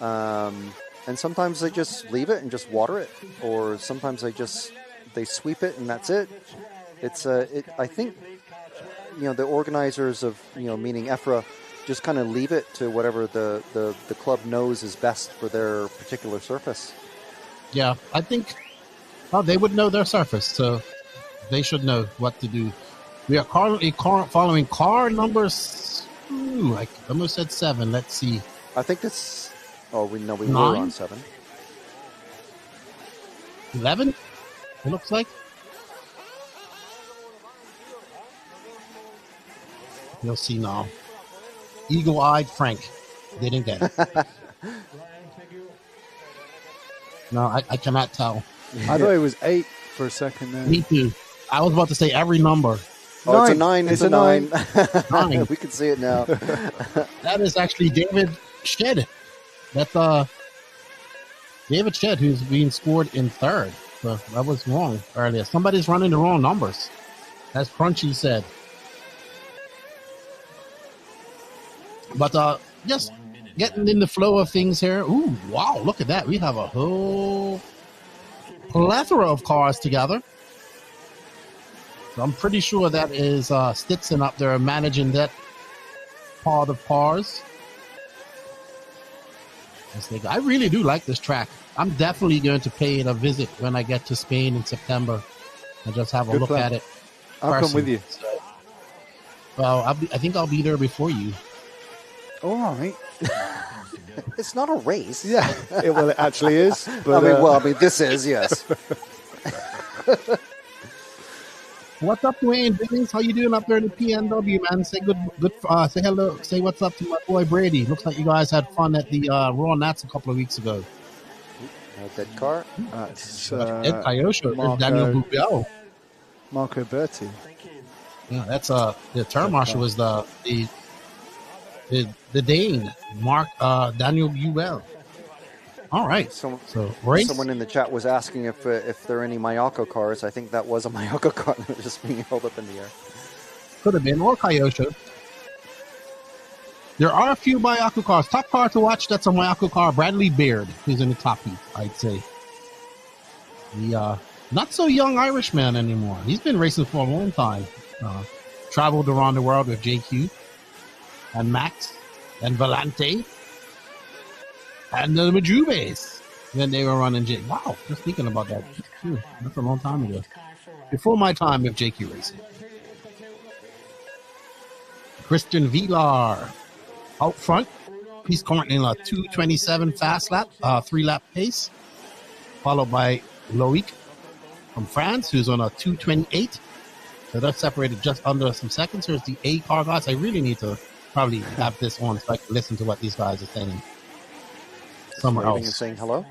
and sometimes they just leave it and just water it, or sometimes they sweep it and that's it. It's I think the organizers of meaning EFRA just kind of leave it to whatever the club knows is best for their particular surface. Yeah, I think they would know their surface, so they should know what to do. We are currently following car numbers. I almost said 7. Let's see. I think it's. Oh, we were 9? on 7. 11. It looks like. You'll see now. Eagle-eyed Frank didn't get it. No, I cannot tell. I thought it was 8 for a second there. Me too. I was about to say every number. Oh, it's a 9. It's a 9. 9. We can see it now. That is actually David Shed. That's David Shed, who's being scored in 3rd. So that was wrong earlier. Somebody's running the wrong numbers, as Crunchy said. But just getting in the flow of things here. Ooh, wow, look at that. We have a whole plethora of cars together. So I'm pretty sure that is Stetson up there managing that part of cars. I really do like this track. I'm definitely going to pay it a visit when I get to Spain in September and just have a look at it. I'll come with you. So, well, I think I'll be there before you. All right. It's not a race. Yeah. Well, it actually is. But, this is, yes. What's up, Dwayne Billings? How you doing up there in the PNW, man? Say say hello. Say what's up to my boy Brady. Looks like you guys had fun at the Raw Nats a couple of weeks ago. Dead car. It's Ed Kyosho. Daniel Bubel. Marco Berti. Yeah, that's the term marshal was the Dane, Daniel Bubel. All right. So race. Someone in the chat was asking if there are any Mayako cars. I think that was a Mayako car that was just being held up in the air. Could have been, or Kyosho. There are a few Mayako cars. Top car to watch, that's a Mayako car. Bradley Baird, who's in the top heat, I'd say. The not so young Irishman anymore. He's been racing for a long time. Traveled around the world with JQ and Max and Volante. And the Majubes when they were running J. Wow, just thinking about that. That's a long time ago. Before my time with JQ Racing. Christian Villar out front. He's currently in a 2:27 fast lap, 3-lap pace. Followed by Loic from France, who's on a 2:28. So they're separated just under some seconds. Here's the A car guys. I really need to probably have this on so I can listen to what these guys are saying. Somewhere else. And saying hello.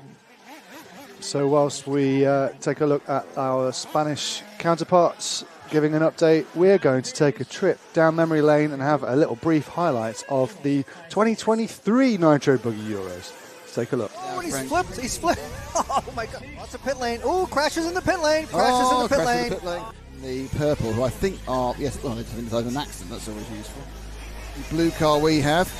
So whilst we take a look at our Spanish counterparts giving an update, we're going to take a trip down memory lane and have a little brief highlights of the 2023 Nitro Buggy Euros. Let's take a look. Oh, he's flipped. Oh my God, lots of pit lane. Oh, crashes in the pit lane. Crashes in the pit lane. The purple, who I think are, yes, well, it's an accident, that's always useful. The blue car we have.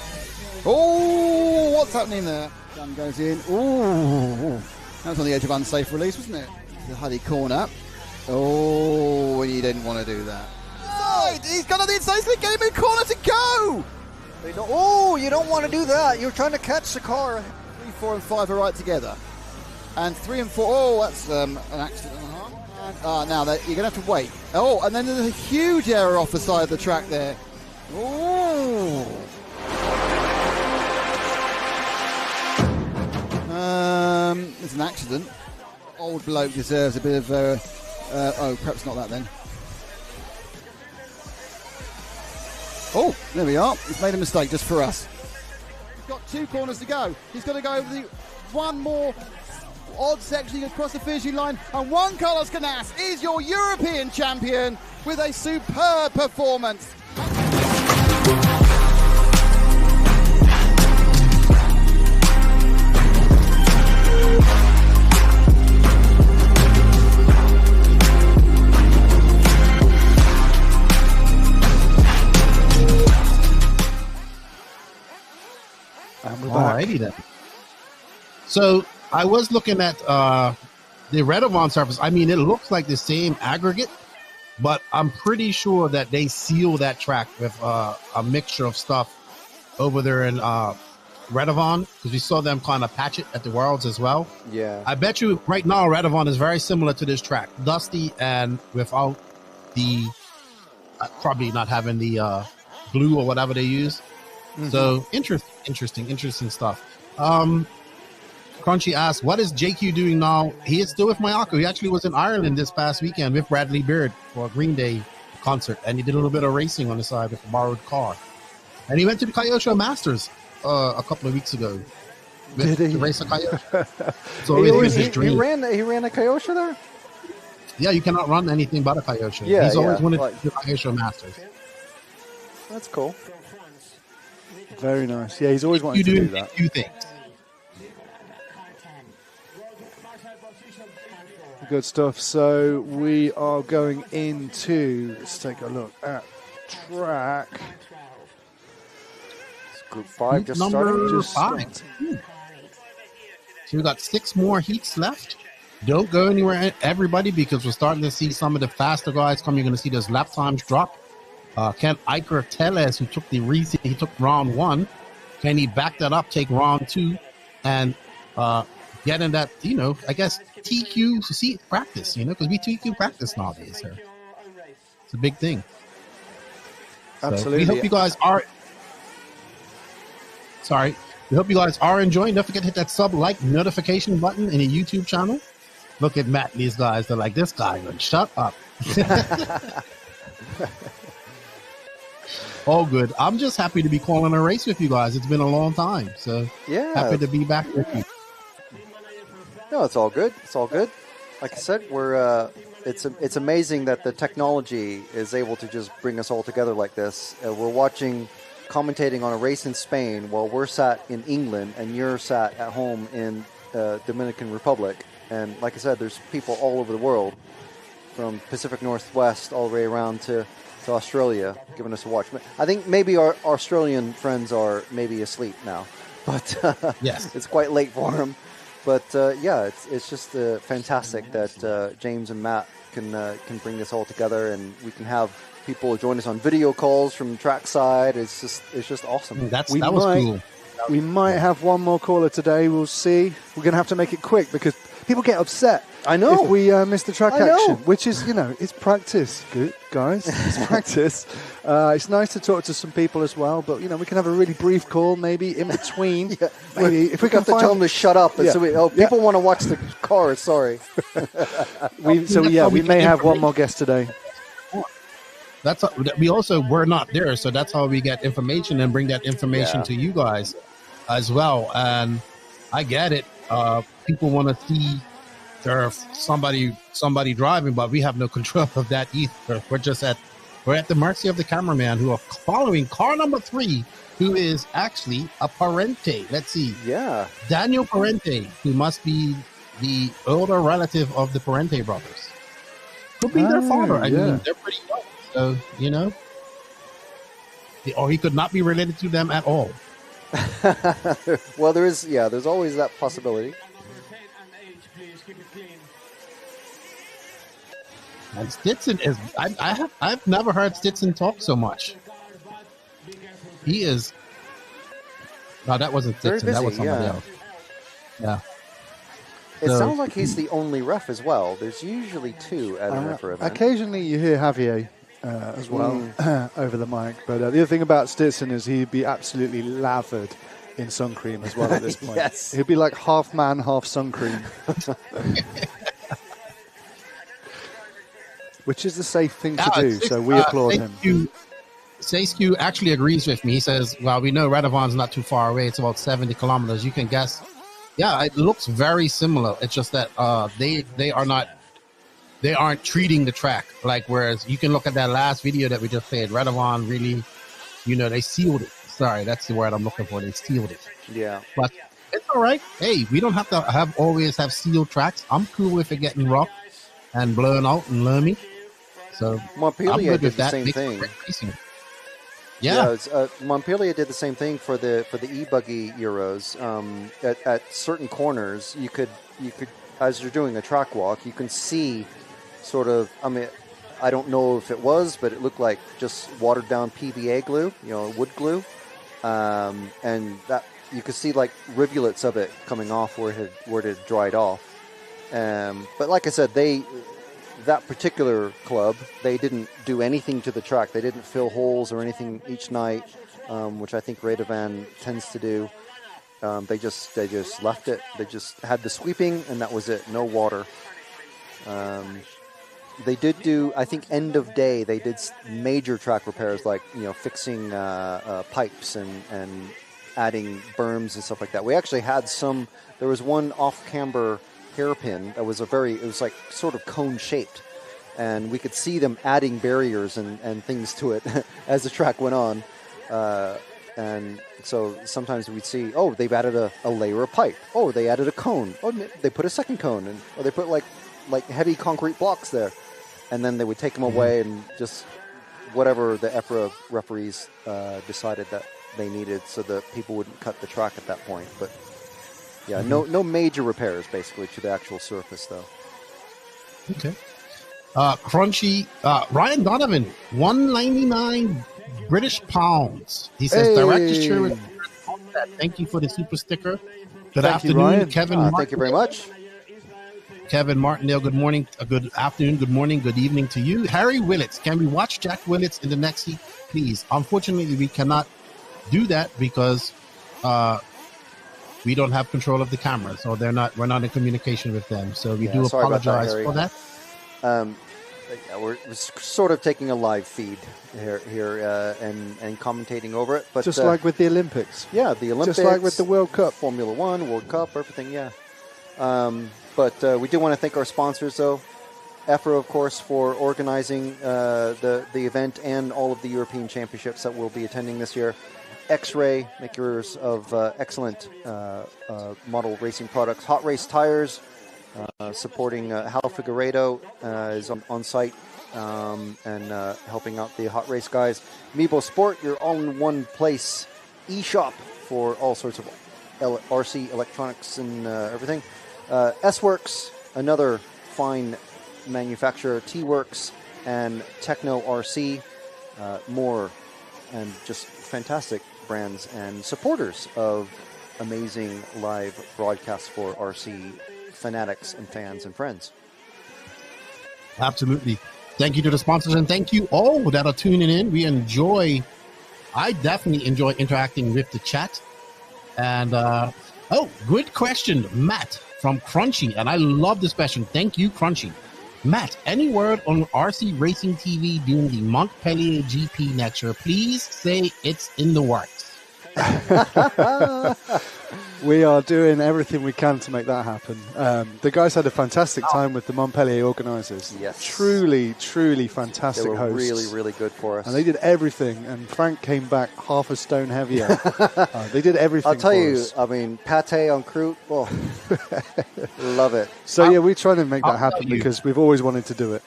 Oh, what's happening there? Gun goes in. Oh, that was on the edge of unsafe release, wasn't it? The Huddy corner. Oh, and you didn't want to do that. Oh, he's got on the inside, so get him in corner to go! Oh, you don't want to do that. You're trying to catch the car. 3, 4, and 5 are right together. And 3 and 4, oh, that's an accident and a half. And, now you're going to have to wait. Oh, and then there's a huge error off the side of the track there. Oh. It's an accident. Old bloke deserves a bit of oh, perhaps not that then. Oh, there we are. He's made a mistake just for us. He's got 2 corners to go. He's got to go over the one more odd section across the finishing line. And Juan Carlos Canas is your European champion with a superb performance. And we're back. Alrighty then. So I was looking at the Redovon surface. I mean, it looks like the same aggregate, but I'm pretty sure that they seal that track with a mixture of stuff over there in Redovon, because we saw them kind of patch it at the Worlds as well. Yeah. I bet you right now Redovon is very similar to this track, dusty and without the probably not having the glue or whatever they use. Mm-hmm. So interesting stuff. Crunchy asks, what is JQ doing now? He is still with Mayako. He actually was in Ireland this past weekend with Bradley Beard for a Green Day concert, and he did a little bit of racing on the side with a borrowed car. And he went to the Kyosho Masters a couple of weeks ago. Did he? To race a Kyosho. So it was his dream. He ran a Kyosho there? Yeah, you cannot run anything but a Kyosho. Yeah, he's always wanted to do Kyosho Masters. That's cool. Very nice. Yeah, he's always wanted to do that. Few things. Good stuff. So we are going into, let's take a look at track. Group 5 just number started. 5. So we've got 6 more heats left. Don't go anywhere, everybody, because we're starting to see some of the faster guys come. You're going to see those lap times drop. Can Iker Teles, who took he took round 1, can he back that up, take round 2, and get in that, I guess TQ seat practice, because we TQ practice nowadays. So it's a big thing. Absolutely. So we hope you guys are. Sorry. We hope you guys are enjoying. Don't forget to hit that like notification button in the YouTube channel. Look at Matt and these guys. They're like, this guy going, shut up. All good. I'm just happy to be calling a race with you guys. It's been a long time. So yeah, happy to be back with you. No, it's all good. It's all good. Like I said, we're it's amazing that the technology is able to just bring us all together like this. We're commentating on a race in Spain while we're sat in England and you're sat at home in Dominican Republic. And like I said, there's people all over the world, from Pacific Northwest all the way around to Australia, giving us a watch. I think maybe our Australian friends are maybe asleep now, but yes, it's quite late for them. But yeah, it's just fantastic that James and Matt can bring this all together, and we can have people join us on video calls from trackside. It's just awesome. That was cool. We might have one more caller today. We'll see. We're going to have to make it quick because people get upset. I know. If we miss the track action, which is, it's practice. Good, guys. It's practice. It's nice to talk to some people as well, but, we can have a really brief call maybe in between. Yeah. Maybe if we can tell them to shut up. And so people want to watch the car. Sorry. we may have one more guest today. We're not there, so that's how we get information and bring that information to you guys as well. And I get it. People want to see there's somebody driving, but we have no control of that either. We're at the mercy of the cameraman who are following car number 3, who is actually a Parente. Let's see. Yeah. Daniel Parente, who must be the older relative of the Parente brothers. Could be their father. I mean, they're pretty young. So, or he could not be related to them at all. Well, there's always that possibility. And Stetson is, I've never heard Stetson talk so much. He is, no, that wasn't Stetson, that was somebody else. Yeah. It sounds like he's the only ref as well. There's usually 2 at an EFRA event. Occasionally you hear Javier as well over the mic. But the other thing about Stetson is he'd be absolutely lathered in sun cream as well at this point. Yes. He'd be like half man, half sun cream. Which is the safe thing to do, so we applaud him. Sayskew actually agrees with me. He says, well, we know Redovon's not too far away. It's about 70 kilometers. You can guess. Yeah, it looks very similar. It's just that they aren't treating the track. Whereas you can look at that last video that we just played. Redovon really, they sealed it. Sorry, that's the word I'm looking for. They sealed it. Yeah. But it's all right. Hey, we don't have to always have sealed tracks. I'm cool with it getting rough and blowing out and loamy. So Montpellier did the same thing. Yeah, Montpellier did the same thing for the e-buggy Euros. At certain corners, you could as you're doing a track walk, you can see sort of. I mean, I don't know if it was, but it looked like just watered down PVA glue, wood glue, and that you could see like rivulets of it coming off where it had dried off. But like I said, that particular club, they didn't do anything to the track. They didn't fill holes or anything each night, which I think Radovan tends to do. They just left it. They just had the sweeping, and that was it. No water. They did do, I think, end of day, they did major track repairs, like fixing pipes and adding berms and stuff like that. We actually had there was one off-camber hairpin that was it was like sort of cone shaped, and we could see them adding barriers and things to it as the track went on, and so sometimes we'd see, they've added a layer of pipe, they added a cone, they put a second cone, or they put like heavy concrete blocks there, and then they would take them away and just whatever the EFRA referees decided that they needed, so that people wouldn't cut the track at that point. But yeah, no major repairs basically to the actual surface, though. Okay. Crunchy. Ryan Donovan, 199 British pounds. He says, Director Sherwood, thank you for the super sticker. Good afternoon, Kevin. Thank you very much. Kevin Martindale, good morning, good afternoon, good morning, good evening to you. Harry Willits, can we watch Jack Willits in the next heat, please? Unfortunately, we cannot do that because we don't have control of the camera, so we're not in communication with them. So we do apologize for that. We're sort of taking a live feed here and commentating over it, but just like with the Olympics. Yeah, the Olympics. Just like with the World Cup, Formula One, World Cup, everything. Yeah. But we do want to thank our sponsors, though. EFRA, of course, for organizing the event and all of the European Championships that we'll be attending this year. X-Ray, makers of excellent model racing products. Hot Race Tires, supporting Hal Figueiredo, is on site and helping out the Hot Race guys. Meebo Sport, your all-in-one place e-shop for all sorts of RC electronics and everything. S-Works, another fine manufacturer. T-Works and Techno RC, more and just fantastic brands and supporters of amazing live broadcasts for RC fanatics and fans and friends. Absolutely. Thank you to the sponsors, and thank you all that are tuning in. I definitely enjoy interacting with the chat. And good question, Matt from Crunchy, and I love this question. Thank you, Crunchy. Matt, any word on RC Racing TV doing the Montpellier GP next year? Please say it's in the works. We are doing everything we can to make that happen. The guys had a fantastic time with the Montpellier organisers. Yes. Truly, truly fantastic hosts. They were hosts. really, really good for us. And they did everything, and Frank came back half a stone heavier. They did everything. I'll tell you, us. I mean, pate en croûte, love it. So, we're trying to make that happen because we've always wanted to do it.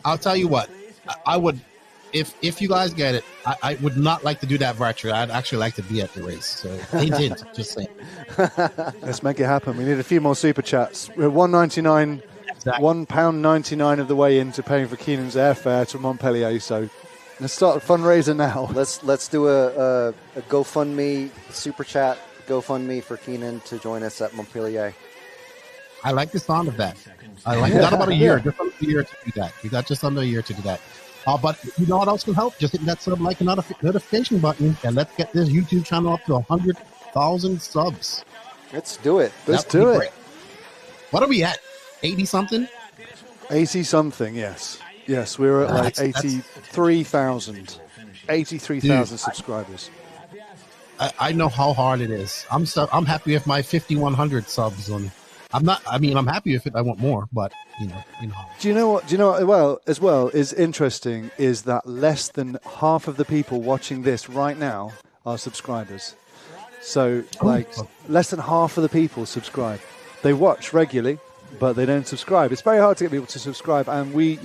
I'll tell you what, I would, if you guys get it, I would not like to do that virtually. I'd actually like to be at the race. So, hint, just saying. Let's make it happen. We need a few more super chats. We're £1.99, exactly. £1.99 of the way into paying for Keenan's airfare to Montpellier. So, let's start a fundraiser now. Let's do a GoFundMe super chat. GoFundMe for Keenan to join us at Montpellier. I like the sound of that. I like that. About a year, just under a year to do that. We got just under a year to do that. But you know what else can help? Just hit that like and notification button, and let's get this YouTube channel up to 100,000 subs. Let's do it. Let's do it. Great. What are we at? 80 something? 80 something. Yes. Yes, we're at like 83,000. 83,000 subscribers. I know how hard it is. I'm happy with my 5,100 subs on. I'm happy with it. I want more, but you know. Do you know what? As well is interesting is that less than half of the people watching this right now are subscribers. So less than half of the people subscribe. They watch regularly, but they don't subscribe. It's very hard to get people to subscribe, and we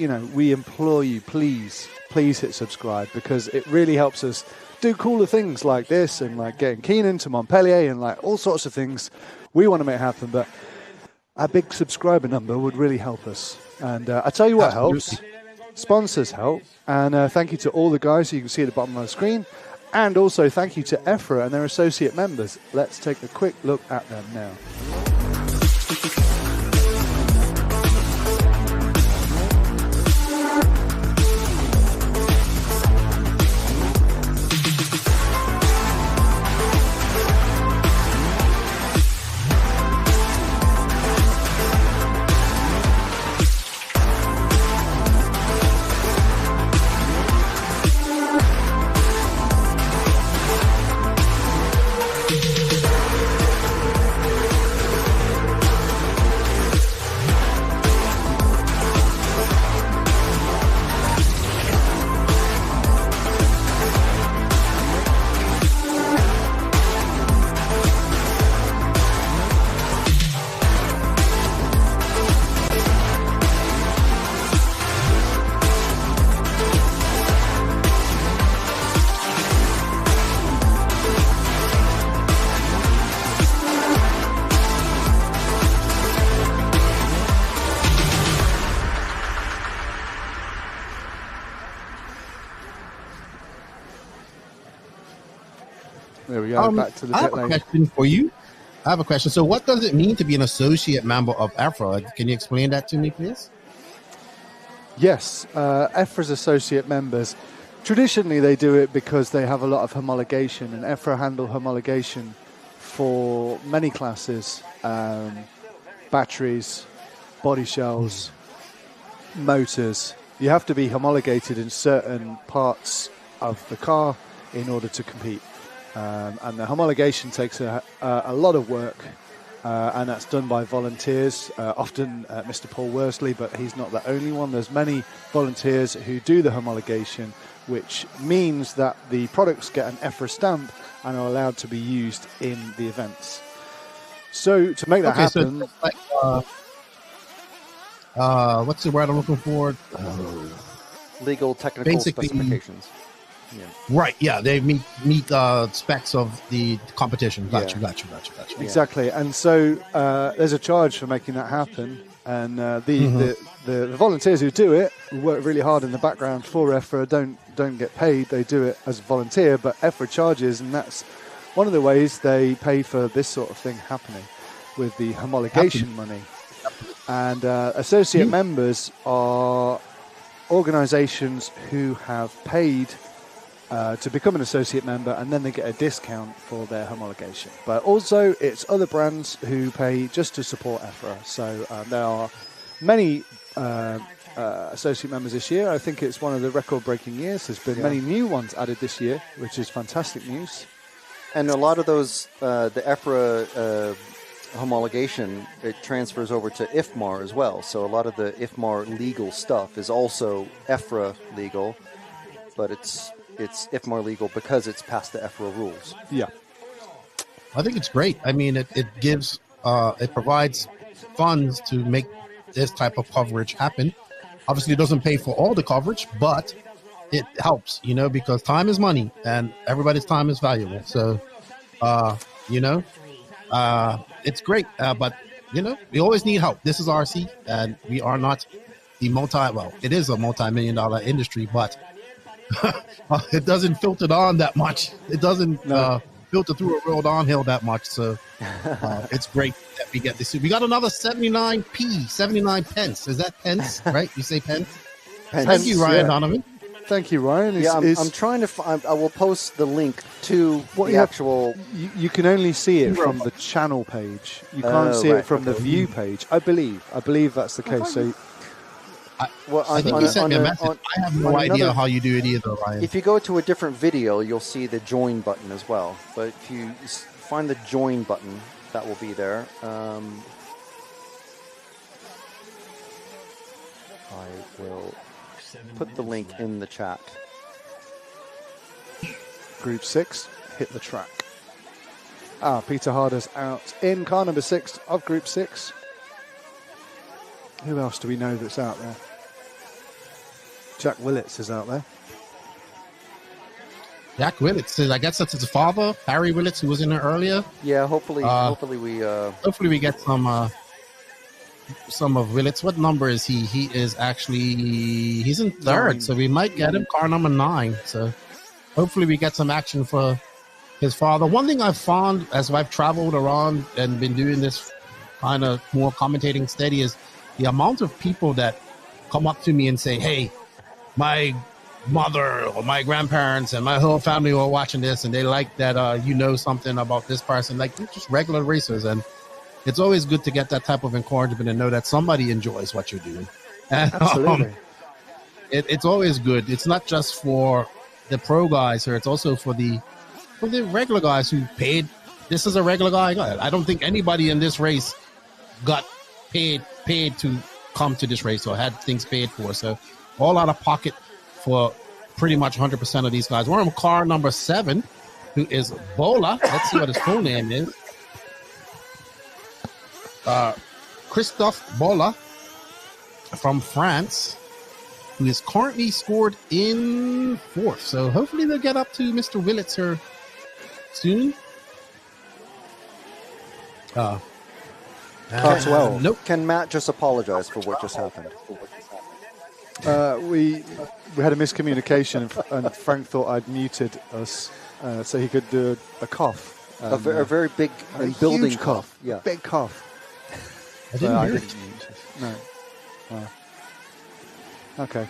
implore you, please hit subscribe, because it really helps us do cooler things like this, and like getting Keenan to Montpellier, and like all sorts of things we want to make happen. But a big subscriber number would really help us. And I tell you what helps. Sponsors help. And thank you to all the guys you can see at the bottom of the screen. And also thank you to EFRA and their associate members. Let's take a quick look at them now. There we go. Back to the I have a question for you. I have a question. So what does it mean to be an associate member of EFRA? Can you explain that to me, please? Yes. EFRA's associate members, traditionally they do it because they have a lot of homologation, and EFRA handle homologation for many classes, batteries, body shells, motors. You have to be homologated in certain parts of the car in order to compete. And the homologation takes a lot of work, and that's done by volunteers, often Mr. Paul Worsley, but he's not the only one. There's many volunteers who do the homologation, which means that the products get an EFRA stamp and are allowed to be used in the events. So to make that happen... So like, what's the word I'm looking for? Legal technical specifications. Yeah. Right, yeah, they meet specs of the competition. Gotcha. Exactly, and so there's a charge for making that happen, and the volunteers who do it, who work really hard in the background for EFRA, don't get paid. They do it as a volunteer, but EFRA charges, and that's one of the ways they pay for this sort of thing happening with the homologation money. And associate members are organisations who have paid to become an associate member, and then they get a discount for their homologation. But also, it's other brands who pay just to support EFRA. So there are many associate members this year. I think it's one of the record-breaking years. There's been many new ones added this year, which is fantastic news. And a lot of those, the EFRA homologation, it transfers over to IFMAR as well. So a lot of the IFMAR legal stuff is also EFRA legal, but it's IFMAR legal because it's past the EFRA rules. Yeah. I think it's great. I mean, it gives, it provides funds to make this type of coverage happen. Obviously, it doesn't pay for all the coverage, but it helps, because time is money and everybody's time is valuable. So, it's great. But, we always need help. This is RC, and we are not it is a multi-million-dollar industry, but it doesn't filter on that much. It doesn't filter through a real downhill that much. So it's great that we get this. We got another 79 pence. Is that pence, right? You say pence? Thank you, Ryan Donovan. Thank you, Ryan. I'm trying to find. I will post the link to the actual. You can only see it from the channel page. You can't see it from the view page. I believe that's the case. So. I think you sent me a message. I have no idea how you do it either, Ryan. If you go to a different video, you'll see the join button as well. But if you find the join button, that will be there. I will put the link in the chat. Group 6, hit the track. Peter Harder's out in car number 6 of Group 6. Who else do we know that's out there? Jack Willits is out there. Jack Willits, I guess that's his father, Harry Willits, who was in there earlier. Yeah, hopefully we get some of Willits. What number is he? He's in third, 9. so we might get him car number 9. So hopefully we get some action for his father. One thing I've found as I've traveled around and been doing this kind of more commentating steady is the amount of people that come up to me and say, hey, my mother or my grandparents and my whole family were watching this and they like that you know something about this person, like just regular racers. And it's always good to get that type of encouragement and know that somebody enjoys what you're doing. And, Absolutely. It's always good. It's not just for the pro guys here, it's also for the regular guys who paid. This is a regular guy. I don't think anybody in this race got paid to come to this race or had things paid for. So all out of pocket for pretty much 100% of these guys. We're on car number 7, who is Bola. Let's see what his full name is. Christophe Bola from France, who is currently scored in 4th. So hopefully they'll get up to Mr. Willits here soon. Car 12. Nope. Can Matt just apologize for what just happened? We had a miscommunication, and Frank thought I'd muted us so he could do a cough. A very big building huge cough. Yeah. Big cough. I didn't hear it. mute it. No. Okay.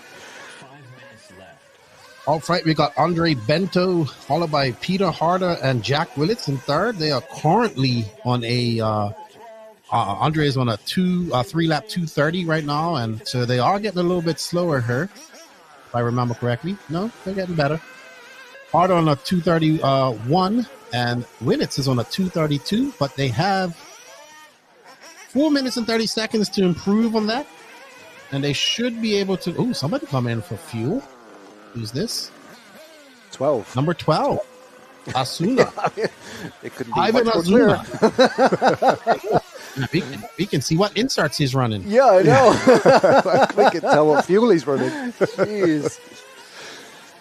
All right, we got Andre Bento, followed by Peter Harder and Jack Willits in third. They are currently on a Andre is on a 3-lap 2:30 right now, and so they are getting a little bit slower here, if I remember correctly. No, they're getting better. Harder on a 2:31, and Willits is on a 2:32, but they have 4 minutes and 30 seconds to improve on that, and they should be able to. Oh, somebody come in for fuel. Who's this? 12. Number 12. Asuna. It could be Ivan much more Asuna. We can see what inserts he's running. Yeah, I know. We can tell what fuel he's running. Jeez.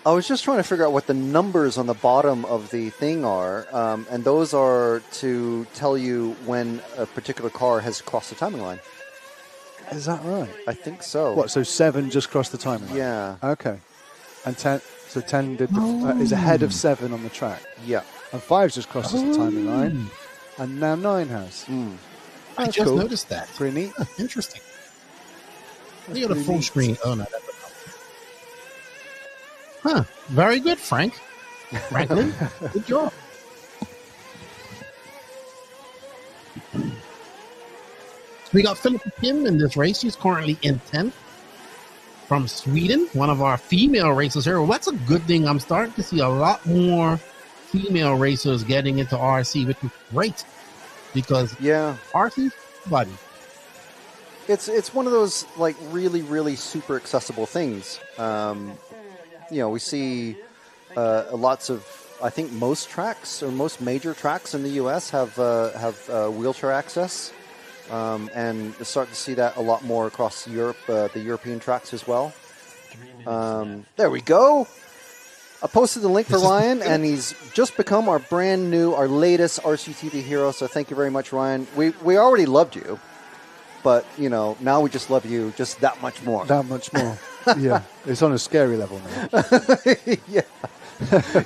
I was just trying to figure out what the numbers on the bottom of the thing are, and those are to tell you when a particular car has crossed the timing line. Is that right? I think so. What, so 7 just crossed the timing line? Yeah. Okay. And 10, so 10 did is ahead of 7 on the track. Yeah. And 5's just crossed the timing line. And now 9 has. I That's just cool. noticed that. Pretty neat. Interesting. You got a full screen. Oh, no. Huh. Very good, Frank. Franklin, good job. We got Philip Kim in this race. He's currently in 10th. From Sweden, one of our female racers here. Well, that's a good thing. I'm starting to see a lot more female racers getting into RC, which is great. Because RC, buddy. It's one of those like really super accessible things. We see lots of. I think most tracks or most major tracks in the U.S. have wheelchair access, and we're starting to see that a lot more across Europe, the European tracks as well. There we go. I posted the link for Ryan, and he's just become our latest RCTV hero. So thank you very much, Ryan. We already loved you, but now we just love you just that much more. That much more. Yeah, it's on a scary level now. Yeah,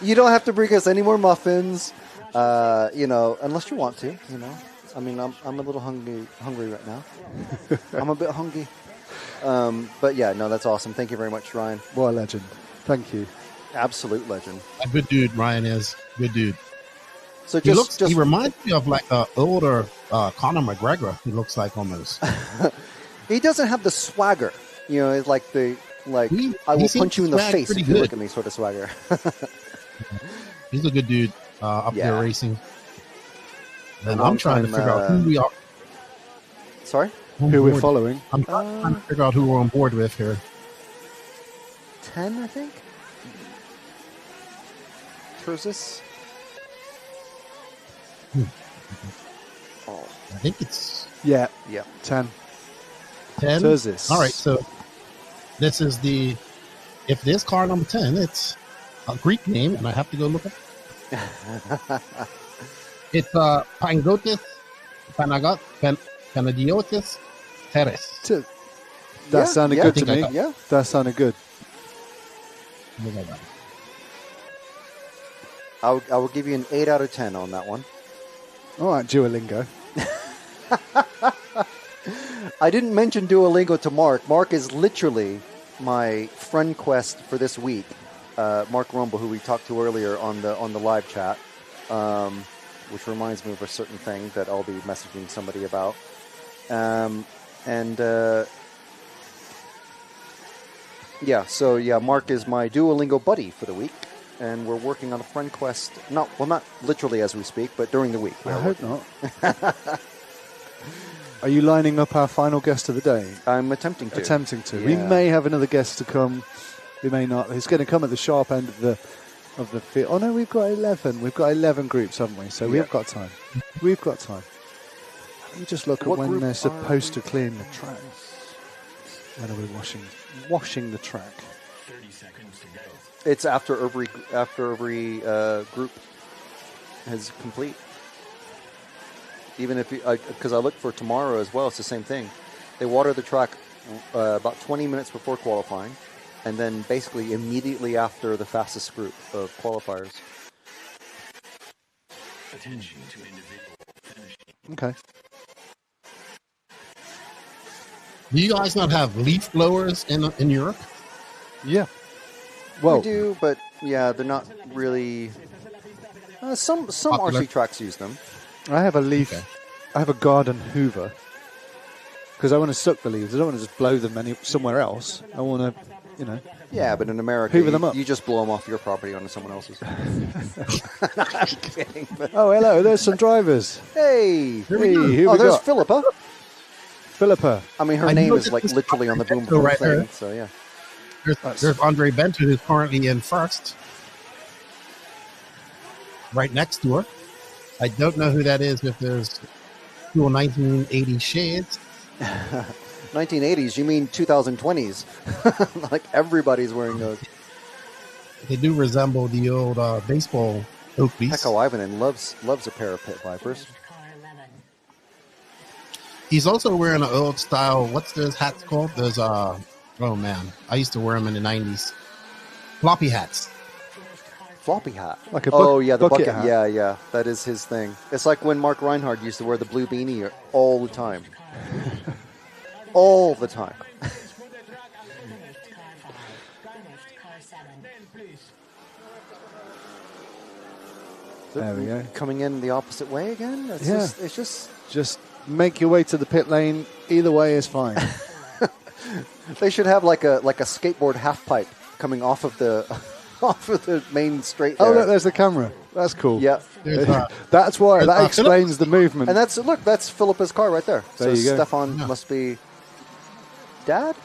you don't have to bring us any more muffins, unless you want to. I mean, I'm a little hungry right now. I'm a bit hungry. But yeah, no, that's awesome. Thank you very much, Ryan. What a legend. Thank you. Absolute legend. A good dude, Ryan is. Good dude. So he reminds me of like an older Conor McGregor. He looks like almost. He doesn't have the swagger. It's like I will punch you in the face if you look at me sort of swagger. He's a good dude up there racing. And I'm trying to figure out who we are. Sorry? Who we're following. I'm trying to figure out who we're on board with here. 10, I think? Cursus? I think it's... Yeah. 10. 10? Turzis. All right, so this is if this car number 10, it's a Greek name, and I have to go look up. It's Panagiotis Teres. That sounded good to me. Yeah. That sounded good. I will give you an 8 out of 10 on that one. All right, Duolingo. I didn't mention Duolingo to Mark. Mark is literally my friend quest for this week. Mark Rumble, who we talked to earlier on the live chat, which reminds me of a certain thing that I'll be messaging somebody about. Mark is my Duolingo buddy for the week, and we're working on a friend quest. Not literally as we speak, but during the week. I hope not. Are you lining up our final guest of the day? I'm attempting to. Yeah. We may have another guest to come. We may not. He's going to come at the sharp end of the field. Oh no, we've got 11. We've got 11 groups, haven't we? So we've got time. We've got time. Let me just look at when they're supposed to clean the track. When are we washing the track? 30 seconds to go. It's after every group is complete. Even if because I looked for tomorrow as well, it's the same thing. They water the track about 20 minutes before qualifying, and then basically immediately after the fastest group of qualifiers. Attention to individual finishing. Okay. Do you guys not have leaf blowers in Europe? Yeah. Well, we do, but they're not really. Some popular. RC tracks use them. I have a leaf. Okay. I have a garden hoover because I want to suck the leaves. I don't want to just blow them somewhere else. I want to, Yeah, but in America, hoover them up. You just blow them off your property onto someone else's. I'm kidding. But... Oh, hello. There's some drivers. Hey. There's Philippa. Philippa. I mean, her name is like literally on the boom boom right thing. there. So yeah. There's Andre Bento, who's currently in first. Right next to her. I don't know who that is with those cool 1980 shades. 1980s? You mean 2020s? Like everybody's wearing those. They do resemble the old baseball Oakleys. Pekko Ivanen loves a pair of Pit Vipers. He's also wearing an old style. What's those hats called? Those oh man, I used to wear them in the 90s. Floppy hats. Floppy hat. Like a the bucket hat. Yeah. That is his thing. It's like when Mark Reinhardt used to wear the blue beanie all the time. All the time. There we go. Coming in the opposite way again? It's just make your way to the pit lane. Either way is fine. They should have like a skateboard half pipe coming off of the main straight there. Oh, look, there's the camera. That's cool. Yeah. That's why. That explains the movement. And that's Philippa's car right there. There you go. Stefan must be dad?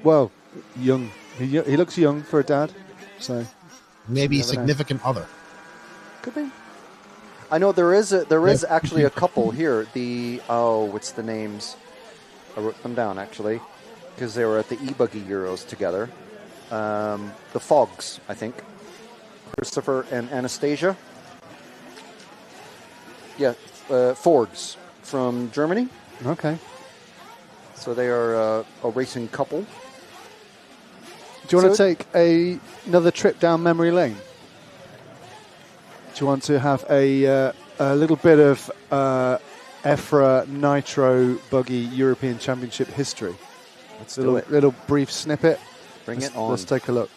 Well, young. He looks young for a dad. So maybe significant other. Could be. I know there is actually a couple here. What's the names? I wrote them down actually because they were at the e-buggy Euros together. The Fogs, I think. Christopher and Anastasia. Yeah, Fords from Germany. Okay. So they are a racing couple. Do you want to take another trip down memory lane? Do you want to have a little bit of EFRA Nitro Buggy European Championship history? Let's do it. Little brief snippet. Bring it on. Let's take a look.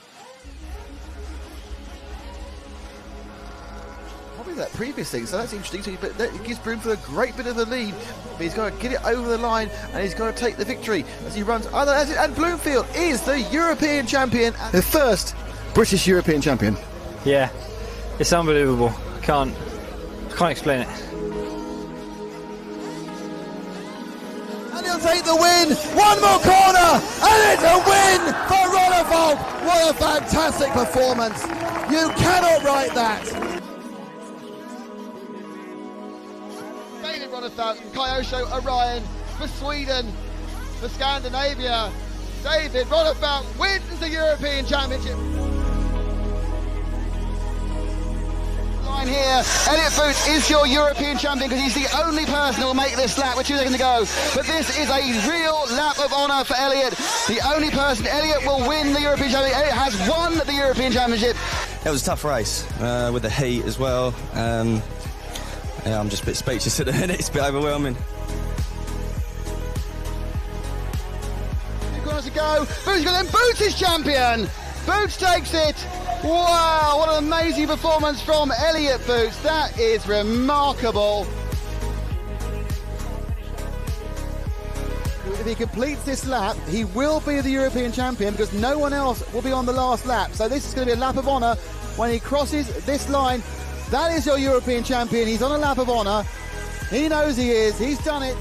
Probably that previous thing, so that's interesting. So it gives Broomfield a great bit of the lead, but he's going to get it over the line and he's going to take the victory as he runs. And Bloomfield is the European champion, the first British European champion. Yeah, it's unbelievable. I can't explain it. And he'll take the win. One more corner, and it's a win for Ronnefeldt. What a fantastic performance. You cannot write that. David Ronnefeldt, Kyosho, Orion, for Sweden, for Scandinavia. David Ronnefalk wins the European Championship. Line here, Elliot Boots is your European champion because he's the only person who will make this lap with 2 seconds to go. But this is a real lap of honour for Elliot. The only person, Elliot will win the European Championship. Elliot has won the European Championship. It was a tough race with the heat as well. Yeah, I'm just a bit speechless at the minute. It's a bit overwhelming. 2 corners to go. Boots going, then Boots is champion. Boots takes it. Wow, what an amazing performance from Elliot Boots. That is remarkable. If he completes this lap, he will be the European champion because no one else will be on the last lap. So this is going to be a lap of honour. When he crosses this line, that is your European champion. He's on a lap of honour. He knows he is. He's done it.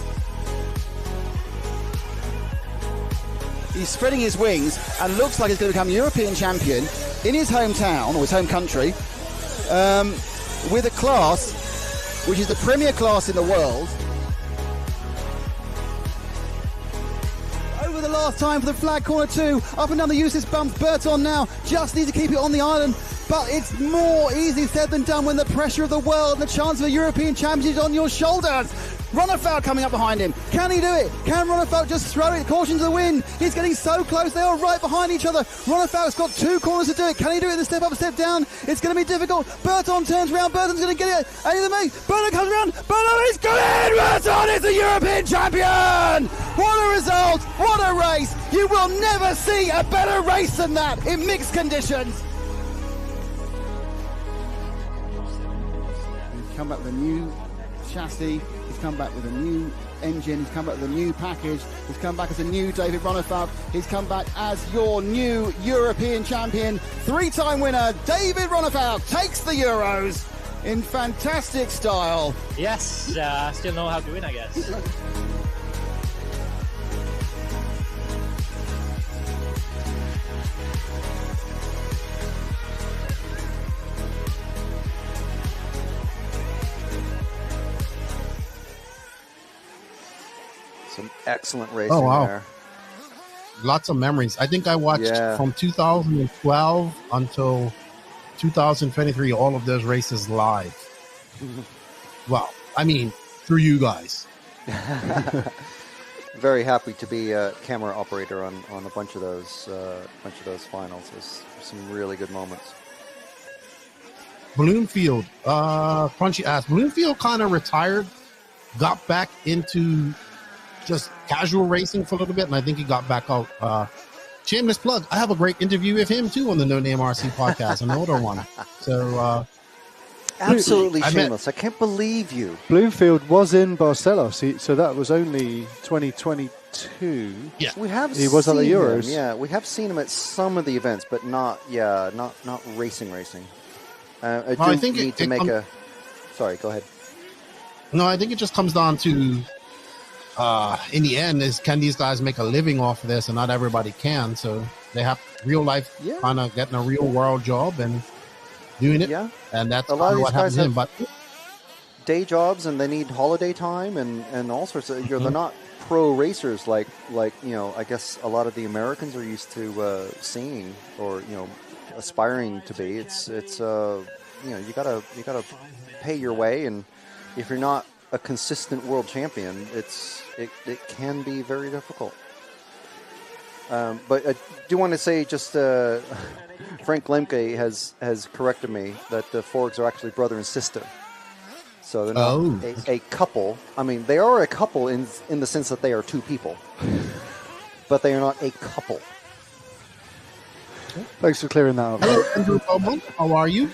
He's spreading his wings and looks like he's going to become European champion in his hometown or his home country with a class which is the premier class in the world. Over the last time for the flag, corner 2, up and down the useless bumps. Burton now just needs to keep it on the island, but it's more easy said than done when the pressure of the world and the chance of a European championship is on your shoulders. Ronnefalk coming up behind him. Can he do it? Can Ronnefalk just throw it? Caution to the wind. He's getting so close. They are right behind each other. Ronnefalk's got 2 corners to do it. Can he do it? The step up, step down. It's going to be difficult. Burton turns around. Burton's going to get it. Burton comes around. Burton is good. Burton is the European champion. What a result. What a race. You will never see a better race than that in mixed conditions. He's come up with a new chassis. He's come back with a new engine. He's come back with a new package. He's come back as a new David Ronnefalk. He's come back as your new European champion. 3-time winner David Ronnefalk takes the Euros in fantastic style. Yes, I still know how to win, I guess. Some excellent racing there. Lots of memories. I think I watched from 2012 until 2023 all of those races live. Well, I mean, through you guys. Very happy to be a camera operator on a bunch of those finals. There's some really good moments. Bloomfield, Crunchy asked, Bloomfield kind of retired, got back into just casual racing for a little bit, and I think he got back out. Shameless plug, I have a great interview with him too on the No Name RC podcast, an older one. So absolutely shameless. I can't believe you. Bloomfield was in Barcelos, so that was only 2022. Yeah, he was at the Euros. Yeah, we have seen him at some of the events, but not racing. I think need to make a. Sorry, go ahead. No, I think it just comes down to. In the end, is can these guys make a living off of this? And not everybody can, so they have real life, kind of getting a real world job and doing it. Yeah, and that's a lot of what happens to him. But day jobs, and they need holiday time, and all sorts of. They're not pro racers like I guess a lot of the Americans are used to seeing or aspiring to be. It's you gotta pay your way, and if you're not a consistent world champion, it can be very difficult. But I do want to say, just Frank Lemke has corrected me that the Forgs are actually brother and sister. So they're not a couple. I mean, they are a couple in the sense that they are 2 people, but they are not a couple. Thanks for clearing that up. Hello, Andrew Bowman. How are you?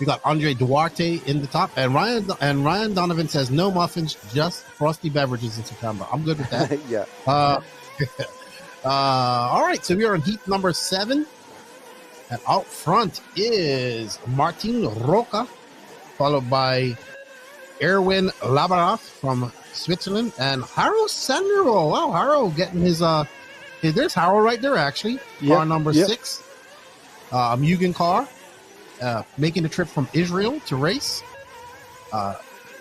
We got Andre Duarte in the top, and Ryan Donovan says no muffins, just frosty beverages in September. I'm good with that. Yeah. All right, so we are on heat number 7, and out front is Martin Roca, followed by Erwin Labaroff from Switzerland, and Haro Sandro. Wow, Haro getting his there's Haro right there actually. Car number 6, Mugen car. Making a trip from Israel to race.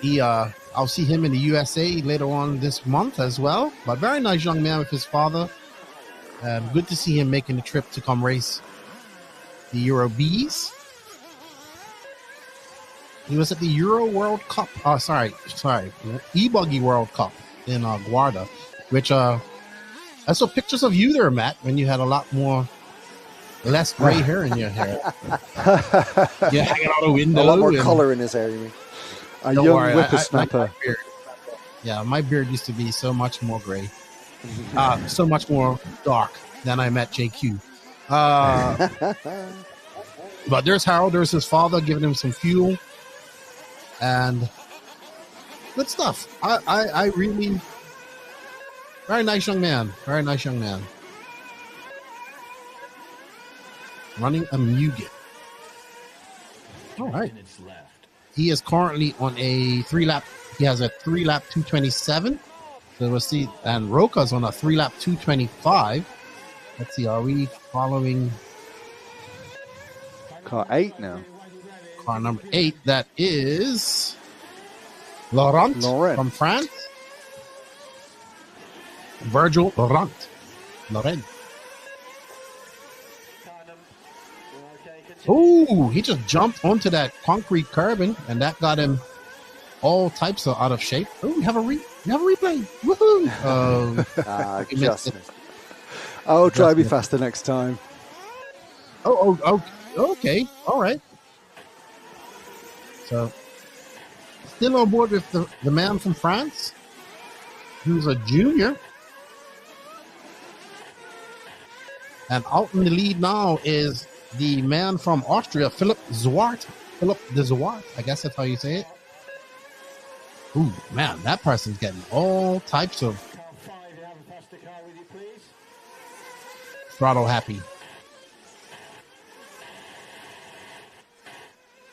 He I'll see him in the USA later on this month as well. But very nice young man with his father. Good to see him making the trip to come race the Euro Bs. He was at the Euro World Cup. Oh, sorry. E-Buggy World Cup in Guarda, which I saw pictures of you there, Matt, when you had a lot less gray hair in your hair. Yeah, hanging out the window. A lot more color in his hair, you mean? A young whippersnapper. My beard used to be so much more gray. So much more dark than I met JQ. But there's Harold, there's his father giving him some fuel. And good stuff. I really, very nice young man. Very nice young man. Running a Muget. All right. He is currently on a 3-lap. He has a 3-lap 227. So we'll see. And Roka's on a 3-lap 225. Let's see. Are we following car 8 now? Car number 8. That is Laurent from France. Virgil Laurent. Oh, he just jumped onto that concrete curbing, and that got him all types of out of shape. Oh, we have a replay. Woohoo! Just I'll try to be faster next time. Oh, okay. All right. So, still on board with the man from France, who's a junior. And out in the lead now is the man from Austria, Philip Zwart. Philip de Zwart, I guess that's how you say it. Ooh, man, that person's getting all types of throttle happy.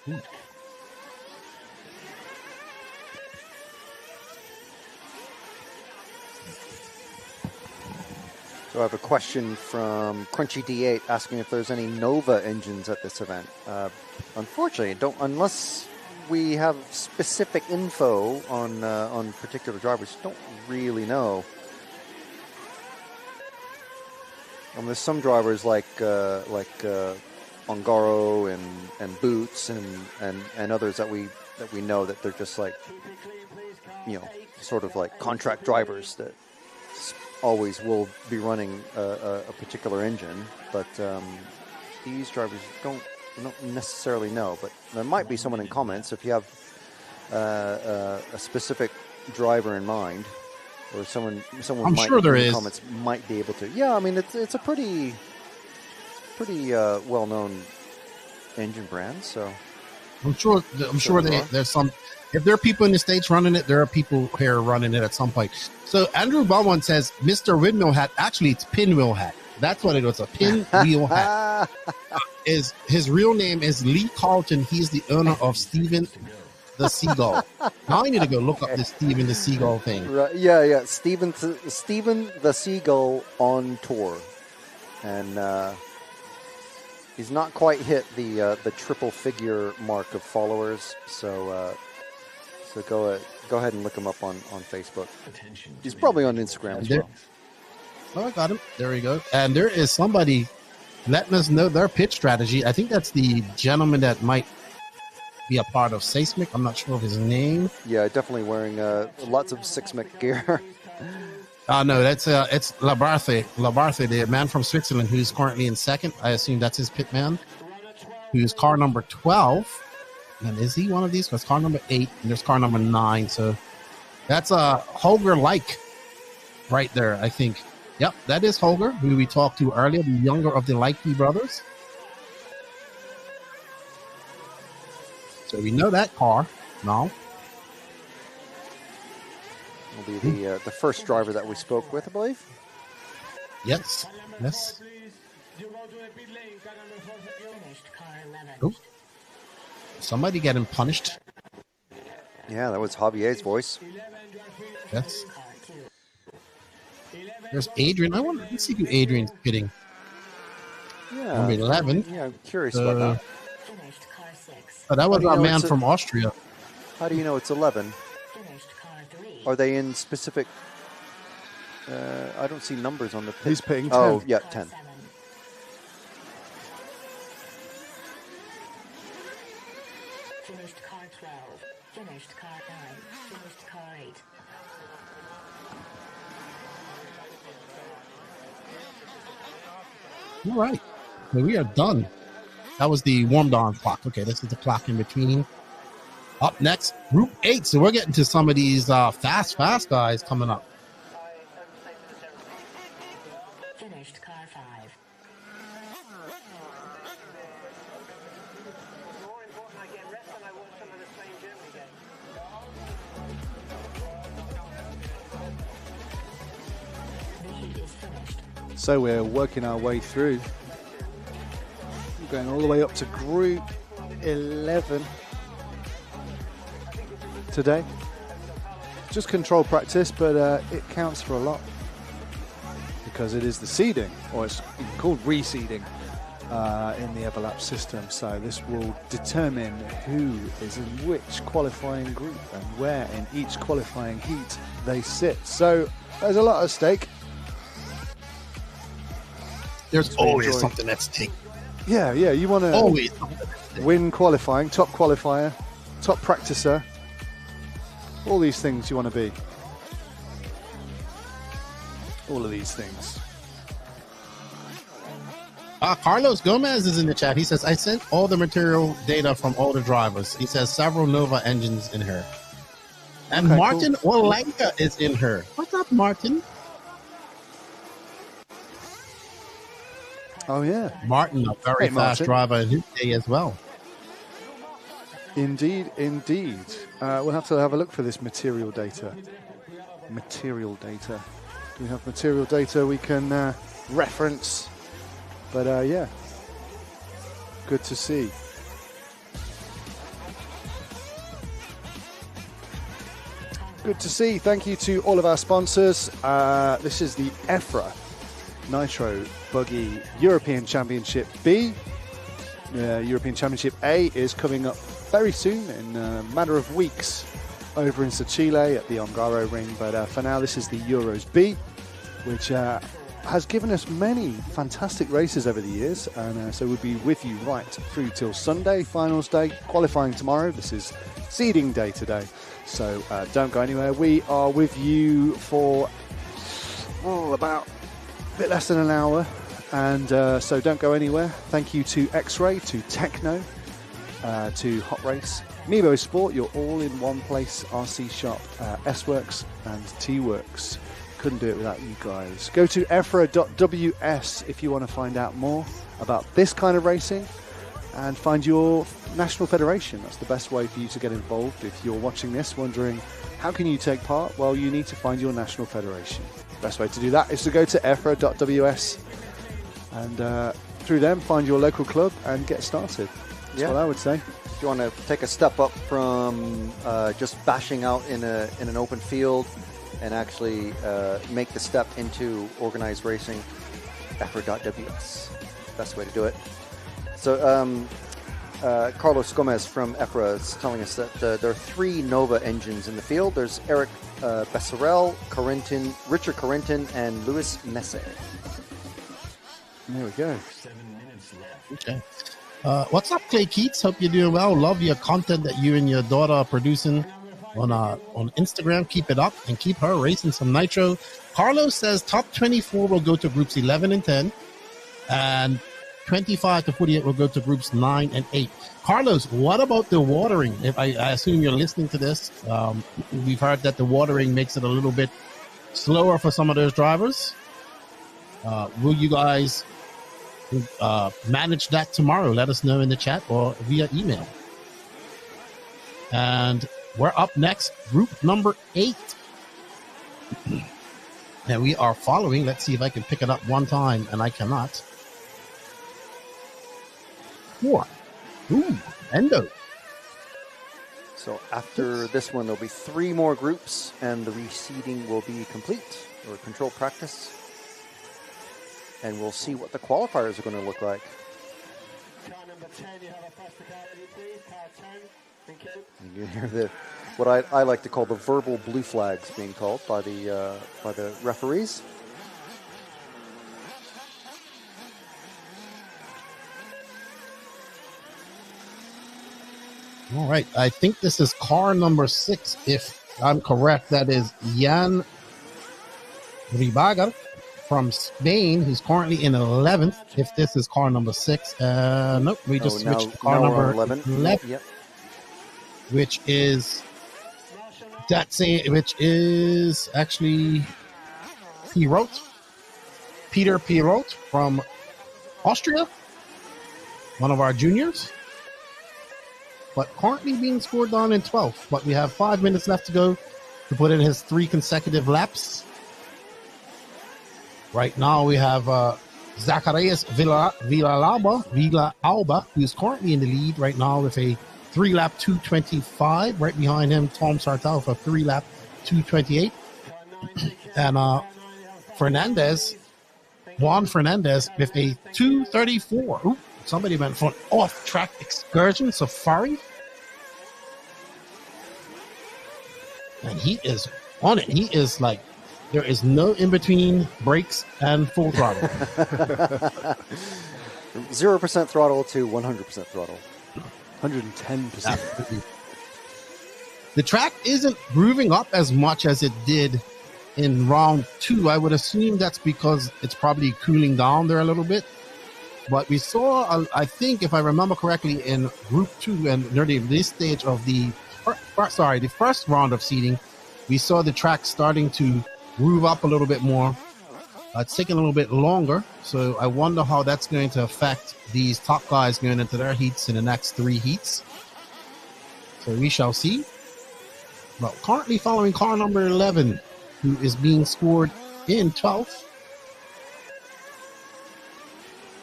Ooh. So I have a question from Crunchy D8 asking if there's any Nova engines at this event. Unfortunately, unless we have specific info on particular drivers. Don't really know. There's some drivers like Ongaro and Boots and others that we know that they're just like, sort of like contract drivers that always will be running a particular engine, but these drivers don't necessarily know. But there might be someone in comments if you have a specific driver in mind, or someone I'm might sure there in the is. comments might be able to. Yeah, I mean it's a pretty well known engine brand. So I'm sure there's some. If there are people in the States running it, there are people here running it at some point. So Andrew Beaumont says, Mr. Windmill Hat. Actually, it's Pinwheel Hat. That's what it was, a pinwheel hat. His real name is Lee Carlton. He's the owner of Steven the Seagull. Now I need to go look up this Steven the Seagull thing. Right, yeah. Steven the Seagull on tour. And he's not quite hit the triple figure mark of followers. So go ahead and look him up on Facebook. He's probably on Instagram as well. Oh, I got him. There we go. And there is somebody letting us know their pitch strategy. I think that's the gentleman that might be a part of Seismic. I'm not sure of his name. Yeah, definitely wearing lots of Seismic gear. No, it's Labarthe. Labarthe, the man from Switzerland who's currently in second. I assume that's his pit man, who's car number 12. And is he one of these? Because car number 8, and there's car number 9. So that's Holger Like right there, I think. Yep, that is Holger, who we talked to earlier, the younger of the Likey brothers. So we know that car now. Will be the first driver that we spoke with, I believe. Yes. Oh. Somebody getting punished. Yeah, that was Javier's voice. Yes. There's Adrian. Let's see who Adrian's pitting. Yeah. Number 11. Yeah, I'm curious about that. Oh, that was our man from Austria. How do you know it's 11? Are they in specific? I don't see numbers on the pit. He's pitting 10. Oh, yeah, 10. Finished car 12. Finished car 9. Finished car 8. All right. So we are done. That was the warmed on clock. Okay, this is the clock in between. Up next, Group 8. So we're getting to some of these fast guys coming up. Finished car 5. So we're working our way through. We're going all the way up to Group 11 today. Just control practice, but it counts for a lot because it is the seeding, or it's called reseeding in the Everlap system. So this will determine who is in which qualifying group and where in each qualifying heat they sit. So there's a lot at stake. There's always something at stake. Yeah, you want to always win qualifying, top qualifier, top practicer. All these things you want to be. All of these things. Carlos Gomez is in the chat. He says, I sent all the material data from all the drivers. He says several Nova engines in her. And Okay, Martin cool. Olenka is in her. What's up, Martin? Oh, yeah. Martin, a very fast Martin. driver in his day as well. Indeed. We'll have to have a look for this material data. Do we have material data we can reference? But yeah, good to see. Good to see. Thank you to all of our sponsors. This is the EFRA Nitro Buggy European Championship B. European Championship A is coming up very soon, in a matter of weeks, over in Chile at the Ongaro Ring. But for now, this is the Euros B, which has given us many fantastic races over the years. And so we'll be with you right through till Sunday, finals day, qualifying tomorrow. This is seeding day today. So don't go anywhere. We are with you for about a bit less than an hour. And so don't go anywhere. Thank you to X-Ray, to Techno, to Hot Race, Mebo Sport. You're all in one place. RC Shop, S-Works and T-Works. Couldn't do it without you guys. Go to EFRA.ws if you want to find out more about this kind of racing and find your national federation. That's the best way for you to get involved. If you're watching this wondering how can you take part, well, you need to find your national federation. The best way to do that is to go to EFRA.ws and through them find your local club and get started. That's what I would say. If you want to take a step up from just bashing out in an open field and actually make the step into organized racing, EFRA.ws. Best way to do it. So Carlos Gomez from EFRA is telling us that there are 3 Nova engines in the field. There's Eric Besserell, Richard Corentin, and Luis Messe. There we go. 7 minutes left. Okay. What's up, Clay Keats? Hope you're doing well. Love your content that you and your daughter are producing on Instagram. Keep it up and keep her racing some Nitro. Carlos says top 24 will go to groups 11 and 10, and 25 to 48 will go to groups 9 and 8. Carlos, what about the watering? If I assume you're listening to this, we've heard that the watering makes it a little bit slower for some of those drivers. Will you guys manage that tomorrow? Let us know in the chat or via email. And we're up next, group number 8. And we are following. Let's see if I can pick it up one time, and I cannot. 4. Ooh, Endo. So after this one, there'll be 3 more groups, and the reseeding will be complete, or control practice. And we'll see what the qualifiers are going to look like. Car number 10, you have a faster car, please. Car 10. Thank you. You can hear what I like to call the verbal blue flags being called by the referees. All right, I think this is car number 6. If I'm correct, that is Jan Ribaga from Spain, who's currently in 11th. If this is car number 6, nope, we just switched to car number 11. Yep. Which is actually Peter Pirot from Austria, one of our juniors. But currently being scored on in 12th. But we have 5 minutes left to go to put in his 3 consecutive laps. Right now we have Zacharias Villalba, who's currently in the lead right now with a 3-lap 2:25. Right behind him, Tom Sartell for 3-lap 2:28. And Juan Fernandez with a 2:34. Ooh, somebody went for an off-track excursion safari. And he is on it. He is like, there is no in-between brakes and full throttle. 0% throttle to 100% throttle. 110%. The track isn't grooving up as much as it did in round 2. I would assume that's because it's probably cooling down there a little bit. But we saw, I think, if I remember correctly, in Group 2 and nearly this stage of the first round of seeding, we saw the track starting to groove up a little bit more. It's taking a little bit longer, so I wonder how that's going to affect these top guys going into their heats in the next 3 heats. So we shall see. But currently following car number 11, who is being scored in 12th.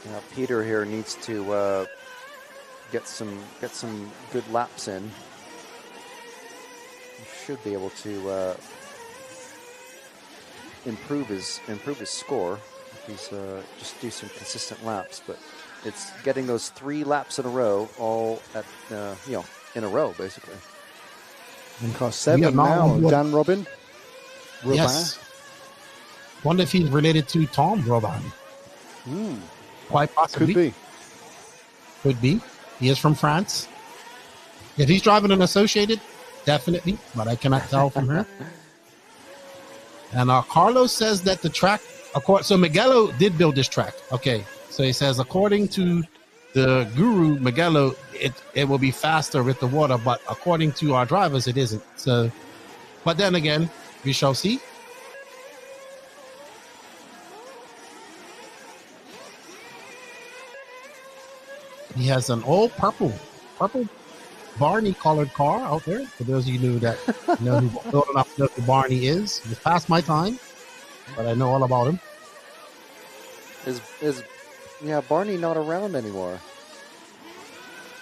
Now Peter here needs to get some good laps in. He should be able to improve his score if he's just do some consistent laps. But it's getting those 3 laps in a row, all at in a row basically. In car 7 now, Dan Robin. Yes. Wonder if he's related to Tom Robin. Quite possibly. Could be. He is from France. If he's driving an Associated, definitely, but I cannot tell from here. And Carlos says that the track, so Miguelo did build this track. Okay, so he says according to the guru Miguelo, it will be faster with the water, but according to our drivers, it isn't. So, but then again, we shall see. He has an all purple Barney colored car out there. For those of you that know who Barney is, it's past my time, but I know all about him. Is Barney not around anymore?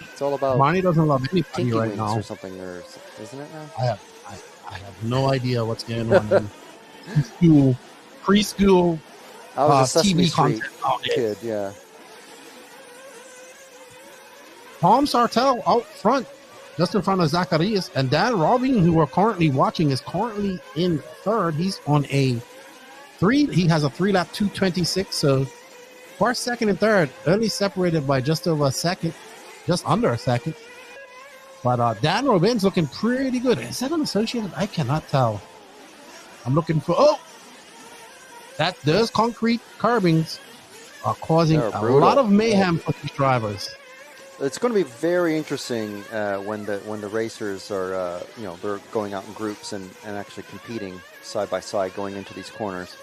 It's all about Barney doesn't love anybody right now or something, isn't it now? I have no idea what's going on in preschool I was a Sesame TV Street content kid, yeah. Tom Sartell out front, just in front of Zacharias, and Dan Robin, who we're currently watching, is currently in 3rd. He's on a 3. He has a 3-lap 2:26. So first, second, and third only separated by just over a second, just under a second. But Dan Robin's looking pretty good. Is that an Associated? I cannot tell. I'm looking for those concrete curbings are causing a lot of mayhem for these drivers. It's going to be very interesting when the racers are they're going out in groups and actually competing side by side going into these corners.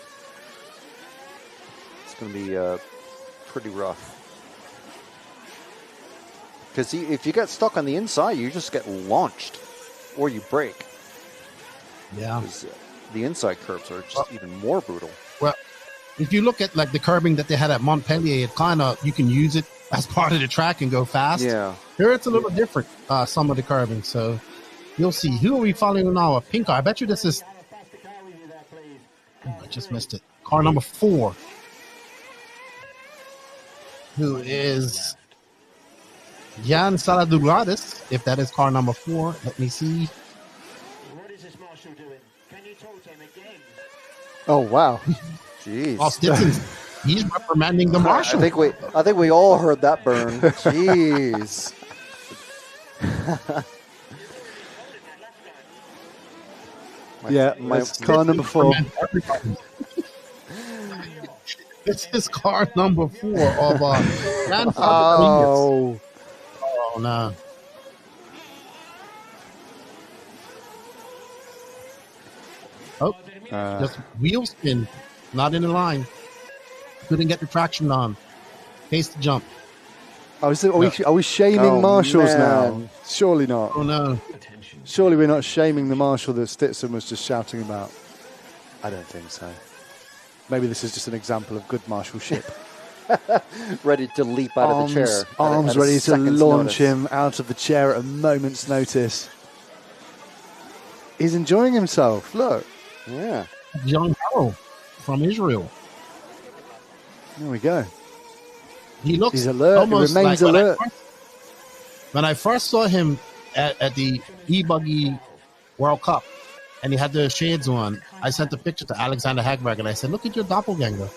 It's going to be pretty rough. Because if you get stuck on the inside, you just get launched, or you break. Yeah. The inside curbs are just even more brutal. Well, if you look at like the curbing that they had at Montpellier, it kind of, you can use it as part of the track and go fast. Yeah. Here it's a little different, some of the curbing. So you'll see. Who are we following now? A pink car. I bet you this is... I just missed it. Car number 4. Who is Jan Saladurades, if that is car number 4. Let me see. Oh wow. Jeez. Oh, Stitson's, he's reprimanding the marshal. I think we all heard that burn. Jeez. That's car number 4. This is car number 4 of grandfather. Oh no. Oh, just wheel spin, not in the line. Couldn't get the traction on. Paced the jump. Are we shaming marshals now? Surely not. Oh no. Surely we're not shaming the marshal that Stitson was just shouting about. I don't think so. Maybe this is just an example of good marshalship. Ready to leap out of the chair. Arms ready to launch him out of the chair at a moment's notice. He's enjoying himself. Look. Yeah. Young Harold from Israel. There we go. He's alert. He remains alert. When I first saw him at the E-Buggy World Cup, and he had the shades on, I sent a picture to Alexander Hagberg, and I said, "Look at your doppelganger."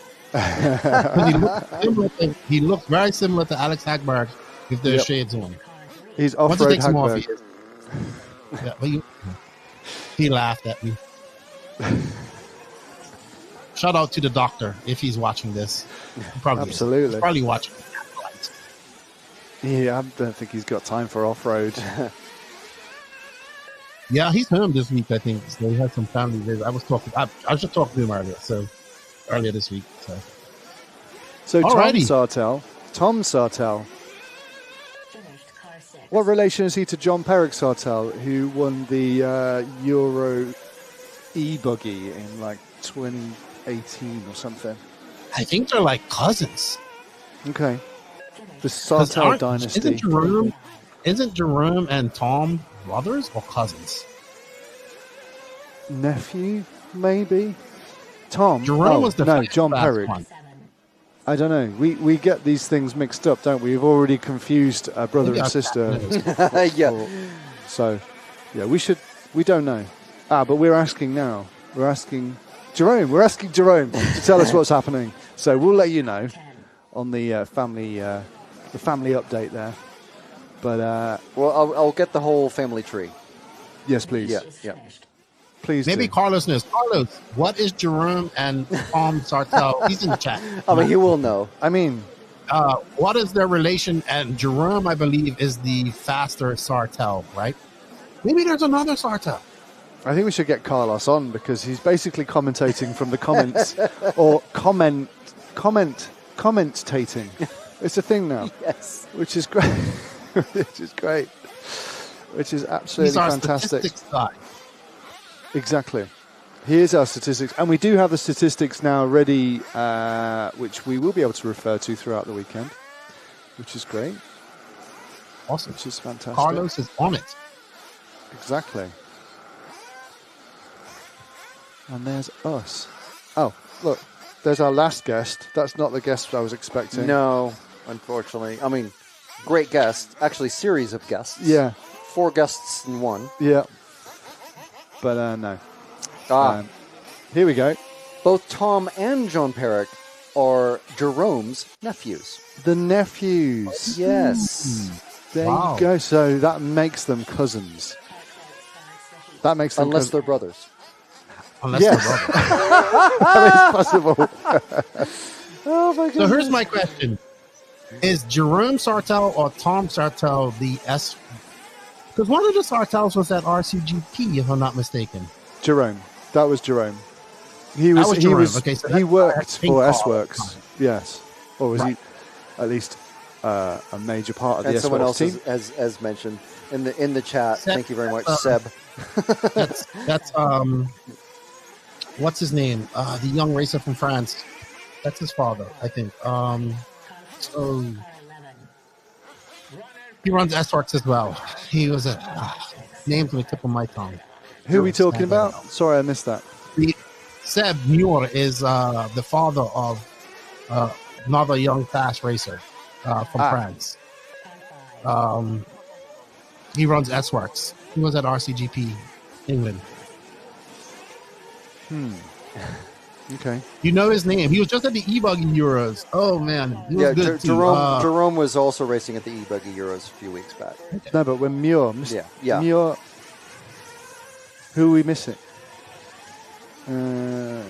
He looked very similar to Alex Hagberg with the shades on. He's off-road Hagberg. Yeah, but he laughed at me. Shout out to the doctor if he's watching this. Absolutely. He's probably watching. Yeah, I don't think he's got time for off-road. Yeah, he's home this week, I think. So he had some family visit. I was just talking to him earlier this week. So Tom Sartell. What relation is he to John Perrick Sartell, who won the Euro E-Buggy in like 2018 or something? I think they're like cousins. Okay. The Sartell dynasty. Isn't Jerome and Tom brothers or cousins? Nephew, maybe? Tom? Jerome was the John Perrick. One. I don't know. We get these things mixed up, don't we? We've already confused brother and sister. Yeah. So, yeah, we don't know. But we're asking now. We're asking Jerome. We're asking Jerome to tell us what's happening. So we'll let you know on the family update there. But I'll get the whole family tree. Yes, please. Yeah. Please. Maybe Carlos knows. Carlos, what is Jerome and Tom Sartell? He's in the chat. I mean, he will know. I mean, what is their relation? And Jerome, I believe, is the faster Sartell, right? Maybe there's another Sartell. I think we should get Carlos on because he's basically commentating from the comments or commentating. It's a thing now. Yes. Which is great. Which is absolutely fantastic. Statistics guy. Exactly. Here's our statistics. And we do have the statistics now ready, which we will be able to refer to throughout the weekend, which is great. Awesome. Which is fantastic. Carlos is on it. Exactly. And there's us. Oh, look. There's our last guest. That's not the guest I was expecting. No, unfortunately. I mean, great guest. Actually, series of guests. Yeah. 4 guests in one. Yeah. But no. Here we go. Both Tom and John Perrick are Jerome's nephews. The nephews. Yes. There you go. So that makes them cousins. That makes them Unless they're brothers. Unless they're brothers. That is possible. Oh my goodness. So here's my question. Is Jerome Sartell or Tom Sartell the S? Because one of the Sartells was at RCGP, if I'm not mistaken. Jerome. That was Jerome. He worked for S-Works. Yes. Or was he at least a major part of the someone S-Works else team? as mentioned in the chat. Seb, thank you very much, Seb. That's what's his name? The young racer from France. That's his father, I think. He runs S-Works as well. He was names on the tip of my tongue. Who are we talking about? Sorry, I missed that. Seb Muir is the father of another young fast racer from France. He runs S-Works. He was at RCGP England. Okay. You know his name. He was just at the E-Buggy Euros. Oh, man. He was good too. Jerome was also racing at the E-Buggy Euros a few weeks back. No, but when Muir... Yeah. Muir... Who are we missing? No.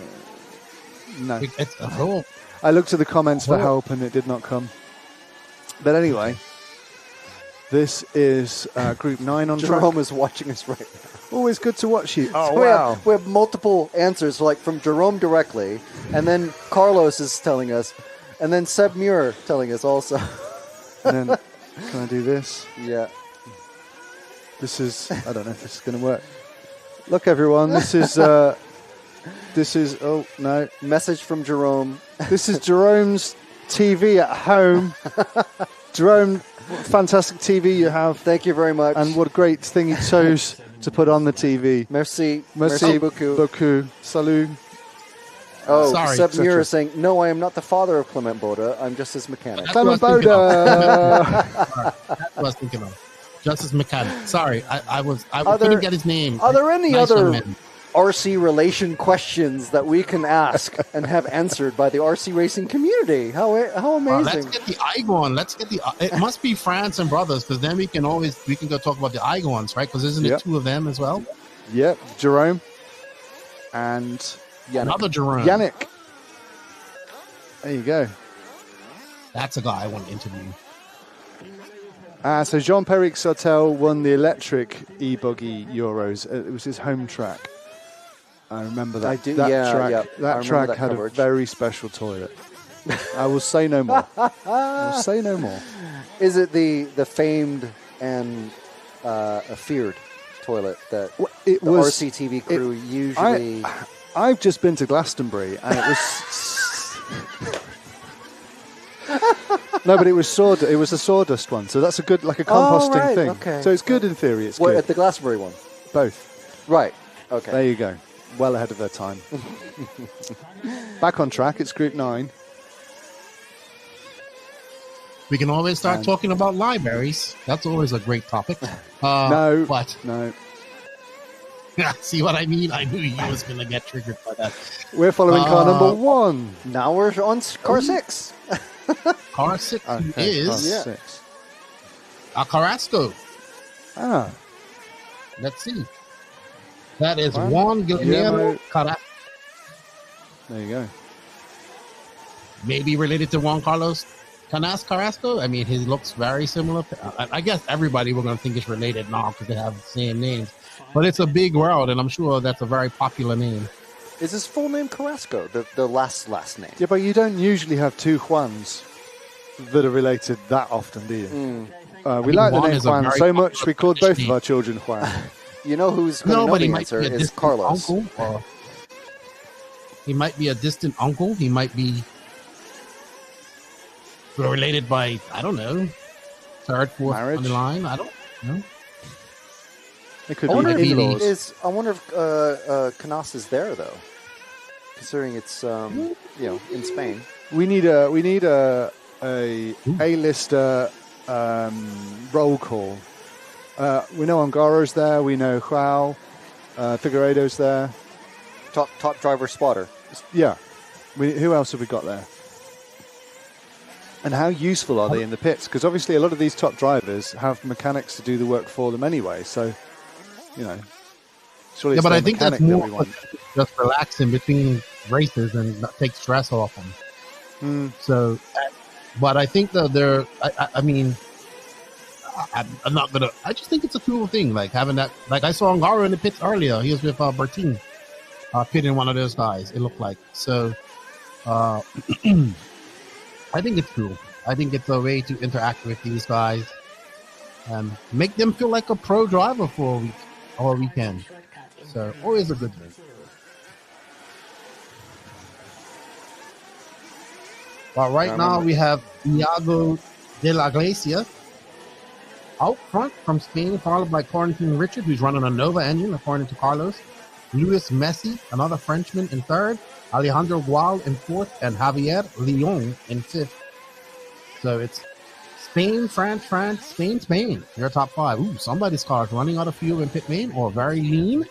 I looked at the comments for help and it did not come. But anyway, this is Group 9 on track. Jerome is watching us right now. Always good to watch you. Oh, So wow. we have multiple answers, like from Jerome directly, and then Carlos is telling us, and then Seb Muir telling us also. And then, can I do this? Yeah. This is, I don't know if this is going to work. Look, everyone, this is, oh, no. Message from Jerome. This is Jerome's TV at home. Jerome, what fantastic TV you have. Thank you very much. And what a great thing he chose to put on the TV. Merci beaucoup. Salut. Oh, sorry. Seb Muir is saying, no, I am not the father of Clement Boda. I'm just his mechanic. Clement Boda. That's what I was thinking of. Just his mechanic. Sorry, I couldn't get his name. Are there any Nice other young man. RC relation questions that we can ask and have answered by the RC racing community? How amazing! Let's get the Igons. Let's get the. It must be France and brothers, because then we can go talk about the Igons, right? Because isn't it two of them as well? Yep, Jerome and Yannick. Another Jerome. Yannick. There you go. That's a guy I want to interview. So Jean-Pierre Sautel won the electric e-buggy Euros. It was his home track. I remember that. That track had a very special toilet. I will say no more. I'll say no more. Is it the famed and feared toilet that the RCTV crew usually... I've just been to Glastonbury and it was... No, but it was sawdust. It was a sawdust one, so that's a good, like a composting thing. Okay. So it's good in theory. It's good at the Glastonbury one. Both. Right. Okay. There you go. Well ahead of their time. Back on track. It's Group 9. We can always start talking about libraries. That's always a great topic. No. What? No. See what I mean? I knew you was going to get triggered by that. We're following car number 1. Now we're on car 6. Car 6 is car 6. Carrasco. Let's see. That is Juan Guillermo Carrasco. There you go. Maybe related to Juan Carlos Carrasco. I mean, he looks very similar. I guess everybody we're going to think is related now because they have the same names. But it's a big world, and I'm sure that's a very popular name. Is his full name Carrasco, the last name? Yeah, but you don't usually have two Juans that are related that often, do you? We like the name Juan so much, we called both of our children Juan. You know who's going to know the answer is Carlos. Uncle, he might be a distant uncle. He might be related by, I don't know, third, fourth on the line. I don't know. It could I wonder be if Canas is there though, considering it's in Spain. We need a A-lister roll call. We know Angaro's there. We know Joao, Figueiredo's there. Top driver spotter. Yeah. Who else have we got there? And how useful are they in the pits? Because obviously a lot of these top drivers have mechanics to do the work for them anyway. So, surely but I think that's more just relaxing between races and take stress off them. So, but I think that I'm not gonna. I just think it's a cool thing, like having that. Like I saw Angaro in the pits earlier. He was with Bertin, pitting one of those guys. It looked like so. I think it's cool. I think it's a way to interact with these guys and make them feel like a pro driver for a week or a weekend. So always a good thing. But right now we have Iago de la Iglesia out front from Spain, followed by Corentin Richard, who's running a Nova engine, according to Carlos. Luis Messi, another Frenchman, in third. Alejandro Gual in fourth, and Javier Leon in fifth. So it's Spain, France, Spain, Spain. Your top five. Ooh, somebody's car is running out of fuel in pit lane or very lean.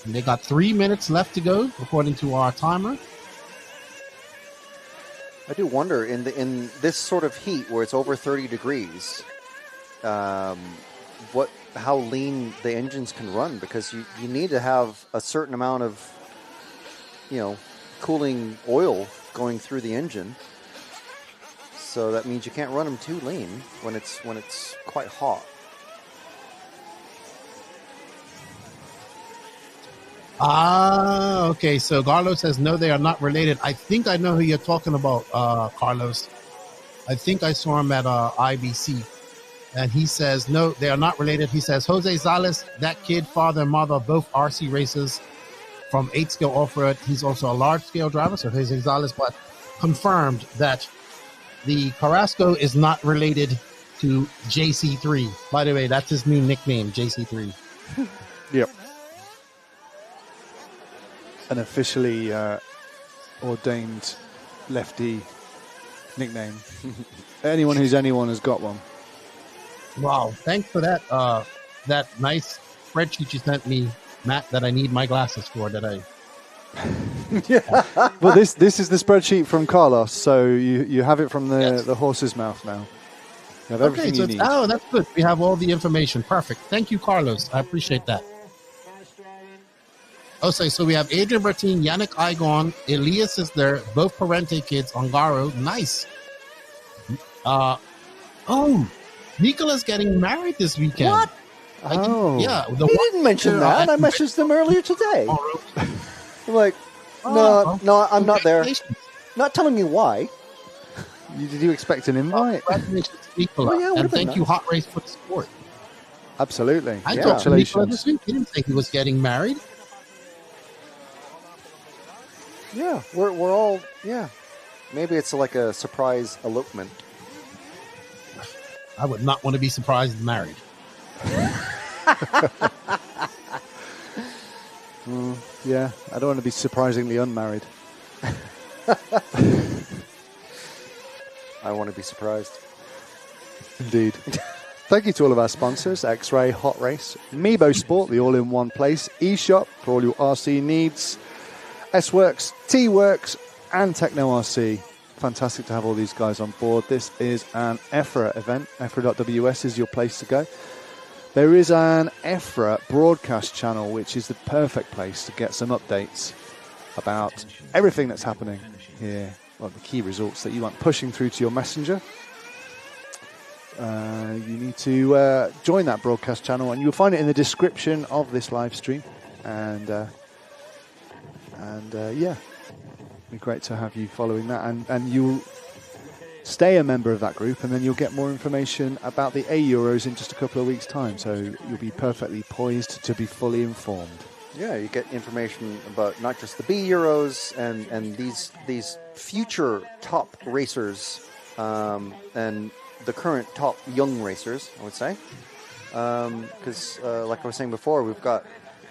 And they got 3 minutes left to go, according to our timer. I do wonder in this sort of heat where it's over 30 degrees, how lean the engines can run, because you need to have a certain amount of cooling oil going through the engine. So that means you can't run them too lean when it's quite hot. Okay. So Carlos says, no, they are not related. I think I know who you're talking about, Carlos. I think I saw him at IBC. And he says, no, they are not related. He says, Jose Zales, that kid, father and mother, both RC racers from 8-scale off-road. He's also a large-scale driver, so Jose Zales, but confirmed that the Carrasco is not related to JC3. By the way, that's his new nickname, JC3. Yep. An officially ordained lefty nickname. Anyone who's anyone has got one. Wow, thanks for that that nice spreadsheet you sent me, Matt, that I need my glasses for today. Yeah. Well, this is the spreadsheet from Carlos, so you have it from the horse's mouth now. You have everything you need. Oh, that's good. We have all the information. Perfect. Thank you, Carlos. I appreciate that. Okay, so we have Adrian Bertin, Yannick Igon, Elias is there, both Parente kids, Ongaro. Nice. Nicola's getting married this weekend. What? Yeah. He didn't mention that. I messaged them earlier today. I'm like, no, I'm not there. Not telling me why. Did you expect an invite? Nicola, and thank you, Hot Race, for the support. Absolutely. I talked to Nicola this week. He didn't think he was getting married. Yeah, we're all, Maybe it's like a surprise elopement. I would not want to be surprised and married. Yeah, I don't want to be surprisingly unmarried. I want to be surprised. Indeed. Thank you to all of our sponsors, X-Ray, Hot Race, Meebo Sport, the all-in-one place, eShop for all your RC needs, S-Works, T-Works, and Techno RC. Fantastic to have all these guys on board. This is an EFRA event. EFRA.ws is your place to go. There is an EFRA broadcast channel, which is the perfect place to get some updates about everything that's happening here. Well, the key results that you want pushing through to your messenger. You need to join that broadcast channel, and you'll find it in the description of this live stream. And yeah, it'd be great to have you following that, and you'll stay a member of that group, and then you'll get more information about the A Euros in just a couple of weeks' time. So you'll be perfectly poised to be fully informed. Yeah, you get information about not just the B Euros and these future top racers and the current top young racers, I would say. Because like I was saying before, we've got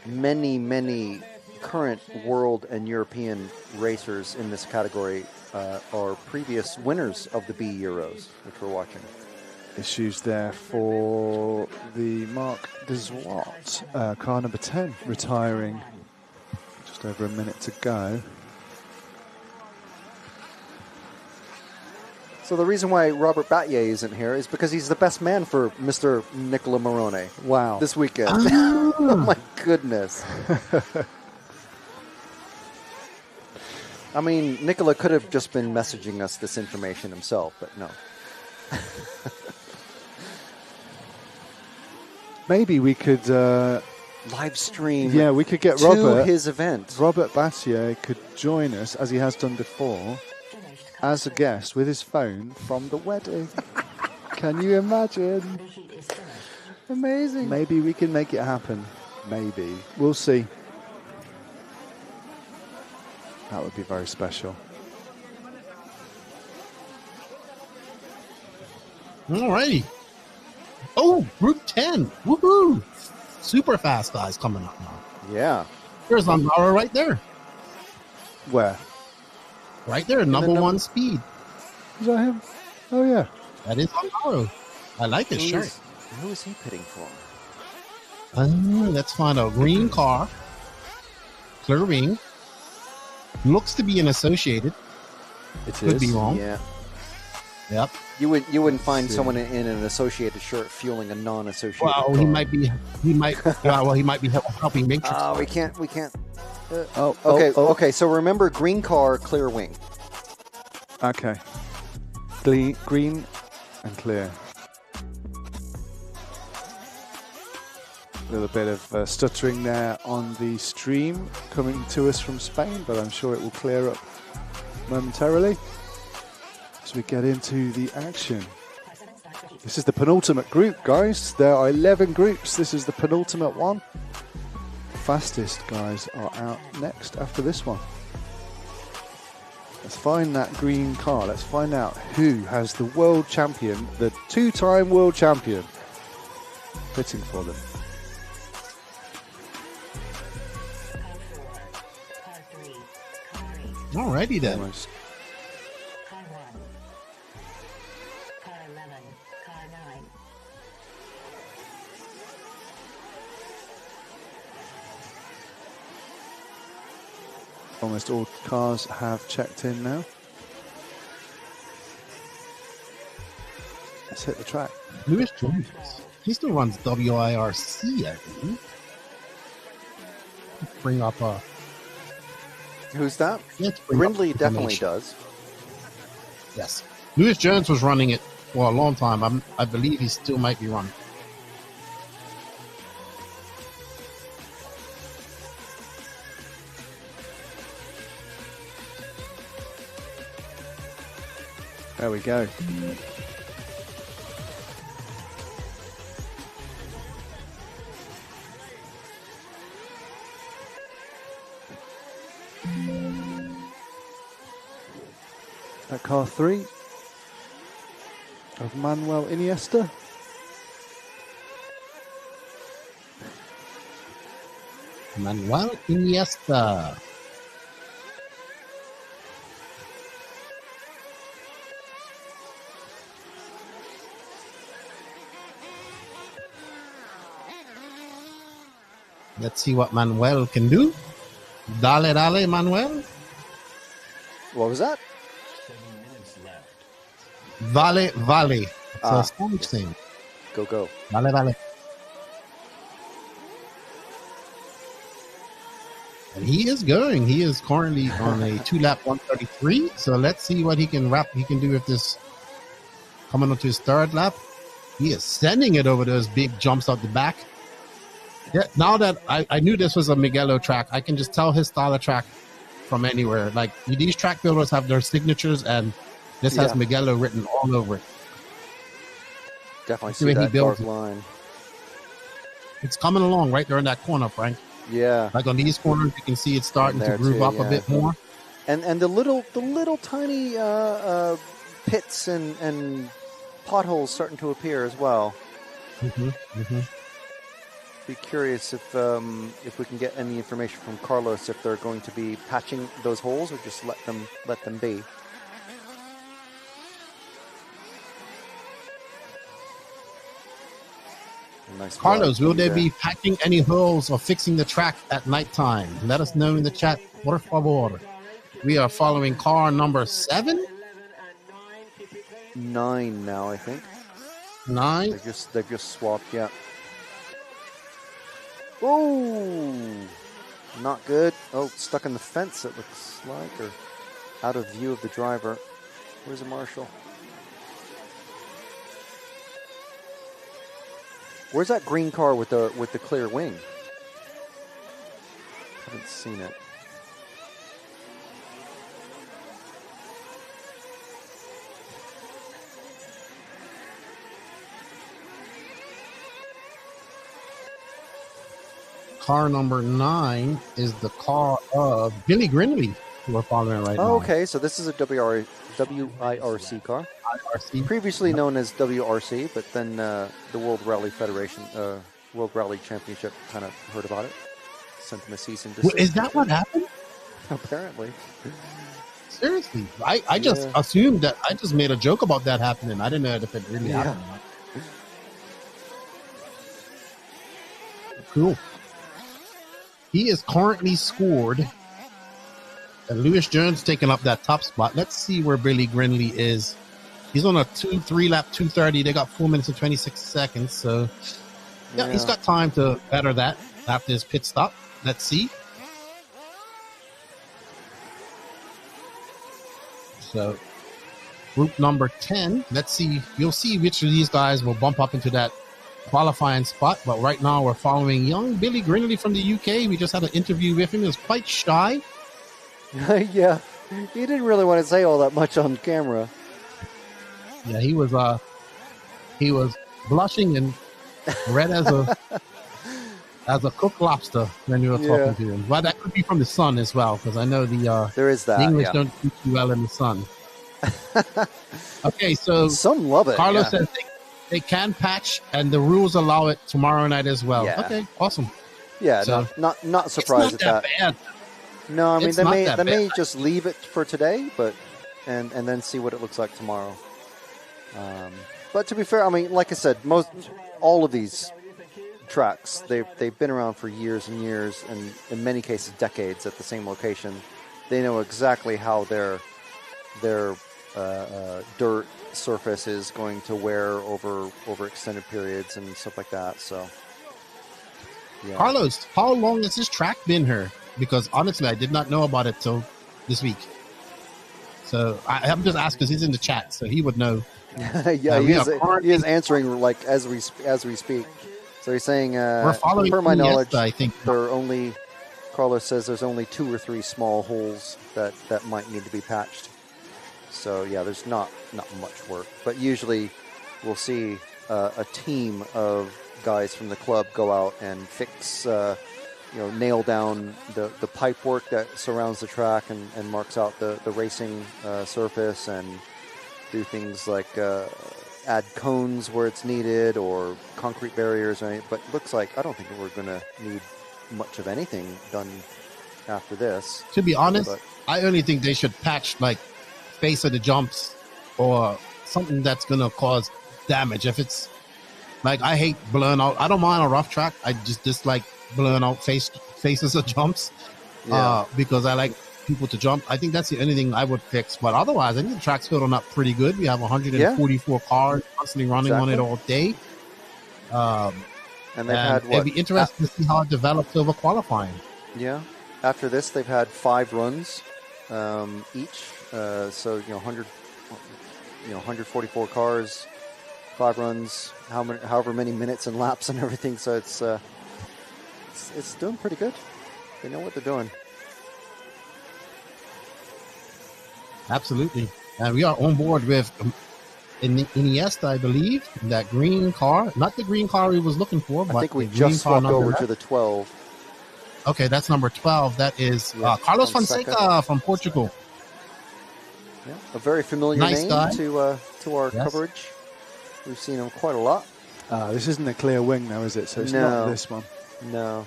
many current world and European racers in this category, or previous winners of the B Euros, which we're watching. Issues there for the Mark Deswat, car number 10, retiring. Just over a minute to go. So the reason why Robert Battier isn't here is because he's the best man for Mr. Nicola Morone. Wow. This weekend. Oh my goodness. I mean, Nicola could have just been messaging us this information himself, but no. Maybe we could live stream. Yeah, we could get to Robert. His event. Robert Battier could join us, as he has done before, as a guest with his phone from the wedding. Can you imagine? Amazing. Maybe we can make it happen. Maybe. We'll see. That would be very special. Alrighty. Oh, Group 10. Woohoo! Super fast guys coming up now. Yeah. There's Ongaro right there. Where? Right there, number one speed. Is that him? Oh, yeah. That is Ongaro. I like his shirt. Who is he pitting for? Let's find a green car. clear wing. Looks to be an associated. Could be wrong. Yeah. Yep. You wouldn't find someone in an associated shirt fueling a non-associated. Well, car. he might be helping Matrix. We can't. Okay. So remember, green car, clear wing. Okay. Green and clear. A little bit of stuttering there on the stream coming to us from Spain, but I'm sure it will clear up momentarily as we get into the action. This is the penultimate group, guys. There are 11 groups. This is the penultimate one. The fastest guys are out next after this one. Let's find that green car. Let's find out who has the world champion, the two-time world champion, pitting for them. Alrighty then. Almost. Car 1. Car 11. Car 9. Almost all cars have checked in now. Let's hit the track. Lewis Jones. He still runs WIRC, I think. Bring up Who's that? Brindley definitely does. Yes. Lewis Jones was running it for a long time. I believe he still might be running. There we go. At car 3 of Manuel Iniesta. Manuel Iniesta. Let's see what Manuel can do. Dale, dale, Manuel. What was that? Vale, vale. It's a Spanish thing. Go. Vale, vale. And he is going. He is currently on a 2-lap 133. So let's see what he can do with this. Coming onto his third lap. He is sending it over those big jumps out the back. Yeah, now that I knew this was a Mugello track, I can just tell his style of track from anywhere. Like, these track builders have their signatures, and this has Mugello written all over it. Definitely see that dark line. It's coming along right there in that corner, Frank. Yeah. Like on these corners, you can see it's starting to groove up a bit more. And the little tiny pits and potholes starting to appear as well. Be curious if we can get any information from Carlos if they're going to be patching those holes or just let them be. Nice. Carlos, will they be patching any holes or fixing the track at nighttime? Let us know in the chat. Por favor. We are following car number 7? 9 now, I think. 9? They've just swapped, yeah. Oh, not good. Oh, stuck in the fence, it looks like, or out of view of the driver. Where's the marshal? Where's that green car with the clear wing? Haven't seen it. Car number 9 is the car of Billy Grinley, who we're following right now. Okay, so this is a WIRC car. Previously known as WRC, but then the World Rally Federation, World Rally Championship kind of heard about it. Sent them a cease and desist. Is that what happened? Apparently. Seriously. I just assumed that. I just made a joke about that happening. I didn't know if it really happened. Cool. He is currently scored. And Lewis Jones taking up that top spot. Let's see where Billy Grindley is. He's on a 3 lap 2:30. They got 4 minutes and 26 seconds. So, yeah, he's got time to better that after his pit stop. Let's see. So, group number 10. Let's see. You'll see which of these guys will bump up into that qualifying spot. But right now, we're following young Billy Grindley from the UK. We just had an interview with him. He was quite shy. Yeah, he didn't really want to say all that much on camera. Yeah, he was blushing and red as a cooked lobster when you were talking to him. Well, that could be from the sun as well, because I know there is that. The English don't do too well in the sun. Okay, so some love it. Carlos says they can patch, and the rules allow it tomorrow night as well. Yeah. Okay, awesome. Yeah, so, not surprised at that. Bad. No, I mean it's they may just leave it for today, but and then see what it looks like tomorrow. But to be fair, I mean, like I said, all of these tracks they've been around for years and years, and in many cases decades at the same location. They know exactly how their dirt surface is going to wear over extended periods and stuff like that. So, yeah. Carlos, how long has this track been here? Because honestly, I did not know about it till this week. So I'm just asking because he's in the chat, so he would know. Yeah, he is answering like as we speak. So he's saying, we're following per my knowledge, I think Carlos says there's only 2 or 3 small holes that might need to be patched. So yeah, there's not much work, but usually we'll see a team of guys from the club go out and fix, nail down the pipe work that surrounds the track and marks out the racing surface, and do things like add cones where it's needed or concrete barriers or anything. But it looks like I don't think we're going to need much of anything done after this. To be honest, I only think they should patch like face of the jumps or something that's going to cause damage. If it's like, I hate blowing out. I don't mind a rough track. I just dislike blowing out faces of jumps because I like people to jump. I think that's the only thing I would fix. But otherwise, I think the track's holding up pretty good. We have 144 cars constantly running on it all day. And they've had what? It'd be interesting to see how it develops over qualifying. Yeah. After this, they've had 5 runs each. So 144 cars, 5 runs, however many minutes and laps and everything. So it's doing pretty good. They know what they're doing. Absolutely. And we are on board with Iniesta, I believe, that green car. Not the green car we was looking for, but I think we just swapped over to the 12. Okay, that's number 12. That is Carlos Fonseca from Portugal. Yeah, a very familiar name to our coverage. We've seen him quite a lot. This isn't a clear wing, though, is it? So it's not this one. No.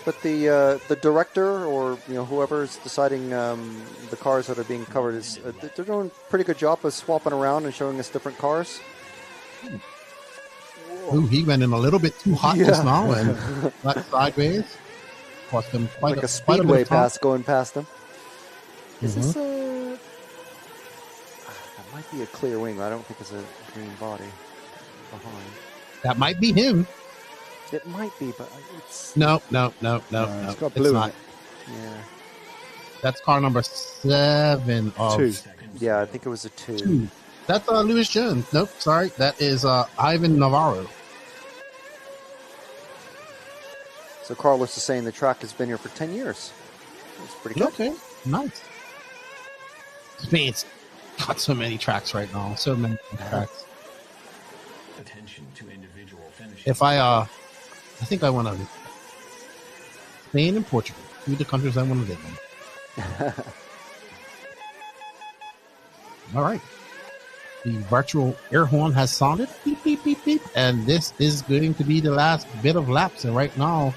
But the director or whoever is deciding the cars that are being covered is they're doing a pretty good job of swapping around and showing us different cars. Ooh, he went in a little bit too hot just now and got sideways. Cost him quite a speedway pass going past him. Is this that might be a clear wing. I don't think it's a green body behind. That might be him. It might be, but it's... No. It's got blue not. Yeah. That's car number 7 of... 2. Yeah, I think it was a 2. That's Lewis Jones. Nope, sorry. That is Ivan Navarro. So Carlos is saying the track has been here for 10 years. That's pretty good. Okay, nice. Spain's got so many tracks right now. So many tracks. Attention to individual finishes. If I think I want to Spain and Portugal. 2 of the countries I want to live in. All right. The virtual air horn has sounded. Beep, beep, beep, beep. And this is going to be the last bit of laps. And right now,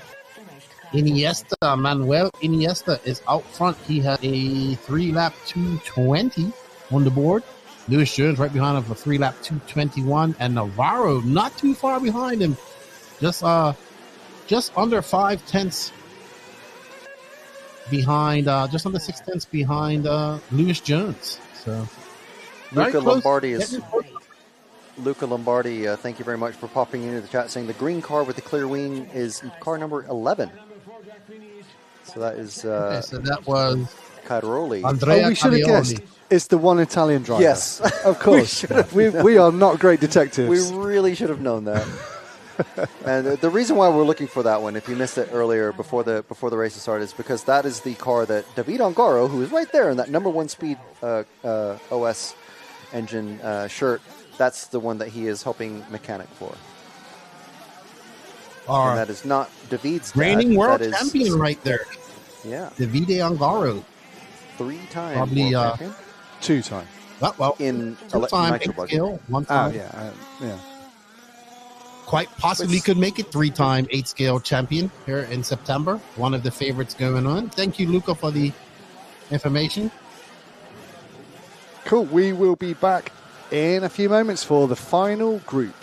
Manuel Iniesta is out front. He had a 3-lap 2:20 on the board. Lewis Jones right behind him for 3-lap 2:21. And Navarro not too far behind him. Just just under 5/10 behind, just under 6/10 behind Lewis Jones. So Luca Lombardi thank you very much for popping into the chat, saying the green car with the clear wing is car number 11. So that is okay, so that was Cairoli. Andrea we should have guessed. It's the one Italian driver. Yes, of course. we are not great detectives. We really should have known that. And the reason why we're looking for that one, if you missed it earlier before the race started, is because that is the car that David Ongaro, who is right there in that number 1 speed OS engine shirt, that's the one that he is helping mechanic for. And that is not David's reigning dad. world That is, champion right there. Yeah. Davide Ongaro. 3-time Probably world champion. 2-time. Well, in 2-time Nitro Buggy. scale, 1-time. Yeah. Quite possibly could make it 3-time 8-scale champion here in September. One of the favorites going on. Thank you, Luca, for the information. Cool. We will be back in a few moments for the final group.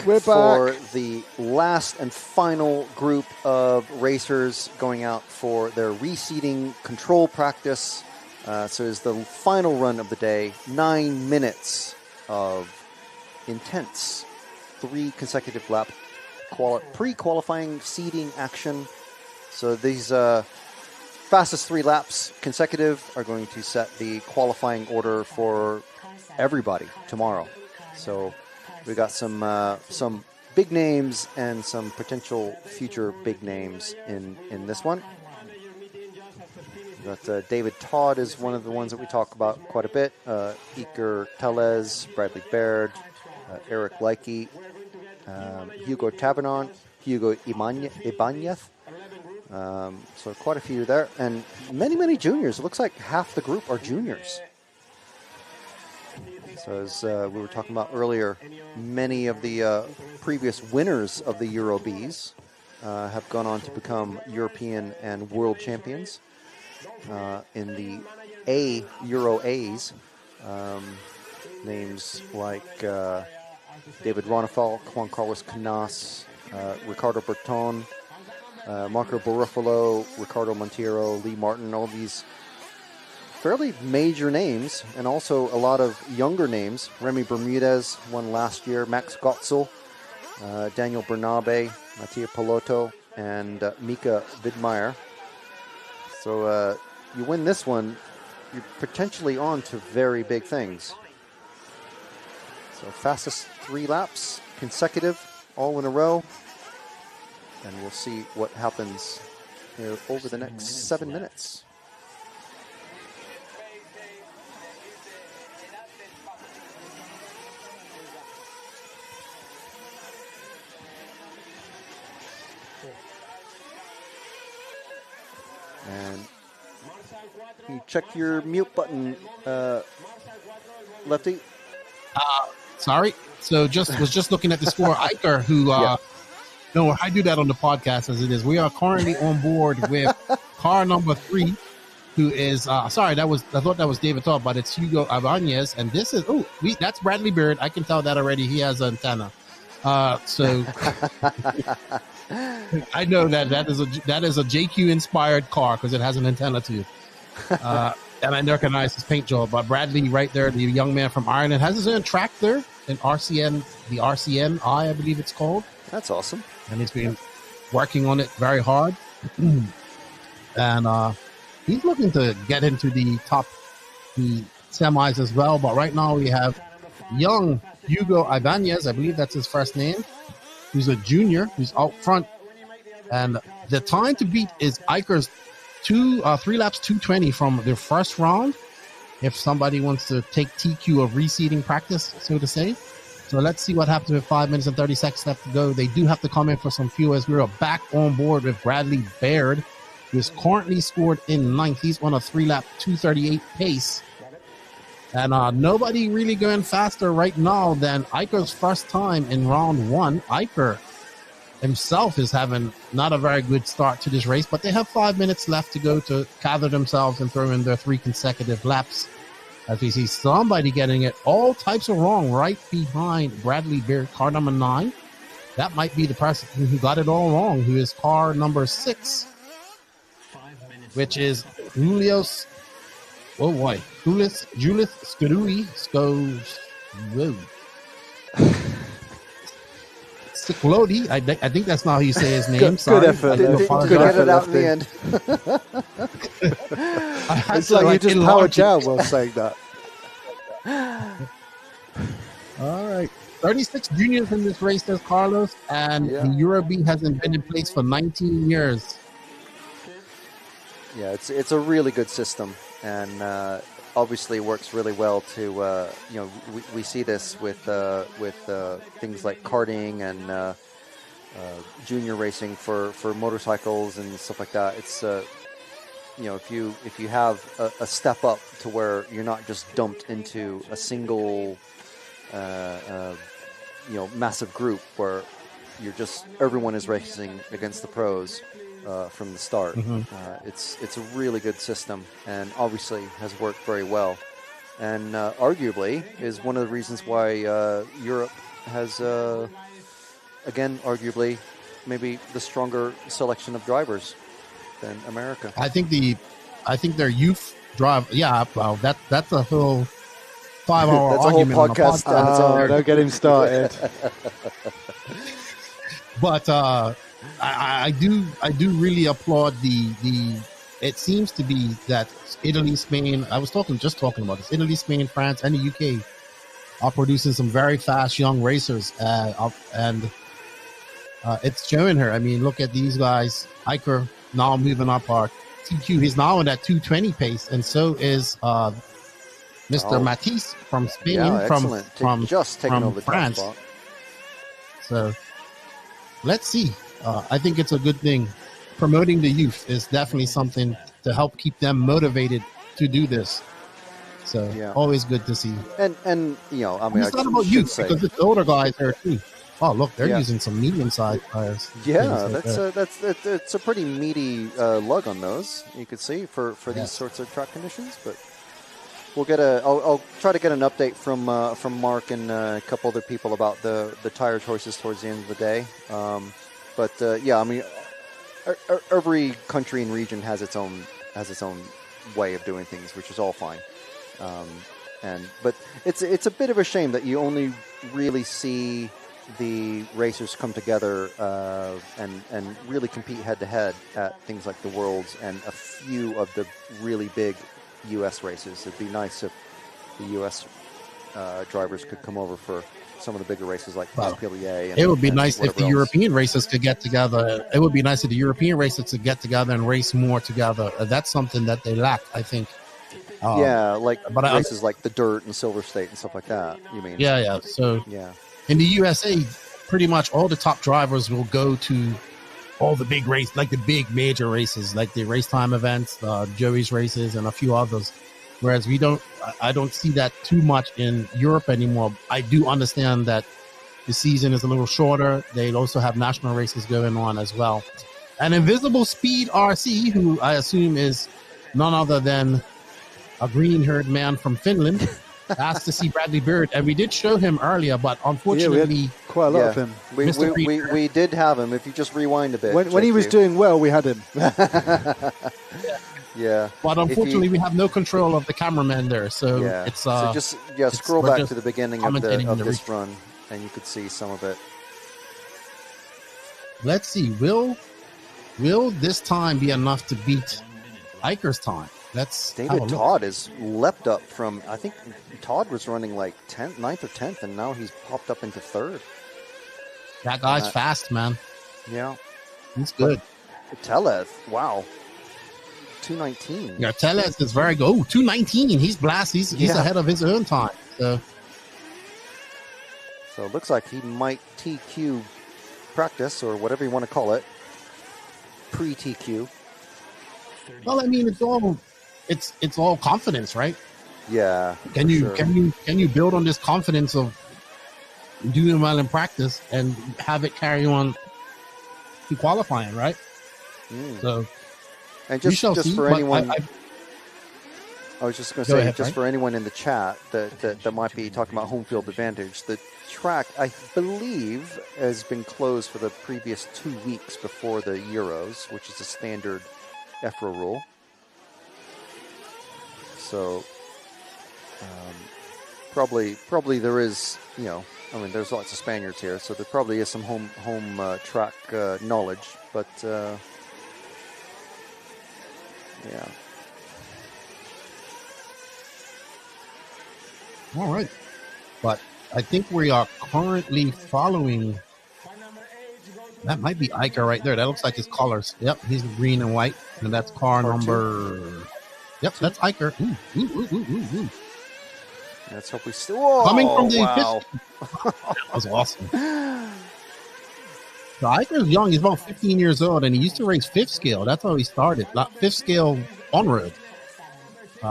We're for back. the last and final group of racers going out for their reseating control practice. So it's the final run of the day. 9 minutes of intense 3 consecutive lap pre-qualifying seeding action. So these fastest 3 laps consecutive are going to set the qualifying order for everybody tomorrow. So we got some big names and some potential future big names in this one. But David Todd is one of the ones that we talk about quite a bit. Iker Tellez, Bradley Baird, Eric Leike, Hugo Tabernon, Hugo Ibanez. So quite a few there. And many juniors. It looks like half the group are juniors. So as we were talking about earlier, many of the previous winners of the Euro Bs have gone on to become European and world champions in the Euro A's. Names like David Ronefal, Juan Carlos Canas, Ricardo Berton, Marco Barufalo, Ricardo Monteiro, Lee Martin, all these fairly major names, and also a lot of younger names. Remy Bermudez won last year, Max Gotzel, Daniel Bernabe, Mattia Palotto, and Mika Widmeyer. So you win this one, you're potentially on to very big things. So fastest 3 laps, consecutive, all in a row. And we'll see what happens here over the next 7 minutes. And you check your mute button, Lefty. Sorry. So was just looking at the score. Iker, who no, I do that on the podcast as it is. We are currently on board with car number 3, who is I thought that was David Todd, but it's Hugo Ibanez, and this is that's Bradley Baird. I can tell that already. He has an antenna. So I know that is a JQ inspired car because it has an antenna too. And I recognize his paint job. But Bradley, right there, the young man from Ireland, has his own track there in RCN, the RCN I believe it's called. That's awesome. And he's been working on it very hard. And he's looking to get into the semis as well. But right now we have young Hugo Ibanez, I believe that's his first name, who's a junior, who's out front. And the time to beat is Eicher's 3 laps 2:20 from the first round, if somebody wants to take TQ of reseeding practice, so to say. So let's see what happens with 5 minutes and 30 seconds left to go. They do have to come in for some fuel as we're back on board with Bradley Baird, who is currently scored in ninth. He's on a 3-lap 2:38 pace. And nobody really going faster right now than Eicher's first time in round one. Eicher himself is having not a very good start to this race, but they have 5 minutes left to go to gather themselves and throw in their 3 consecutive laps. As we see somebody getting it all types of wrong right behind Bradley Baird, car number 9. That might be the person who got it all wrong, who is car number 6, which is Julius. Oh boy, Julius Scarui whoa. Ciclodi, I think that's not how you say his name. Good effort. Good get it out in the end. It's like you just powered down while saying that. All right. 36 juniors in this race, there's Carlos, and the Eurobeat hasn't been in place for 19 years. Yeah, it's a really good system, and obviously works really well to we see this with things like karting and junior racing for motorcycles and stuff like that. It's if you have a step up to where you're not just dumped into a single massive group where everyone is racing against the pros from the start. It's a really good system, and obviously has worked very well, and arguably is one of the reasons why Europe has again arguably maybe the stronger selection of drivers than America. I think their youth drive. Yeah, well, that's a whole 5-hour that's argument. A whole podcast on its own. Don't get him started. But I do really applaud the. It seems to be that Italy, Spain. I was just talking about this. Italy, Spain, France, and the UK are producing some very fast young racers, and it's showing her. I mean, look at these guys. Eicher now moving up our TQ. He's now in that 2:20 pace, and so is Mr. Matisse from Spain, from France. So let's see. I think it's a good thing. Promoting the youth is definitely something to help keep them motivated to do this. So always good to see. And I mean, it's not about youth because it's the older guys there too. Oh, look, they're using some medium-sized tires. Yeah, that's a pretty meaty lug on those. You could see for these sorts of track conditions. But we'll get I'll try to get an update from Mark and a couple other people about the tire choices towards the end of the day. I mean, every country and region has its own way of doing things, which is all fine. But it's a bit of a shame that you only really see the racers come together and really compete head to head at things like the Worlds and a few of the really big U.S. races. It'd be nice if the U.S. drivers could come over for some of the bigger races like Montpellier. It would be nice if the European racers could get together. It would be nice if the European racers could get together and race more together. That's something that they lack, I think. Races like the Dirt and Silver State and stuff like that. You mean? Yeah. So in the USA, pretty much all the top drivers will go to all the big races, like the big major races, like the race time events, Joey's races, and a few others. Whereas I don't see that too much in Europe anymore. I do understand that the season is a little shorter. They also have national races going on as well. And Invisible Speed RC, who I assume is none other than a green-haired man from Finland, asked to see Bradley Baird. And we did show him earlier, but unfortunately, quite a lot of him. We did have him. If you just rewind a bit. When he was doing well, we had him. Yeah. But unfortunately, we have no control of the cameraman there. So it's so just scroll back to the beginning of this run, and you could see some of it. Let's see. Will this time be enough to beat Iker's time? David Todd has leapt up from, I think Todd was running like 9th or 10th, and now he's popped up into 3rd. That guy's fast, man. Yeah. He's good. Telez, wow. 219. Yeah, Telez is very good. Oh, 219. He's blast. He's ahead of his own time. So it looks like he might TQ practice, or whatever you want to call it. Pre-TQ. Well, I mean, it's all confidence, right? Yeah. Can you build on this confidence of doing well in practice and have it carry on to qualifying, right? So, and just for anyone, I was just going to say, for anyone in the chat that might be talking about home field advantage, the track, I believe, has been closed for the previous 2 weeks before the Euros, which is a standard EFRA rule. So probably there is, I mean, there's lots of Spaniards here, so there probably is some home track knowledge, but yeah. All right, but I think we are currently following. That might be Iker right there. That looks like his colors. Yep, he's green and white, and that's car number. Yep, that's Iker. Ooh. Let's hope we still coming from the. Wow. That was awesome. So Iker's young. He's about 15 years old, and he used to race 5th scale. That's how he started. 5th scale on road.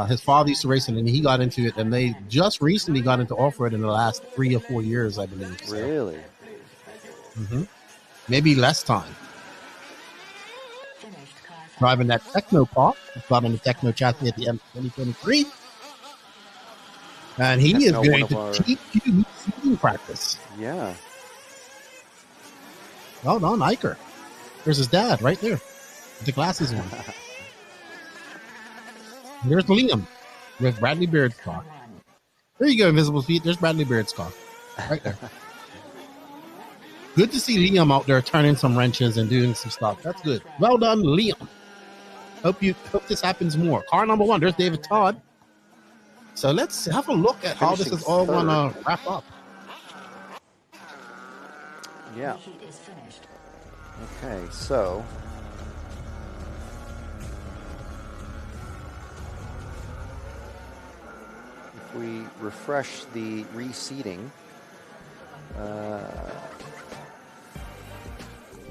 His father used to race it, and he got into it. And they just recently got into off road in the last 3 or 4 years, I believe. So. Really? Mm-hmm. Maybe less time. Driving that Techno car. Got on the Techno chassis at the end of 2023. And he is going to keep you seating practice. Yeah. Well done, Iker. There's his dad right there with the glasses on. And there's Liam with Bradley Beard's car. There you go, Invisible Feet. There's Bradley Beard's car. Right there. Good to see Liam out there turning some wrenches and doing some stuff. That's good. Well done, Liam. Hope this happens more. Car number 1, there's David Todd. So let's have a look at how this is all going to wrap up. Yeah. Okay, so if we refresh the reseating,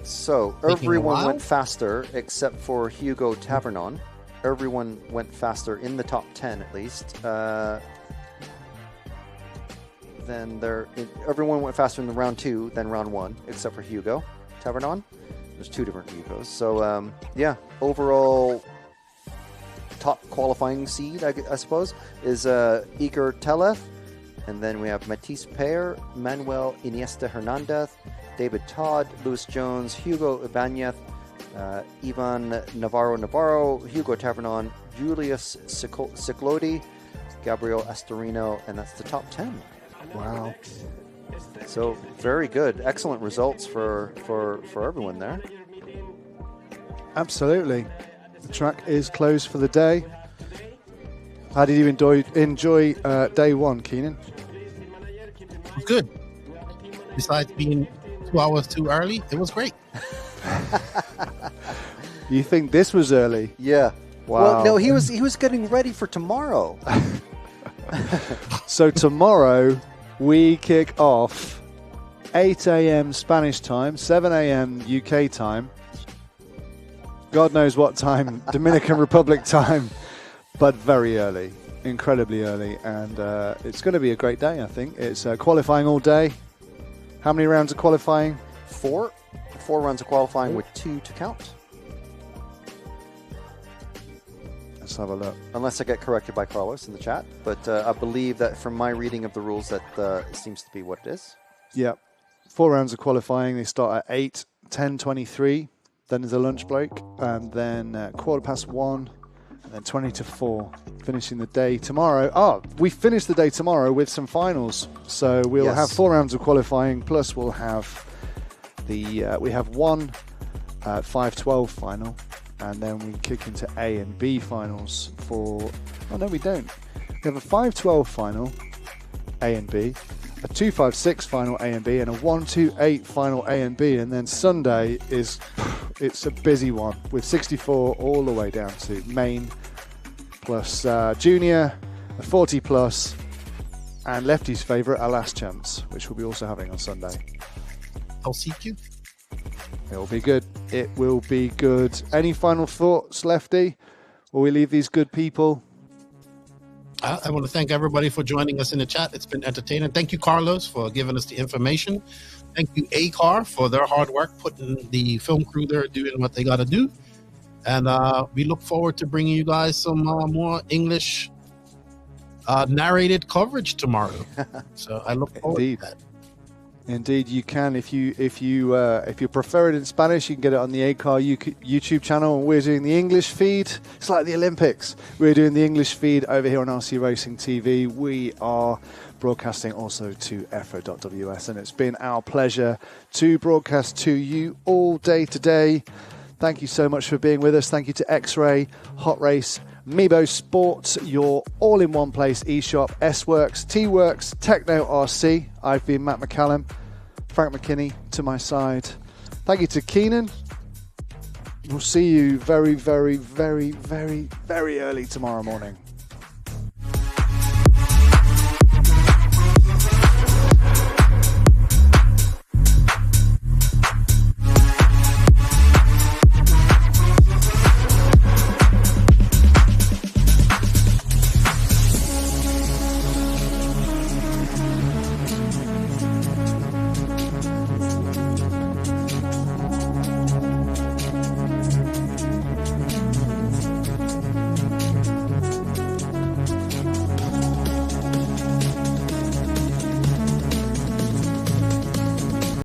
so everyone went faster except for Hugo Tavernon. Everyone went faster in the top 10 at least. Everyone went faster in the round 2 than round 1, except for Hugo Tavernon. There's 2 different Hugos. So yeah, overall top qualifying seed, I suppose, is Iker Telez, and then we have Matisse Payer, Manuel Iniesta Hernandez, David Todd, Luis Jones, Hugo Ibanez, Ivan Navarro, Hugo Tavernon, Julius Ciclodi, Gabriel Astorino, and that's the top 10. Wow. So very good. Excellent results for everyone there. Absolutely. The track is closed for the day. How did you enjoy day 1, Keenan? Good. Besides being 2 hours too early, it was great. You think this was early? Yeah. Wow. Well, no, he was getting ready for tomorrow. So tomorrow we kick off 8 a.m. Spanish time, 7 a.m. UK time. God knows what time, Dominican Republic time, but very early, incredibly early. And it's going to be a great day, I think. It's qualifying all day. How many rounds of qualifying? 4. 4 rounds of qualifying with 2 to count. Let's have a look. Unless I get corrected by Carlos in the chat. But I believe that from my reading of the rules that it seems to be what it is. Yep. 4 rounds of qualifying. They start at 8, 10:23. Then there's a lunch break, and then 1:15, and then 20 to 4. Finishing the day tomorrow. We finish the day tomorrow with some finals. So we'll have 4 rounds of qualifying, plus we'll have we have one 5-12 final, and then we kick into A and B finals for. Oh no, we don't. We have a 5-12 final, A and B, a 2-5-6 final A and B, and a 1-2-8 final A and B. And then Sunday it's a busy one with 64 all the way down to main, plus junior, a 40 plus, and Lefty's favourite, our last chance, which we'll be also having on Sunday. LCQ. It will be good. It will be good. Any final thoughts, Lefty? Will we leave these good people? I want to thank everybody for joining us in the chat. It's been entertaining. Thank you, Carlos, for giving us the information. Thank you, ACAR, for their hard work, putting the film crew there, doing what they got to do. And we look forward to bringing you guys some more English narrated coverage tomorrow. So I look forward to that. Indeed, you can. If you prefer it in Spanish, you can get it on the ACAR YouTube channel. And we're doing the English feed. It's like the Olympics. We're doing the English feed over here on RC Racing TV. We are broadcasting also to EFRA.ws, and it's been our pleasure to broadcast to you all day today. Thank you so much for being with us. Thank you to X-Ray, Hot Race, Meebo Sports, your all-in-one place eShop, S-Works, T-Works, Techno RC. I've been Matt McCallum, Frank McKinney to my side. Thank you to Keenan. We'll see you very, very, very, very, very early tomorrow morning.